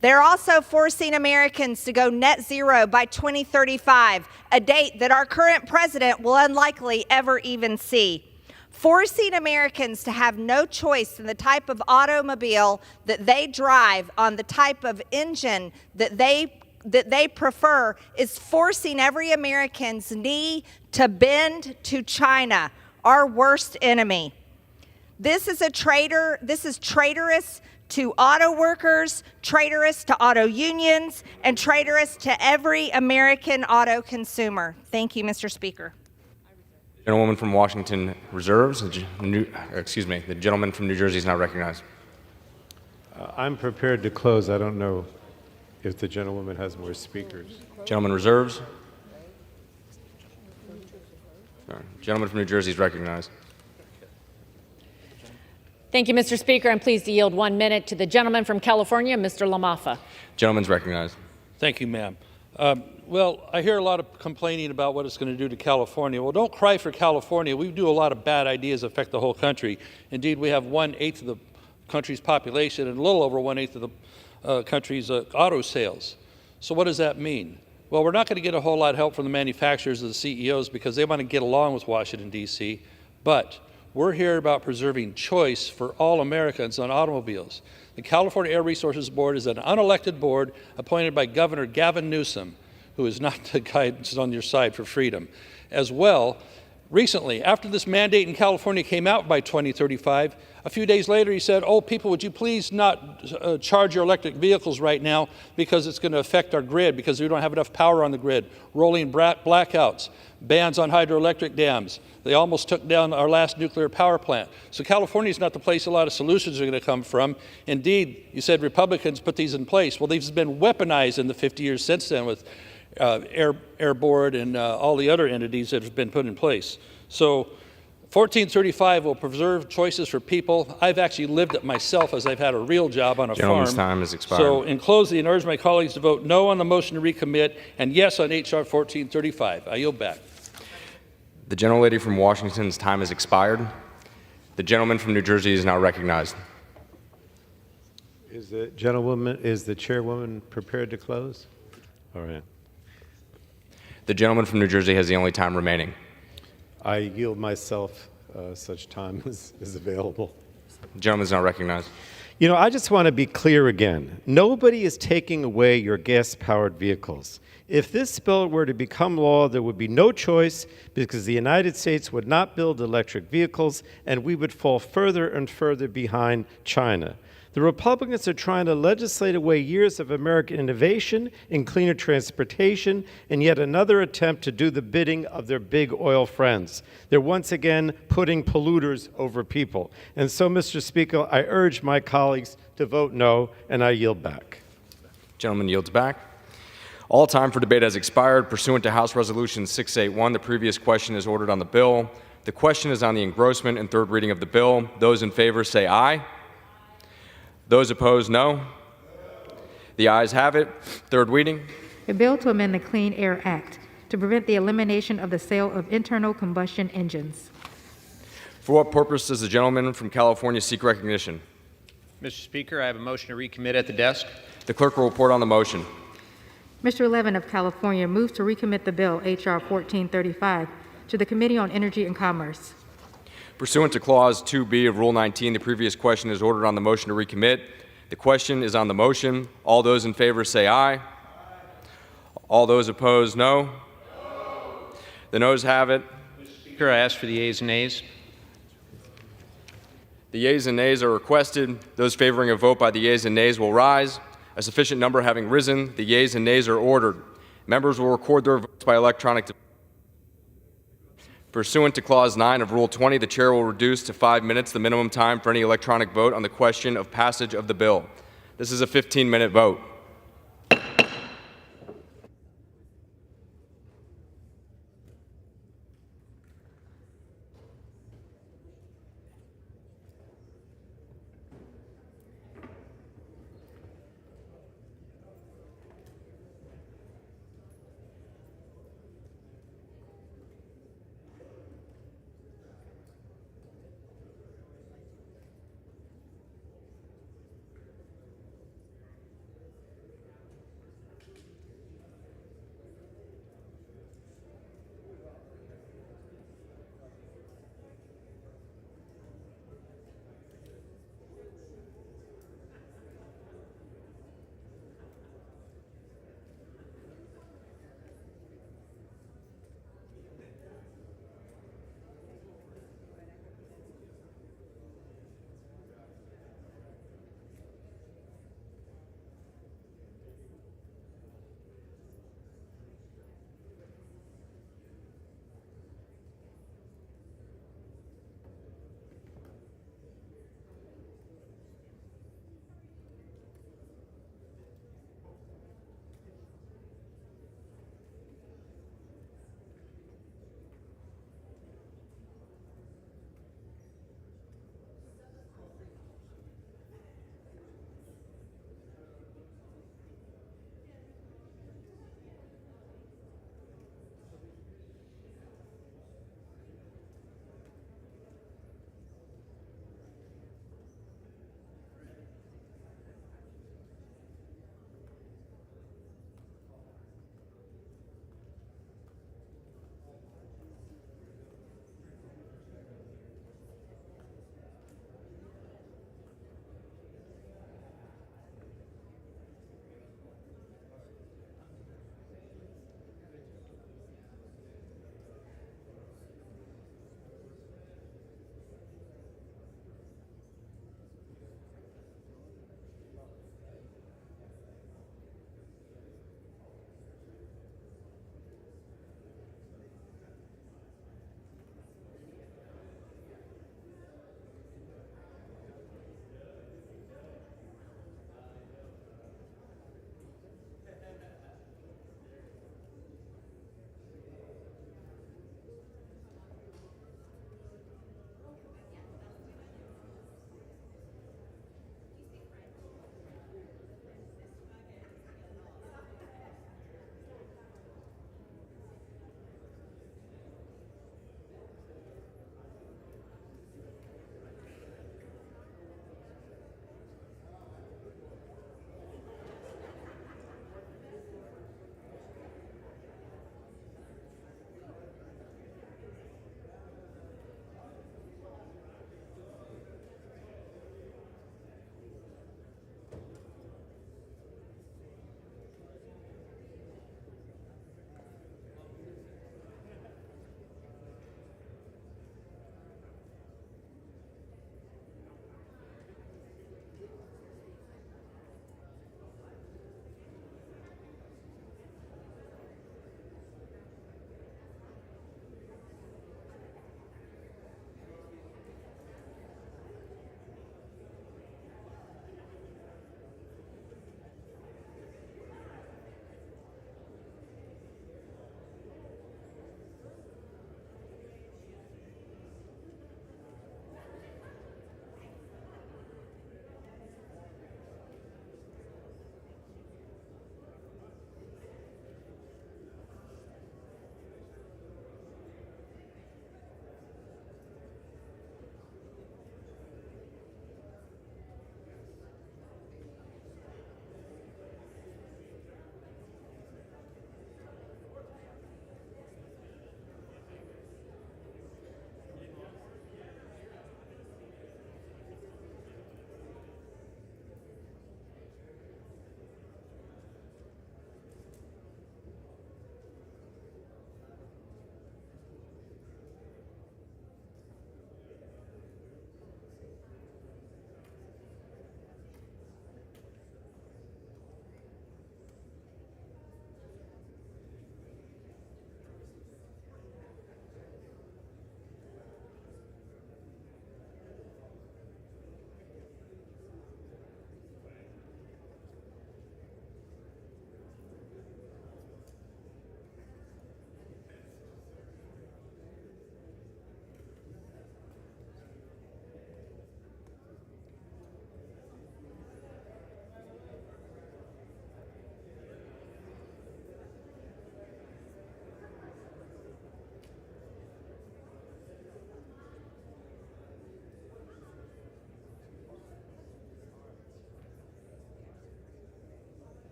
They're also forcing Americans to go net zero by 2035, a date that our current president will unlikely ever even see. Forcing Americans to have no choice in the type of automobile that they drive, on the type of engine that they prefer, is forcing every American's knee to bend to China, our worst enemy. This is traitorous to auto workers, traitorous to auto unions, and traitorous to every American auto consumer. Thank you, Mr. Speaker. Gentlewoman from Washington reserves. The gentleman from New Jersey is now recognized. I'm prepared to close. I don't know if the gentlewoman has more speakers. Gentleman reserves. Gentleman from New Jersey is recognized. Thank you, Mr. Speaker. I'm pleased to yield 1 minute to the gentleman from California, Mr. LaMaffa. Gentleman's recognized. Thank you, ma'am. Well, I hear a lot of complaining about what it's going to do to California. Well, don't cry for California. We do a lot of bad ideas that affect the whole country. Indeed, we have 1/8 of the country's population and a little over 1/8 of the country's auto sales. So what does that mean? Well, we're not going to get a whole lot of help from the manufacturers or the CEOs because they want to get along with Washington, D.C., but we're here about preserving choice for all Americans on automobiles. The California Air Resources Board is an unelected board appointed by Governor Gavin Newsom, who is not the guy that's on your side for freedom. As well, recently, after this mandate in California came out by 2035, a few days later he said, oh, people, would you please not charge your electric vehicles right now because it's going to affect our grid because we don't have enough power on the grid, rolling blackouts, bans on hydroelectric dams. They almost took down our last nuclear power plant. So California is not the place a lot of solutions are going to come from. Indeed, you said Republicans put these in place. Well, these have been weaponized in the 50 years since then with Air Board and all the other entities that have been put in place. So 1435 will preserve choices for people. I've actually lived it myself as I've had a real job on a Gentleman's farm. time has expired. So in closing, I urge my colleagues to vote no on the motion to recommit and yes on H.R. 1435. I yield back. The gentlelady from Washington's time has expired. The gentleman from New Jersey is now recognized. Is the chairwoman prepared to close? All right. The gentleman from New Jersey has the only time remaining. I yield myself such time as is available. The gentleman is now recognized. You know, I just want to be clear again. Nobody is taking away your gas-powered vehicles. If this bill were to become law, there would be no choice because the United States would not build electric vehicles and we would fall further and further behind China. The Republicans are trying to legislate away years of American innovation in cleaner transportation and yet another attempt to do the bidding of their big oil friends. They're once again putting polluters over people. And so, Mr. Speaker, I urge my colleagues to vote no, and I yield back. Gentleman yields back. All time for debate has expired. Pursuant to House Resolution 681, the previous question is ordered on the bill. The question is on the engrossment and third reading of the bill. Those in favor say aye. Those opposed, no. The ayes have it. Third reading. A bill to amend the Clean Air Act to prevent the elimination of the sale of internal combustion engines. For what purpose does the gentleman from California seek recognition? Mr. Speaker, I have a motion to recommit at the desk. The clerk will report on the motion. Mr. Levin of California moves to recommit the bill, H.R. 1435, to the Committee on Energy and Commerce. Pursuant to Clause 2B of Rule 19, the previous question is ordered on the motion to recommit. The question is on the motion. All those in favor say aye. All those opposed, no. The noes have it. Mr. Speaker, I ask for the yeas and nays. The yeas and nays are requested. Those favoring a vote by the yeas and nays will rise. A sufficient number having risen, the yeas and nays are ordered. Members will record their votes by electronic device. Pursuant to Clause 9 of Rule 20, the chair will reduce to 5 minutes the minimum time for any electronic vote on the question of passage of the bill. This is a 15-minute vote.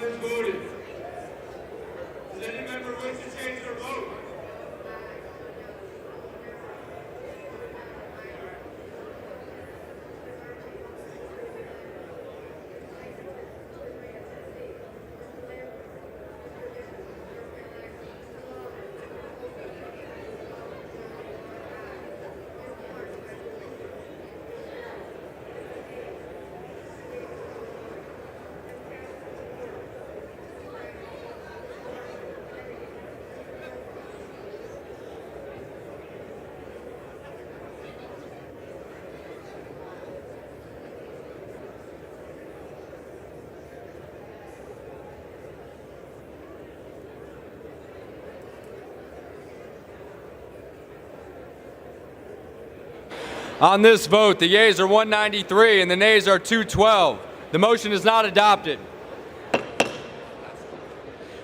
members voted? Does any member wish to change their vote? On this vote, the yeas are 193 and the nays are 212. The motion is not adopted.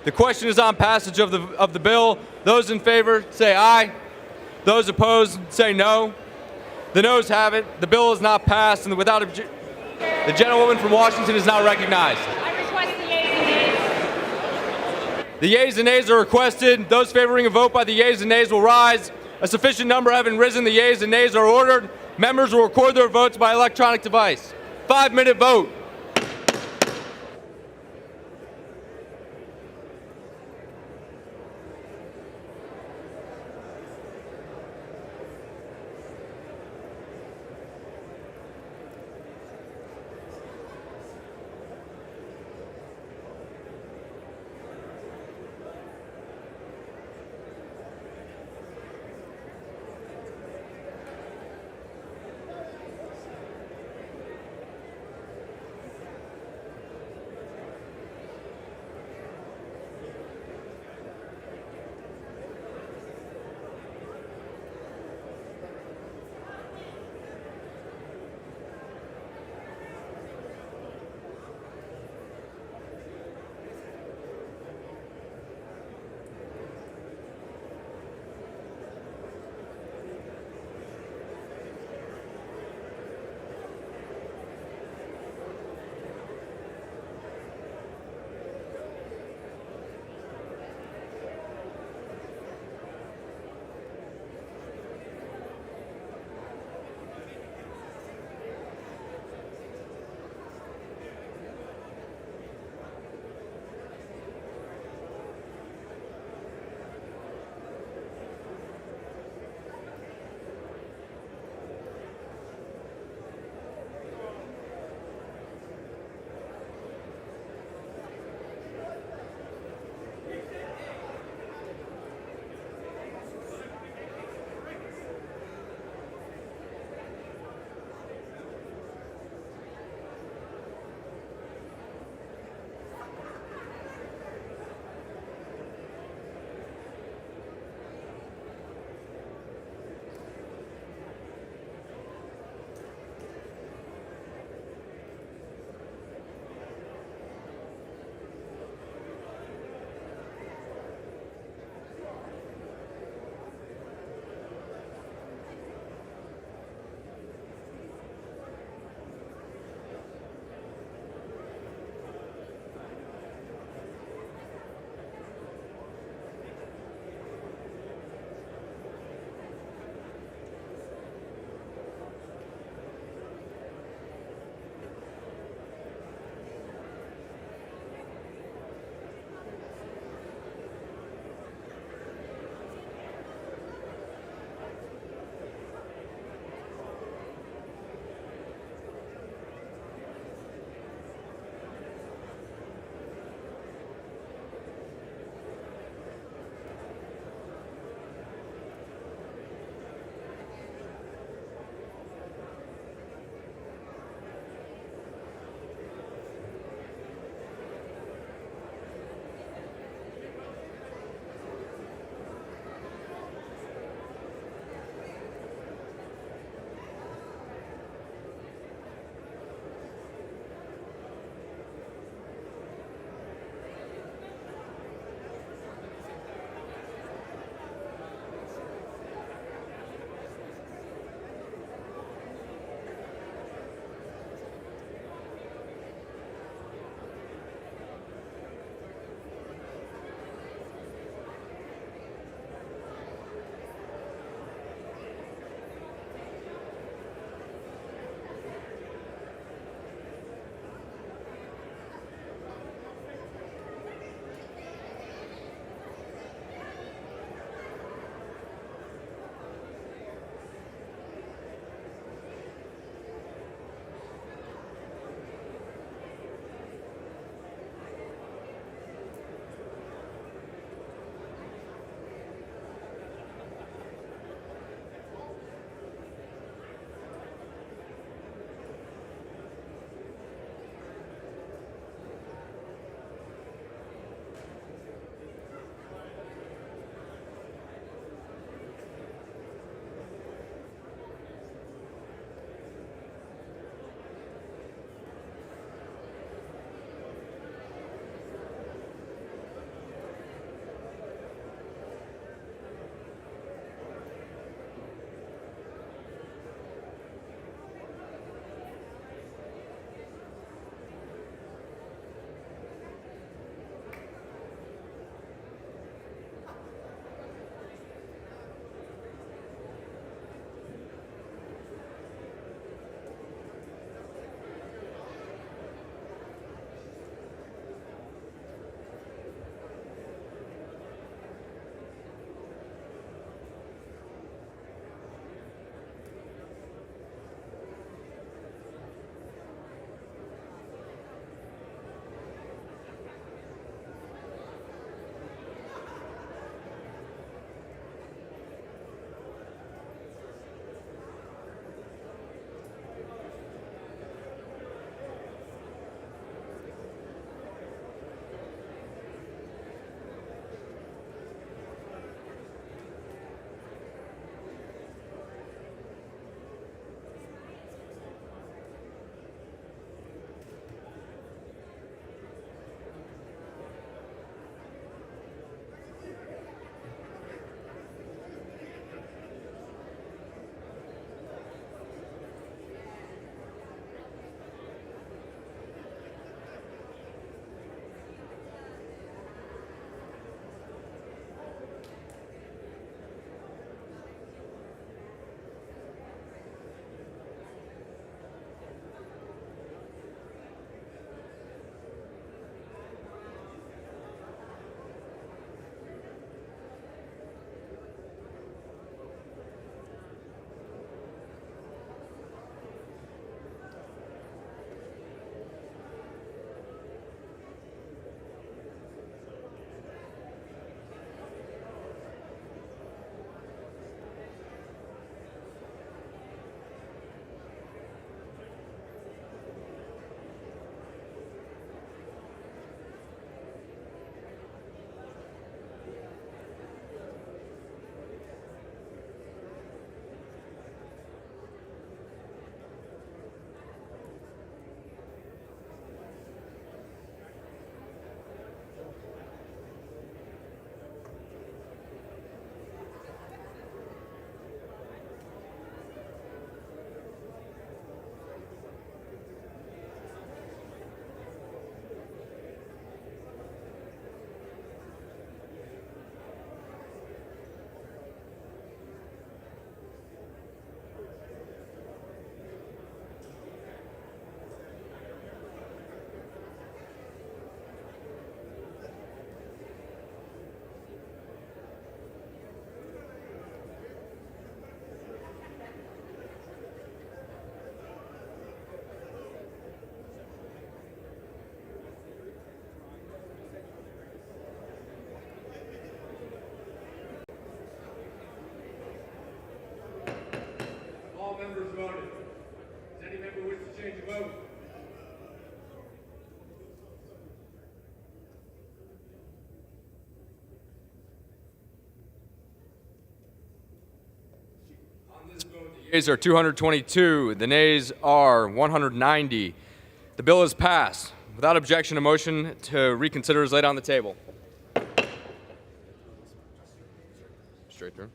The question is on passage of the bill. Those in favor say aye. Those opposed say no. The noes have it. The bill is not passed, and without the gentlewoman from Washington is not recognized. I request the yeas and nays. The yeas and nays are requested. Those favoring a vote by the yeas and nays will rise. A sufficient number having risen, the yeas and nays are ordered. Members will record their votes by electronic device. 5-minute vote. The yeas are 222. The nays are 190. The bill is passed. Without objection, a motion to reconsider is laid on the table. Straight through.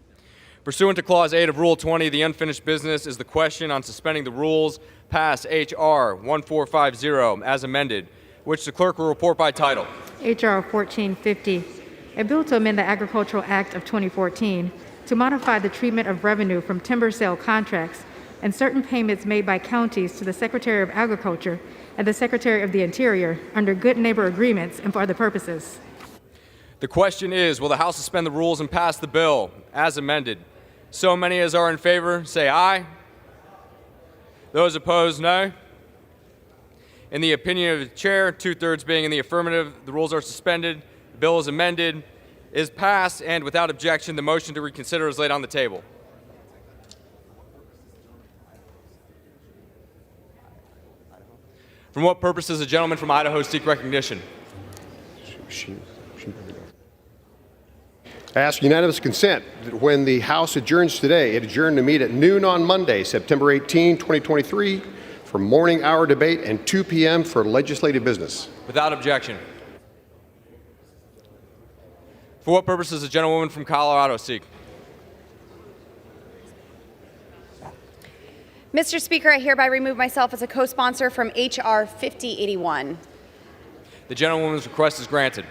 Pursuant to Clause 8 of Rule 20, the unfinished business is the question on suspending the rules past H.R. 1450 as amended, which the clerk will report by title. H.R. 1450, a bill to amend the Agricultural Act of 2014 to modify the treatment of revenue from timber sale contracts and certain payments made by counties to the Secretary of Agriculture and the Secretary of the Interior under good neighbor agreements and for other purposes. The question is, will the House suspend the rules and pass the bill as amended? So many as are in favor, say aye. Those opposed, no. In the opinion of the chair, 2/3 being in the affirmative, the rules are suspended, the bill is amended, is passed, and without objection, the motion to reconsider is laid on the table. From what purpose does the gentleman from Idaho seek recognition? I ask unanimous consent that when the House adjourns today, it adjourn to meet at noon on Monday, September 18, 2023, for morning hour debate and 2 p.m. for legislative business. Without objection. For what purpose does the gentlewoman from Colorado seek? Mr. Speaker, I hereby remove myself as a co-sponsor from H.R. 5081. The gentlewoman's request is granted.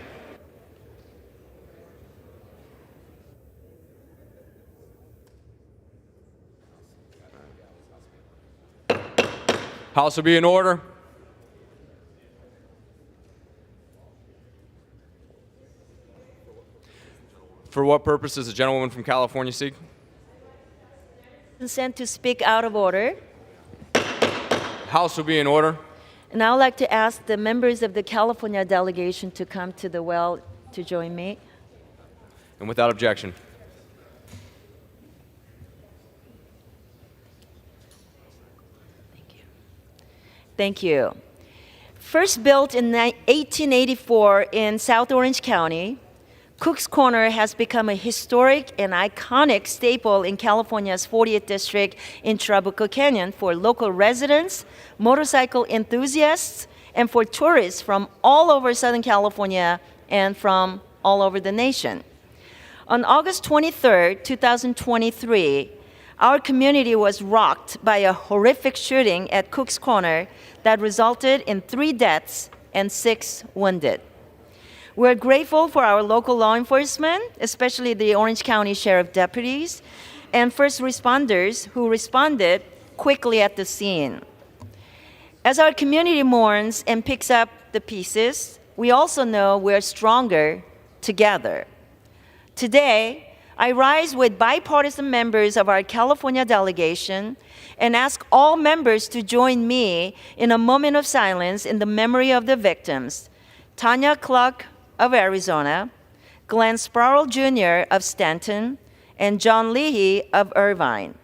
House will be in order. For what purpose does the gentlewoman from California seek? Consent to speak out of order. House will be in order. And I would like to ask the members of the California delegation to come to the well to join me. And without objection. Thank you. First built in 1884 in South Orange County, Cook's Corner has become a historic and iconic staple in California's 40th District in Trabuco Canyon for local residents, motorcycle enthusiasts, and for tourists from all over Southern California and from all over the nation. On August 23, 2023, our community was rocked by a horrific shooting at Cook's Corner that resulted in 3 deaths and 6 wounded. We're grateful for our local law enforcement, especially the Orange County Sheriff deputies and first responders who responded quickly at the scene. As our community mourns and picks up the pieces, we also know we're stronger together. Today, I rise with bipartisan members of our California delegation and ask all members to join me in a moment of silence in the memory of the victims, Tanya Clark of Arizona, Glenn Sproul Jr. of Stanton, and John Leahy of Irvine,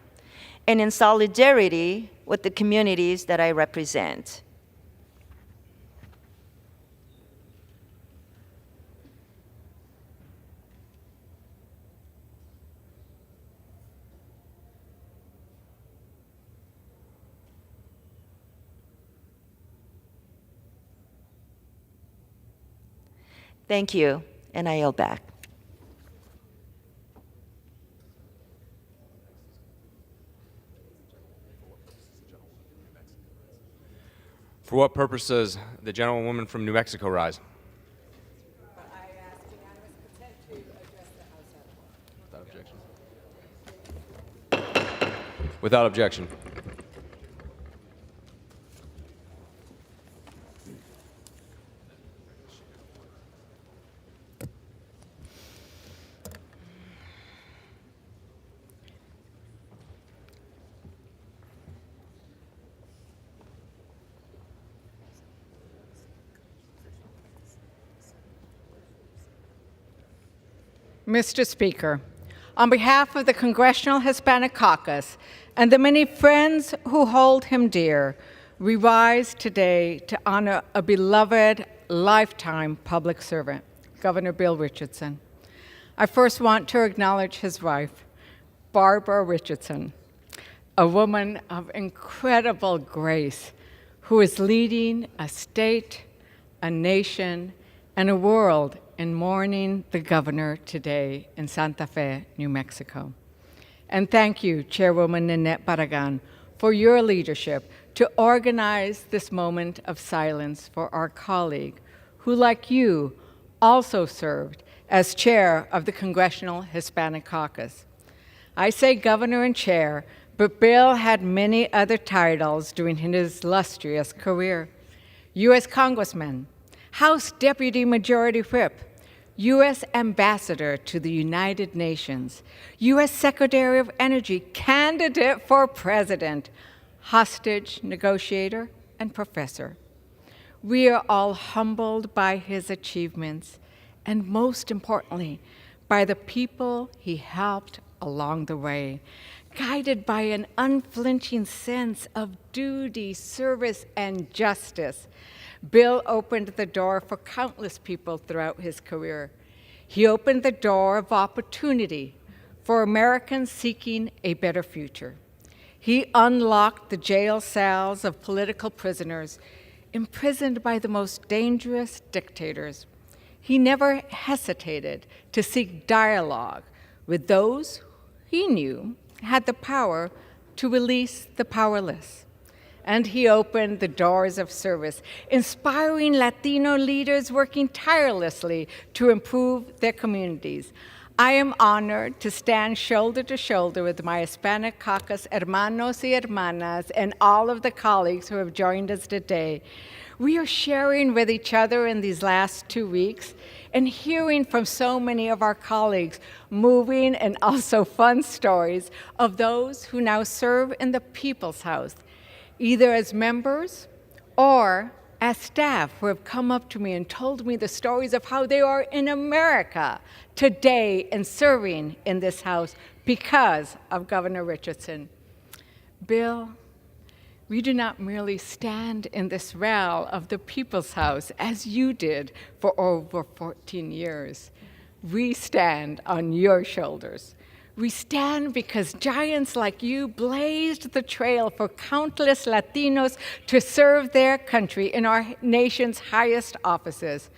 and in solidarity with the communities that I represent. Thank you, and I yield back. For what purpose does the gentlewoman from New Mexico rise? Without objection. Without objection. Mr. Speaker, on behalf of the Congressional Hispanic Caucus and the many friends who hold him dear, we rise today to honor a beloved, lifetime public servant, Governor Bill Richardson. I first want to acknowledge his wife, Barbara Richardson. a woman of incredible grace who is leading a state, a nation, and a world in mourning the governor today in Santa Fe, New Mexico. And thank you, Chairwoman Nanette Barragan, for your leadership to organize this moment of silence for our colleague, who, like you, also served as chair of the Congressional Hispanic Caucus. I say governor and chair, but Bill had many other titles during his illustrious career. U.S. Congressman, House Deputy Majority Whip, U.S. Ambassador to the United Nations, U.S. Secretary of Energy, candidate for president, hostage negotiator, and professor. We are all humbled by his achievements, and most importantly, by the people he helped along the way, guided by an unflinching sense of duty, service, and justice. Bill opened the door for countless people throughout his career. He opened the door of opportunity for Americans seeking a better future. He unlocked the jail cells of political prisoners imprisoned by the most dangerous dictators. He never hesitated to seek dialogue with those he knew had the power to release the powerless. And he opened the doors of service, inspiring Latino leaders working tirelessly to improve their communities. I am honored to stand shoulder to shoulder with my Hispanic Caucus hermanos y hermanas and all of the colleagues who have joined us today. We are sharing with each other in these last 2 weeks and hearing from so many of our colleagues moving and also fun stories of those who now serve in the People's House, either as members or as staff who have come up to me and told me the stories of how they are in America today and serving in this House because of Governor Richardson. Bill, we do not merely stand in this rally of the People's House as you did for over 14 years. We stand on your shoulders. We stand because giants like you blazed the trail for countless Latinos to serve their country in our nation's highest offices.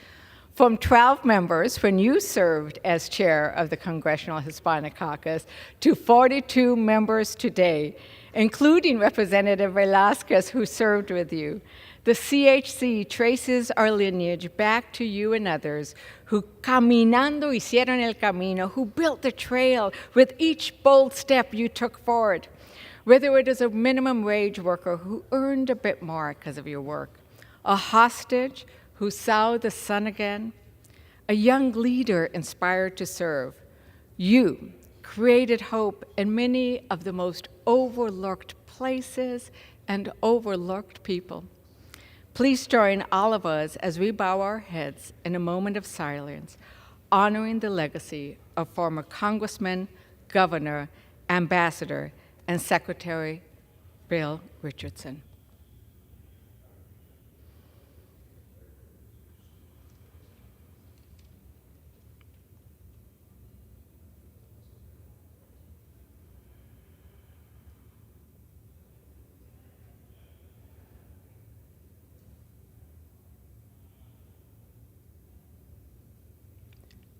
From 12 members when you served as chair of the Congressional Hispanic Caucus to 42 members today, including Representative Velasquez, who served with you. The CHC traces our lineage back to you and others who caminando hicieron el camino, who built the trail with each bold step you took forward. Whether it is a minimum wage worker who earned a bit more because of your work, a hostage who saw the sun again, a young leader inspired to serve, you created hope in many of the most overlooked places and overlooked people. Please join all of us as we bow our heads in a moment of silence, honoring the legacy of former Congressman, Governor, Ambassador, and Secretary Bill Richardson.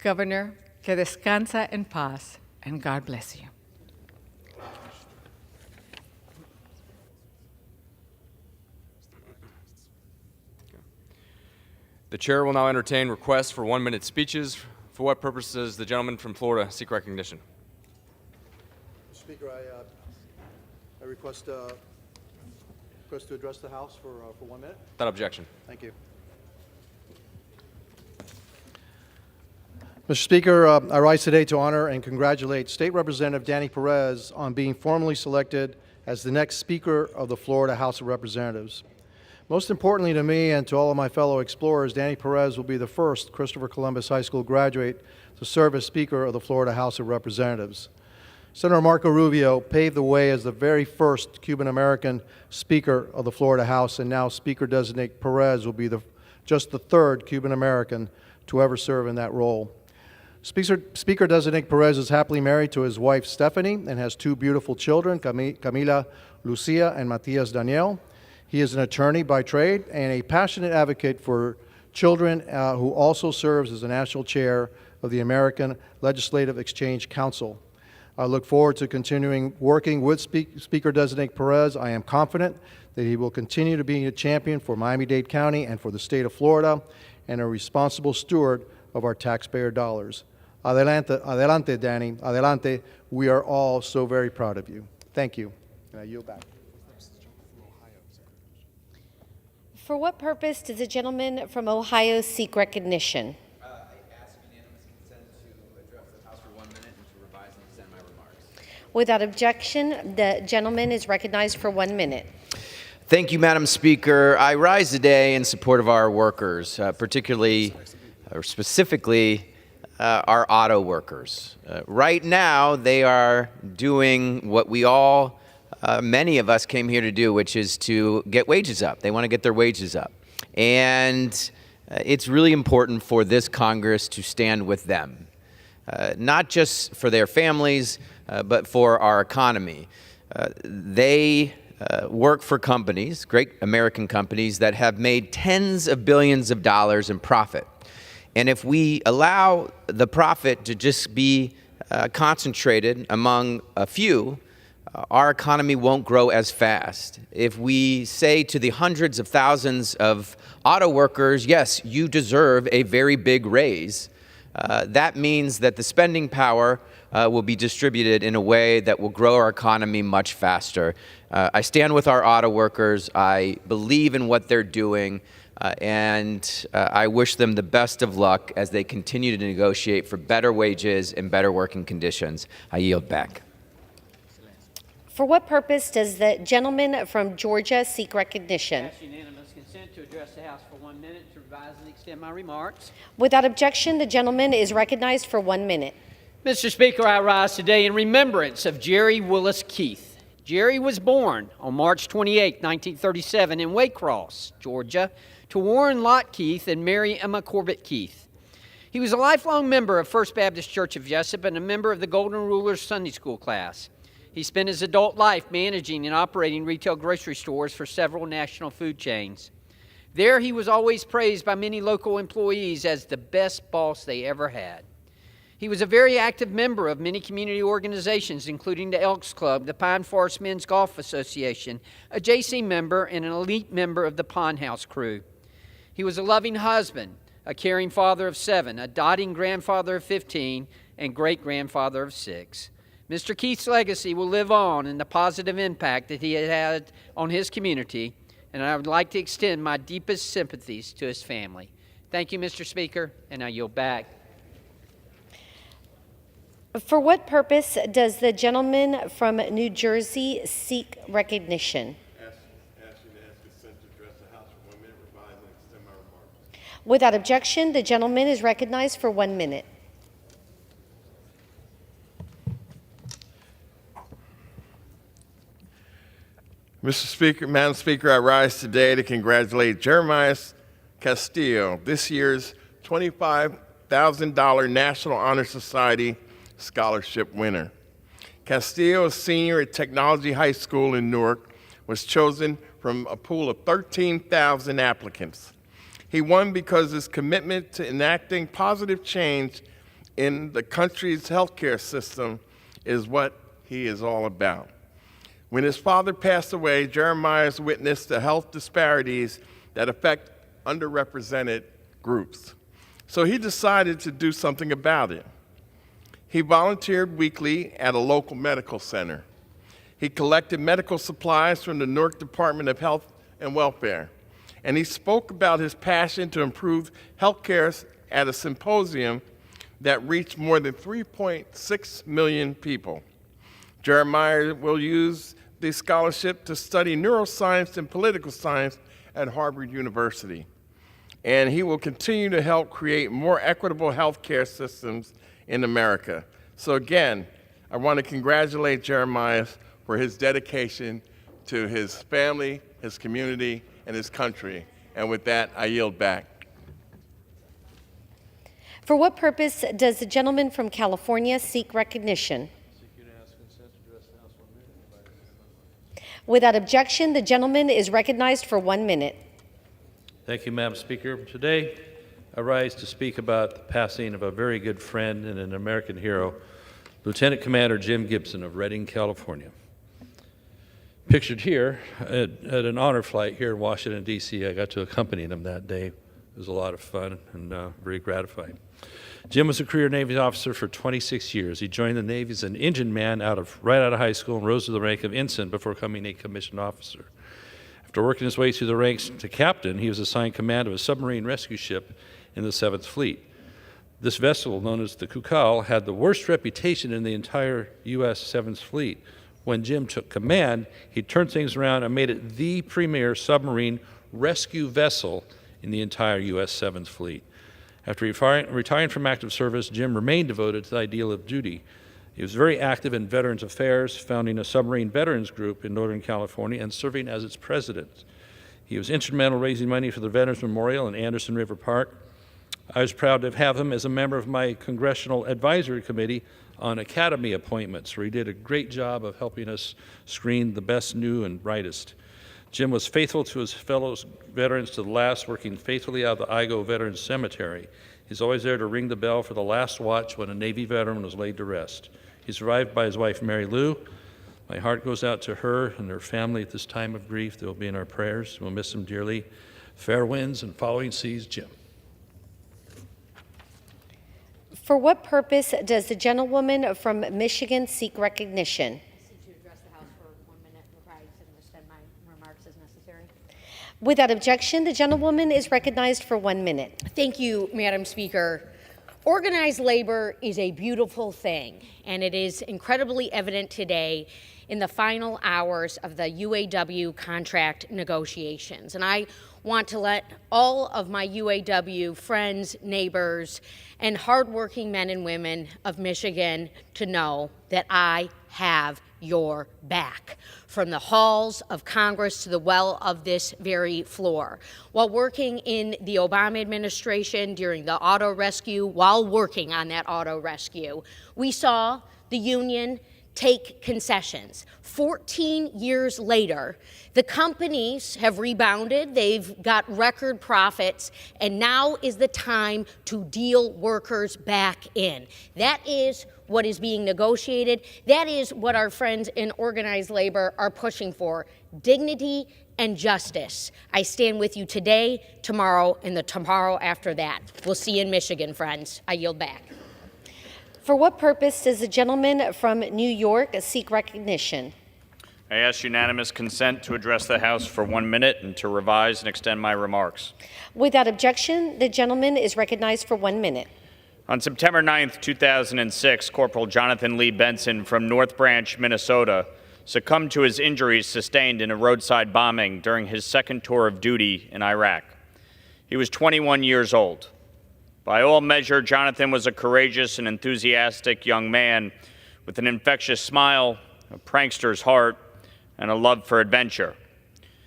Governor, que descansa en paz, and God bless you. The chair will now entertain requests for 1-minute speeches. For what purpose does the gentleman from Florida seek recognition? Mr. Speaker, I request to address the House for 1 minute. Without objection. Thank you. Mr. Speaker, I rise today to honor and congratulate State Representative Danny Perez on being formally selected as the next Speaker of the Florida House of Representatives. Most importantly to me and to all of my fellow explorers, Danny Perez will be the first Christopher Columbus High School graduate to serve as Speaker of the Florida House of Representatives. Senator Marco Rubio paved the way as the very first Cuban-American Speaker of the Florida House, and now Speaker-designate Perez will be just the third Cuban-American to ever serve in that role. Speaker-designate Perez is happily married to his wife Stephanie and has two beautiful children, Camila Lucia and Matias Daniel. He is an attorney by trade and a passionate advocate for children who also serves as the national chair of the American Legislative Exchange Council. I look forward to continuing working with Speaker-designate Perez. I am confident that he will continue to be a champion for Miami-Dade County and for the state of Florida and a responsible steward of our taxpayer dollars. Adelante, adelante, Danny, adelante. We are all so very proud of you. Thank you. And I yield back. For what purpose does the gentleman from Ohio seek recognition? I ask unanimous consent to address the House for 1 minute and to revise and extend my remarks. Without objection, the gentleman is recognized for 1 minute. Thank you, Madam Speaker. I rise today in support of our workers, particularly or specifically our auto workers. Right now, they are doing what we all many of us came here to do, which is to get wages up. They want to get their wages up. And it's really important for this Congress to stand with them, not just for their families, but for our economy. They work for companies, great American companies, that have made tens of billions of dollars in profit. And if we allow the profit to just be concentrated among a few, our economy won't grow as fast. If we say to the hundreds of thousands of auto workers, yes, you deserve a very big raise, that means that the spending power will be distributed in a way that will grow our economy much faster. I stand with our auto workers. I believe in what they're doing, and I wish them the best of luck as they continue to negotiate for better wages and better working conditions. I yield back. For what purpose does the gentleman from Georgia seek recognition? I ask unanimous consent to address the House for 1 minute to revise and extend my remarks. Without objection, the gentleman is recognized for 1 minute. Mr. Speaker, I rise today in remembrance of Jerry Willis Keith. Jerry was born on March 28, 1937 in Waycross, Georgia, to Warren Lott Keith and Mary Emma Corbett Keith. He was a lifelong member of First Baptist Church of Jessup and a member of the Golden Rulers Sunday School class. He spent his adult life managing and operating retail grocery stores for several national food chains. There he was always praised by many local employees as the best boss they ever had. He was a very active member of many community organizations, including the Elks Club, the Pine Forest Men's Golf Association, a JC member, and an elite member of the Pond House crew. He was a loving husband, a caring father of 7, a doting grandfather of 15, and great-grandfather of 6. Mr. Keith's legacy will live on in the positive impact that he had on his community, and I would like to extend my deepest sympathies to his family. Thank you, Mr. Speaker, and I yield back. For what purpose does the gentleman from New Jersey seek recognition? Without objection, the gentleman is recognized for 1 minute. Mr. Speaker, Madam Speaker, I rise today to congratulate Jeremiah Castillo, this year's $25,000 National Honor Society Scholarship winner. Castillo, a senior at Technology High School in Newark, was chosen from a pool of 13,000 applicants. He won because his commitment to enacting positive change in the country's healthcare system is what he is all about. When his father passed away, Jeremiah witnessed the health disparities that affect underrepresented groups. So he decided to do something about it. He volunteered weekly at a local medical center. He collected medical supplies from the Newark Department of Health and Welfare, and he spoke about his passion to improve health care at a symposium that reached more than 3.6 million people. Jeremiah will use the scholarship to study neuroscience and political science at Harvard University. And he will continue to help create more equitable healthcare systems in America. So again, I want to congratulate Jeremiah for his dedication to his family, his community, and his country. And with that, I yield back. For what purpose does the gentleman from California seek recognition? Without objection, the gentleman is recognized for 1 minute. Thank you, Madam Speaker. Today, I rise to speak about the passing of a very good friend and an American hero, Lieutenant Commander Jim Gibson of Redding, California. Pictured here at an honor flight here in Washington, D.C. I got to accompany him that day. It was a lot of fun and very gratifying. Jim was a career Navy officer for 26 years. He joined the Navy as an engine man right out of high school and rose to the rank of ensign before becoming a commissioned officer. After working his way through the ranks to captain, he was assigned command of a submarine rescue ship in the 7th Fleet. This vessel, known as the Kukal, had the worst reputation in the entire U.S. 7th Fleet. When Jim took command, he turned things around and made it the premier submarine rescue vessel in the entire U.S. 7th Fleet. After retiring from active service, Jim remained devoted to the ideal of duty. He was very active in Veterans Affairs, founding a submarine veterans group in Northern California and serving as its president. He was instrumental in raising money for the Veterans Memorial in Anderson River Park. I was proud to have him as a member of my Congressional Advisory Committee on Academy appointments, where he did a great job of helping us screen the best, new, and brightest. Jim was faithful to his fellow veterans to the last, working faithfully out of the Igo Veterans Cemetery. He's always there to ring the bell for the last watch when a Navy veteran was laid to rest. He's survived by his wife, Mary Lou. My heart goes out to her and her family at this time of grief. They will be in our prayers. We'll miss him dearly. Fair winds and following seas, Jim. For what purpose does the gentlewoman from Michigan seek recognition? Without objection, the gentlewoman is recognized for 1 minute. Thank you, Madam Speaker. Organized labor is a beautiful thing, and it is incredibly evident today in the final hours of the UAW contract negotiations. And I want to let all of my UAW friends, neighbors, and hardworking men and women of Michigan to know that I have your back, from the halls of Congress to the well of this very floor. While working in the Obama administration during the auto rescue, while working on that auto rescue, we saw the union take concessions. 14 years later, the companies have rebounded, they've got record profits, and now is the time to deal workers back in. That is what is being negotiated. That is what our friends in organized labor are pushing for: dignity and justice. I stand with you today, tomorrow, and the tomorrow after that. We'll see you in Michigan, friends. I yield back. For what purpose does the gentleman from New York seek recognition? I ask unanimous consent to address the House for 1 minute and to revise and extend my remarks. Without objection, the gentleman is recognized for 1 minute. On September 9th, 2006, Corporal Jonathan Lee Benson from North Branch, Minnesota, succumbed to his injuries sustained in a roadside bombing during his second tour of duty in Iraq. He was 21 years old. By all measure, Jonathan was a courageous and enthusiastic young man with an infectious smile, a prankster's heart, and a love for adventure.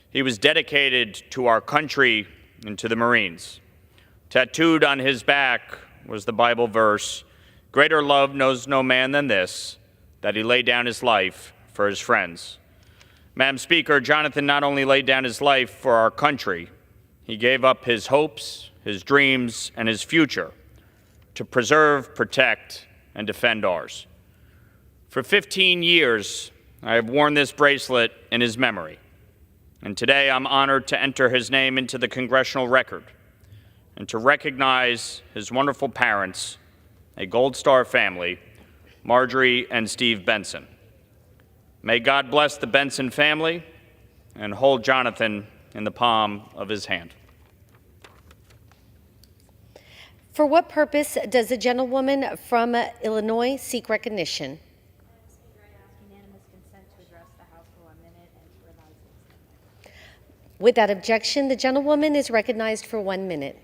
He was dedicated to our country and to the Marines. Tattooed on his back was the Bible verse, "Greater love knows no man than this, that he laid down his life for his friends." Madam Speaker, Jonathan not only laid down his life for our country, he gave up his hopes, his dreams, and his future to preserve, protect, and defend ours. For 15 years, I have worn this bracelet in his memory, and today I'm honored to enter his name into the congressional record and to recognize his wonderful parents, a Gold Star family, Marjorie and Steve Benson. May God bless the Benson family and hold Jonathan in the palm of his hand. For what purpose does the gentlewoman from Illinois seek recognition? Without objection, the gentlewoman is recognized for 1 minute.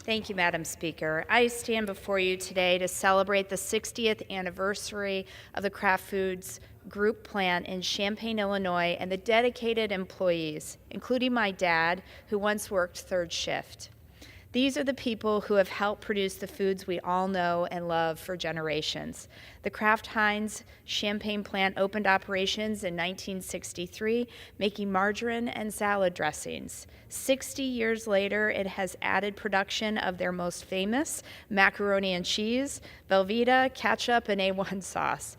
Thank you, Madam Speaker. I stand before you today to celebrate the 60th anniversary of the Kraft Foods Group plant in Champaign, Illinois, and the dedicated employees, including my dad, who once worked third shift. These are the people who have helped produce the foods we all know and love for generations. The Kraft Heinz Champagne plant opened operations in 1963, making margarine and salad dressings. 60 years later, it has added production of their most famous macaroni and cheese, Velveeta, ketchup, and A1 sauce,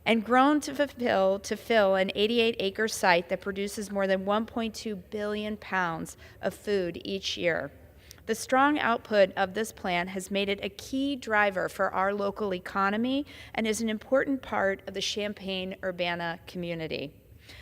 and grown to fill an 88-acre site that produces more than 1.2 billion pounds of food each year. The strong output of this plant has made it a key driver for our local economy and is an important part of the Champaign-Urbana community.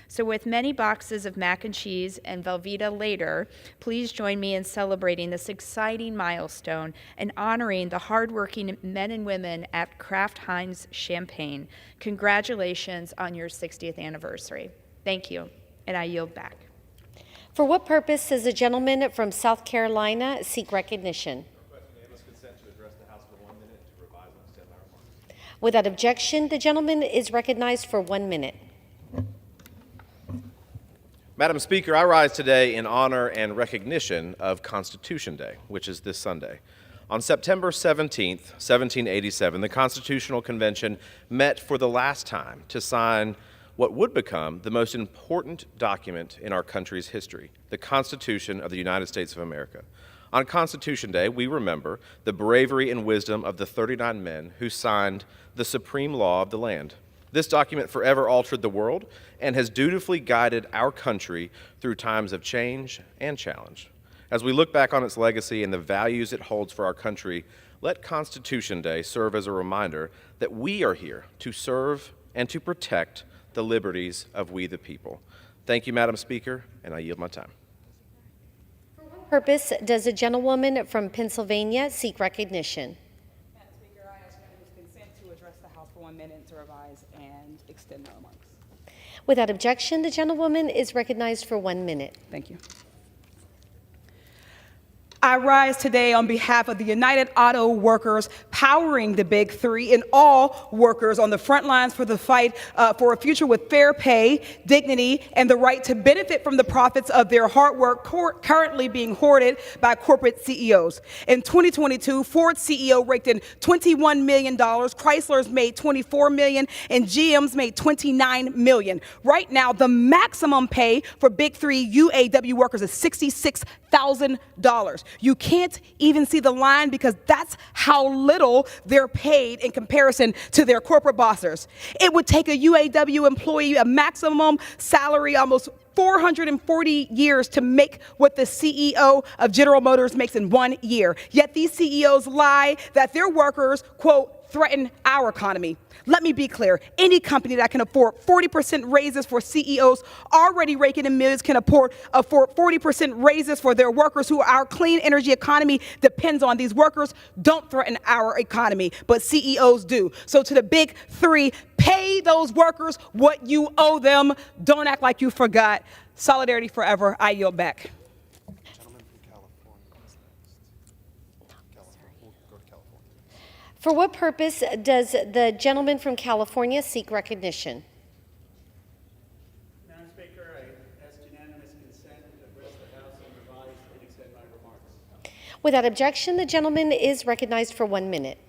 So with many boxes of mac and cheese and Velveeta later, please join me in celebrating this exciting milestone and honoring the hardworking men and women at Kraft Heinz Champagne. Congratulations on your 60th anniversary. Thank you, and I yield back. For what purpose does the gentleman from South Carolina seek recognition? Without objection, the gentleman is recognized for 1 minute. Madam Speaker, I rise today in honor and recognition of Constitution Day, which is this Sunday. On September 17th, 1787, the Constitutional Convention met for the last time to sign what would become the most important document in our country's history, the Constitution of the United States of America. On Constitution Day, we remember the bravery and wisdom of the 39 men who signed the supreme law of the land. This document forever altered the world and has dutifully guided our country through times of change and challenge. As we look back on its legacy and the values it holds for our country, let Constitution Day serve as a reminder that we are here to serve and to protect the liberties of we the people. Thank you, Madam Speaker, and I yield my time. For what purpose does a gentlewoman from Pennsylvania seek recognition? Madam Speaker, I ask unanimous consent to address the House for 1 minute to revise and extend my remarks. Without objection, the gentlewoman is recognized for 1 minute. Thank you. I rise today on behalf of the United Auto Workers, powering the Big Three and all workers on the front lines for the fight for a future with fair pay, dignity, and the right to benefit from the profits of their hard work currently being hoarded by corporate CEOs. In 2022, Ford's CEO raked in $21 million, Chrysler's made $24 million, and GM's made $29 million. Right now, the maximum pay for Big Three UAW workers is $66,000. You can't even see the line because that's how little they're paid in comparison to their corporate bosses. It would take a UAW employee a maximum salary almost 440 years to make what the CEO of General Motors makes in 1 year. Yet these CEOs lie that their workers, quote, threaten our economy. Let me be clear. Any company that can afford 40% raises for CEOs already raking in millions can afford 40% raises for their workers who our clean energy economy depends on. These workers don't threaten our economy, but CEOs do. So to the Big Three, pay those workers what you owe them. Don't act like you forgot. Solidarity forever. I yield back. For what purpose does the gentleman from California seek recognition? Madam Speaker, I ask unanimous consent to address the House and revise and extend my remarks. Without objection, the gentleman is recognized for 1 minute.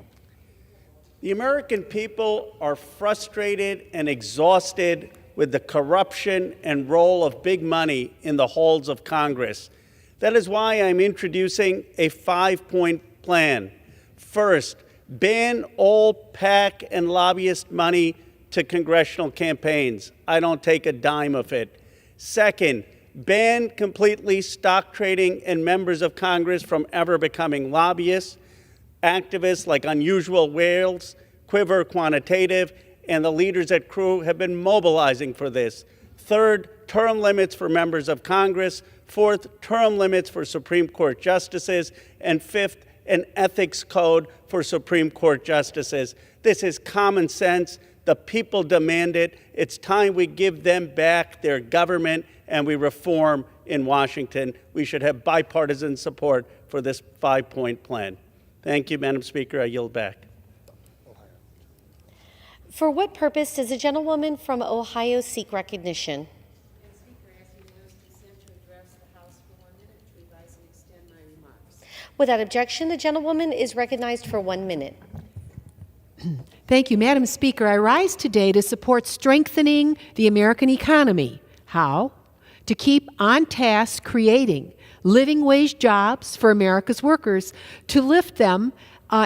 The American people are frustrated and exhausted with the corruption and role of big money in the halls of Congress. That is why I'm introducing a 5-point plan. First, ban all PAC and lobbyist money to congressional campaigns. I don't take a dime of it. Second, ban completely stock trading and members of Congress from ever becoming lobbyists. Activists like Unusual Whales, Quiver Quantitative, and the leaders at Crew have been mobilizing for this. Third, term limits for members of Congress. Fourth, term limits for Supreme Court justices. And fifth, an ethics code for Supreme Court justices. This is common sense. The people demand it. It's time we give them back their government and we reform in Washington. We should have bipartisan support for this 5-point plan. Thank you, Madam Speaker. I yield back. For what purpose does the gentlewoman from Ohio seek recognition? Madam Speaker, I ask unanimous consent to address the House for 1 minute to revise and extend my remarks. Without objection, the gentlewoman is recognized for 1 minute. Thank you, Madam Speaker. I rise today to support strengthening the American economy. How? To keep on task creating living wage jobs for America's workers, to lift them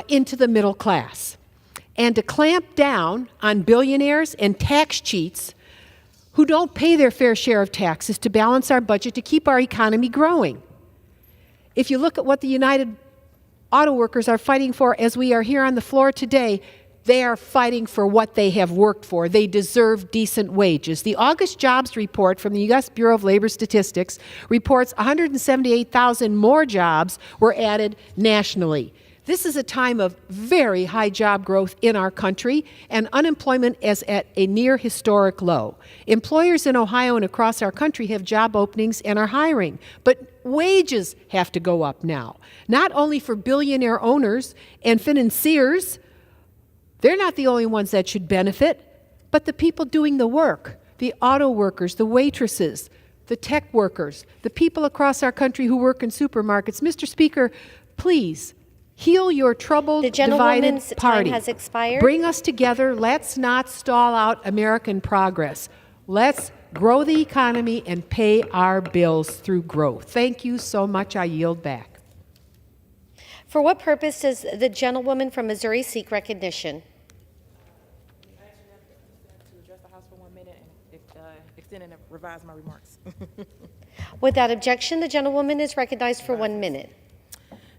into the middle class, and to clamp down on billionaires and tax cheats who don't pay their fair share of taxes to balance our budget to keep our economy growing. If you look at what the United Auto Workers are fighting for as we are here on the floor today, they are fighting for what they have worked for. They deserve decent wages. The August jobs report from the U.S. Bureau of Labor Statistics reports 178,000 more jobs were added nationally. This is a time of very high job growth in our country, and unemployment is at a near historic low. Employers in Ohio and across our country have job openings and are hiring, but wages have to go up now, not only for billionaire owners and financiers. They're not the only ones that should benefit, but the people doing the work, the auto workers, the waitresses, the tech workers, the people across our country who work in supermarkets. Mr. Speaker, please heal your troubled, divided gentlewoman's party. time has expired. Bring us together. Let's not stall out American progress. Let's grow the economy and pay our bills through growth. Thank you so much. I yield back. For what purpose does the gentlewoman from Missouri seek recognition? And revise my remarks. Without objection, the gentlewoman is recognized for 1 minute.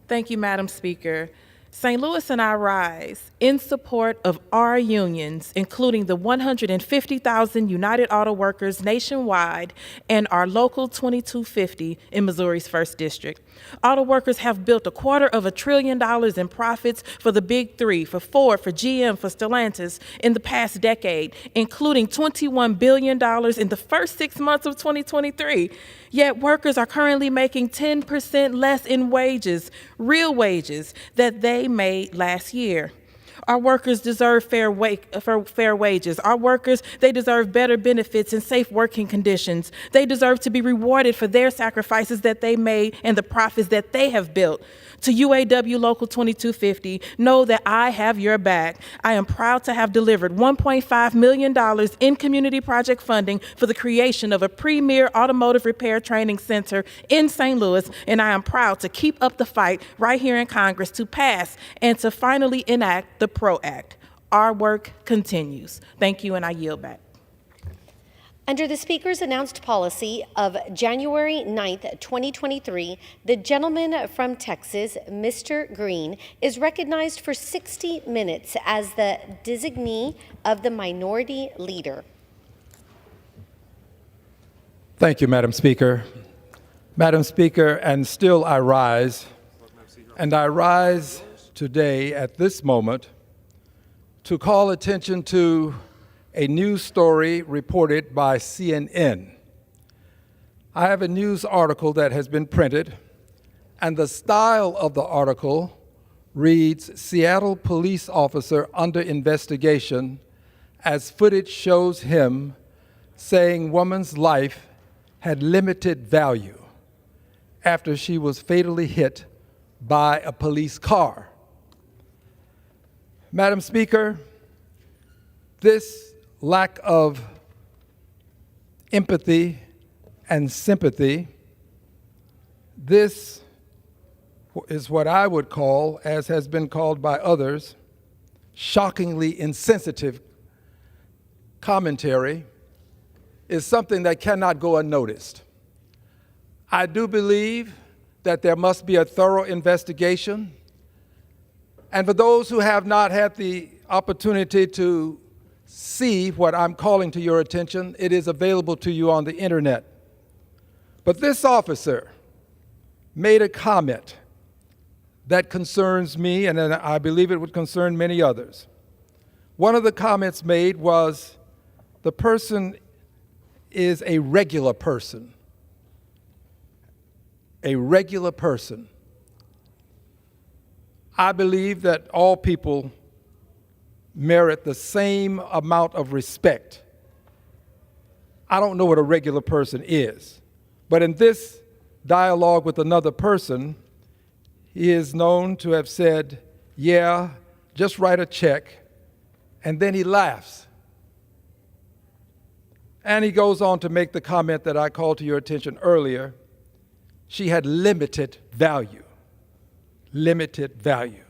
Thank you, Madam Speaker. St. Louis and I rise in support of our unions, including the 150,000 United Auto Workers nationwide and our local 2250 in Missouri's 1st District. Auto workers have built $250 billion in profits for the Big Three, for Ford, for GM, for Stellantis in the past decade, including $21 billion in the first 6 months of 2023. Yet workers are currently making 10% less in wages, real wages, that they made last year. Our workers deserve fair wages. Our workers, they deserve better benefits and safe working conditions. They deserve to be rewarded for their sacrifices that they made and the profits that they have built. To UAW Local 2250, know that I have your back. I am proud to have delivered $1.5 million in community project funding for the creation of a premier automotive repair training center in St. Louis, and I am proud to keep up the fight right here in Congress to pass and to finally enact the PRO Act. Our work continues. Thank you, and I yield back. Under the Speaker's announced policy of January 9th, 2023, the gentleman from Texas, Mr. Green, is recognized for 60 minutes as the designee of the Minority Leader. Thank you, Madam Speaker. Madam Speaker, and still I rise, and I rise today at this moment to call attention to a news story reported by CNN. I have a news article that has been printed, and the style of the article reads, "Seattle police officer under investigation as footage shows him saying woman's life had limited value after she was fatally hit by a police car." Madam Speaker, this lack of empathy and sympathy, this is what I would call, as has been called by others, shockingly insensitive commentary, is something that cannot go unnoticed. I do believe that there must be a thorough investigation, and for those who have not had the opportunity to see what I'm calling to your attention, it is available to you on the internet. But this officer made a comment that concerns me, and I believe it would concern many others. One of the comments made was, the person is a regular person. A regular person. I believe that all people merit the same amount of respect. I don't know what a regular person is, but in this dialogue with another person, he is known to have said, "Yeah, just write a check," and then he laughs. And he goes on to make the comment that I called to your attention earlier. She had limited value. Limited value.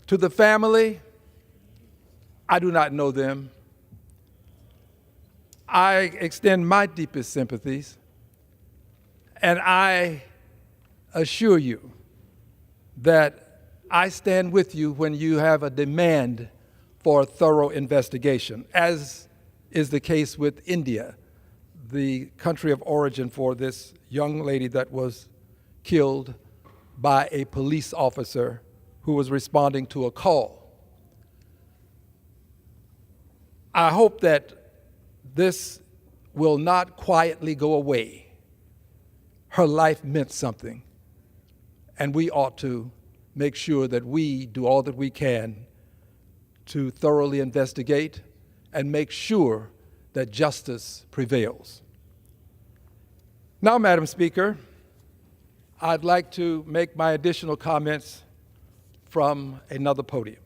To the family, I do not know them. I extend my deepest sympathies, and I assure you that I stand with you when you have a demand for a thorough investigation, as is the case with India, the country of origin for this young lady that was killed by a police officer who was responding to a call. I hope that this will not quietly go away. Her life meant something, and we ought to make sure that we do all that we can to thoroughly investigate and make sure that justice prevails. Now, Madam Speaker, I'd like to make my additional comments from another podium.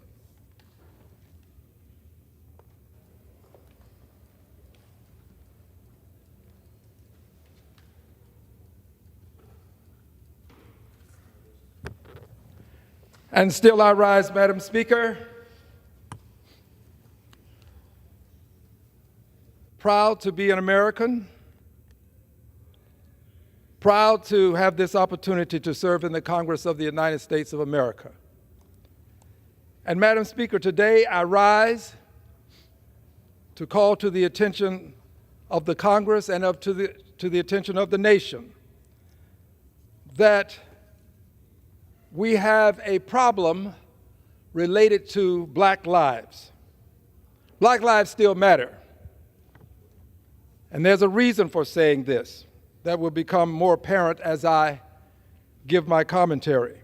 And still I rise, Madam Speaker, proud to be an American, proud to have this opportunity to serve in the Congress of the United States of America. And Madam Speaker, today I rise to call to the attention of the Congress and to the attention of the nation that we have a problem related to Black lives. Black lives still matter. And there's a reason for saying this that will become more apparent as I give my commentary.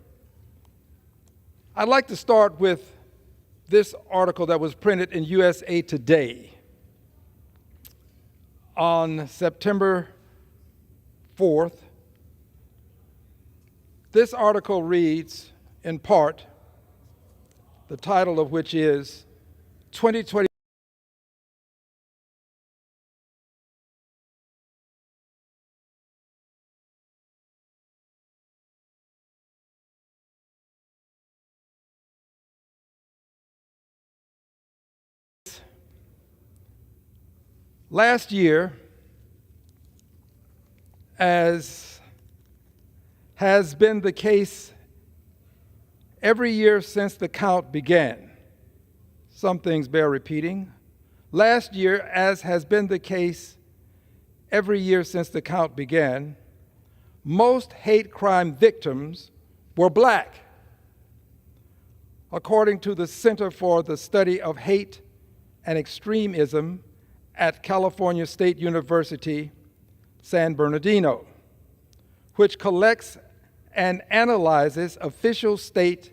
I'd like to start with this article that was printed in USA Today on September 4th. This article reads, in part, the title of which is 2020 Last year, as has been the case every year since the count began, some things bear repeating. Last year, as has been the case every year since the count began, most hate crime victims were Black, according to the Center for the Study of Hate and Extremism at California State University, San Bernardino, which collects and analyzes official state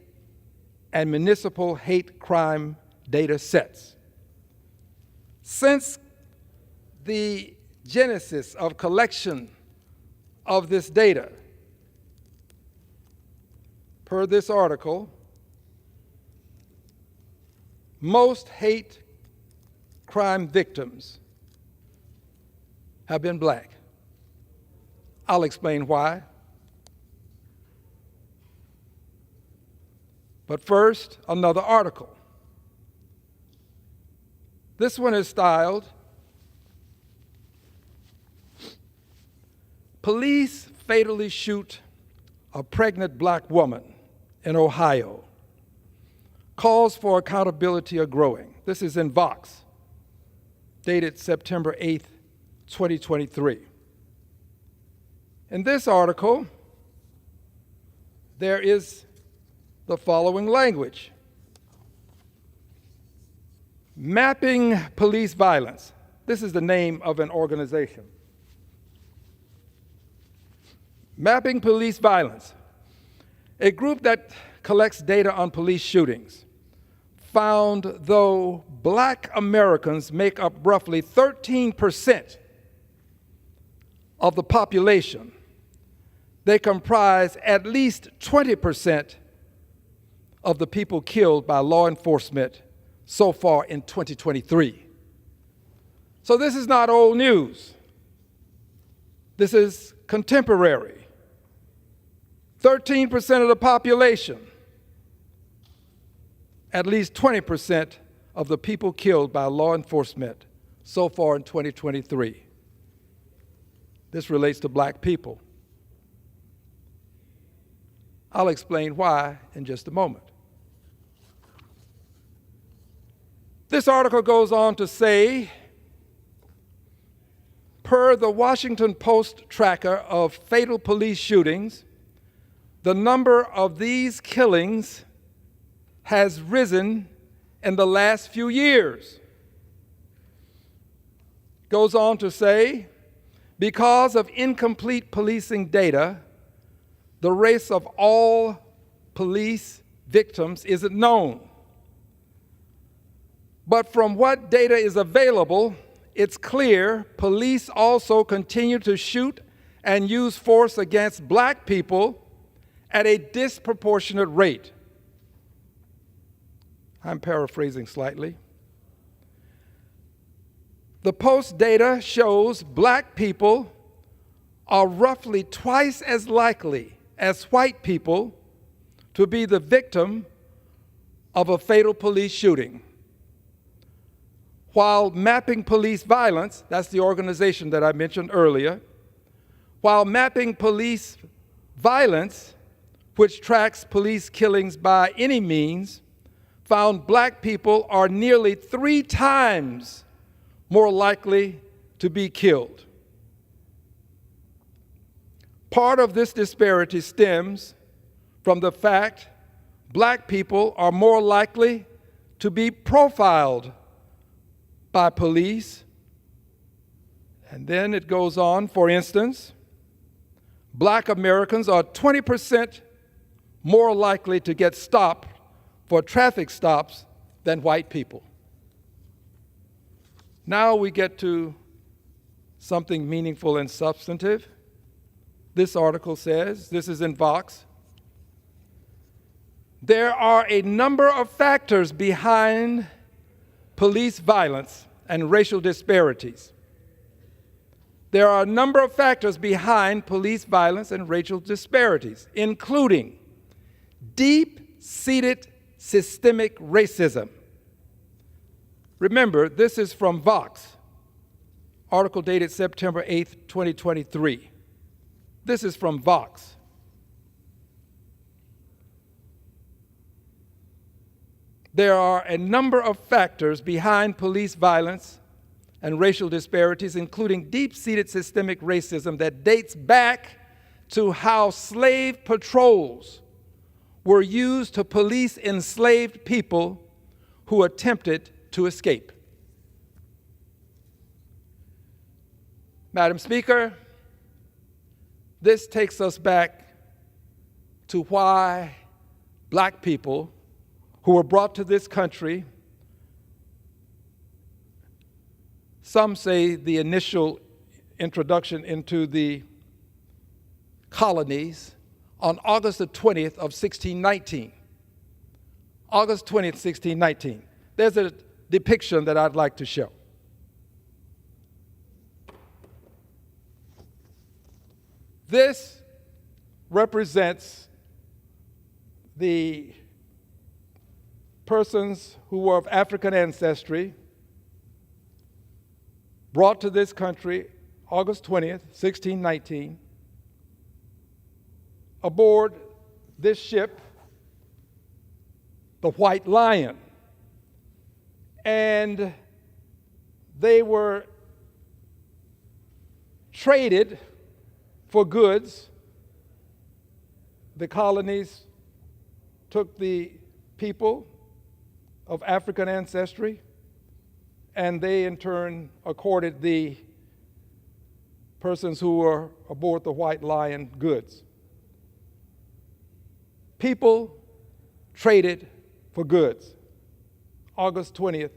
and municipal hate crime data sets. Since the genesis of collection of this data, per this article, most hate crime victims have been Black. I'll explain why. But first, another article. This one is styled, "Police Fatally Shoot a Pregnant Black Woman in Ohio. Calls for accountability are growing." This is in Vox, dated September 8th, 2023. In this article, there is the following language: Mapping Police Violence. This is the name of an organization. Mapping Police Violence, a group that collects data on police shootings, found though Black Americans make up roughly 13% of the population, they comprise at least 20% of the people killed by law enforcement so far in 2023. So this is not old news. This is contemporary. 13% of the population, at least 20% of the people killed by law enforcement so far in 2023. This relates to black people. I'll explain why in just a moment. This article goes on to say, per the Washington Post tracker of fatal police shootings, the number of these killings has risen in the last few years. Goes on to say, because of incomplete policing data, the race of all police victims isn't known. But from what data is available, it's clear police also continue to shoot and use force against black people at a disproportionate rate. I'm paraphrasing slightly. The Post data shows black people are roughly twice as likely as white people to be the victim of a fatal police shooting. While Mapping Police Violence, that's the organization that I mentioned earlier, while Mapping Police Violence, which tracks police killings by any means, found black people are nearly 3 times more likely to be killed. Part of this disparity stems from the fact black people are more likely to be profiled by police. And then it goes on, for instance, black Americans are 20% more likely to get stopped for traffic stops than white people. Now we get to something meaningful and substantive. This article says, this is in Vox, there are a number of factors behind police violence and racial disparities. There are a number of factors behind police violence and racial disparities, including deep-seated systemic racism. Remember, this is from Vox, article dated September 8th, 2023. This is from Vox. There are a number of factors behind police violence and racial disparities, including deep-seated systemic racism that dates back to how slave patrols were used to police enslaved people who attempted to escape. Madam Speaker, this takes us back to why black people who were brought to this country, some say the initial introduction into the colonies, on August the 20th of 1619. August 20th, 1619. There's a depiction that I'd like to show. This represents the persons who were of African ancestry brought to this country August 20th, 1619, aboard this ship, the White Lion. And they were traded for goods. The colonies took the people of African ancestry, and they in turn accorded the persons who were aboard the White Lion goods. People traded for goods. August 20th,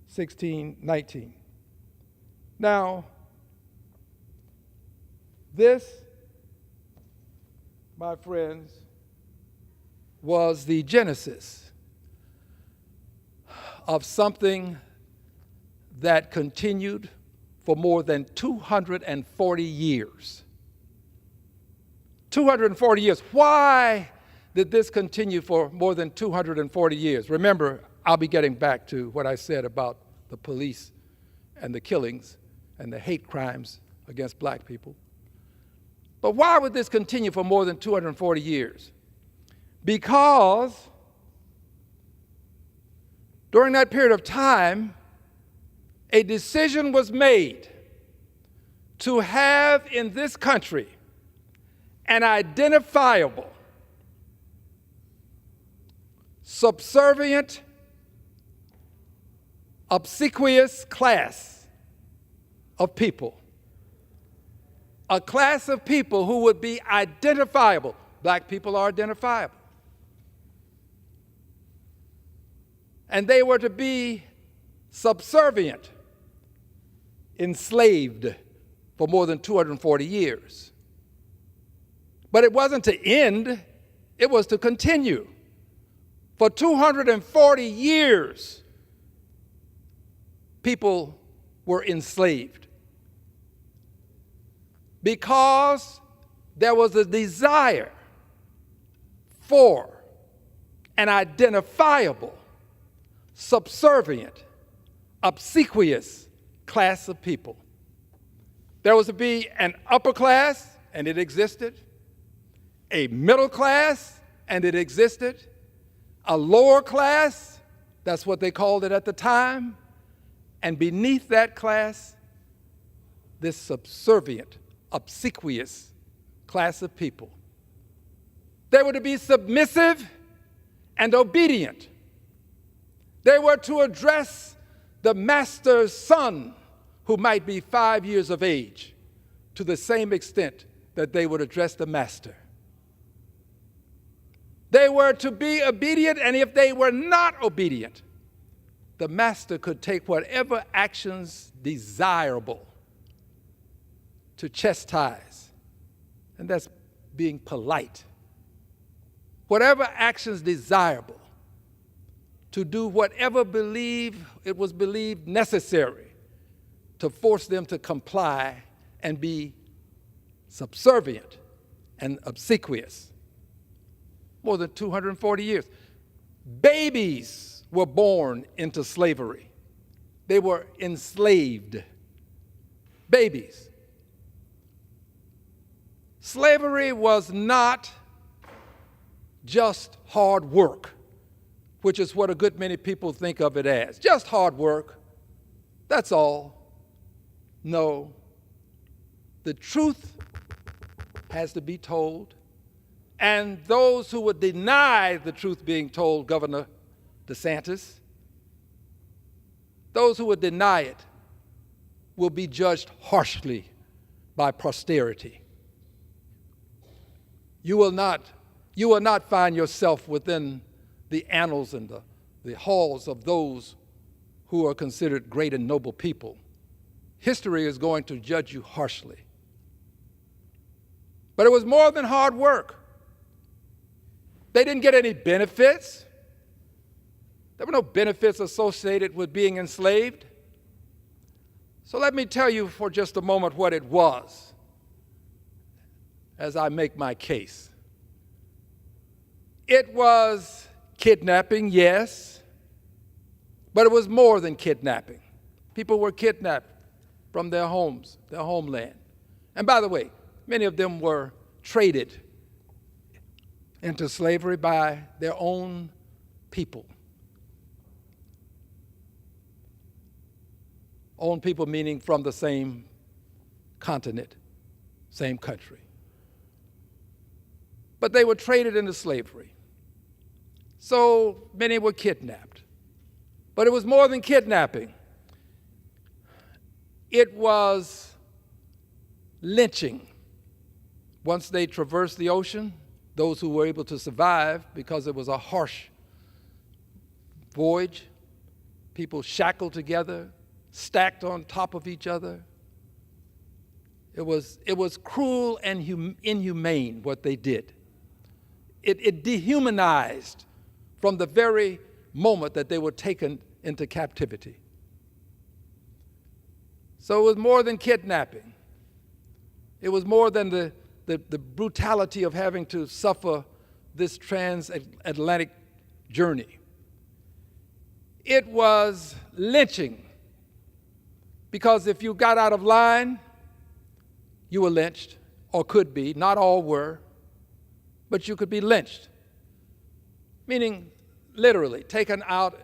1619. Now, this my friends, was the genesis of something that continued for more than 240 years. 240 years. Why did this continue for more than 240 years? Remember, I'll be getting back to what I said about the police and the killings and the hate crimes against black people. But why would this continue for more than 240 years? Because during that period of time, a decision was made to have in this country an identifiable, subservient, obsequious class of people. A class of people who would be identifiable. Black people are identifiable. And they were to be subservient, enslaved for more than 240 years. But it wasn't to end, it was to continue. For 240 years, people were enslaved because there was a desire for an identifiable, subservient, obsequious class of people. There was to be an upper class, and it existed, a middle class, and it existed, a lower class, that's what they called it at the time, and beneath that class, this subservient, obsequious class of people. They were to be submissive and obedient. They were to address the master's son, who might be 5 years of age, to the same extent that they would address the master. They were to be obedient, and if they were not obedient, the master could take whatever actions desirable to chastise, and that's being polite. Whatever actions desirable to do whatever it was believed necessary to force them to comply and be subservient and obsequious. More than 240 years. Babies were born into slavery. They were enslaved. Babies. Slavery was not just hard work, which is what a good many people think of it as. Just hard work. That's all. No. The truth has to be told. And those who would deny the truth being told, Governor DeSantis, those who would deny it will be judged harshly by posterity. You will not find yourself within the annals and the halls of those who are considered great and noble people. History is going to judge you harshly. But it was more than hard work. They didn't get any benefits. There were no benefits associated with being enslaved. So let me tell you for just a moment what it was as I make my case. It was kidnapping, yes, but it was more than kidnapping. People were kidnapped from their homes, their homeland. And by the way, many of them were traded into slavery by their own people. Own people meaning from the same continent, same country. But they were traded into slavery. So many were kidnapped. But it was more than kidnapping. It was lynching. Once they traversed the ocean, those who were able to survive, because it was a harsh voyage, people shackled together, stacked on top of each other. It was cruel and inhumane what they did. it dehumanized from the very moment that they were taken into captivity. So it was more than kidnapping. It was more than the brutality of having to suffer this transatlantic journey. It was lynching, because if you got out of line, you were lynched, or could be. Not all were, but you could be lynched, meaning literally taken out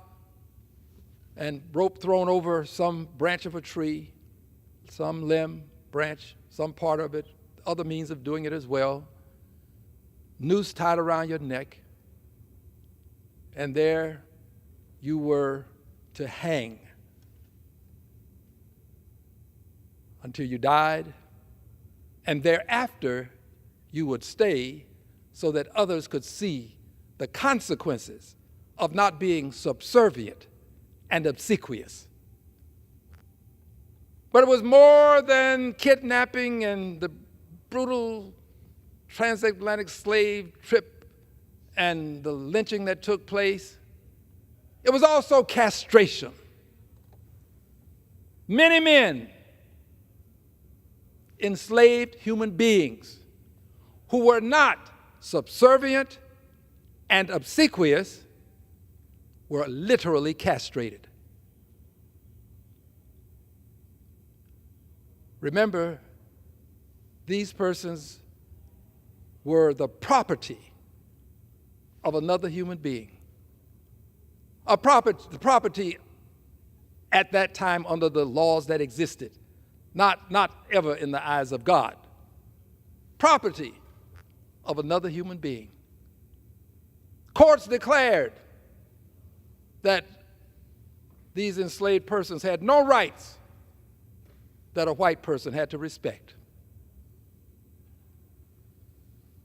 and rope thrown over some branch of a tree, some limb, branch, some part of it, other means of doing it as well, noose tied around your neck, and there you were to hang until you died, and thereafter you would stay so that others could see the consequences of not being subservient and obsequious. But it was more than kidnapping and the brutal transatlantic slave trip and the lynching that took place. It was also castration. Many men, enslaved human beings who were not subservient and obsequious, were literally castrated. Remember, these persons were the property of another human being. The property at that time under the laws that existed, not ever in the eyes of God. Property of another human being. Courts declared that these enslaved persons had no rights that a white person had to respect.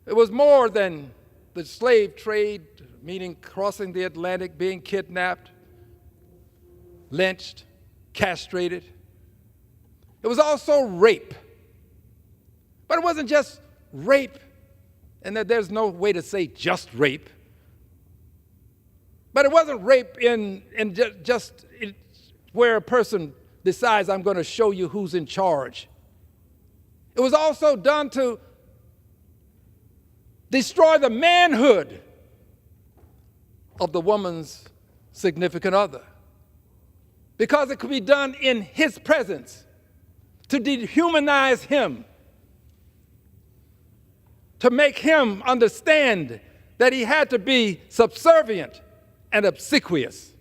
It was more than the slave trade, meaning crossing the Atlantic, being kidnapped, lynched, castrated. It was also rape. But it wasn't just rape, and that there's no way to say just rape. But it wasn't rape in just where a person decides, I'm going to show you who's in charge. It was also done to destroy the manhood of the woman's significant other, because it could be done in his presence, to dehumanize him, to make him understand that he had to be subservient and obsequious.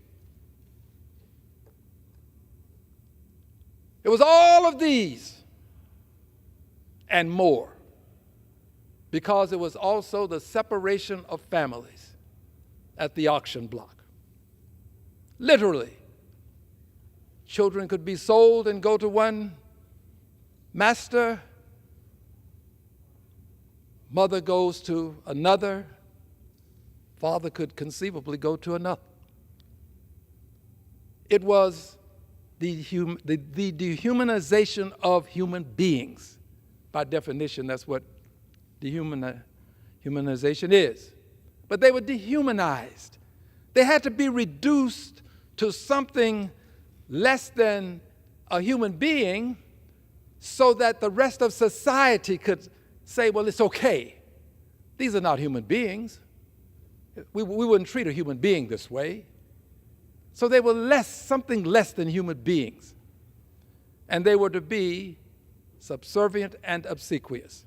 It was all of these and more, because it was also the separation of families at the auction block. Literally, children could be sold and go to one master, mother goes to another, father could conceivably go to another. It was the dehumanization of human beings. By definition, that's what dehumanization is. But they were dehumanized. They had to be reduced to something less than a human being so that the rest of society could say, well, it's okay. These are not human beings. We wouldn't treat a human being this way. So they were something less than human beings. And they were to be subservient and obsequious.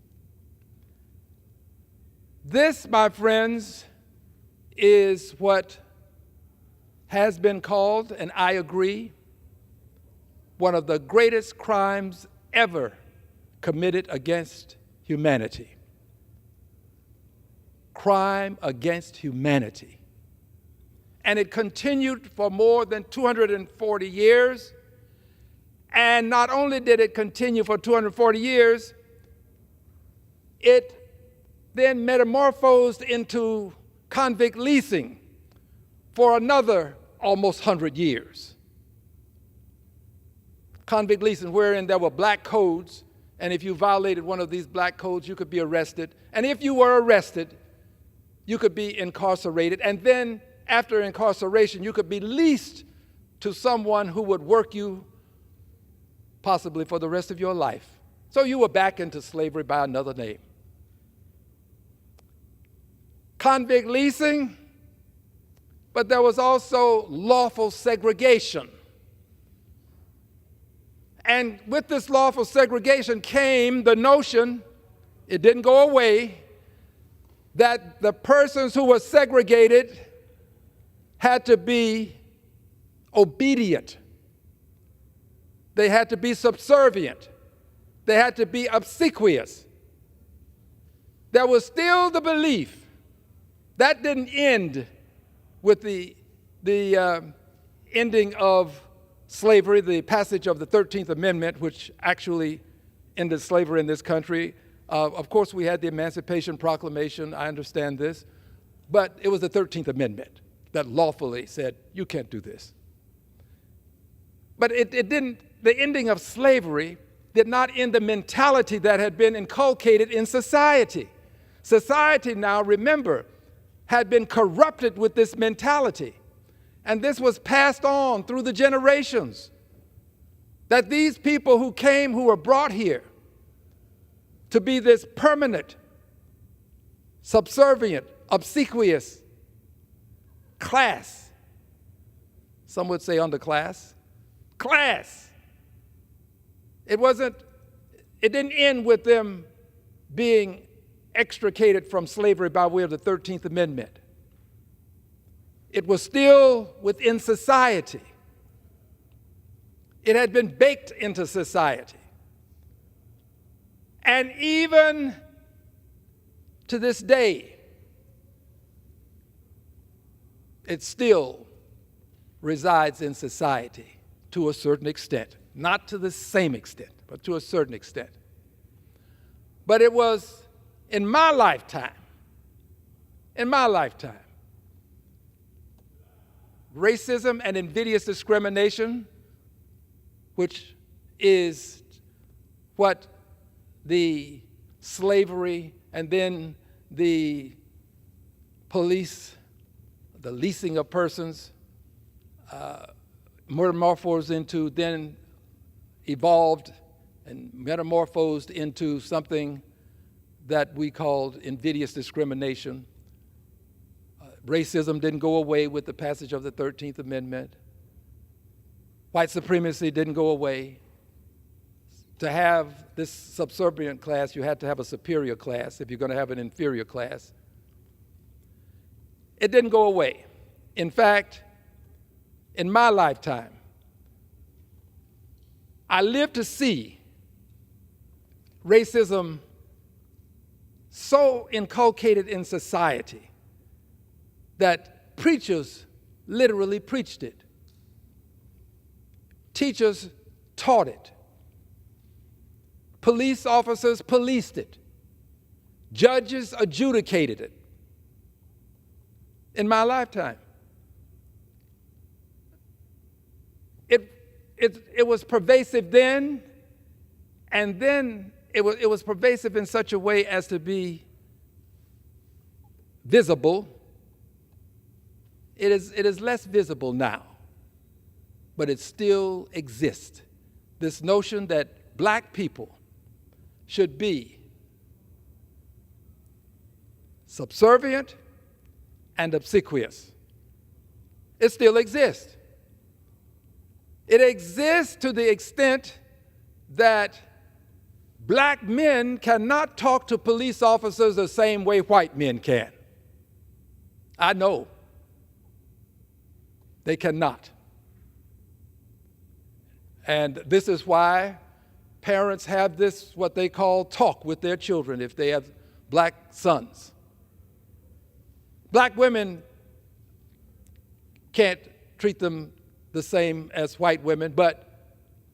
This, my friends, is what has been called, and I agree, one of the greatest crimes ever committed against humanity. Crime against humanity. And it continued for more than 240 years. And not only did it continue for 240 years, it then metamorphosed into convict leasing for another almost 100 years. Convict leasing, wherein there were black codes, and if you violated one of these black codes, you could be arrested. And if you were arrested, you could be incarcerated, and then after incarceration, you could be leased to someone who would work you possibly for the rest of your life. So you were back into slavery by another name. Convict leasing, but there was also lawful segregation. And with this lawful segregation came the notion, it didn't go away, that the persons who were segregated had to be obedient. They had to be subservient. They had to be obsequious. There was still the belief that didn't end with the ending of slavery, the passage of the 13th Amendment, which actually ended slavery in this country. Of course, we had the Emancipation Proclamation, I understand this, but it was the 13th Amendment that lawfully said, you can't do this. But it didn't, the ending of slavery did not end the mentality that had been inculcated in society. Society now, remember, had been corrupted with this mentality. And this was passed on through the generations. That these people who came, who were brought here to be this permanent, subservient, obsequious class, some would say underclass, class. It didn't end with them being extricated from slavery by way of the 13th Amendment. It was still within society. It had been baked into society. And even to this day, it still resides in society to a certain extent. Not to the same extent, but to a certain extent. But it was in my lifetime, racism and invidious discrimination, which is what the slavery and then the police, the leasing of persons, metamorphosed into, then evolved and metamorphosed into something that we called invidious discrimination. Racism didn't go away with the passage of the 13th Amendment. White supremacy didn't go away. To have this subservient class, you had to have a superior class if you're going to have an inferior class. It didn't go away. In fact, in my lifetime, I lived to see racism so inculcated in society that preachers literally preached it. Teachers taught it. Police officers policed it. Judges adjudicated it. In my lifetime. It was pervasive then, and then it was pervasive in such a way as to be visible. It is less visible now, but it still exists. This notion that black people should be subservient and obsequious. It still exists. It exists to the extent that black men cannot talk to police officers the same way white men can. I know. They cannot. And this is why parents have this, what they call talk with their children if they have black sons. Black women can't treat them the same as white women, but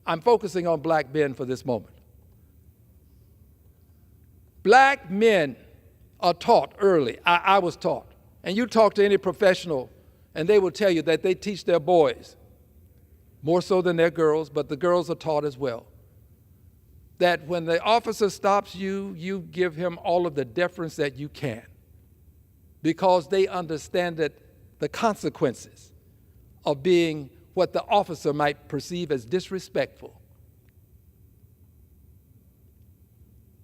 I'm focusing on black men for this moment. Black men are taught early. I was taught. And you talk to any professional, and they will tell you that they teach their boys, more so than their girls, but the girls are taught as well, that when the officer stops you, you give him all of the deference that you can. because they understand that the consequences of being what the officer might perceive as disrespectful.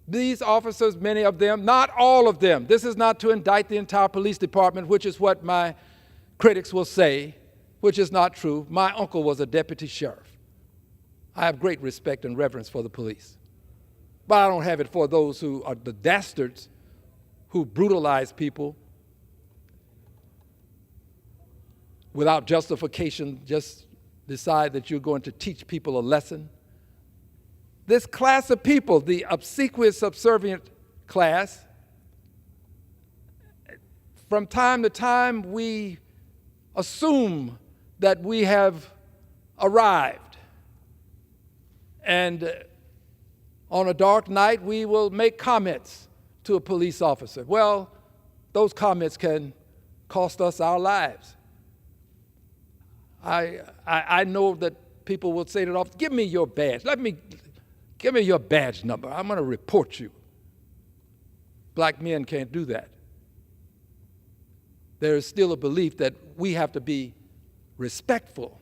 These officers, many of them, not all of them, this is not to indict the entire police department, which is what my critics will say, which is not true. My uncle was a deputy sheriff. I have great respect and reverence for the police. But I don't have it for those who are the dastards who brutalize people without justification, just decide that you're going to teach people a lesson. This class of people, the obsequious, subservient class, from time to time we assume that we have arrived. And on a dark night, we will make comments to a police officer. Well, those comments can cost us our lives. I know that people will say to the officer, give me your badge. Give me your badge number. I'm going to report you. Black men can't do that. There is still a belief that we have to be respectful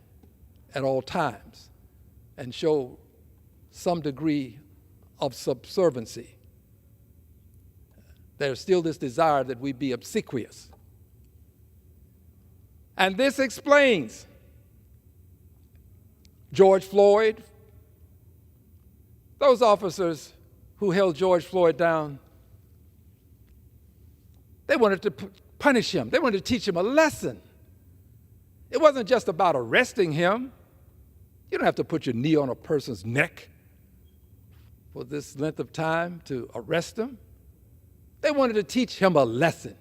at all times and show some degree of subserviency. There's still this desire that we be obsequious. And this explains George Floyd. Those officers who held George Floyd down, they wanted to punish him. They wanted to teach him a lesson. It wasn't just about arresting him. You don't have to put your knee on a person's neck for this length of time to arrest him. They wanted to teach him a lesson.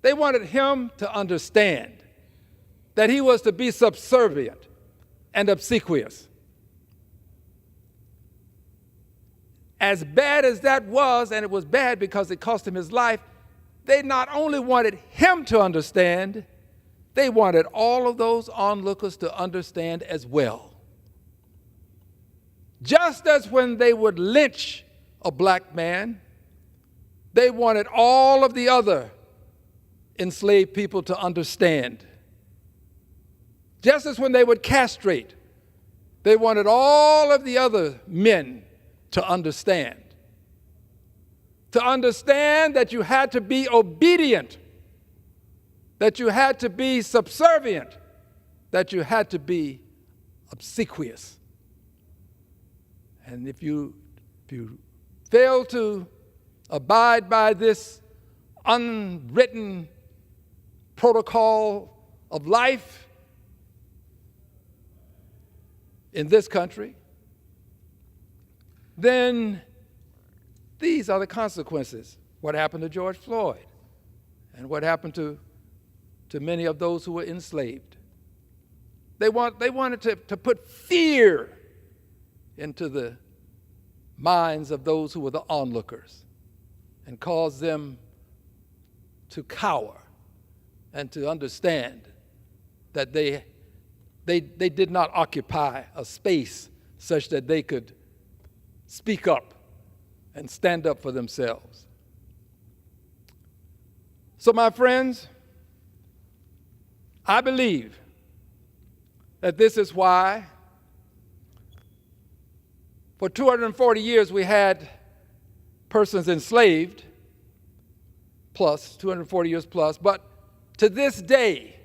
They wanted him to understand that he was to be subservient and obsequious. As bad as that was, and it was bad because it cost him his life, they not only wanted him to understand, they wanted all of those onlookers to understand as well. Just as when they would lynch a black man, they wanted all of the other enslaved people to understand. Just as when they would castrate, they wanted all of the other men to understand. To understand that you had to be obedient, that you had to be subservient, that you had to be obsequious. And if you fail to abide by this unwritten protocol of life in this country, then these are the consequences. What happened to George Floyd and what happened to many of those who were enslaved. They wanted to put fear into the minds of those who were the onlookers and cause them to cower and to understand that they did not occupy a space such that they could speak up and stand up for themselves. So, my friends, I believe that this is why for 240 years we had persons enslaved, plus 240 years plus, but to this day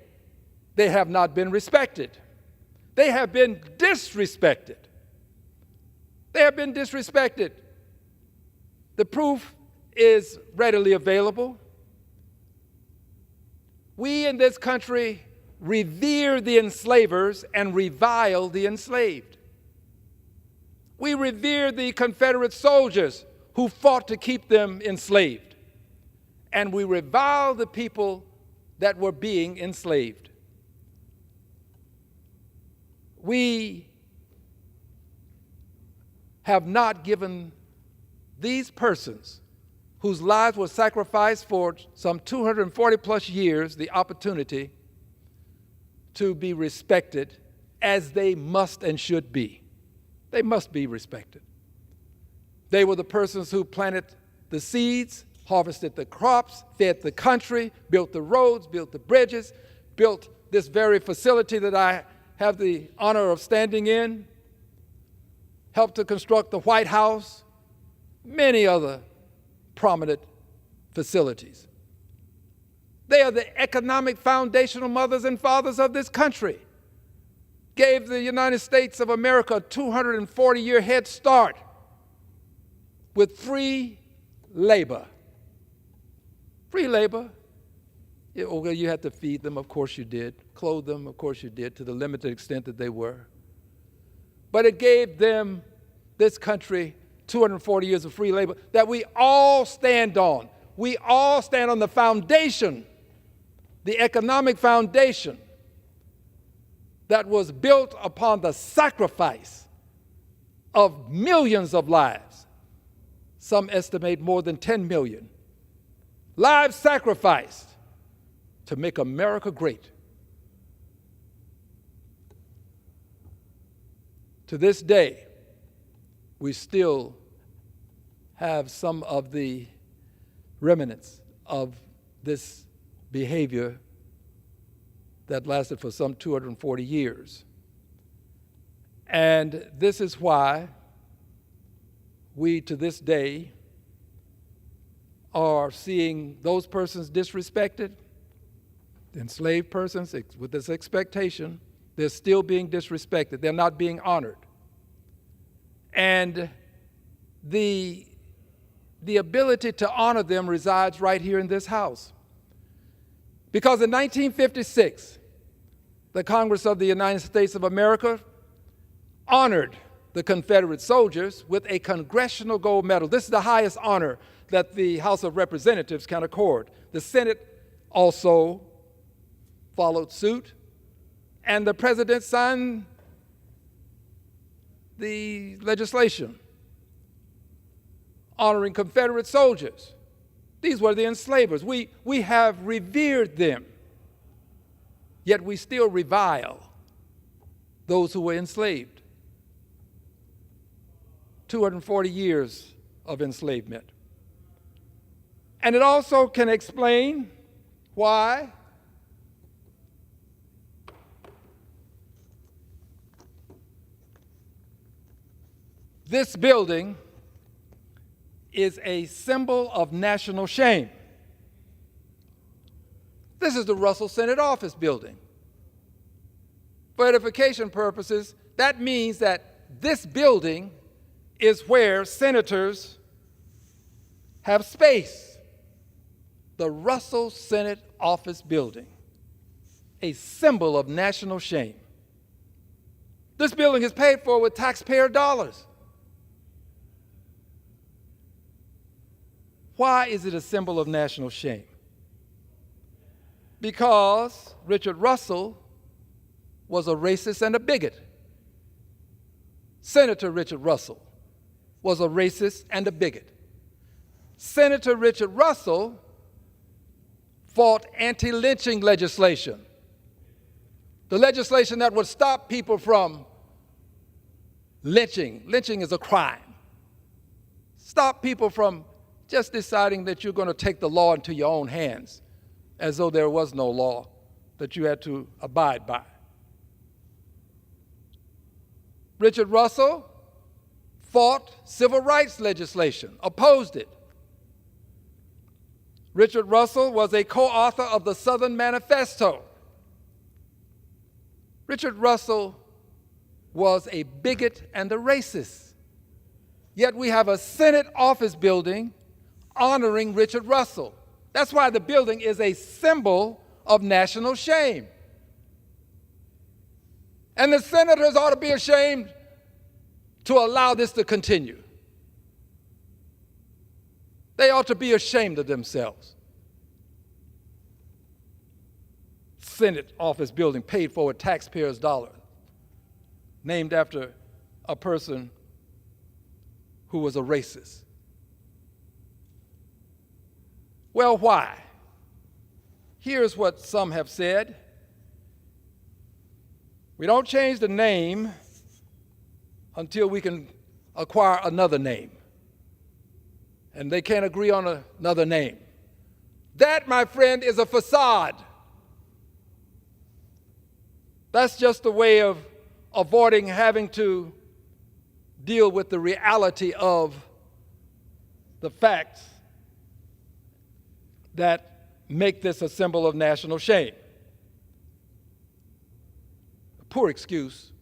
they have not been respected. They have been disrespected. They have been disrespected. The proof is readily available. We in this country revere the enslavers and revile the enslaved. We revere the Confederate soldiers who fought to keep them enslaved. And we revile the people that were being enslaved. We have not given these persons whose lives were sacrificed for some 240 plus years the opportunity to be respected as they must and should be. They must be respected. They were the persons who planted the seeds harvested the crops, fed the country, built the roads, built the bridges, built this very facility that I have the honor of standing in, helped to construct the White House, many other prominent facilities. They are the economic foundational mothers and fathers of this country. Gave the United States of America a 240-year head start with free labor. Free labor. Well, you had to feed them, of course you did. Clothe them, of course you did, to the limited extent that they were. But it gave them, this country, 240 years of free labor that we all stand on. We all stand on the foundation, the economic foundation that was built upon the sacrifice of millions of lives. Some estimate more than 10 million. Lives sacrificed to make America great. To this day, we still have some of the remnants of this behavior that lasted for some 240 years. And this is why we, to this day, are seeing those persons disrespected, enslaved persons with this expectation, they're still being disrespected. They're not being honored. And the ability to honor them resides right here in this house. Because in 1956, the Congress of the United States of America honored the Confederate soldiers with a Congressional Gold Medal. This is the highest honor that the House of Representatives can accord. The Senate also followed suit, and the President signed the legislation honoring Confederate soldiers. These were the enslavers. We have revered them, yet we still revile those who were enslaved. 240 years of enslavement. And it also can explain why this building is a symbol of national shame. This is the Russell Senate Office building. For edification purposes, that means that this building is where senators have space. The Russell Senate Office building, a symbol of national shame. This building is paid for with taxpayer dollars. Why is it a symbol of national shame? Because Richard Russell was a racist and a bigot. Senator Richard Russell was a racist and a bigot. Senator Richard Russell fought anti-lynching legislation, the legislation that would stop people from lynching. Lynching is a crime. Stop people from just deciding that you're going to take the law into your own hands as though there was no law that you had to abide by. Richard Russell fought civil rights legislation, opposed it. Richard Russell was a co-author of the Southern Manifesto. Richard Russell was a bigot and a racist. Yet we have a Senate office building honoring Richard Russell. That's why the building is a symbol of national shame. And the senators ought to be ashamed to allow this to continue. They ought to be ashamed of themselves. Senate office building paid for with taxpayers' dollars, named after a person who was a racist. Well, why? Here's what some have said. We don't change the name until we can acquire another name. and they can't agree on another name. That, my friend, is a facade. That's just a way of avoiding having to deal with the reality of the facts that make this a symbol of national shame. A poor excuse.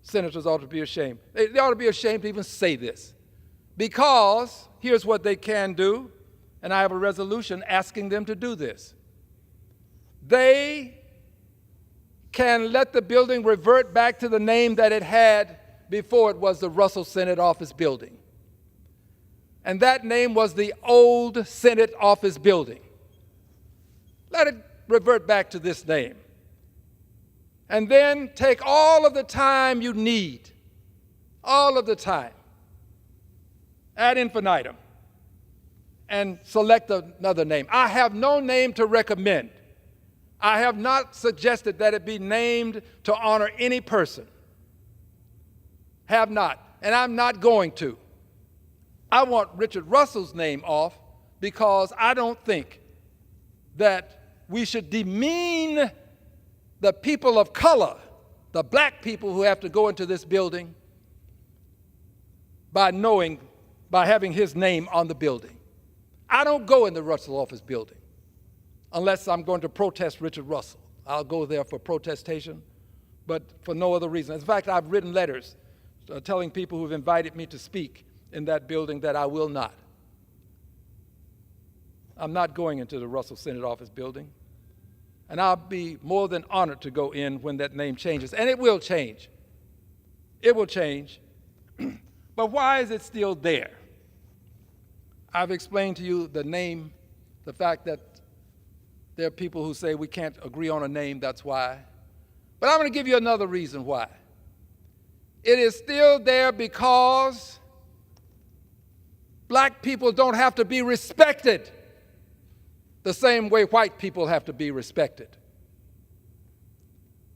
Senators ought to be ashamed. They ought to be ashamed to even say this. Because here's what they can do, and I have a resolution asking them to do this. They can let the building revert back to the name that it had before it was the Russell Senate Office Building. And that name was the old Senate Office Building. Let it revert back to this name. And then take all of the time you need, all of the time, ad infinitum, and select another name. I have no name to recommend. I have not suggested that it be named to honor any person. Have not, and I'm not going to. I want Richard Russell's name off because I don't think that we should demean the people of color, the black people who have to go into this building, by having his name on the building. I don't go in the Russell Office Building unless I'm going to protest Richard Russell. I'll go there for protestation, but for no other reason. In fact, I've written letters telling people who've invited me to speak in that building that I will not. I'm not going into the Russell Senate Office Building, and I'll be more than honored to go in when that name changes, and it will change. It will change. But why is it still there? I've explained to you the name, the fact that there are people who say we can't agree on a name, that's why. But I'm going to give you another reason why. It is still there because black people don't have to be respected the same way white people have to be respected.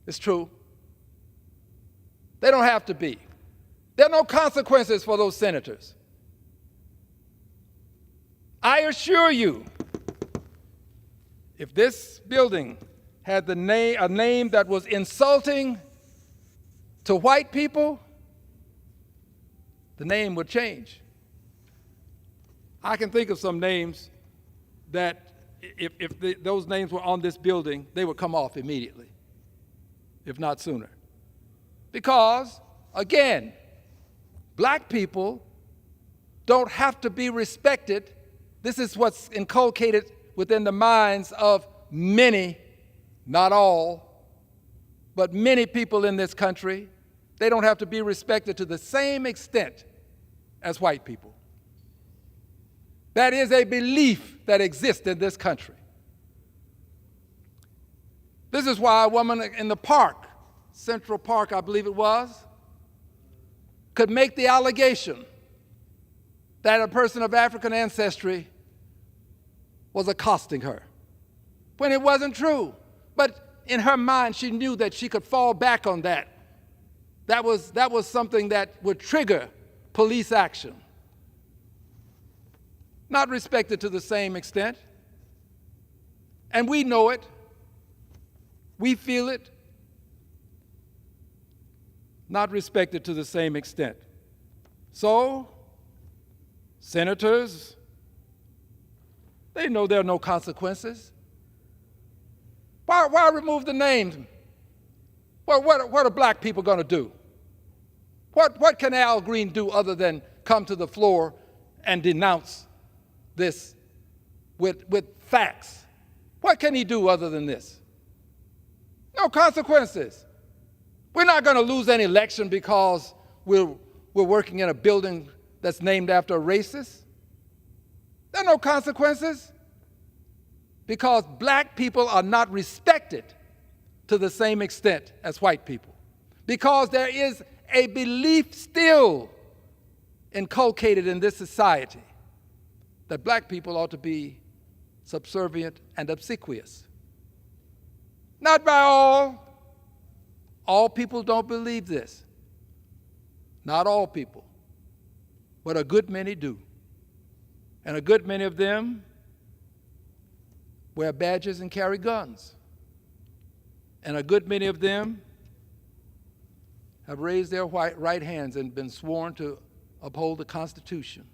It's true. They don't have to be. There are no consequences for those senators. I assure you, if this building had a name that was insulting to white people, the name would change. I can think of some names that if those names were on this building, they would come off immediately, if not sooner. Because, again, black people don't have to be respected. This is what's inculcated within the minds of many, not all, but many people in this country. They don't have to be respected to the same extent as white people. That is a belief that exists in this country. This is why a woman in the park, Central Park, I believe it was, could make the allegation that a person of African ancestry was accosting her, when it wasn't true. But in her mind, she knew that she could fall back on that. That was something that would trigger police action. Not respected to the same extent. And we know it. We feel it. Not respected to the same extent. So, senators, they know there are no consequences. Why remove the names? What are black people going to do? What can Al Green do other than come to the floor and denounce this with facts? What can he do other than this? No consequences. We're not going to lose an election because we're working in a building that's named after a racist. There are no consequences because black people are not respected to the same extent as white people, because there is a belief still inculcated in this society that black people ought to be subservient and obsequious. Not by all. All people don't believe this. Not all people, but a good many do. And a good many of them wear badges and carry guns. And a good many of them have raised their right hands and been sworn to uphold the Constitution,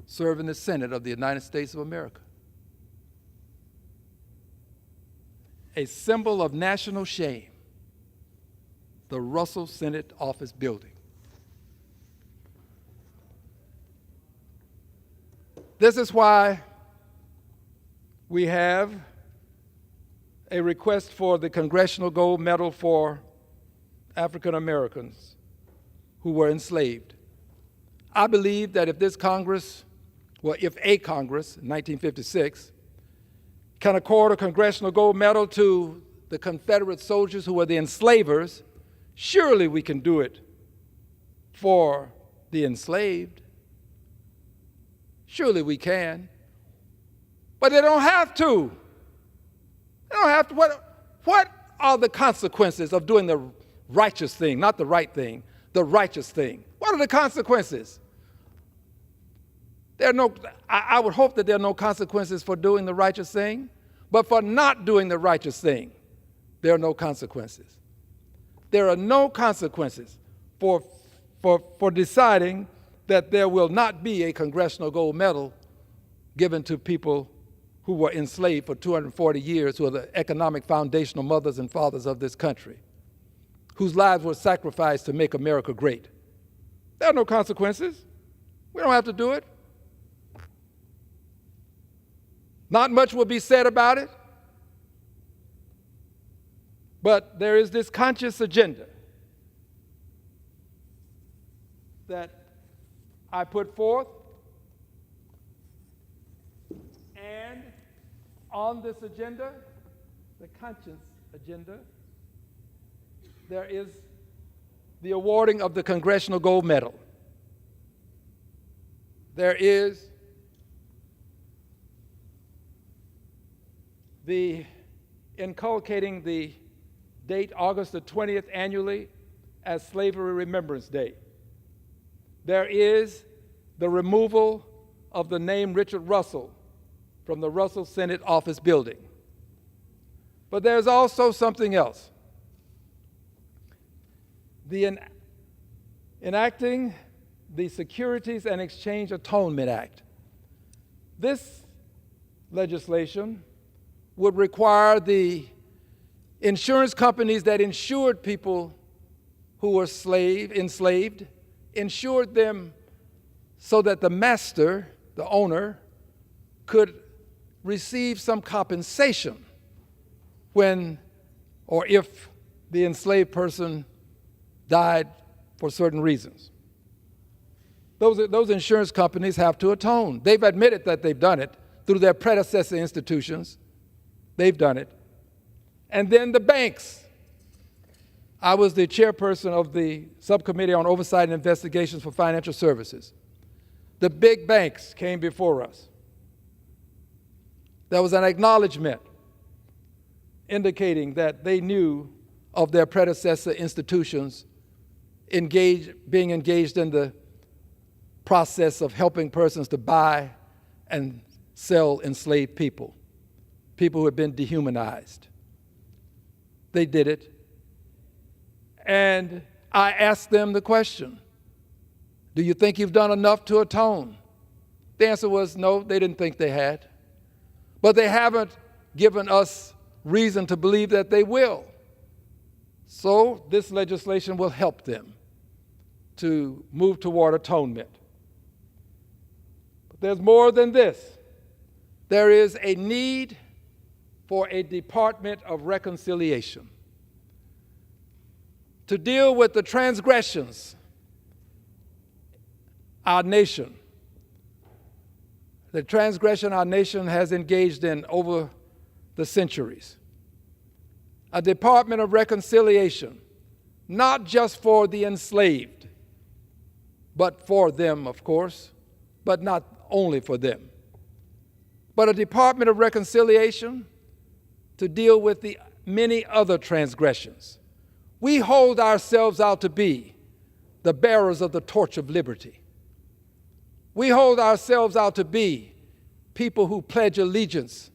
serve in the Senate of the United States of America. A symbol of national shame, the Russell Senate Office Building. This is why we have a request for the Congressional Gold Medal for African Americans who were enslaved. I believe that if this Congress, well, if a Congress in 1956 can accord a Congressional Gold Medal to the Confederate soldiers who were the enslavers, surely we can do it for the enslaved. Surely we can. But they don't have to. They don't have to. What are the consequences of doing the righteous thing, not the right thing, the righteous thing? What are the consequences? I would hope that there are no consequences for doing the righteous thing, but for not doing the righteous thing, there are no consequences. There are no consequences for deciding that there will not be a Congressional Gold Medal given to people who were enslaved for 240 years, who are the economic foundational mothers and fathers of this country, whose lives were sacrificed to make America great. There are no consequences. We don't have to do it. Not much will be said about it, but there is this conscious agenda that I put forth, and on this agenda, the conscience agenda, there is the awarding of the Congressional Gold Medal. There is the inculcating the date August the 20th annually as Slavery Remembrance Day. There is the removal of the name Richard Russell from the Russell Senate Office Building. But there's also something else. The enacting the Securities and Exchange Atonement Act. This legislation would require the insurance companies that insured people who were enslaved, insured them so that the master, the owner, could receive some compensation when or if the enslaved person died for certain reasons. Those insurance companies have to atone. They've admitted that they've done it through their predecessor institutions. They've done it. And then the banks. I was the chairperson of the Subcommittee on Oversight and Investigations for Financial Services. The big banks came before us. There was an acknowledgment indicating that they knew of their predecessor institutions being engaged in the process of helping persons to buy and sell enslaved people, people who had been dehumanized. They did it. And I asked them the question, do you think you've done enough to atone? The answer was no, they didn't think they had. But they haven't given us reason to believe that they will. So this legislation will help them to move toward atonement. But there's more than this. There is a need for a Department of Reconciliation to deal with the transgressions our nation, the transgression our nation has engaged in over the centuries. A Department of Reconciliation, not just for the enslaved, but for them, of course, but not only for them. But a Department of Reconciliation to deal with the many other transgressions. We hold ourselves out to be the bearers of the torch of liberty. We hold ourselves out to be people who pledge allegiance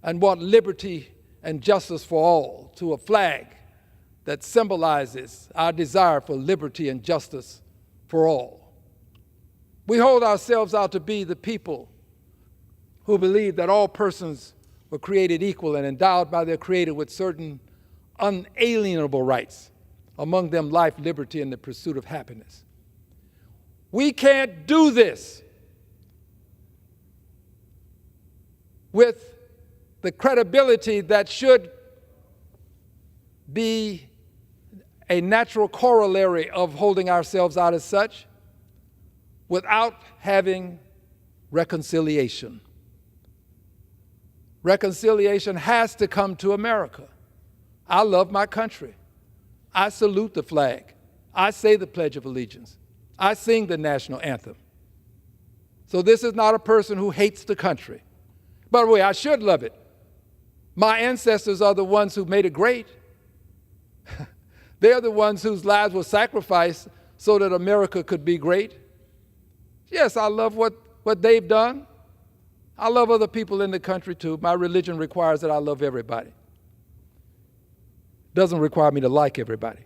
and want liberty and justice for all, to a flag that symbolizes our desire for liberty and justice for all. We hold ourselves out to be the people who believe that all persons were created equal and endowed by their Creator with certain unalienable rights, among them life, liberty, and the pursuit of happiness. We can't do this with the credibility that should be a natural corollary of holding ourselves out as such without having reconciliation. Reconciliation has to come to America. I love my country. I salute the flag. I say the Pledge of Allegiance. I sing the national anthem. So this is not a person who hates the country. By the way, I should love it. My ancestors are the ones who made it great. They're the ones whose lives were sacrificed so that America could be great. Yes, I love what they've done. I love other people in the country too. My religion requires that I love everybody. Doesn't require me to like everybody.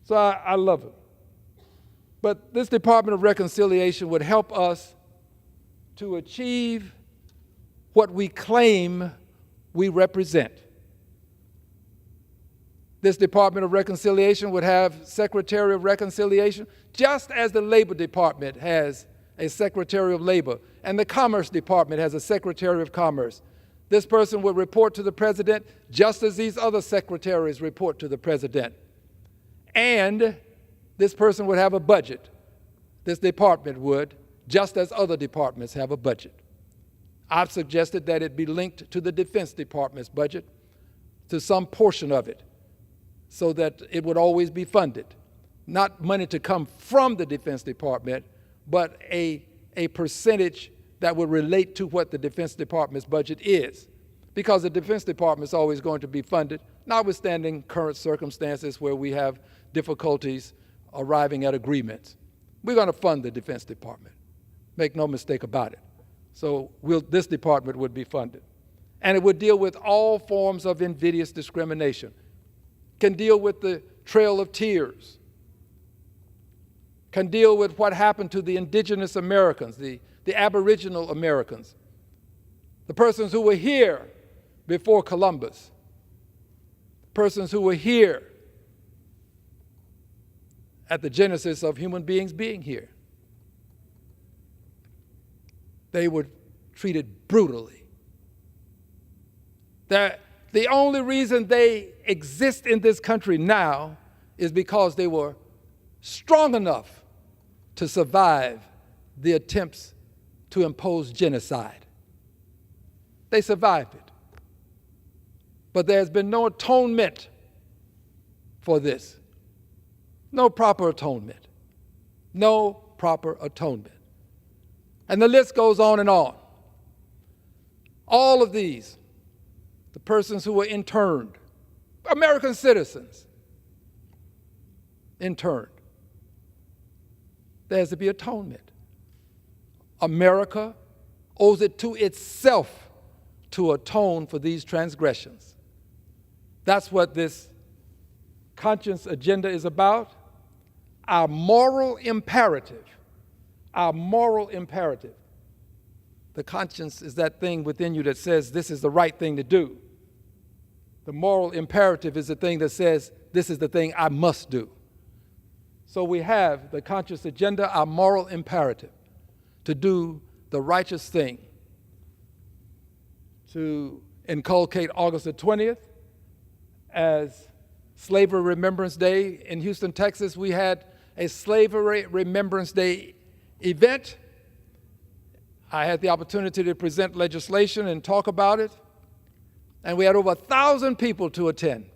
So I love it. But this Department of Reconciliation would help us to achieve what we claim we represent. This Department of Reconciliation would have Secretary of Reconciliation, just as the Labor Department has a Secretary of Labor, and the Commerce Department has a Secretary of Commerce. This person would report to the President just as these other secretaries report to the President. And this person would have a budget. This department would, just as other departments have a budget. I've suggested that it be linked to the Defense Department's budget, to some portion of it, so that it would always be funded. Not money to come from the Defense Department, but a percentage that would relate to what the Defense Department's budget is. Because the Defense Department is always going to be funded, notwithstanding current circumstances where we have difficulties arriving at agreements. We're going to fund the Defense Department. Make no mistake about it. So this department would be funded. And it would deal with all forms of invidious discrimination. Can deal with the Trail of Tears. Can deal with what happened to the indigenous Americans, the Aboriginal Americans, the persons who were here before Columbus, persons who were here at the genesis of human beings being here. They were treated brutally. The only reason they exist in this country now is because they were strong enough to survive the attempts to impose genocide. They survived it. But there has been no atonement for this. No proper atonement. No proper atonement. And the list goes on and on. All of these, the persons who were interned, American citizens, interned. There has to be atonement. America owes it to itself to atone for these transgressions. That's what this conscience agenda is about. Our moral imperative. Our moral imperative. The conscience is that thing within you that says this is the right thing to do. The moral imperative is the thing that says this is the thing I must do. So we have the conscious agenda, our moral imperative, to do the righteous thing, to inculcate August the 20th as Slavery Remembrance Day. In Houston, Texas, we had a Slavery Remembrance Day event. I had the opportunity to present legislation and talk about it, and we had over 1,000 people to attend.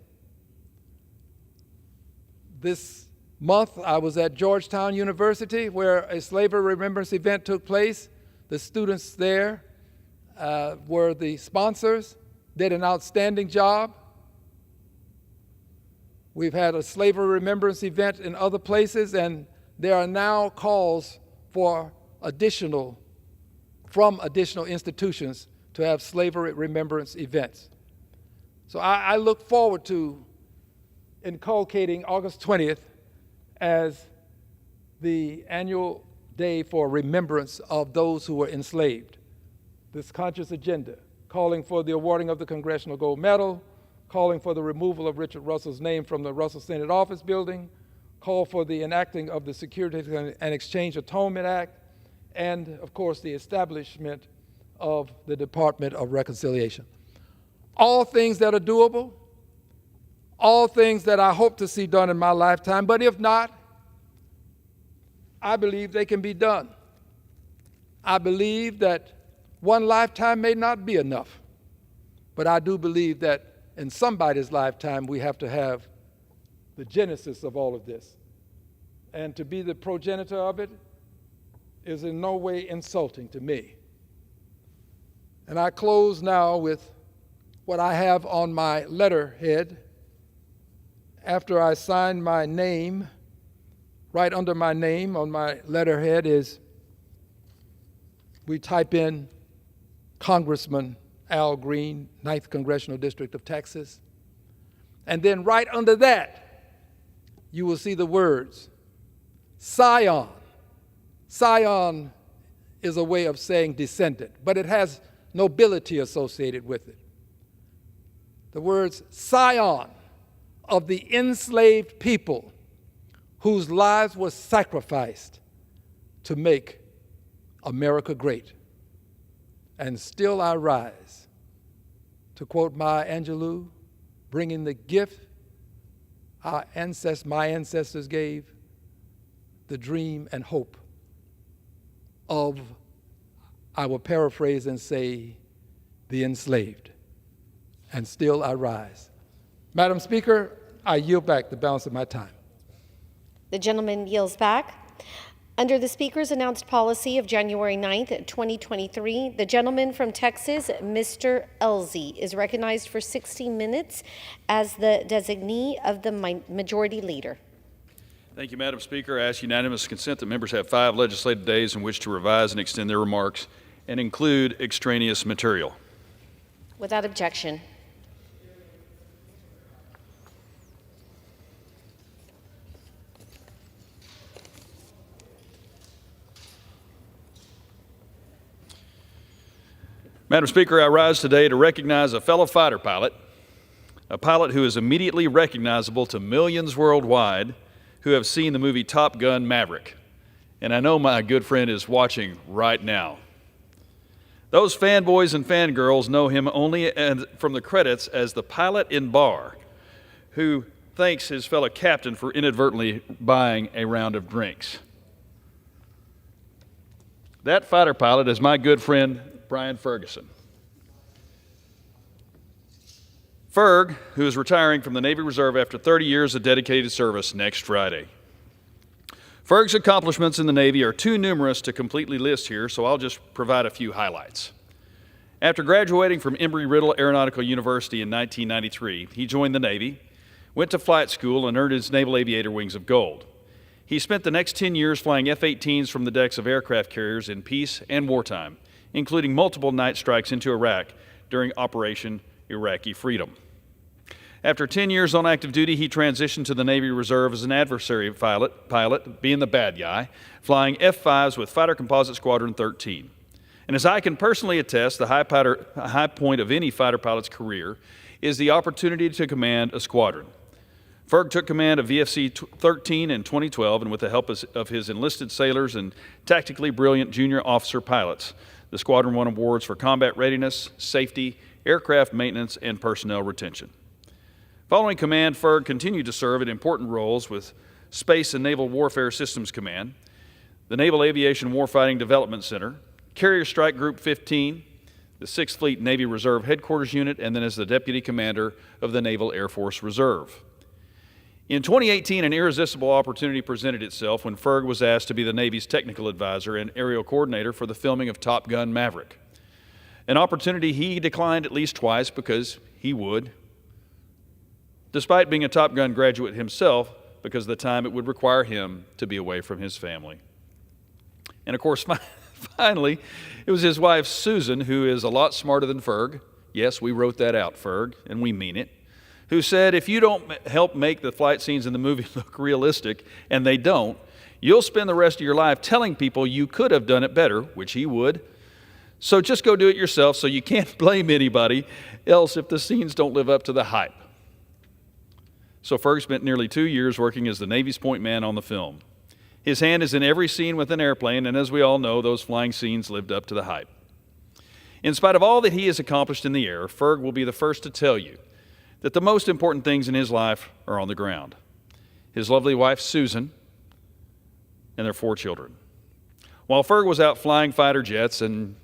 This month, I was at Georgetown University where a Slavery Remembrance event took place. The students there were the sponsors, did an outstanding job. We've had a Slavery Remembrance event in other places, and there are now calls from additional institutions to have slavery remembrance events. So I look forward to inculcating August 20th as the annual day for remembrance of those who were enslaved. This conscious agenda, calling for the awarding of the Congressional Gold Medal, calling for the removal of Richard Russell's name from the Russell Senate Office Building, call for the enacting of the Securities and Exchange Atonement Act, and of course the establishment of the Department of Reconciliation. All things that are doable, all things that I hope to see done in my lifetime, but if not, I believe they can be done. I believe that one lifetime may not be enough, but I do believe that in somebody's lifetime we have to have the genesis of all of this. And to be the progenitor of it is in no way insulting to me. And I close now with what I have on my letterhead. After I sign my name, right under my name on my letterhead we type in Congressman Al Green, 9th Congressional District of Texas. And then right under that, you will see the words, Scion. Scion is a way of saying descendant, but it has nobility associated with it. The words Scion of the enslaved people whose lives were sacrificed to make America great. And still I rise, to quote Maya Angelou, bringing the gift my ancestors gave, the dream and hope of, I will paraphrase and say, the enslaved. And still I rise. Madam Speaker, I yield back the balance of my time. The gentleman yields back. Under the Speaker's announced policy of January 9th, 2023, the gentleman from Texas, Mr. Elzy, is recognized for 60 minutes as the designee of the Majority Leader. Thank you, Madam Speaker. I ask unanimous consent that members have 5 legislative days in which to revise and extend their remarks and include extraneous material. Without objection. Madam Speaker, I rise today to recognize a fellow fighter pilot, a pilot who is immediately recognizable to millions worldwide who have seen the movie Top Gun: Maverick. And I know my good friend is watching right now. Those fanboys and fangirls know him only from the credits as the pilot in Bar, who thanks his fellow captain for inadvertently buying a round of drinks. That fighter pilot is my good friend, Brian Ferguson. Ferg, who is retiring from the Navy Reserve after 30 years of dedicated service next Friday. Ferg's accomplishments in the Navy are too numerous to completely list here, so I'll just provide a few highlights. After graduating from Embry-Riddle Aeronautical University in 1993, he joined the Navy, went to flight school, and earned his Naval Aviator Wings of Gold. He spent the next 10 years flying F-18s from the decks of aircraft carriers in peace and wartime, including multiple night strikes into Iraq during Operation Iraqi Freedom. After 10 years on active duty, he transitioned to the Navy Reserve as an adversary pilot, being the bad guy, flying F-5s with Fighter Composite Squadron 13. And as I can personally attest, the high point of any fighter pilot's career is the opportunity to command a squadron. Ferg took command of VFC 13 in 2012, and with the help of his enlisted sailors and tactically brilliant junior officer pilots, the squadron won awards for combat readiness, safety, aircraft maintenance, and personnel retention. Following command, Ferg continued to serve in important roles with Space and Naval Warfare Systems Command, the Naval Aviation Warfighting Development Center, Carrier Strike Group 15, the 6th Fleet Navy Reserve Headquarters Unit, and then as the Deputy Commander of the Naval Air Force Reserve. In 2018, an irresistible opportunity presented itself when Ferg was asked to be the Navy's technical advisor and aerial coordinator for the filming of Top Gun: Maverick, an opportunity he declined at least twice because he would, despite being a Top Gun graduate himself, because of the time it would require him to be away from his family. And of course, finally, it was his wife, Susan, who is a lot smarter than Ferg. Yes, we wrote that out, Ferg, and we mean it. Who said, if you don't help make the flight scenes in the movie look realistic, and they don't, you'll spend the rest of your life telling people you could have done it better, which he would. So just go do it yourself, so you can't blame anybody else if the scenes don't live up to the hype. So Ferg spent nearly 2 years working as the Navy's point man on the film. His hand is in every scene with an airplane, and as we all know, those flying scenes lived up to the hype. In spite of all that he has accomplished in the air, Ferg will be the first to tell you that the most important things in his life are on the ground. His lovely wife, Susan, and their 4 children. While Ferg was out flying fighter jets and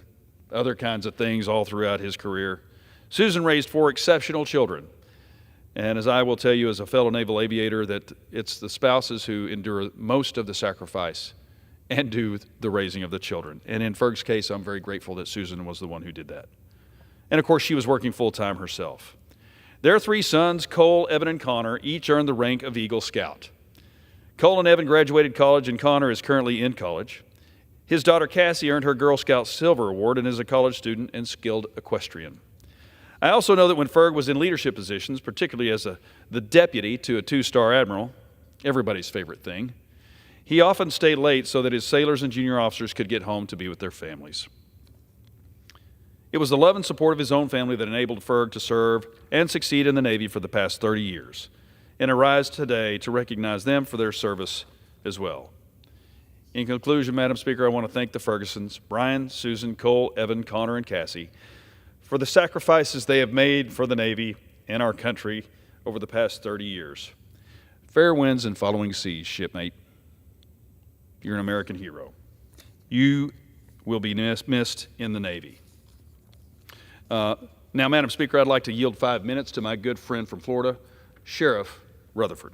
other kinds of things all throughout his career, Susan raised 4 exceptional children. And as I will tell you as a fellow naval aviator, that it's the spouses who endure most of the sacrifice and do the raising of the children. And in Ferg's case, I'm very grateful that Susan was the one who did that. And of course, she was working full-time herself. Their 3 sons, Cole, Evan, and Connor, each earned the rank of Eagle Scout. Cole and Evan graduated college, and Connor is currently in college. His daughter, Cassie, earned her Girl Scout Silver Award and is a college student and skilled equestrian. I also know that when Ferg was in leadership positions, particularly as the deputy to a 2-star admiral, everybody's favorite thing, he often stayed late so that his sailors and junior officers could get home to be with their families. It was the love and support of his own family that enabled Ferg to serve and succeed in the Navy for the past 30 years, and I rise today to recognize them for their service as well. In conclusion, Madam Speaker, I want to thank the Fergusons, Brian, Susan, Cole, Evan, Connor, and Cassie, for the sacrifices they have made for the Navy and our country over the past 30 years. Fair winds and following seas, shipmate. You're an American hero. You will be missed in the Navy. Now, Madam Speaker, I'd like to yield 5 minutes to my good friend from Florida, Sheriff Rutherford.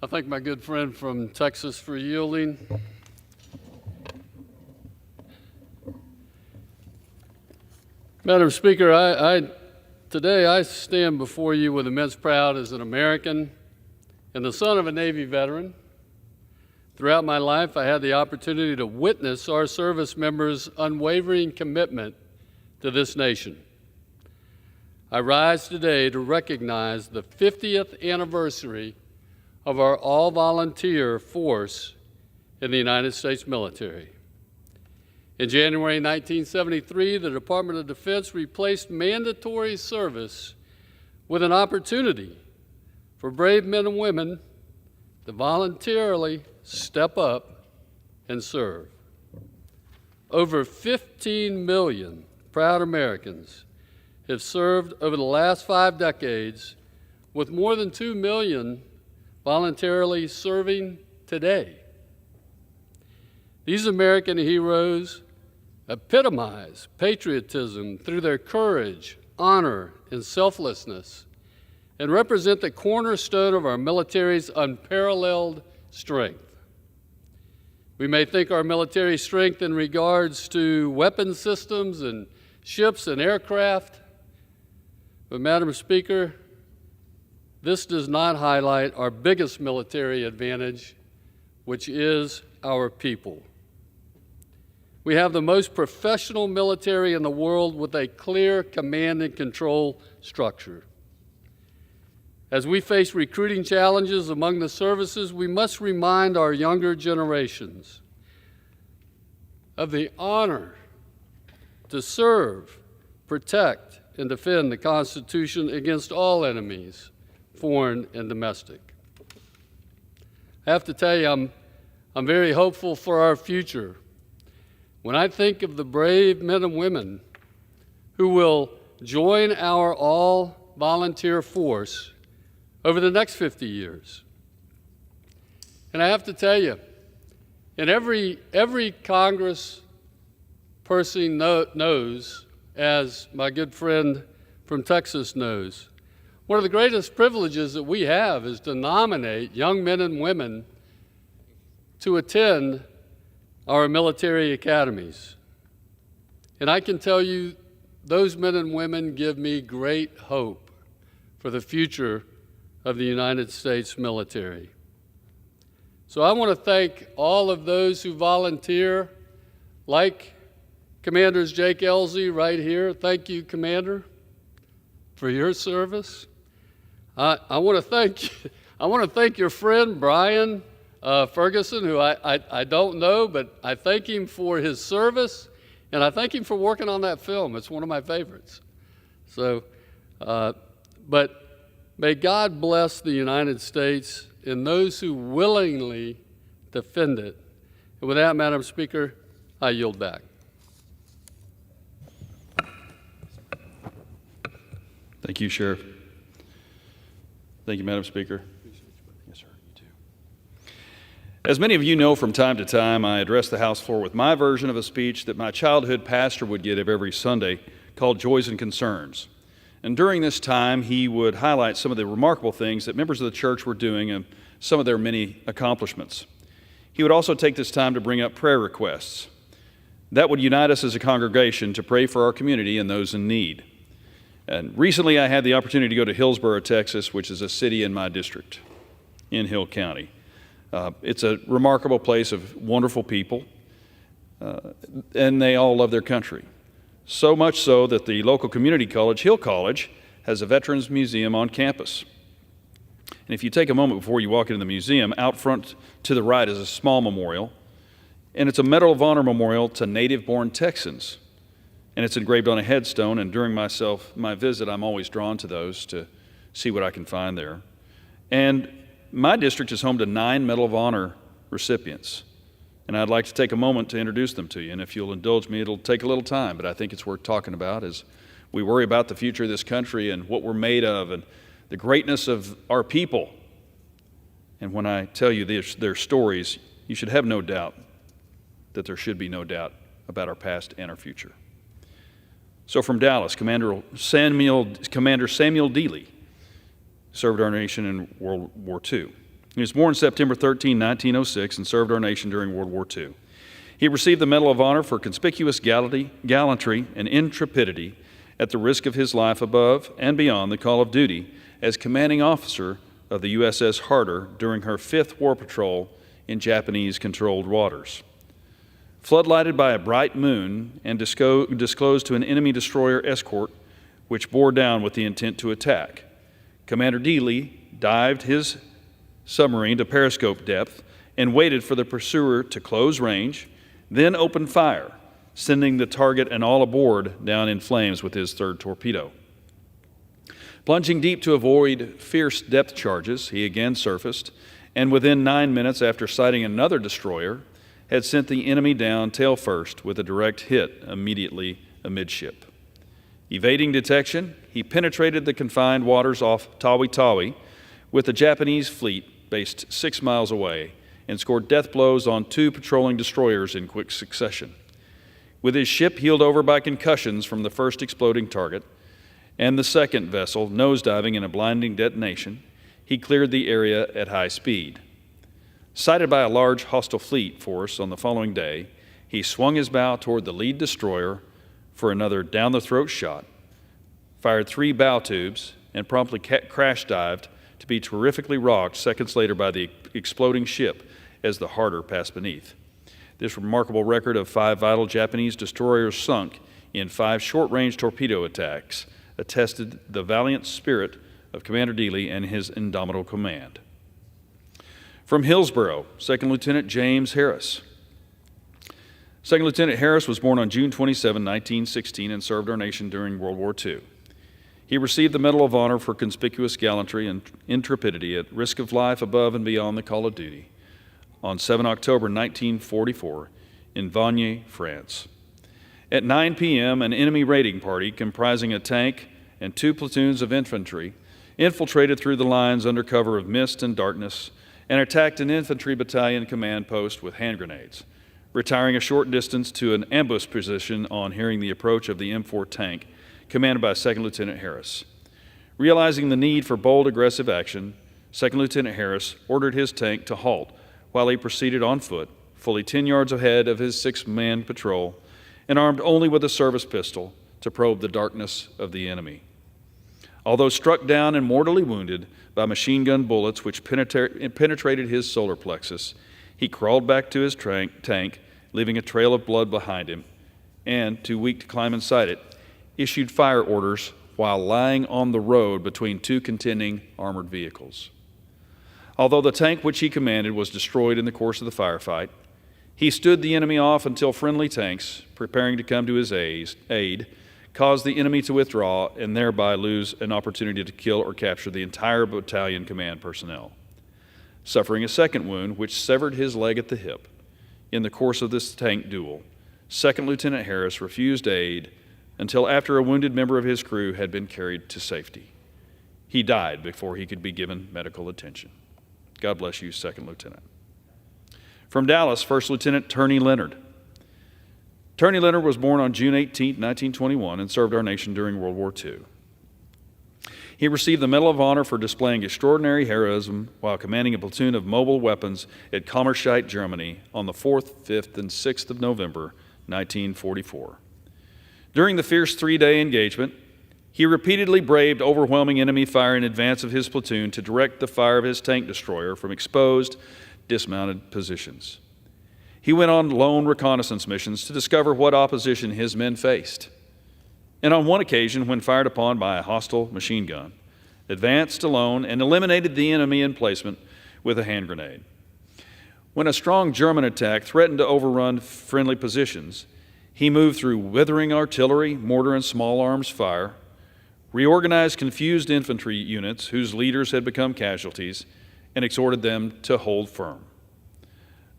I thank my good friend from Texas for yielding. Madam Speaker, today I stand before you with immense pride as an American and the son of a Navy veteran. Throughout my life, I had the opportunity to witness our service members' unwavering commitment to this nation. I rise today to recognize the 50th anniversary of our all-volunteer force in the United States military. In January 1973, the Department of Defense replaced mandatory service with an opportunity for brave men and women to voluntarily step up and serve. Over 15 million proud Americans have served over the last 5 decades, with more than 2 million voluntarily serving today. These American heroes epitomize patriotism through their courage, honor, and selflessness, and represent the cornerstone of our military's unparalleled strength. We may think our military strength in regards to weapon systems and ships and aircraft, but Madam Speaker, this does not highlight our biggest military advantage, which is our people. We have the most professional military in the world with a clear command and control structure. As we face recruiting challenges among the services, we must remind our younger generations of the honor to serve, protect, and defend the Constitution against all enemies, foreign and domestic. I have to tell you, I'm very hopeful for our future when I think of the brave men and women who will join our all-volunteer force over the next 50 years. And I have to tell you, and every Congress person knows, as my good friend from Texas knows, one of the greatest privileges that we have is to nominate young men and women to attend our military academies. And I can tell you, those men and women give me great hope for the future of the United States military. So I want to thank all of those who volunteer, like Commanders Jake Elzey right here. Thank you, Commander, for your service. I want to thank your friend Brian Ferguson, who I don't know, but I thank him for his service, and I thank him for working on that film. It's one of my favorites. So, but may God bless the United States and those who willingly defend it. And with that, Madam Speaker, I yield back. Thank you, Sheriff. Thank you, Madam Speaker. Yes, sir. You too. As many of you know, from time to time, I address the House floor with my version of a speech that my childhood pastor would give every Sunday called Joys and Concerns. And during this time, he would highlight some of the remarkable things that members of the church were doing and some of their many accomplishments. He would also take this time to bring up prayer requests. That would unite us as a congregation to pray for our community and those in need. And recently, I had the opportunity to go to Hillsboro, Texas, which is a city in my district in Hill County. It's a remarkable place of wonderful people, and they all love their country. So much so that the local community college, Hill College, has a Veterans Museum on campus. And if you take a moment before you walk into the museum, out front to the right is a small memorial, and it's a Medal of Honor memorial to native-born Texans. And it's engraved on a headstone, and during my visit, I'm always drawn to those to see what I can find there. And my district is home to 9 Medal of Honor recipients. And I'd like to take a moment to introduce them to you. And if you'll indulge me, it'll take a little time, but I think it's worth talking about as we worry about the future of this country and what we're made of and the greatness of our people. And when I tell you their stories, you should have no doubt that there should be no doubt about our past and our future. So from Dallas, Commander Samuel Dealey served our nation in World War II. He was born September 13, 1906, and served our nation during World War II. He received the Medal of Honor for conspicuous gallantry and intrepidity at the risk of his life above and beyond the call of duty as commanding officer of the USS Harder during her 5th war patrol in Japanese-controlled waters. Floodlighted by a bright moon and disclosed to an enemy destroyer escort, which bore down with the intent to attack, Commander Dealey dived his submarine to periscope depth and waited for the pursuer to close range, then opened fire, sending the target and all aboard down in flames with his 3rd torpedo. Plunging deep to avoid fierce depth charges, he again surfaced, and within 9 minutes after sighting another destroyer, had sent the enemy down tail first with a direct hit immediately amidship. Evading detection, he penetrated the confined waters off Tawi-Tawi with a Japanese fleet based 6 miles away and scored death blows on 2 patrolling destroyers in quick succession. With his ship heeled over by concussions from the first exploding target and the second vessel nosediving in a blinding detonation, he cleared the area at high speed. Sighted by a large hostile fleet force on the following day, he swung his bow toward the lead destroyer for another down-the-throat shot, fired 3 bow tubes, and promptly crash dived to be terrifically rocked seconds later by the exploding ship as the Harder passed beneath. This remarkable record of 5 vital Japanese destroyers sunk in 5 short-range torpedo attacks attested the valiant spirit of Commander Dealey and his indomitable command. From Hillsboro, 2nd Lieutenant James Harris. 2nd Lieutenant Harris was born on June 27, 1916, and served our nation during World War II. He received the Medal of Honor for conspicuous gallantry and intrepidity at risk of life above and beyond the call of duty on 7 October 1944 in Vannes, France. At 9 p.m., an enemy raiding party comprising a tank and 2 platoons of infantry infiltrated through the lines under cover of mist and darkness and attacked an infantry battalion command post with hand grenades, retiring a short distance to an ambush position on hearing the approach of the M4 tank, commanded by 2nd Lieutenant Harris. Realizing the need for bold, aggressive action, 2nd Lieutenant Harris ordered his tank to halt while he proceeded on foot, fully 10 yards ahead of his 6-man patrol, and armed only with a service pistol to probe the darkness of the enemy. Although struck down and mortally wounded by machine gun bullets which penetrated his solar plexus, he crawled back to his tank, leaving a trail of blood behind him, and, too weak to climb inside it, issued fire orders while lying on the road between two contending armored vehicles. Although the tank which he commanded was destroyed in the course of the firefight, he stood the enemy off until friendly tanks, preparing to come to his aid, caused the enemy to withdraw and thereby lose an opportunity to kill or capture the entire battalion command personnel. Suffering a second wound, which severed his leg at the hip, in the course of this tank duel, Second Lieutenant Harris refused aid until after a wounded member of his crew had been carried to safety. He died before he could be given medical attention. God bless you, Second Lieutenant. From Dallas, First Lieutenant Turney Leonard. Turney Leonard was born on June 18, 1921, and served our nation during World War II. He received the Medal of Honor for displaying extraordinary heroism while commanding a platoon of mobile weapons at Commemorative, Germany on the 4th, 5th, and 6th of November, 1944. During the fierce three-day engagement, he repeatedly braved overwhelming enemy fire in advance of his platoon to direct the fire of his tank destroyer from exposed, dismounted positions. He went on lone reconnaissance missions to discover what opposition his men faced, and on one occasion, when fired upon by a hostile machine gun, advanced alone and eliminated the enemy emplacement with a hand grenade. When a strong German attack threatened to overrun friendly positions, he moved through withering artillery, mortar, and small arms fire, reorganized confused infantry units whose leaders had become casualties, and exhorted them to hold firm.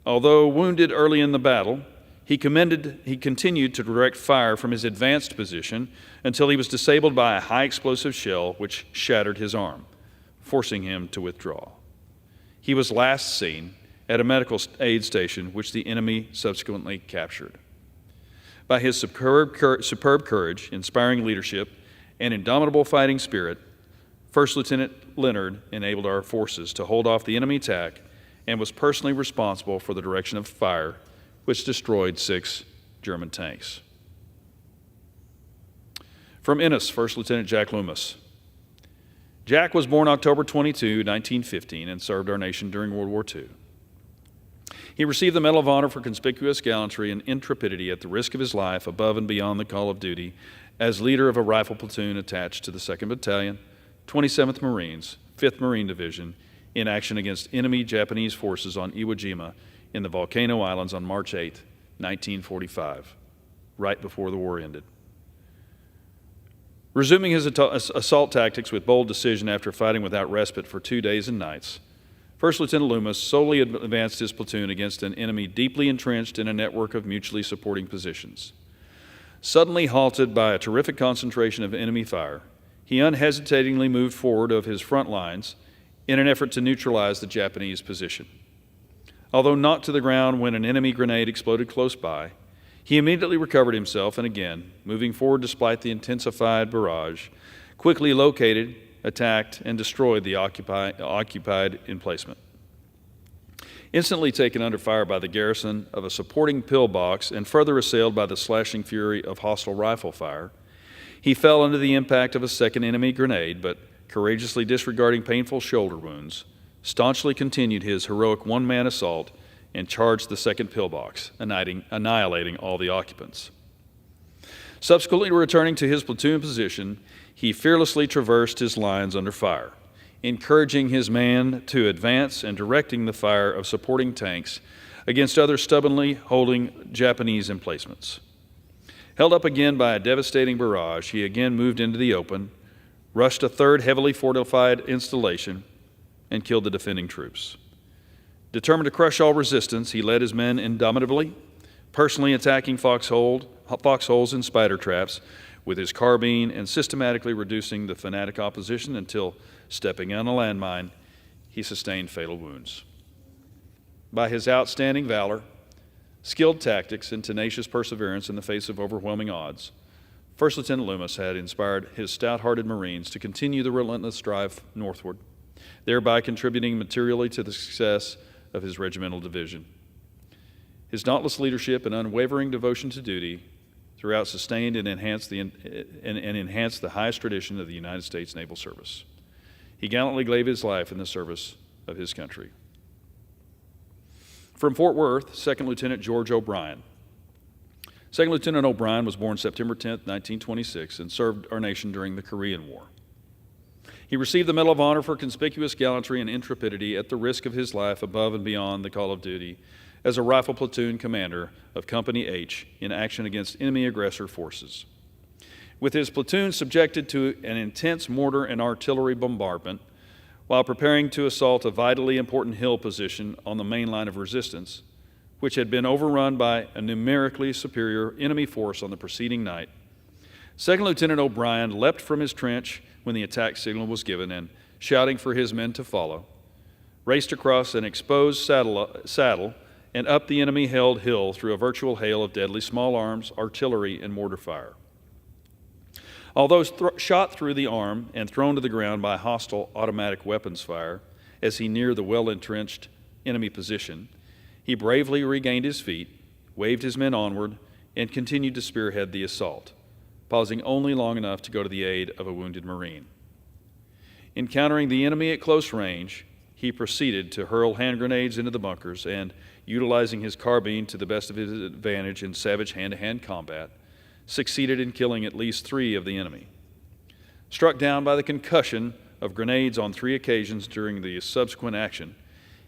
Although wounded early in the battle, he continued to direct fire from his advanced position until he was disabled by a high explosive shell which shattered his arm, forcing him to withdraw. He was last seen at a medical aid station which the enemy subsequently captured. By his superb courage, inspiring leadership, and indomitable fighting spirit, First Lieutenant Leonard enabled our forces to hold off the enemy attack and was personally responsible for the direction of fire, which destroyed 6 German tanks. From Ennis, First Lieutenant Jack Loomis. Jack was born October 22, 1915, and served our nation during World War II. He received the Medal of Honor for conspicuous gallantry and intrepidity at the risk of his life above and beyond the call of duty as leader of a rifle platoon attached to the 2nd Battalion, 27th Marines, 5th Marine Division, in action against enemy Japanese forces on Iwo Jima in the Volcano Islands on March 8, 1945, right before the war ended. Resuming his assault tactics with bold decision after fighting without respite for 2 days and nights, First Lieutenant Loomis solely advanced his platoon against an enemy deeply entrenched in a network of mutually supporting positions. Suddenly halted by a terrific concentration of enemy fire, he unhesitatingly moved forward of his front lines in an effort to neutralize the Japanese position. Although knocked to the ground when an enemy grenade exploded close by, he immediately recovered himself and again, moving forward despite the intensified barrage, quickly located, attacked, and destroyed the occupied emplacement. Instantly taken under fire by the garrison of a supporting pillbox and further assailed by the slashing fury of hostile rifle fire, he fell under the impact of a second enemy grenade, but courageously disregarding painful shoulder wounds, staunchly continued his heroic one-man assault and charged the second pillbox, annihilating all the occupants. Subsequently returning to his platoon position, he fearlessly traversed his lines under fire, encouraging his man to advance and directing the fire of supporting tanks against other stubbornly holding Japanese emplacements. Held up again by a devastating barrage, he again moved into the open, rushed a third heavily fortified installation, and killed the defending troops. Determined to crush all resistance, he led his men indomitably, personally attacking foxholes and spider traps with his carbine and systematically reducing the fanatic opposition until, stepping on a landmine, he sustained fatal wounds. By his outstanding valor, skilled tactics, and tenacious perseverance in the face of overwhelming odds, First Lieutenant Loomis had inspired his stout-hearted Marines to continue the relentless drive northward, thereby contributing materially to the success of his regimental division. His dauntless leadership and unwavering devotion to duty throughout sustained and enhanced the highest tradition of the United States Naval Service. He gallantly gave his life in the service of his country. From Fort Worth, 2nd Lieutenant George O'Brien. 2nd Lieutenant O'Brien was born September 10, 1926, and served our nation during the Korean War. He received the Medal of Honor for conspicuous gallantry and intrepidity at the risk of his life above and beyond the call of duty as a rifle platoon commander of Company H in action against enemy aggressor forces. With his platoon subjected to an intense mortar and artillery bombardment while preparing to assault a vitally important hill position on the main line of resistance, which had been overrun by a numerically superior enemy force on the preceding night, 2nd Lieutenant O'Brien leapt from his trench when the attack signal was given and, shouting for his men to follow, raced across an exposed saddle and up the enemy-held hill through a virtual hail of deadly small arms, artillery, and mortar fire. Although shot through the arm and thrown to the ground by hostile automatic weapons fire as he neared the well-entrenched enemy position, he bravely regained his feet, waved his men onward, and continued to spearhead the assault, pausing only long enough to go to the aid of a wounded Marine. Encountering the enemy at close range, he proceeded to hurl hand grenades into the bunkers and, utilizing his carbine to the best of his advantage in savage hand-to-hand combat, succeeded in killing at least 3 of the enemy. Struck down by the concussion of grenades on 3 occasions during the subsequent action,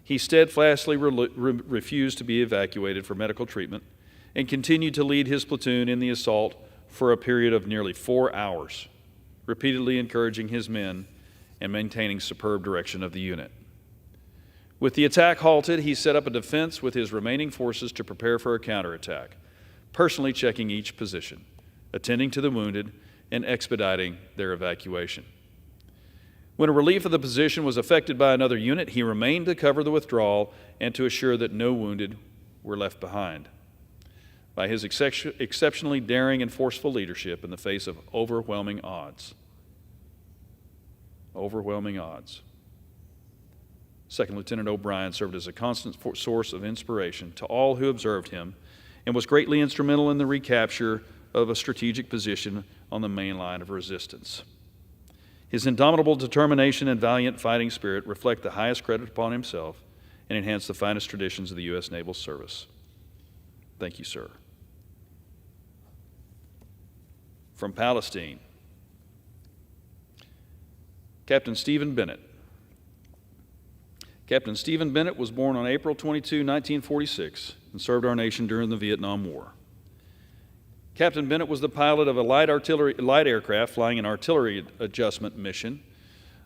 he steadfastly refused to be evacuated for medical treatment and continued to lead his platoon in the assault for a period of nearly 4 hours, repeatedly encouraging his men and maintaining superb direction of the unit. With the attack halted, he set up a defense with his remaining forces to prepare for a counterattack, personally checking each position, attending to the wounded, and expediting their evacuation. When a relief of the position was effected by another unit, he remained to cover the withdrawal and to assure that no wounded were left behind. By his exceptionally daring and forceful leadership in the face of overwhelming odds, 2nd Lieutenant O'Brien served as a constant source of inspiration to all who observed him and was greatly instrumental in the recapture of a strategic position on the main line of resistance. His indomitable determination and valiant fighting spirit reflect the highest credit upon himself and enhance the finest traditions of the U.S. Naval Service. Thank you, sir. From Palestine, Captain Stephen Bennett. Captain Stephen Bennett was born on April 22, 1946, and served our nation during the Vietnam War. Captain Bennett was the pilot of a light aircraft flying an artillery adjustment mission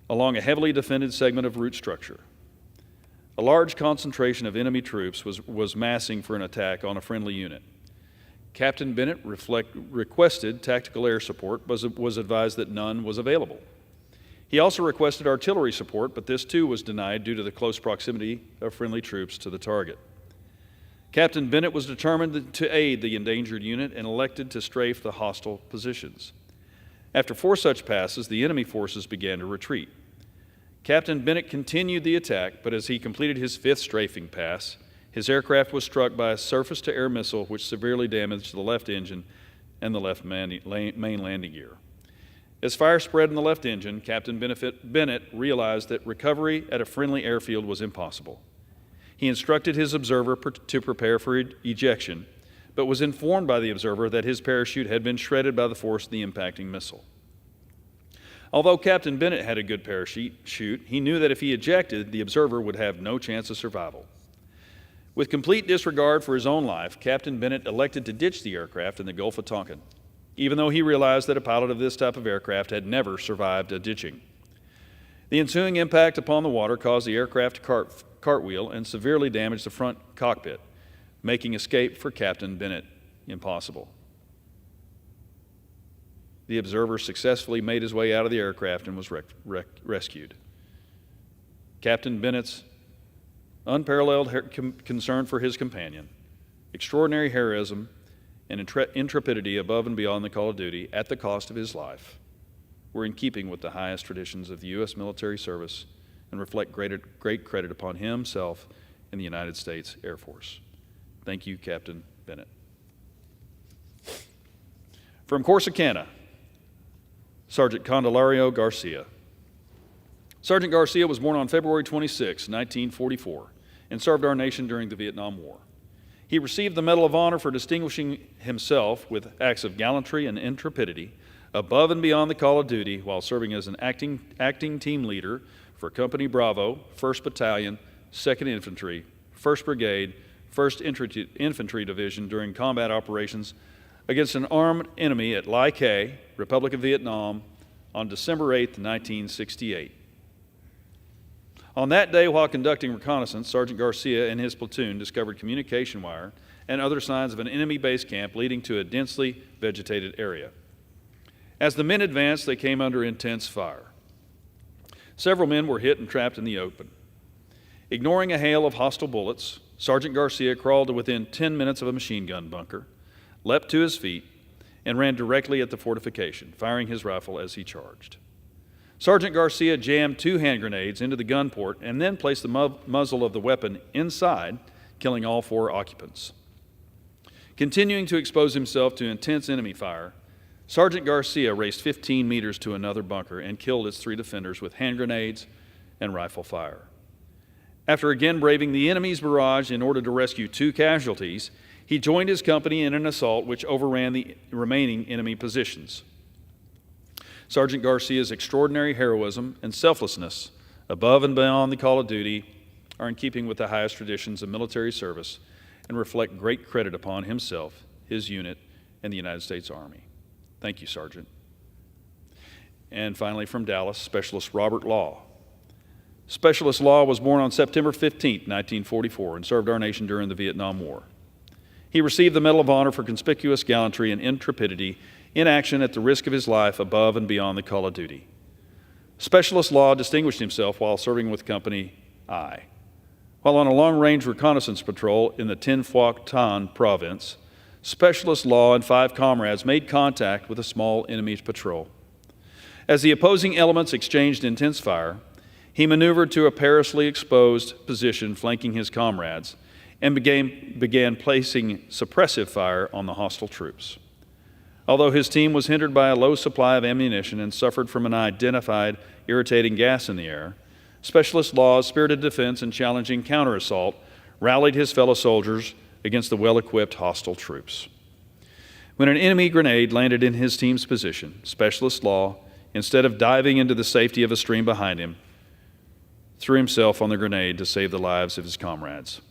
along a heavily defended segment of route structure. A large concentration of enemy troops was massing for an attack on a friendly unit. Captain Bennett requested tactical air support, but was advised that none was available. He also requested artillery support, but this too was denied due to the close proximity of friendly troops to the target. Captain Bennett was determined to aid the endangered unit and elected to strafe the hostile positions. After 4 such passes, the enemy forces began to retreat. Captain Bennett continued the attack, but as he completed his 5th strafing pass, his aircraft was struck by a surface-to-air missile which severely damaged the left engine and the left main landing gear. As fire spread in the left engine, Captain Bennett realized that recovery at a friendly airfield was impossible. He instructed his observer to prepare for ejection, but was informed by the observer that his parachute had been shredded by the force of the impacting missile. Although Captain Bennett had a good parachute, he knew that if he ejected, the observer would have no chance of survival. With complete disregard for his own life, Captain Bennett elected to ditch the aircraft in the Gulf of Tonkin, even though he realized that a pilot of this type of aircraft had never survived a ditching. The ensuing impact upon the water caused the aircraft to cartwheel and severely damaged the front cockpit, making escape for Captain Bennett impossible. The observer successfully made his way out of the aircraft and was rescued. Captain Bennett's unparalleled concern for his companion, extraordinary heroism, and intrepidity above and beyond the call of duty at the cost of his life were in keeping with the highest traditions of the U.S. military service and reflect great credit upon himself and the United States Air Force. Thank you, Captain Bennett. From Corsicana, Sergeant Candelario Garcia. Sergeant Garcia was born on February 26, 1944, and served our nation during the Vietnam War. He received the Medal of Honor for distinguishing himself with acts of gallantry and intrepidity above and beyond the call of duty while serving as an acting team leader for Company Bravo, 1st Battalion, 2nd Infantry, 1st Brigade, 1st Infantry Division during combat operations against an armed enemy at Lai Khe, Republic of Vietnam, on December 8, 1968. On that day, while conducting reconnaissance, Sergeant Garcia and his platoon discovered communication wire and other signs of an enemy base camp leading to a densely vegetated area. As the men advanced, they came under intense fire. Several men were hit and trapped in the open. Ignoring a hail of hostile bullets, Sergeant Garcia crawled to within 10 minutes of a machine gun bunker, leapt to his feet, and ran directly at the fortification, firing his rifle as he charged. Sergeant Garcia jammed 2 hand grenades into the gun port and then placed the muzzle of the weapon inside, killing all 4 occupants. Continuing to expose himself to intense enemy fire, Sergeant Garcia raced 15 meters to another bunker and killed its 3 defenders with hand grenades and rifle fire. After again braving the enemy's barrage in order to rescue 2 casualties, he joined his company in an assault which overran the remaining enemy positions. Sergeant Garcia's extraordinary heroism and selflessness above and beyond the call of duty are in keeping with the highest traditions of military service and reflect great credit upon himself, his unit, and the United States Army. Thank you, Sergeant. And finally, from Dallas, Specialist Robert Law. Specialist Law was born on September 15, 1944, and served our nation during the Vietnam War. He received the Medal of Honor for conspicuous gallantry and intrepidity in action at the risk of his life above and beyond the call of duty. Specialist Law distinguished himself while serving with Company I. While on a long-range reconnaissance patrol in the Tin Phuoc Tan province, Specialist Law and 5 comrades made contact with a small enemy patrol. As the opposing elements exchanged intense fire, he maneuvered to a perilously exposed position flanking his comrades and began placing suppressive fire on the hostile troops. Although his team was hindered by a low supply of ammunition and suffered from an identified irritating gas in the air, Specialist Law's spirited defense and challenging counter-assault rallied his fellow soldiers against the well-equipped hostile troops. When an enemy grenade landed in his team's position, Specialist Law, instead of diving into the safety of a stream behind him, threw himself on the grenade to save the lives of his comrades.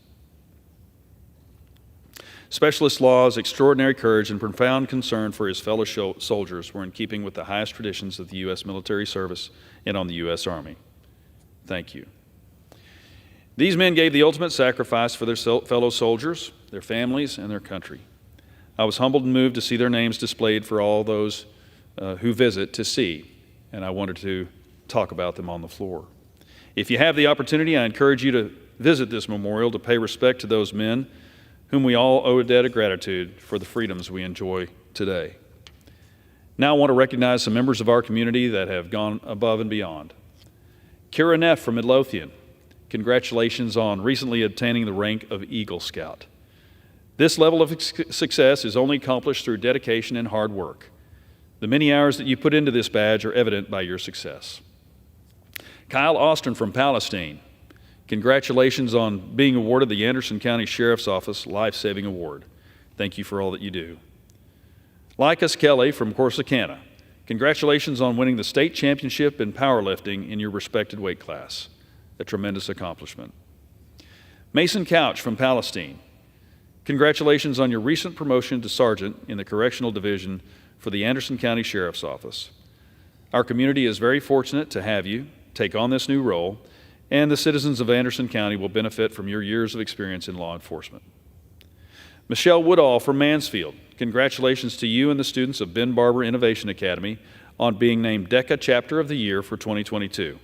Specialist Law's extraordinary courage and profound concern for his fellow soldiers were in keeping with the highest traditions of the U.S. military service and on the U.S. Army. Thank you. These men gave the ultimate sacrifice for their fellow soldiers, their families, and their country. I was humbled and moved to see their names displayed for all those who visit to see, and I wanted to talk about them on the floor. If you have the opportunity, I encourage you to visit this memorial to pay respect to those men whom we all owe a debt of gratitude for the freedoms we enjoy today. Now I want to recognize some members of our community that have gone above and beyond. Kira Neff from Midlothian, congratulations on recently obtaining the rank of Eagle Scout. This level of success is only accomplished through dedication and hard work. The many hours that you put into this badge are evident by your success. Kyle Austin from Palestine, congratulations on being awarded the Anderson County Sheriff's Office Life Saving Award. Thank you for all that you do. Lycus Kelly from Corsicana, congratulations on winning the state championship in powerlifting in your respected weight class. A tremendous accomplishment. Mason Couch from Palestine, congratulations on your recent promotion to sergeant in the Correctional Division for the Anderson County Sheriff's Office. Our community is very fortunate to have you take on this new role, and the citizens of Anderson County will benefit from your years of experience in law enforcement. Michelle Woodall from Mansfield, congratulations to you and the students of Ben Barber Innovation Academy on being named DECA Chapter of the Year for 2022.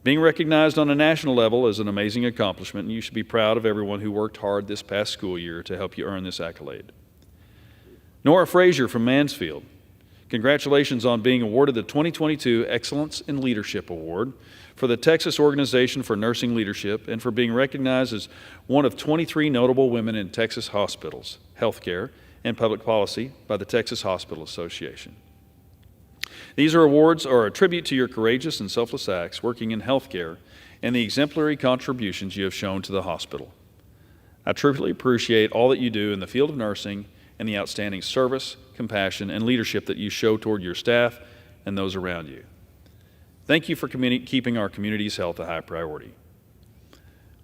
Being recognized on a national level is an amazing accomplishment, and you should be proud of everyone who worked hard this past school year to help you earn this accolade. Nora Frazier from Mansfield, congratulations on being awarded the 2022 Excellence in Leadership Award for the Texas Organization for Nursing Leadership and for being recognized as one of 23 notable women in Texas hospitals, healthcare, and Public Policy by the Texas Hospital Association. These awards are a tribute to your courageous and selfless acts working in healthcare and the exemplary contributions you have shown to the hospital. I truly appreciate all that you do in the field of nursing and the outstanding service, compassion, and leadership that you show toward your staff and those around you. Thank you for keeping our community's health a high priority.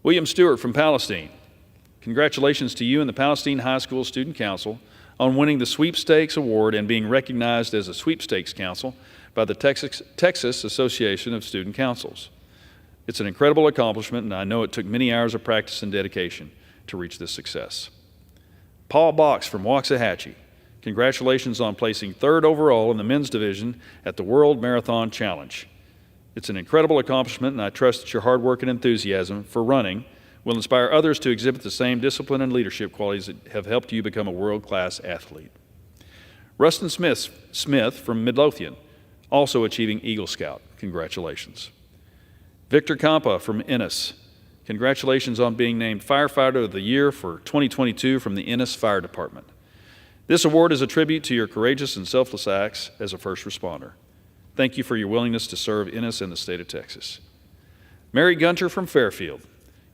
William Stewart from Palestine, congratulations to you and the Palestine High School Student Council on winning the Sweepstakes Award and being recognized as a Sweepstakes Council by the Texas Association of Student Councils. It's an incredible accomplishment, and I know it took many hours of practice and dedication to reach this success. Paul Box from Waxahachie, congratulations on placing 3rd overall in the men's division at the World Marathon Challenge. It's an incredible accomplishment, and I trust that your hard work and enthusiasm for running will inspire others to exhibit the same discipline and leadership qualities that have helped you become a world-class athlete. Rustin Smith from Midlothian, also achieving Eagle Scout. Congratulations. Victor Campa from Ennis, congratulations on being named Firefighter of the Year for 2022 from the Ennis Fire Department. This award is a tribute to your courageous and selfless acts as a first responder. Thank you for your willingness to serve Ennis and the state of Texas. Mary Gunter from Fairfield,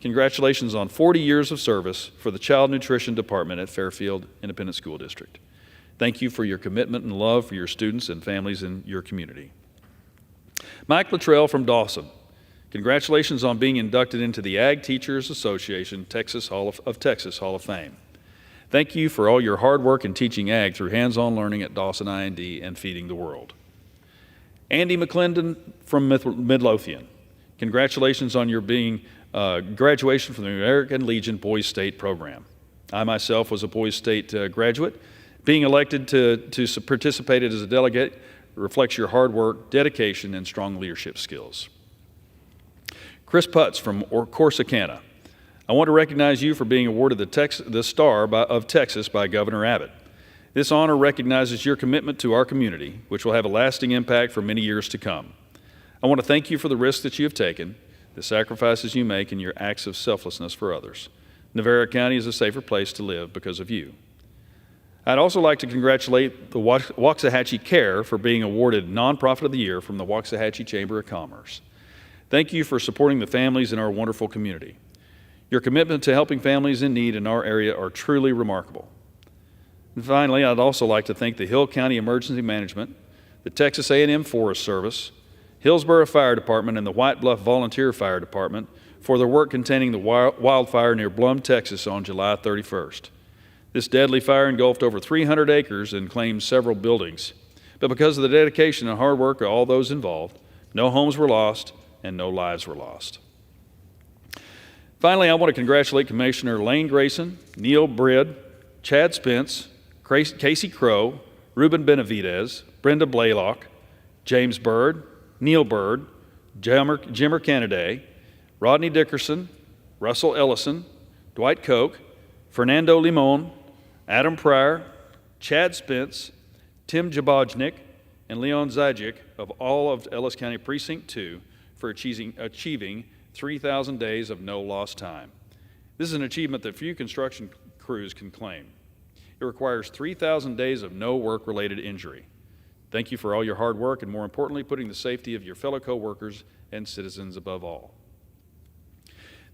congratulations on 40 years of service for the Child Nutrition Department at Fairfield Independent School District. Thank you for your commitment and love for your students and families in your community. Mike Luttrell from Dawson, congratulations on being inducted into the Ag Teachers Association Hall of Fame. Thank you for all your hard work in teaching ag through hands-on learning at Dawson IND and Feeding the World. Andy McClendon from Midlothian, congratulations on your graduation from the American Legion Boys State program. I myself was a Boys State graduate. Being elected to participate as a delegate reflects your hard work, dedication, and strong leadership skills. Chris Putz from Corsicana, I want to recognize you for being awarded the Star of Texas by Governor Abbott. This honor recognizes your commitment to our community, which will have a lasting impact for many years to come. I want to thank you for the risks that you have taken, the sacrifices you make, and your acts of selflessness for others. Navarro County is a safer place to live because of you. I'd also like to congratulate the Waxahachie Care for being awarded Nonprofit of the Year from the Waxahachie Chamber of Commerce. Thank you for supporting the families in our wonderful community. Your commitment to helping families in need in our area are truly remarkable. And finally, I'd also like to thank the Hill County Emergency Management, the Texas A&M Forest Service, Hillsborough Fire Department, and the White Bluff Volunteer Fire Department for their work containing the wildfire near Blum, Texas on July 31st. This deadly fire engulfed over 300 acres and claimed several buildings. But because of the dedication and hard work of all those involved, no homes were lost and no lives were lost. Finally, I want to congratulate Commissioner Lane Grayson, Neil Bridd, Chad Spence, Casey Crow, Ruben Benavidez, Brenda Blaylock, James Bird, Neil Bird, Jimmer Canaday, Rodney Dickerson, Russell Ellison, Dwight Koch, Fernando Limon, Adam Pryor, Chad Spence, Tim Jabojnik, and Leon Zajic of all of Ellis County Precinct 2 for achieving 3,000 days of no lost time. This is an achievement that few construction crews can claim. It requires 3,000 days of no work-related injury. Thank you for all your hard work and, more importantly, putting the safety of your fellow co-workers and citizens above all.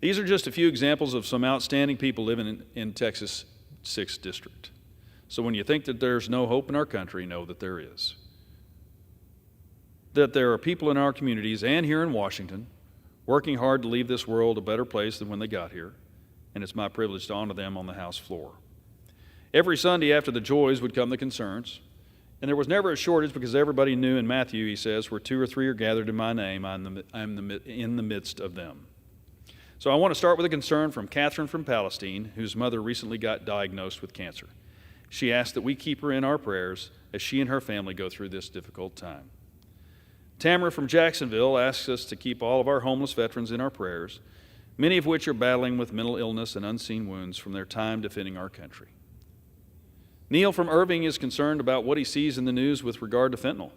These are just a few examples of some outstanding people living in Texas' 6th District. So when you think that there's no hope in our country, know that there is. That there are people in our communities and here in Washington working hard to leave this world a better place than when they got here, and it's my privilege to honor them on the House floor. Every Sunday after the joys would come the concerns, and there was never a shortage because everybody knew in Matthew, he says, where 2 or 3 are gathered in my name, I'm in the midst of them. So I want to start with a concern from Catherine from Palestine, whose mother recently got diagnosed with cancer. She asked that we keep her in our prayers as she and her family go through this difficult time. Tamara from Jacksonville asks us to keep all of our homeless veterans in our prayers, many of which are battling with mental illness and unseen wounds from their time defending our country. Neil from Irving is concerned about what he sees in the news with regard to fentanyl,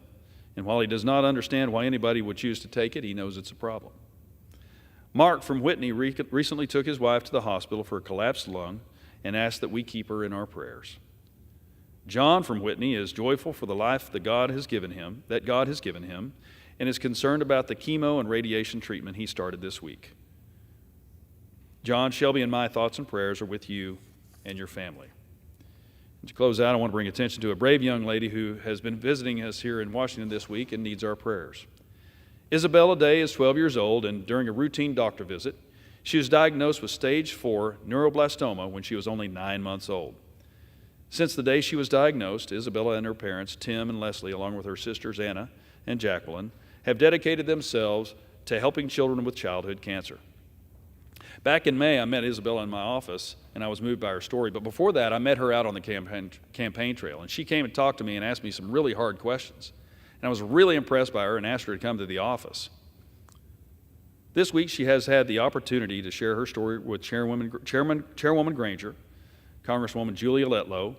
and while he does not understand why anybody would choose to take it, he knows it's a problem. Mark from Whitney recently took his wife to the hospital for a collapsed lung and asked that we keep her in our prayers. John from Whitney is joyful for the life that God has given him, and is concerned about the chemo and radiation treatment he started this week. John, Shelby, and my thoughts and prayers are with you and your family. To close out, I want to bring attention to a brave young lady who has been visiting us here in Washington this week and needs our prayers. Isabella Day is 12 years old, and during a routine doctor visit, she was diagnosed with stage 4 neuroblastoma when she was only 9 months old. Since the day she was diagnosed, Isabella and her parents, Tim and Leslie, along with her sisters Anna and Jacqueline, have dedicated themselves to helping children with childhood cancer. Back in May, I met Isabella in my office, and I was moved by her story. But before that, I met her out on the campaign trail, and she came and talked to me and asked me some really hard questions. And I was really impressed by her and asked her to come to the office. This week, she has had the opportunity to share her story with Chairwoman Granger, Congresswoman Julia Letlow,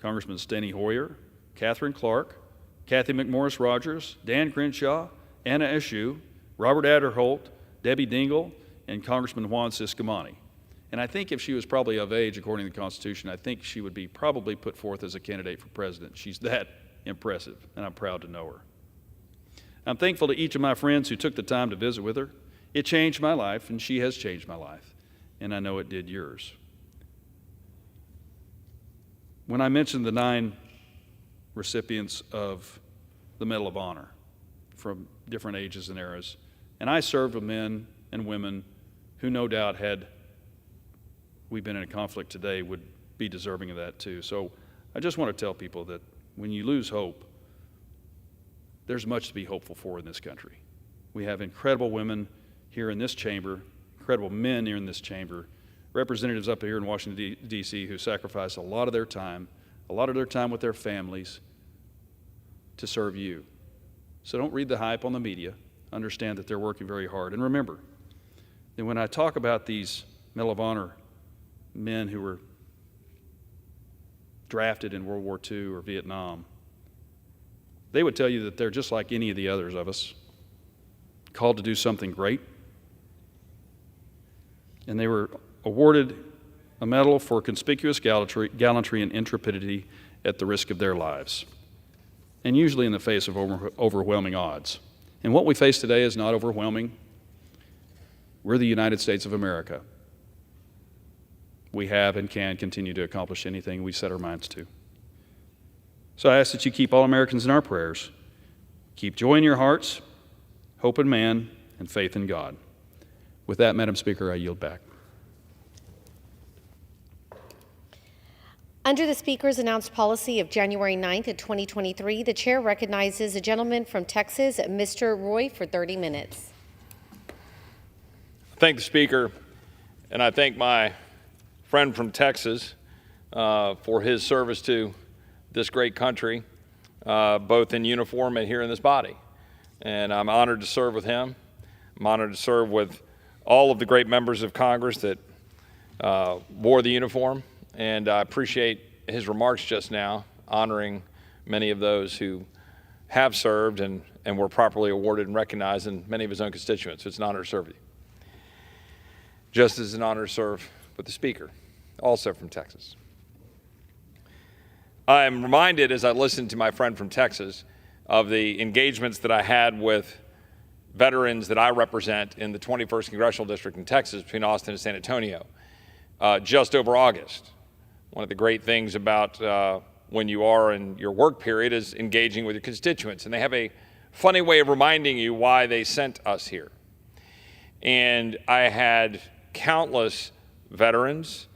Congressman Steny Hoyer, Catherine Clark, Kathy McMorris Rogers, Dan Crenshaw, Anna Eshoo, Robert Adderholt, Debbie Dingell, and Congressman Juan Ciscomani. And I think if she was probably of age, according to the Constitution, I think she would be probably put forth as a candidate for president. She's that impressive, and I'm proud to know her. I'm thankful to each of my friends who took the time to visit with her. It changed my life, and she has changed my life, and I know it did yours. When I mentioned the 9 recipients of the Medal of Honor from different ages and eras, and I served with men and women who no doubt, had we been in a conflict today, would be deserving of that too. So I just want to tell people that when you lose hope, there's much to be hopeful for in this country. We have incredible women here in this chamber, incredible men here in this chamber, representatives up here in Washington, D.C. who sacrifice a lot of their time with their families to serve you. So don't read the hype on the media. Understand that they're working very hard. And remember that when I talk about these Medal of Honor men who were drafted in World War II or Vietnam, they would tell you that they're just like any of the others of us, called to do something great. And they were awarded a medal for conspicuous gallantry and intrepidity at the risk of their lives, and usually in the face of overwhelming odds. And what we face today is not overwhelming. We're the United States of America. We have and can continue to accomplish anything we set our minds to. So I ask that you keep all Americans in our prayers. Keep joy in your hearts, hope in man, and faith in God. With that, Madam Speaker, I yield back. Under the Speaker's announced policy of January 9th, 2023, the Chair recognizes a gentleman from Texas, Mr. Roy, for 30 minutes. Thank the Speaker, and I thank my friend from Texas for his service to this great country, both in uniform and here in this body. And I'm honored to serve with him. I'm honored to serve with all of the great members of Congress that wore the uniform. And I appreciate his remarks just now, honoring many of those who have served and were properly awarded and recognized, and many of his own constituents. It's an honor to serve with you. Just as an honor to serve with the Speaker, also from Texas. I am reminded as I listen to my friend from Texas of the engagements that I had with veterans that I represent in the 21st Congressional District in Texas between Austin and San Antonio just over August. One of the great things about when you are in your work period is engaging with your constituents, and they have a funny way of reminding you why they sent us here. And I had countless veterans,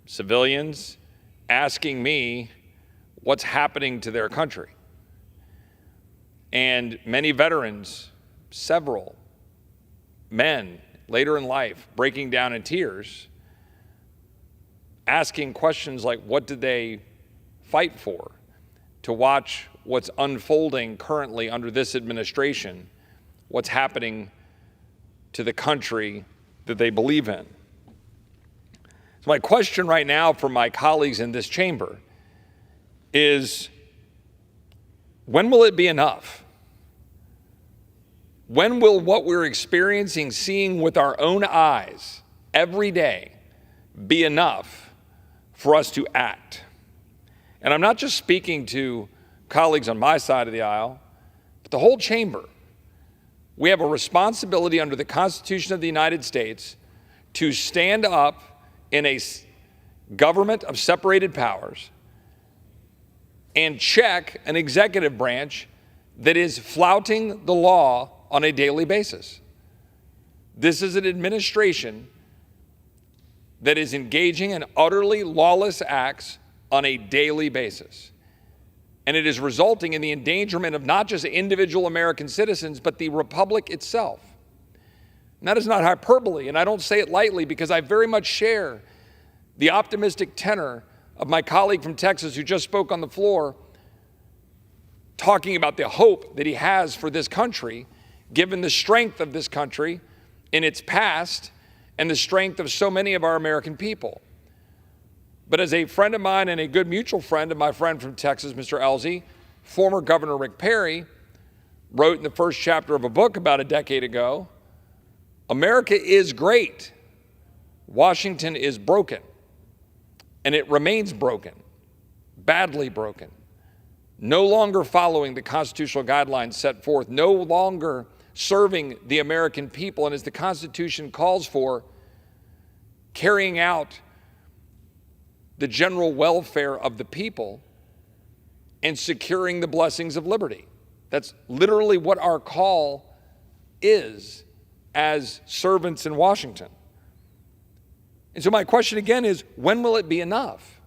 civilians, asking me what's happening to their country. And many veterans, several men later in life, breaking down in tears, asking questions like, what did they fight for? To watch what's unfolding currently under this administration, what's happening to the country that they believe in. So my question right now for my colleagues in this chamber is, when will it be enough? When will what we're experiencing, seeing with our own eyes every day, be enough for us to act? And I'm not just speaking to colleagues on my side of the aisle, but the whole chamber. We have a responsibility under the Constitution of the United States to stand up in a government of separated powers and check an executive branch that is flouting the law on a daily basis. This is an administration that is engaging in utterly lawless acts on a daily basis. And it is resulting in the endangerment of not just individual American citizens, but the republic itself. And that is not hyperbole, and I don't say it lightly because I very much share the optimistic tenor of my colleague from Texas who just spoke on the floor, talking about the hope that he has for this country, given the strength of this country in its past and the strength of so many of our American people. But as a friend of mine and a good mutual friend of my friend from Texas, Mr. Elsie, former Governor Rick Perry, wrote in the first chapter of a book about a decade ago, America is great. Washington is broken. And it remains broken, badly broken, no longer following the constitutional guidelines set forth, no longer serving the American people, and as the Constitution calls for, carrying out the general welfare of the people and securing the blessings of liberty. That's literally what our call is as servants in Washington. And so my question again is, when will it be enough?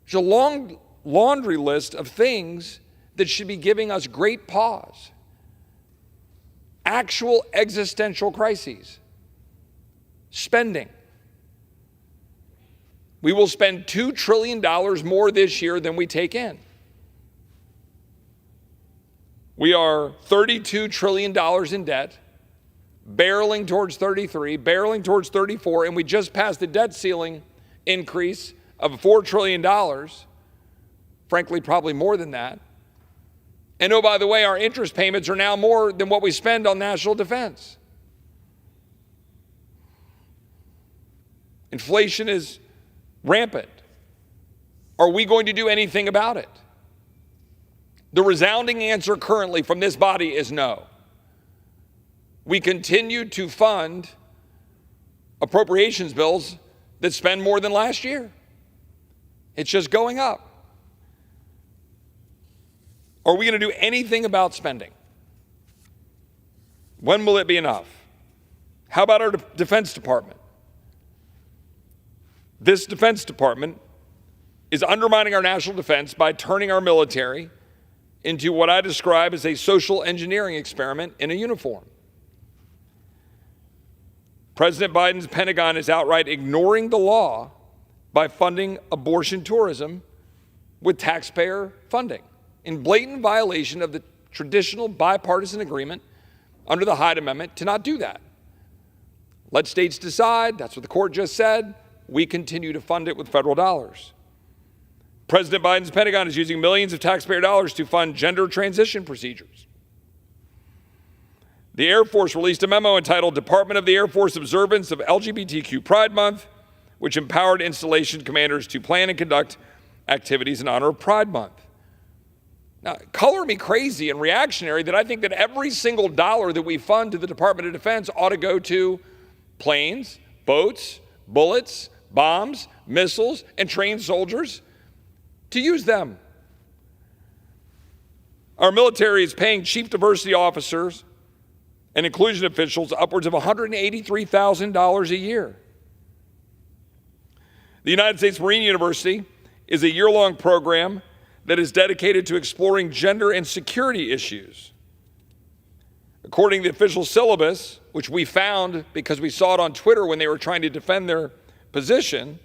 There's a long laundry list of things that should be giving us great pause. Actual existential crises. Spending. We will spend $2 trillion more this year than we take in. We are $32 trillion in debt, barreling towards 33, barreling towards 34, and we just passed the debt ceiling increase of $4 trillion, frankly, probably more than that. And oh, by the way, our interest payments are now more than what we spend on national defense. Inflation is rampant. Are we going to do anything about it? The resounding answer currently from this body is no. We continue to fund appropriations bills that spend more than last year. It's just going up. Are we going to do anything about spending? When will it be enough? How about our Defense Department? This Defense Department is undermining our national defense by turning our military into what I describe as a social engineering experiment in a uniform. President Biden's Pentagon is outright ignoring the law by funding abortion tourism with taxpayer funding, in blatant violation of the traditional bipartisan agreement under the Hyde Amendment to not do that. Let states decide. That's what the court just said. We continue to fund it with federal dollars. President Biden's Pentagon is using millions of taxpayer dollars to fund gender transition procedures. The Air Force released a memo entitled Department of the Air Force Observance of LGBTQ Pride Month, which empowered installation commanders to plan and conduct activities in honor of Pride Month. Now, color me crazy and reactionary that I think that every single dollar that we fund to the Department of Defense ought to go to planes, boats, bullets, bombs, missiles, and trained soldiers to use them. Our military is paying chief diversity officers and inclusion officials upwards of $183,000 a year. The United States Marine University is a year-long program that is dedicated to exploring gender and security issues. According to the official syllabus, which we found because we saw it on Twitter when they were trying to defend their position,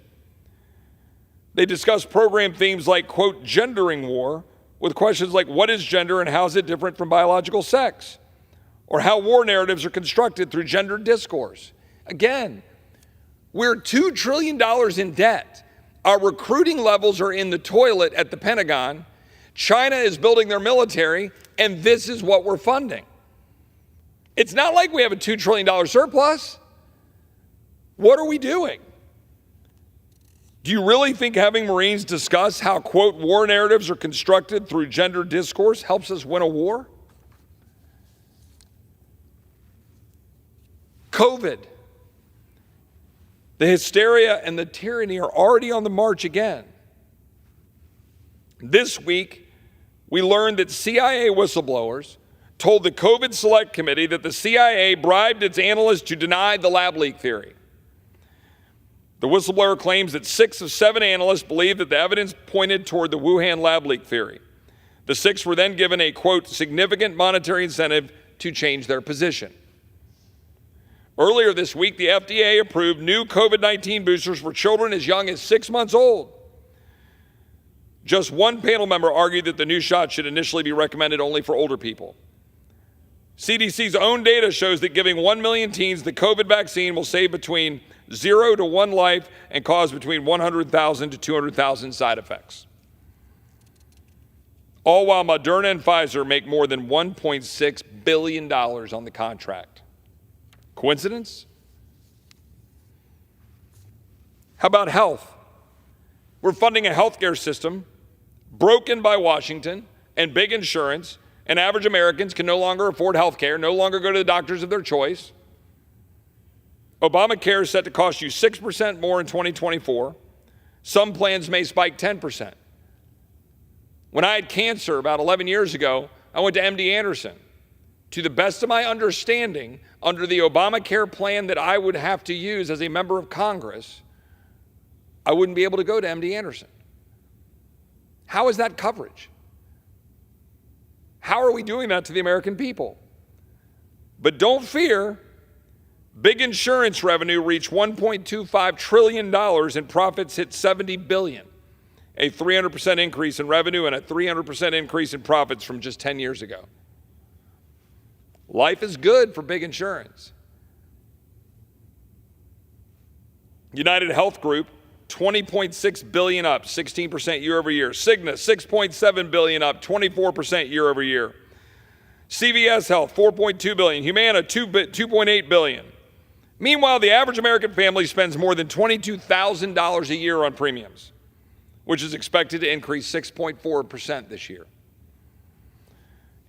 they discuss program themes like, quote, gendering war, with questions like, what is gender and how is it different from biological sex? Or how war narratives are constructed through gendered discourse. Again, we're $2 trillion in debt. Our recruiting levels are in the toilet at the Pentagon. China is building their military, and this is what we're funding. It's not like we have a $2 trillion surplus. What are we doing? Do you really think having Marines discuss how, quote, war narratives are constructed through gender discourse helps us win a war? COVID. The hysteria and the tyranny are already on the march again. This week, we learned that CIA whistleblowers told the COVID Select Committee that the CIA bribed its analysts to deny the lab leak theory. The whistleblower claims that 6 of 7 analysts believed that the evidence pointed toward the Wuhan lab leak theory. The 6 were then given a, quote, significant monetary incentive to change their position. Earlier this week, the FDA approved new COVID-19 boosters for children as young as 6 months old. Just one panel member argued that the new shot should initially be recommended only for older people. CDC's own data shows that giving 1 million teens the COVID vaccine will save between 0 to 1 life and cause between 100,000 to 200,000 side effects. All while Moderna and Pfizer make more than $1.6 billion on the contract. Coincidence? How about health? We're funding a healthcare system broken by Washington and big insurance, and average Americans can no longer afford health care, no longer go to the doctors of their choice. Obamacare is set to cost you 6% more in 2024. Some plans may spike 10%. When I had cancer about 11 years ago, I went to MD Anderson. To the best of my understanding, under the Obamacare plan that I would have to use as a member of Congress, I wouldn't be able to go to MD Anderson. How is that coverage? How are we doing that to the American people? But don't fear, big insurance revenue reached $1.25 trillion and profits hit $70 billion, a 300% increase in revenue and a 300% increase in profits from just 10 years ago. Life is good for big insurance. United Health Group, $20.6 billion up, 16% year over year. Cigna, $6.7 billion up, 24% year over year. CVS Health, $4.2 billion. Humana, $2.8 billion. Meanwhile, the average American family spends more than $22,000 a year on premiums, which is expected to increase 6.4% this year.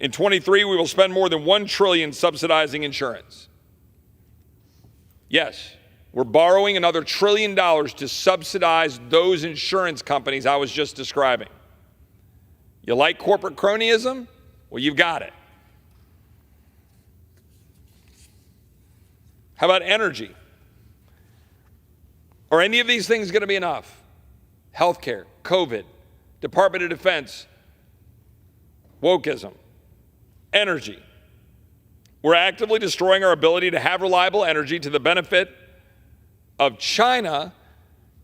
In 23, we will spend more than $1 trillion subsidizing insurance. Yes, we're borrowing another $1 trillion to subsidize those insurance companies I was just describing. You like corporate cronyism? Well, you've got it. How about energy? Are any of these things going to be enough? Healthcare, COVID, Department of Defense, wokeism, energy. We're actively destroying our ability to have reliable energy to the benefit of China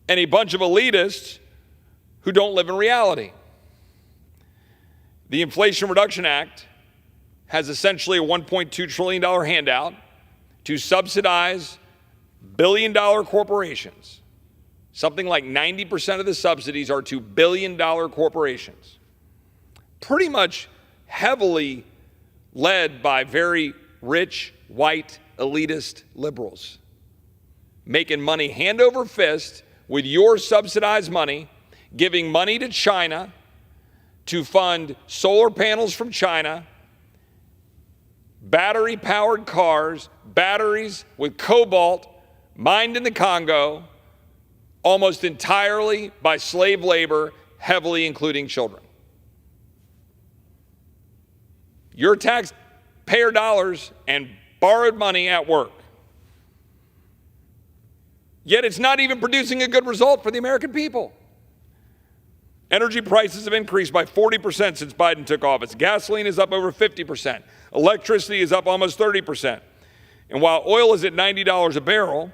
and a bunch of elitists who don't live in reality. The Inflation Reduction Act has essentially a $1.2 trillion handout to subsidize billion-dollar corporations. Something like 90% of the subsidies are to billion-dollar corporations. Pretty much heavily led by very rich, white, elitist liberals, making money hand over fist with your subsidized money, giving money to China to fund solar panels from China, battery-powered cars, batteries with cobalt mined in the Congo, almost entirely by slave labor, heavily including children. Your taxpayer dollars and borrowed money at work. Yet it's not even producing a good result for the American people. Energy prices have increased by 40% since Biden took office. Gasoline is up over 50%. Electricity is up almost 30%. And while oil is at $90 a barrel,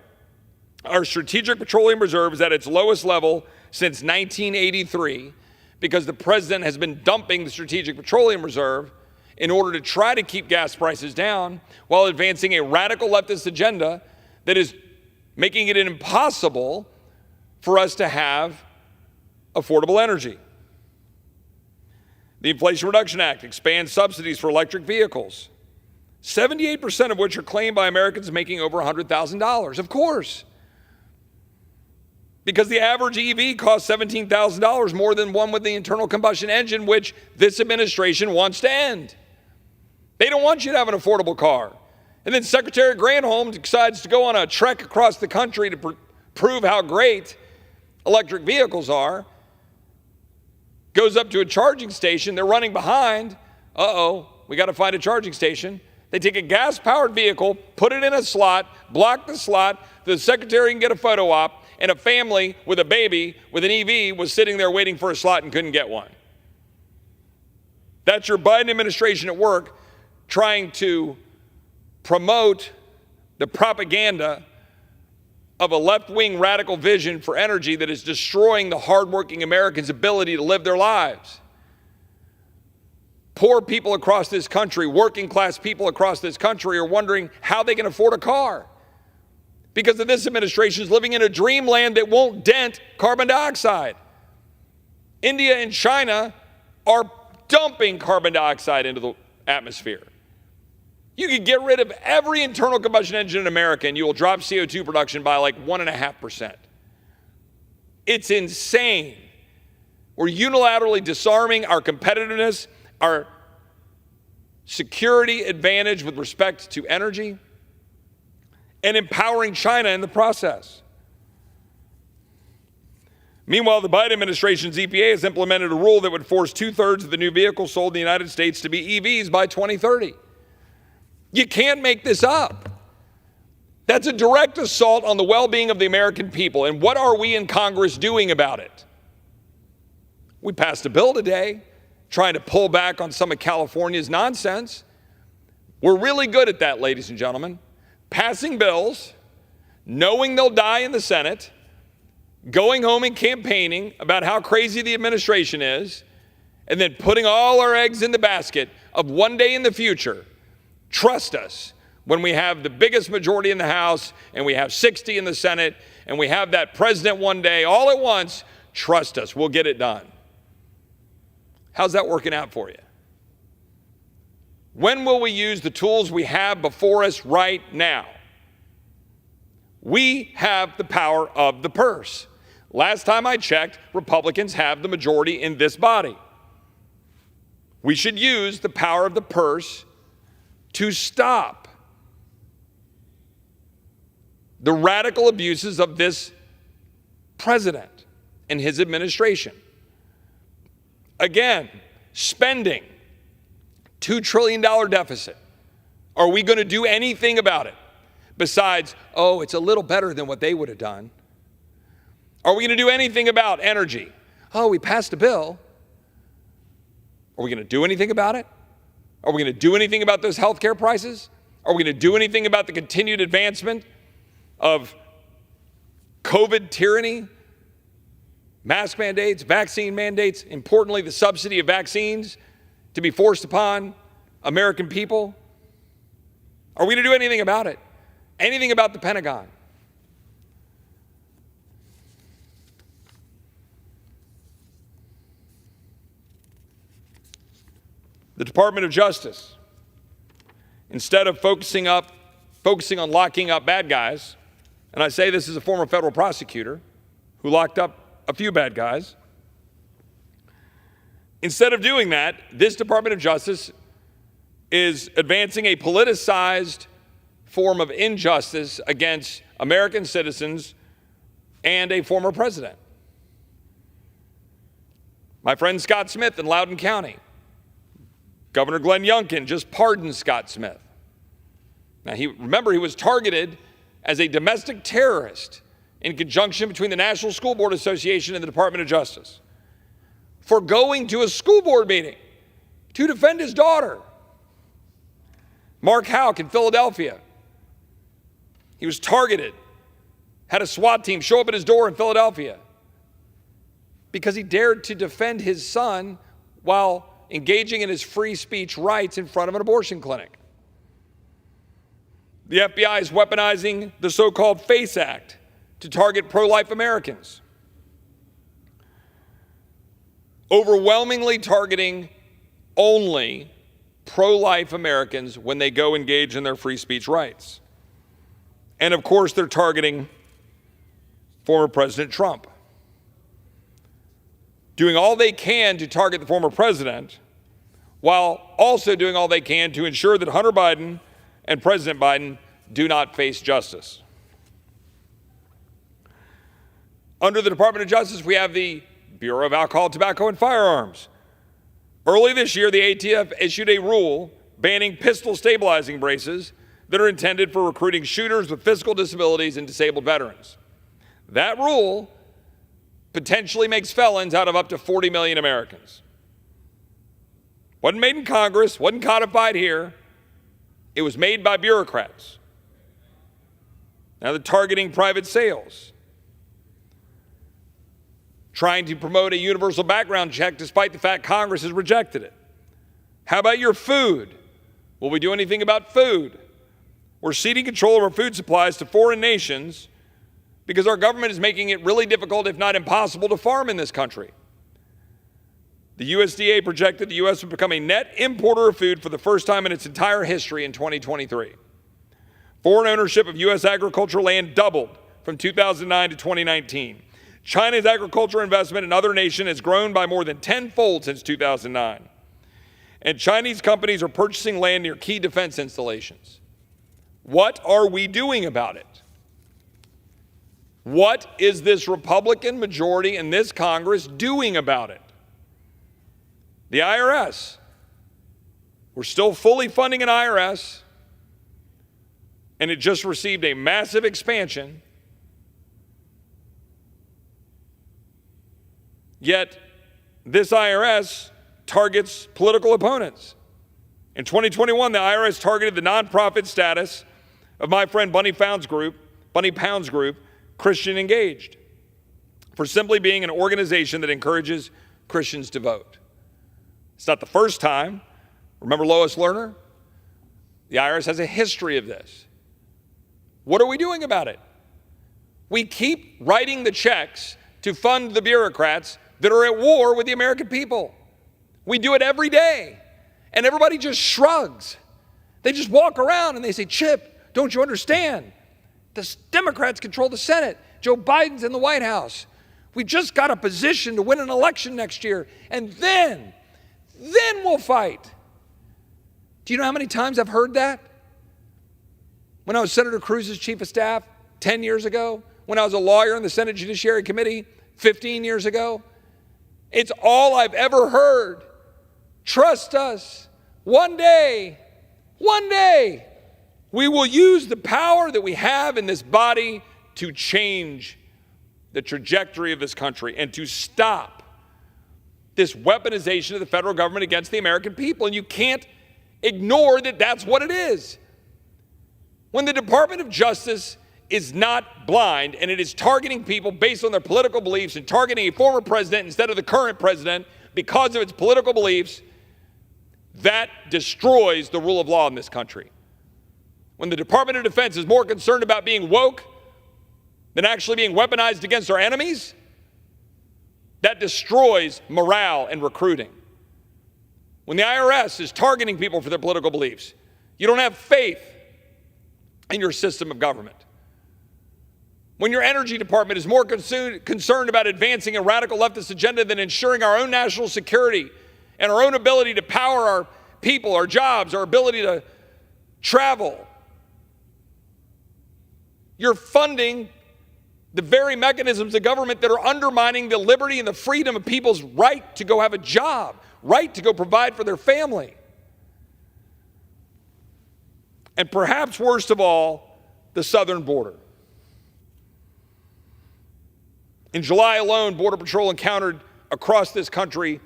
our strategic petroleum reserve is at its lowest level since 1983 because the president has been dumping the strategic petroleum reserve in order to try to keep gas prices down while advancing a radical leftist agenda that is making it impossible for us to have affordable energy. The Inflation Reduction Act expands subsidies for electric vehicles, 78% of which are claimed by Americans making over $100,000. Of course. because the average EV costs $17,000 more than one with the internal combustion engine, which this administration wants to end. They don't want you to have an affordable car. And then Secretary Granholm decides to go on a trek across the country to prove how great electric vehicles are, goes up to a charging station. They're running behind. Uh-oh, we got to find a charging station. They take a gas-powered vehicle, put it in a slot, block the slot, the secretary can get a photo op, and a family with a baby with an EV was sitting there waiting for a slot and couldn't get one. That's your Biden administration at work trying to promote the propaganda of a left-wing radical vision for energy that is destroying the hardworking Americans' ability to live their lives. Poor people across this country, working class people across this country are wondering how they can afford a car because of this administration is living in a dreamland that won't dent carbon dioxide. India and China are dumping carbon dioxide into the atmosphere. You could get rid of every internal combustion engine in America and you will drop CO2 production by like 1.5%. It's insane. We're unilaterally disarming our competitiveness, our security advantage with respect to energy, and empowering China in the process. Meanwhile, the Biden administration's EPA has implemented a rule that would force 2/3 of the new vehicles sold in the United States to be EVs by 2030. You can't make this up. That's a direct assault on the well-being of the American people. And what are we in Congress doing about it? We passed a bill today trying to pull back on some of California's nonsense. We're really good at that, ladies and gentlemen. Passing bills, knowing they'll die in the Senate, going home and campaigning about how crazy the administration is, and then putting all our eggs in the basket of one day in the future. Trust us, when we have the biggest majority in the House and we have 60 in the Senate and we have that president one day all at once, trust us, we'll get it done. How's that working out for you? When will we use the tools we have before us right now? We have the power of the purse. Last time I checked, Republicans have the majority in this body. We should use the power of the purse to stop the radical abuses of this president and his administration. Again, spending $2 trillion deficit. Are we going to do anything about it besides, oh, it's a little better than what they would have done? Are we going to do anything about energy? Oh, we passed a bill. Are we going to do anything about it? Are we going to do anything about those health care prices? Are we going to do anything about the continued advancement of COVID tyranny, mask mandates, vaccine mandates, importantly, the subsidy of vaccines to be forced upon American people? Are we going to do anything about it? Anything about the Pentagon? The Department of Justice, instead of focusing on locking up bad guys, and I say this as a former federal prosecutor who locked up a few bad guys, instead of doing that, this Department of Justice is advancing a politicized form of injustice against American citizens and a former president. My friend Scott Smith in Loudoun County, Governor Glenn Youngkin just pardoned Scott Smith. Now, remember, he was targeted as a domestic terrorist in conjunction between the National School Board Association and the Department of Justice for going to a school board meeting to defend his daughter. Mark Houck in Philadelphia. He was targeted, had a SWAT team show up at his door in Philadelphia because he dared to defend his son while engaging in his free speech rights in front of an abortion clinic. The FBI is weaponizing the so-called FACE Act to target pro-life Americans, overwhelmingly targeting only pro-life Americans when they go engage in their free speech rights. And of course, they're targeting former President Trump, doing all they can to target the former president, while also doing all they can to ensure that Hunter Biden and President Biden do not face justice. Under the Department of Justice, we have the Bureau of Alcohol, Tobacco, and Firearms. Early this year, the ATF issued a rule banning pistol stabilizing braces that are intended for recruiting shooters with physical disabilities and disabled veterans. That rule potentially makes felons out of up to 40 million Americans. Wasn't made in Congress, wasn't codified here. It was made by bureaucrats. Now they're targeting private sales, trying to promote a universal background check despite the fact Congress has rejected it. How about your food? Will we do anything about food? We're ceding control of our food supplies to foreign nations because our government is making it really difficult, if not impossible, to farm in this country. The USDA projected the U.S. would become a net importer of food for the first time in its entire history in 2023. Foreign ownership of U.S. agricultural land doubled from 2009 to 2019. China's agricultural investment in other nations has grown by more than tenfold since 2009. And Chinese companies are purchasing land near key defense installations. What are we doing about it? What is this Republican majority in this Congress doing about it? The IRS. We're still fully funding an IRS, and it just received a massive expansion. Yet, this IRS targets political opponents. In 2021, the IRS targeted the nonprofit status of my friend Bunny Pound's group, Christian Engaged, for simply being an organization that encourages Christians to vote. It's not the first time. Remember Lois Lerner? The IRS has a history of this. What are we doing about it? We keep writing the checks to fund the bureaucrats that are at war with the American people. We do it every day, and everybody just shrugs. They just walk around and they say, Chip, don't you understand? The Democrats control the Senate. Joe Biden's in the White House. We've just got a position to win an election next year, and then we'll fight. Do you know how many times I've heard that? When I was Senator Cruz's chief of staff 10 years ago, when I was a lawyer in the Senate Judiciary Committee 15 years ago, it's all I've ever heard. Trust us. One day, we will use the power that we have in this body to change the trajectory of this country and to stop this weaponization of the federal government against the American people. And you can't ignore that that's what it is. When the Department of Justice is not blind and it is targeting people based on their political beliefs and targeting a former president instead of the current president because of its political beliefs, that destroys the rule of law in this country. When the Department of Defense is more concerned about being woke than actually being weaponized against our enemies, that destroys morale and recruiting. When the IRS is targeting people for their political beliefs, you don't have faith in your system of government. When your energy department is more concerned about advancing a radical leftist agenda than ensuring our own national security and our own ability to power our people, our jobs, our ability to travel, you're funding the very mechanisms of government that are undermining the liberty and the freedom of people's right to go have a job, right to go provide for their family. And perhaps worst of all, the southern border. In July alone, Border Patrol encountered across this country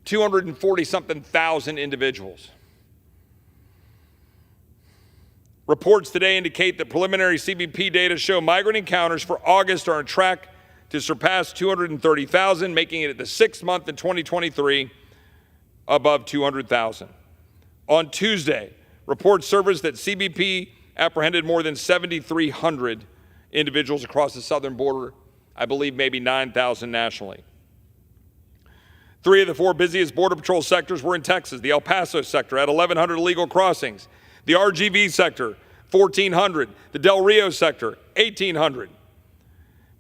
240-something thousand individuals. Reports today indicate that preliminary CBP data show migrant encounters for August are on track to surpass 230,000, making it the sixth month in 2023 above 200,000. On Tuesday, reports surfaced that CBP apprehended more than 7,300 individuals across the southern border, I believe maybe 9,000 nationally. 3 of the 4 busiest Border Patrol sectors were in Texas. The El Paso sector had 1,100 illegal crossings. The RGV sector, 1,400. The Del Rio sector, 1,800.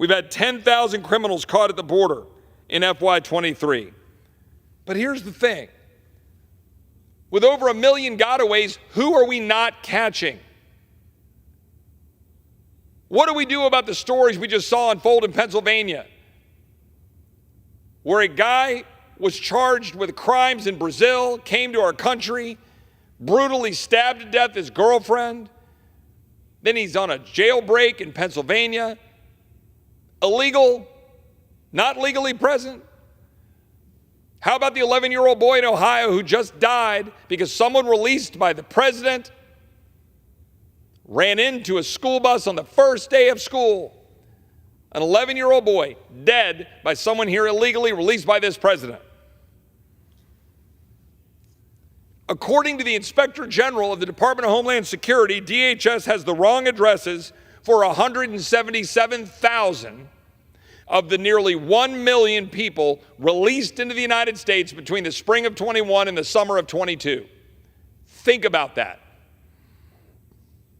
We've had 10,000 criminals caught at the border in FY23. But here's the thing. With over 1 million gotaways, who are we not catching? What do we do about the stories we just saw unfold in Pennsylvania, where a guy was charged with crimes in Brazil, came to our country, brutally stabbed to death his girlfriend, then he's on a jailbreak in Pennsylvania, illegal, not legally present? How about the 11-year-old boy in Ohio who just died because someone released by the president ran into a school bus on the first day of school? An 11-year-old boy dead by someone here illegally released by this president. According to the Inspector General of the Department of Homeland Security, DHS has the wrong addresses for 177,000 of the nearly 1 million people released into the United States between the spring of 21 and the summer of 22. Think about that.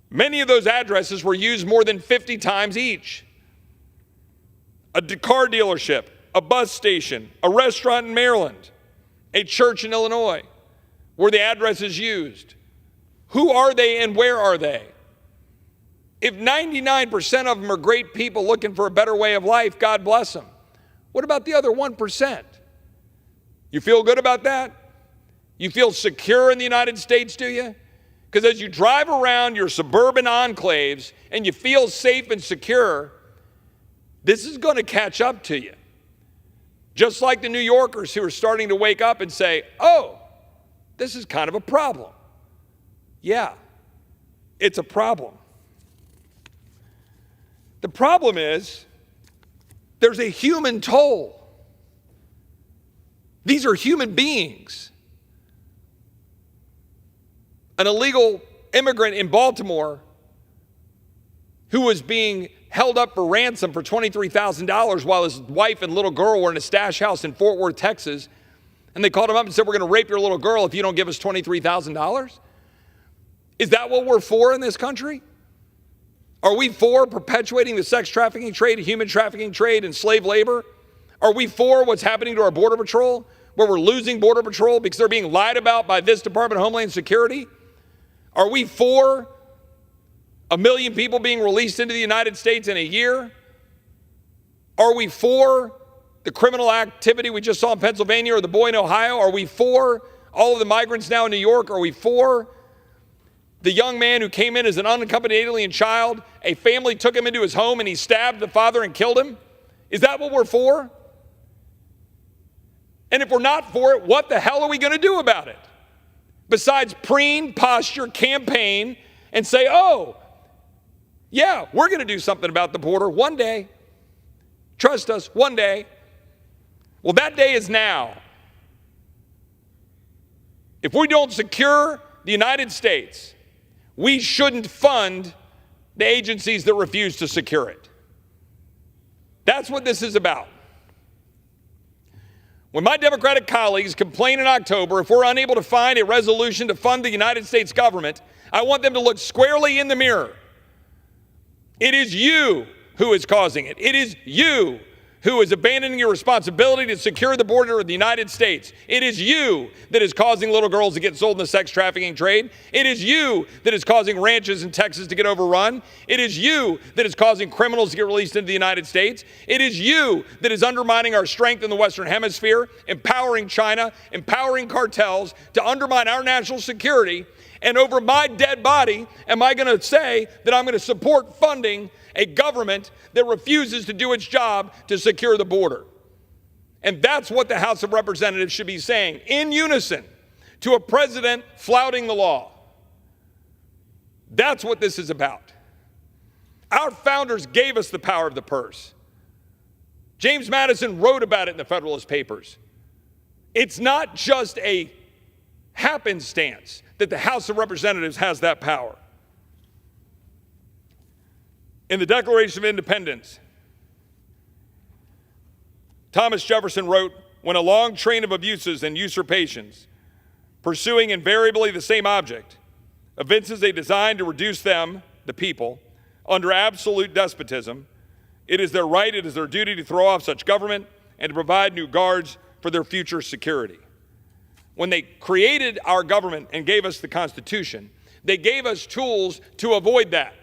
Many of those addresses were used more than 50 times each. A car dealership, a bus station, a restaurant in Maryland, a church in Illinois, were the addresses used. Who are they and where are they? If 99% of them are great people looking for a better way of life, God bless them. What about the other 1%? You feel good about that? You feel secure in the United States, do you? Because as you drive around your suburban enclaves and you feel safe and secure, this is going to catch up to you. Just like the New Yorkers who are starting to wake up and say, oh, this is kind of a problem. Yeah, it's a problem. The problem is there's a human toll. These are human beings. An illegal immigrant in Baltimore who was being held up for ransom for $23,000 while his wife and little girl were in a stash house in Fort Worth, Texas. And they called him up and said, we're going to rape your little girl if you don't give us $23,000. Is that what we're for in this country? Are we for perpetuating the sex trafficking trade, human trafficking trade, and slave labor? Are we for what's happening to our Border Patrol, where we're losing Border Patrol because they're being lied about by this Department of Homeland Security? Are we for 1 million people being released into the United States in a year? Are we for the criminal activity we just saw in Pennsylvania or the boy in Ohio? Are we for all of the migrants now in New York? Are we for the young man who came in as an unaccompanied alien child? A family took him into his home and he stabbed the father and killed him? Is that what we're for? And if we're not for it, what the hell are we going to do about it? Besides preen, posture, campaign, and say, oh, yeah, we're going to do something about the border one day. Trust us, one day. Well, that day is now. If we don't secure the United States, we shouldn't fund the agencies that refuse to secure it. That's what this is about. When my Democratic colleagues complain in October if we're unable to find a resolution to fund the United States government, I want them to look squarely in the mirror. It is you who is causing it. It is you who is abandoning your responsibility to secure the border of the United States. It is you that is causing little girls to get sold in the sex trafficking trade. It is you that is causing ranches in Texas to get overrun. It is you that is causing criminals to get released into the United States. It is you that is undermining our strength in the Western Hemisphere, empowering China, empowering cartels to undermine our national security. And over my dead body, am I going to say that I'm going to support funding a government that refuses to do its job to secure the border? And that's what the House of Representatives should be saying in unison to a president flouting the law. That's what this is about. Our founders gave us the power of the purse. James Madison wrote about it in the Federalist Papers. It's not just a happenstance that the House of Representatives has that power. In the Declaration of Independence, Thomas Jefferson wrote, when a long train of abuses and usurpations, pursuing invariably the same object, evinces a design to reduce them, the people, under absolute despotism, It is their right, it is their duty to throw off such government and to provide new guards for their future security. When they created our government and gave us the Constitution, they gave us tools to avoid that.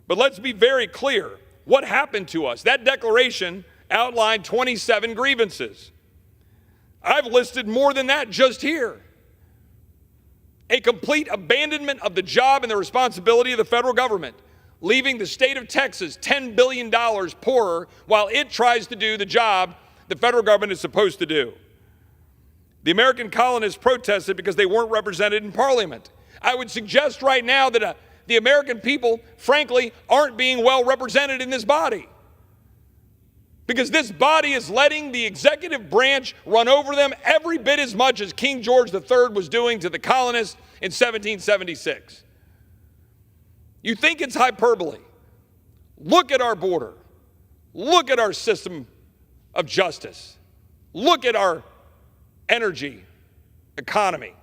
But let's be very clear. What happened to us? That declaration outlined 27 grievances. I've listed more than that just here. A complete abandonment of the job and the responsibility of the federal government, leaving the state of Texas $10 billion poorer while it tries to do the job the federal government is supposed to do. The American colonists protested because they weren't represented in Parliament. I would suggest right now that the American people, frankly, aren't being well represented in this body. Because this body is letting the executive branch run over them every bit as much as King George III was doing to the colonists in 1776. You think it's hyperbole. Look at our border. Look at our system of justice. Look at our energy economy.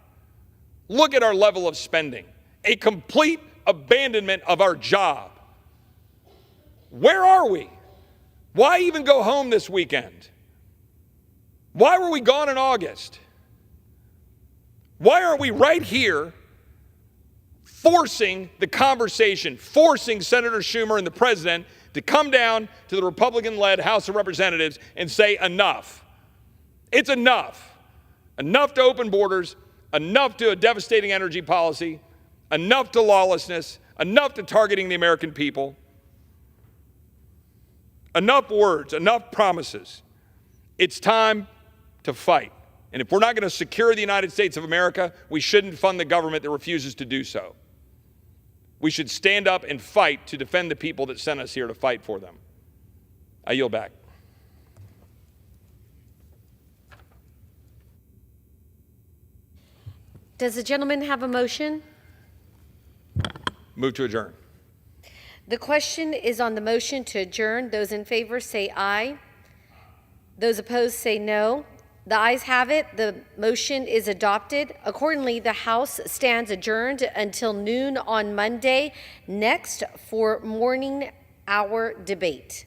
Look at our level of spending. A complete abandonment of our job. Where are we? Why even go home this weekend? Why were we gone in August? Why aren't we right here forcing the conversation, forcing Senator Schumer and the president to come down to the Republican-led House of Representatives and say enough? It's enough. Enough to open borders, enough to a devastating energy policy, enough to lawlessness, enough to targeting the American people. Enough words, enough promises. It's time to fight. And if we're not going to secure the United States of America, we shouldn't fund the government that refuses to do so. We should stand up and fight to defend the people that sent us here to fight for them. I yield back. Does the gentleman have a motion? Move to adjourn. The question is on the motion to adjourn. Those in favor say aye. Those opposed say no. The ayes have it. The motion is adopted. Accordingly, the House stands adjourned until noon on Monday next for morning hour debate.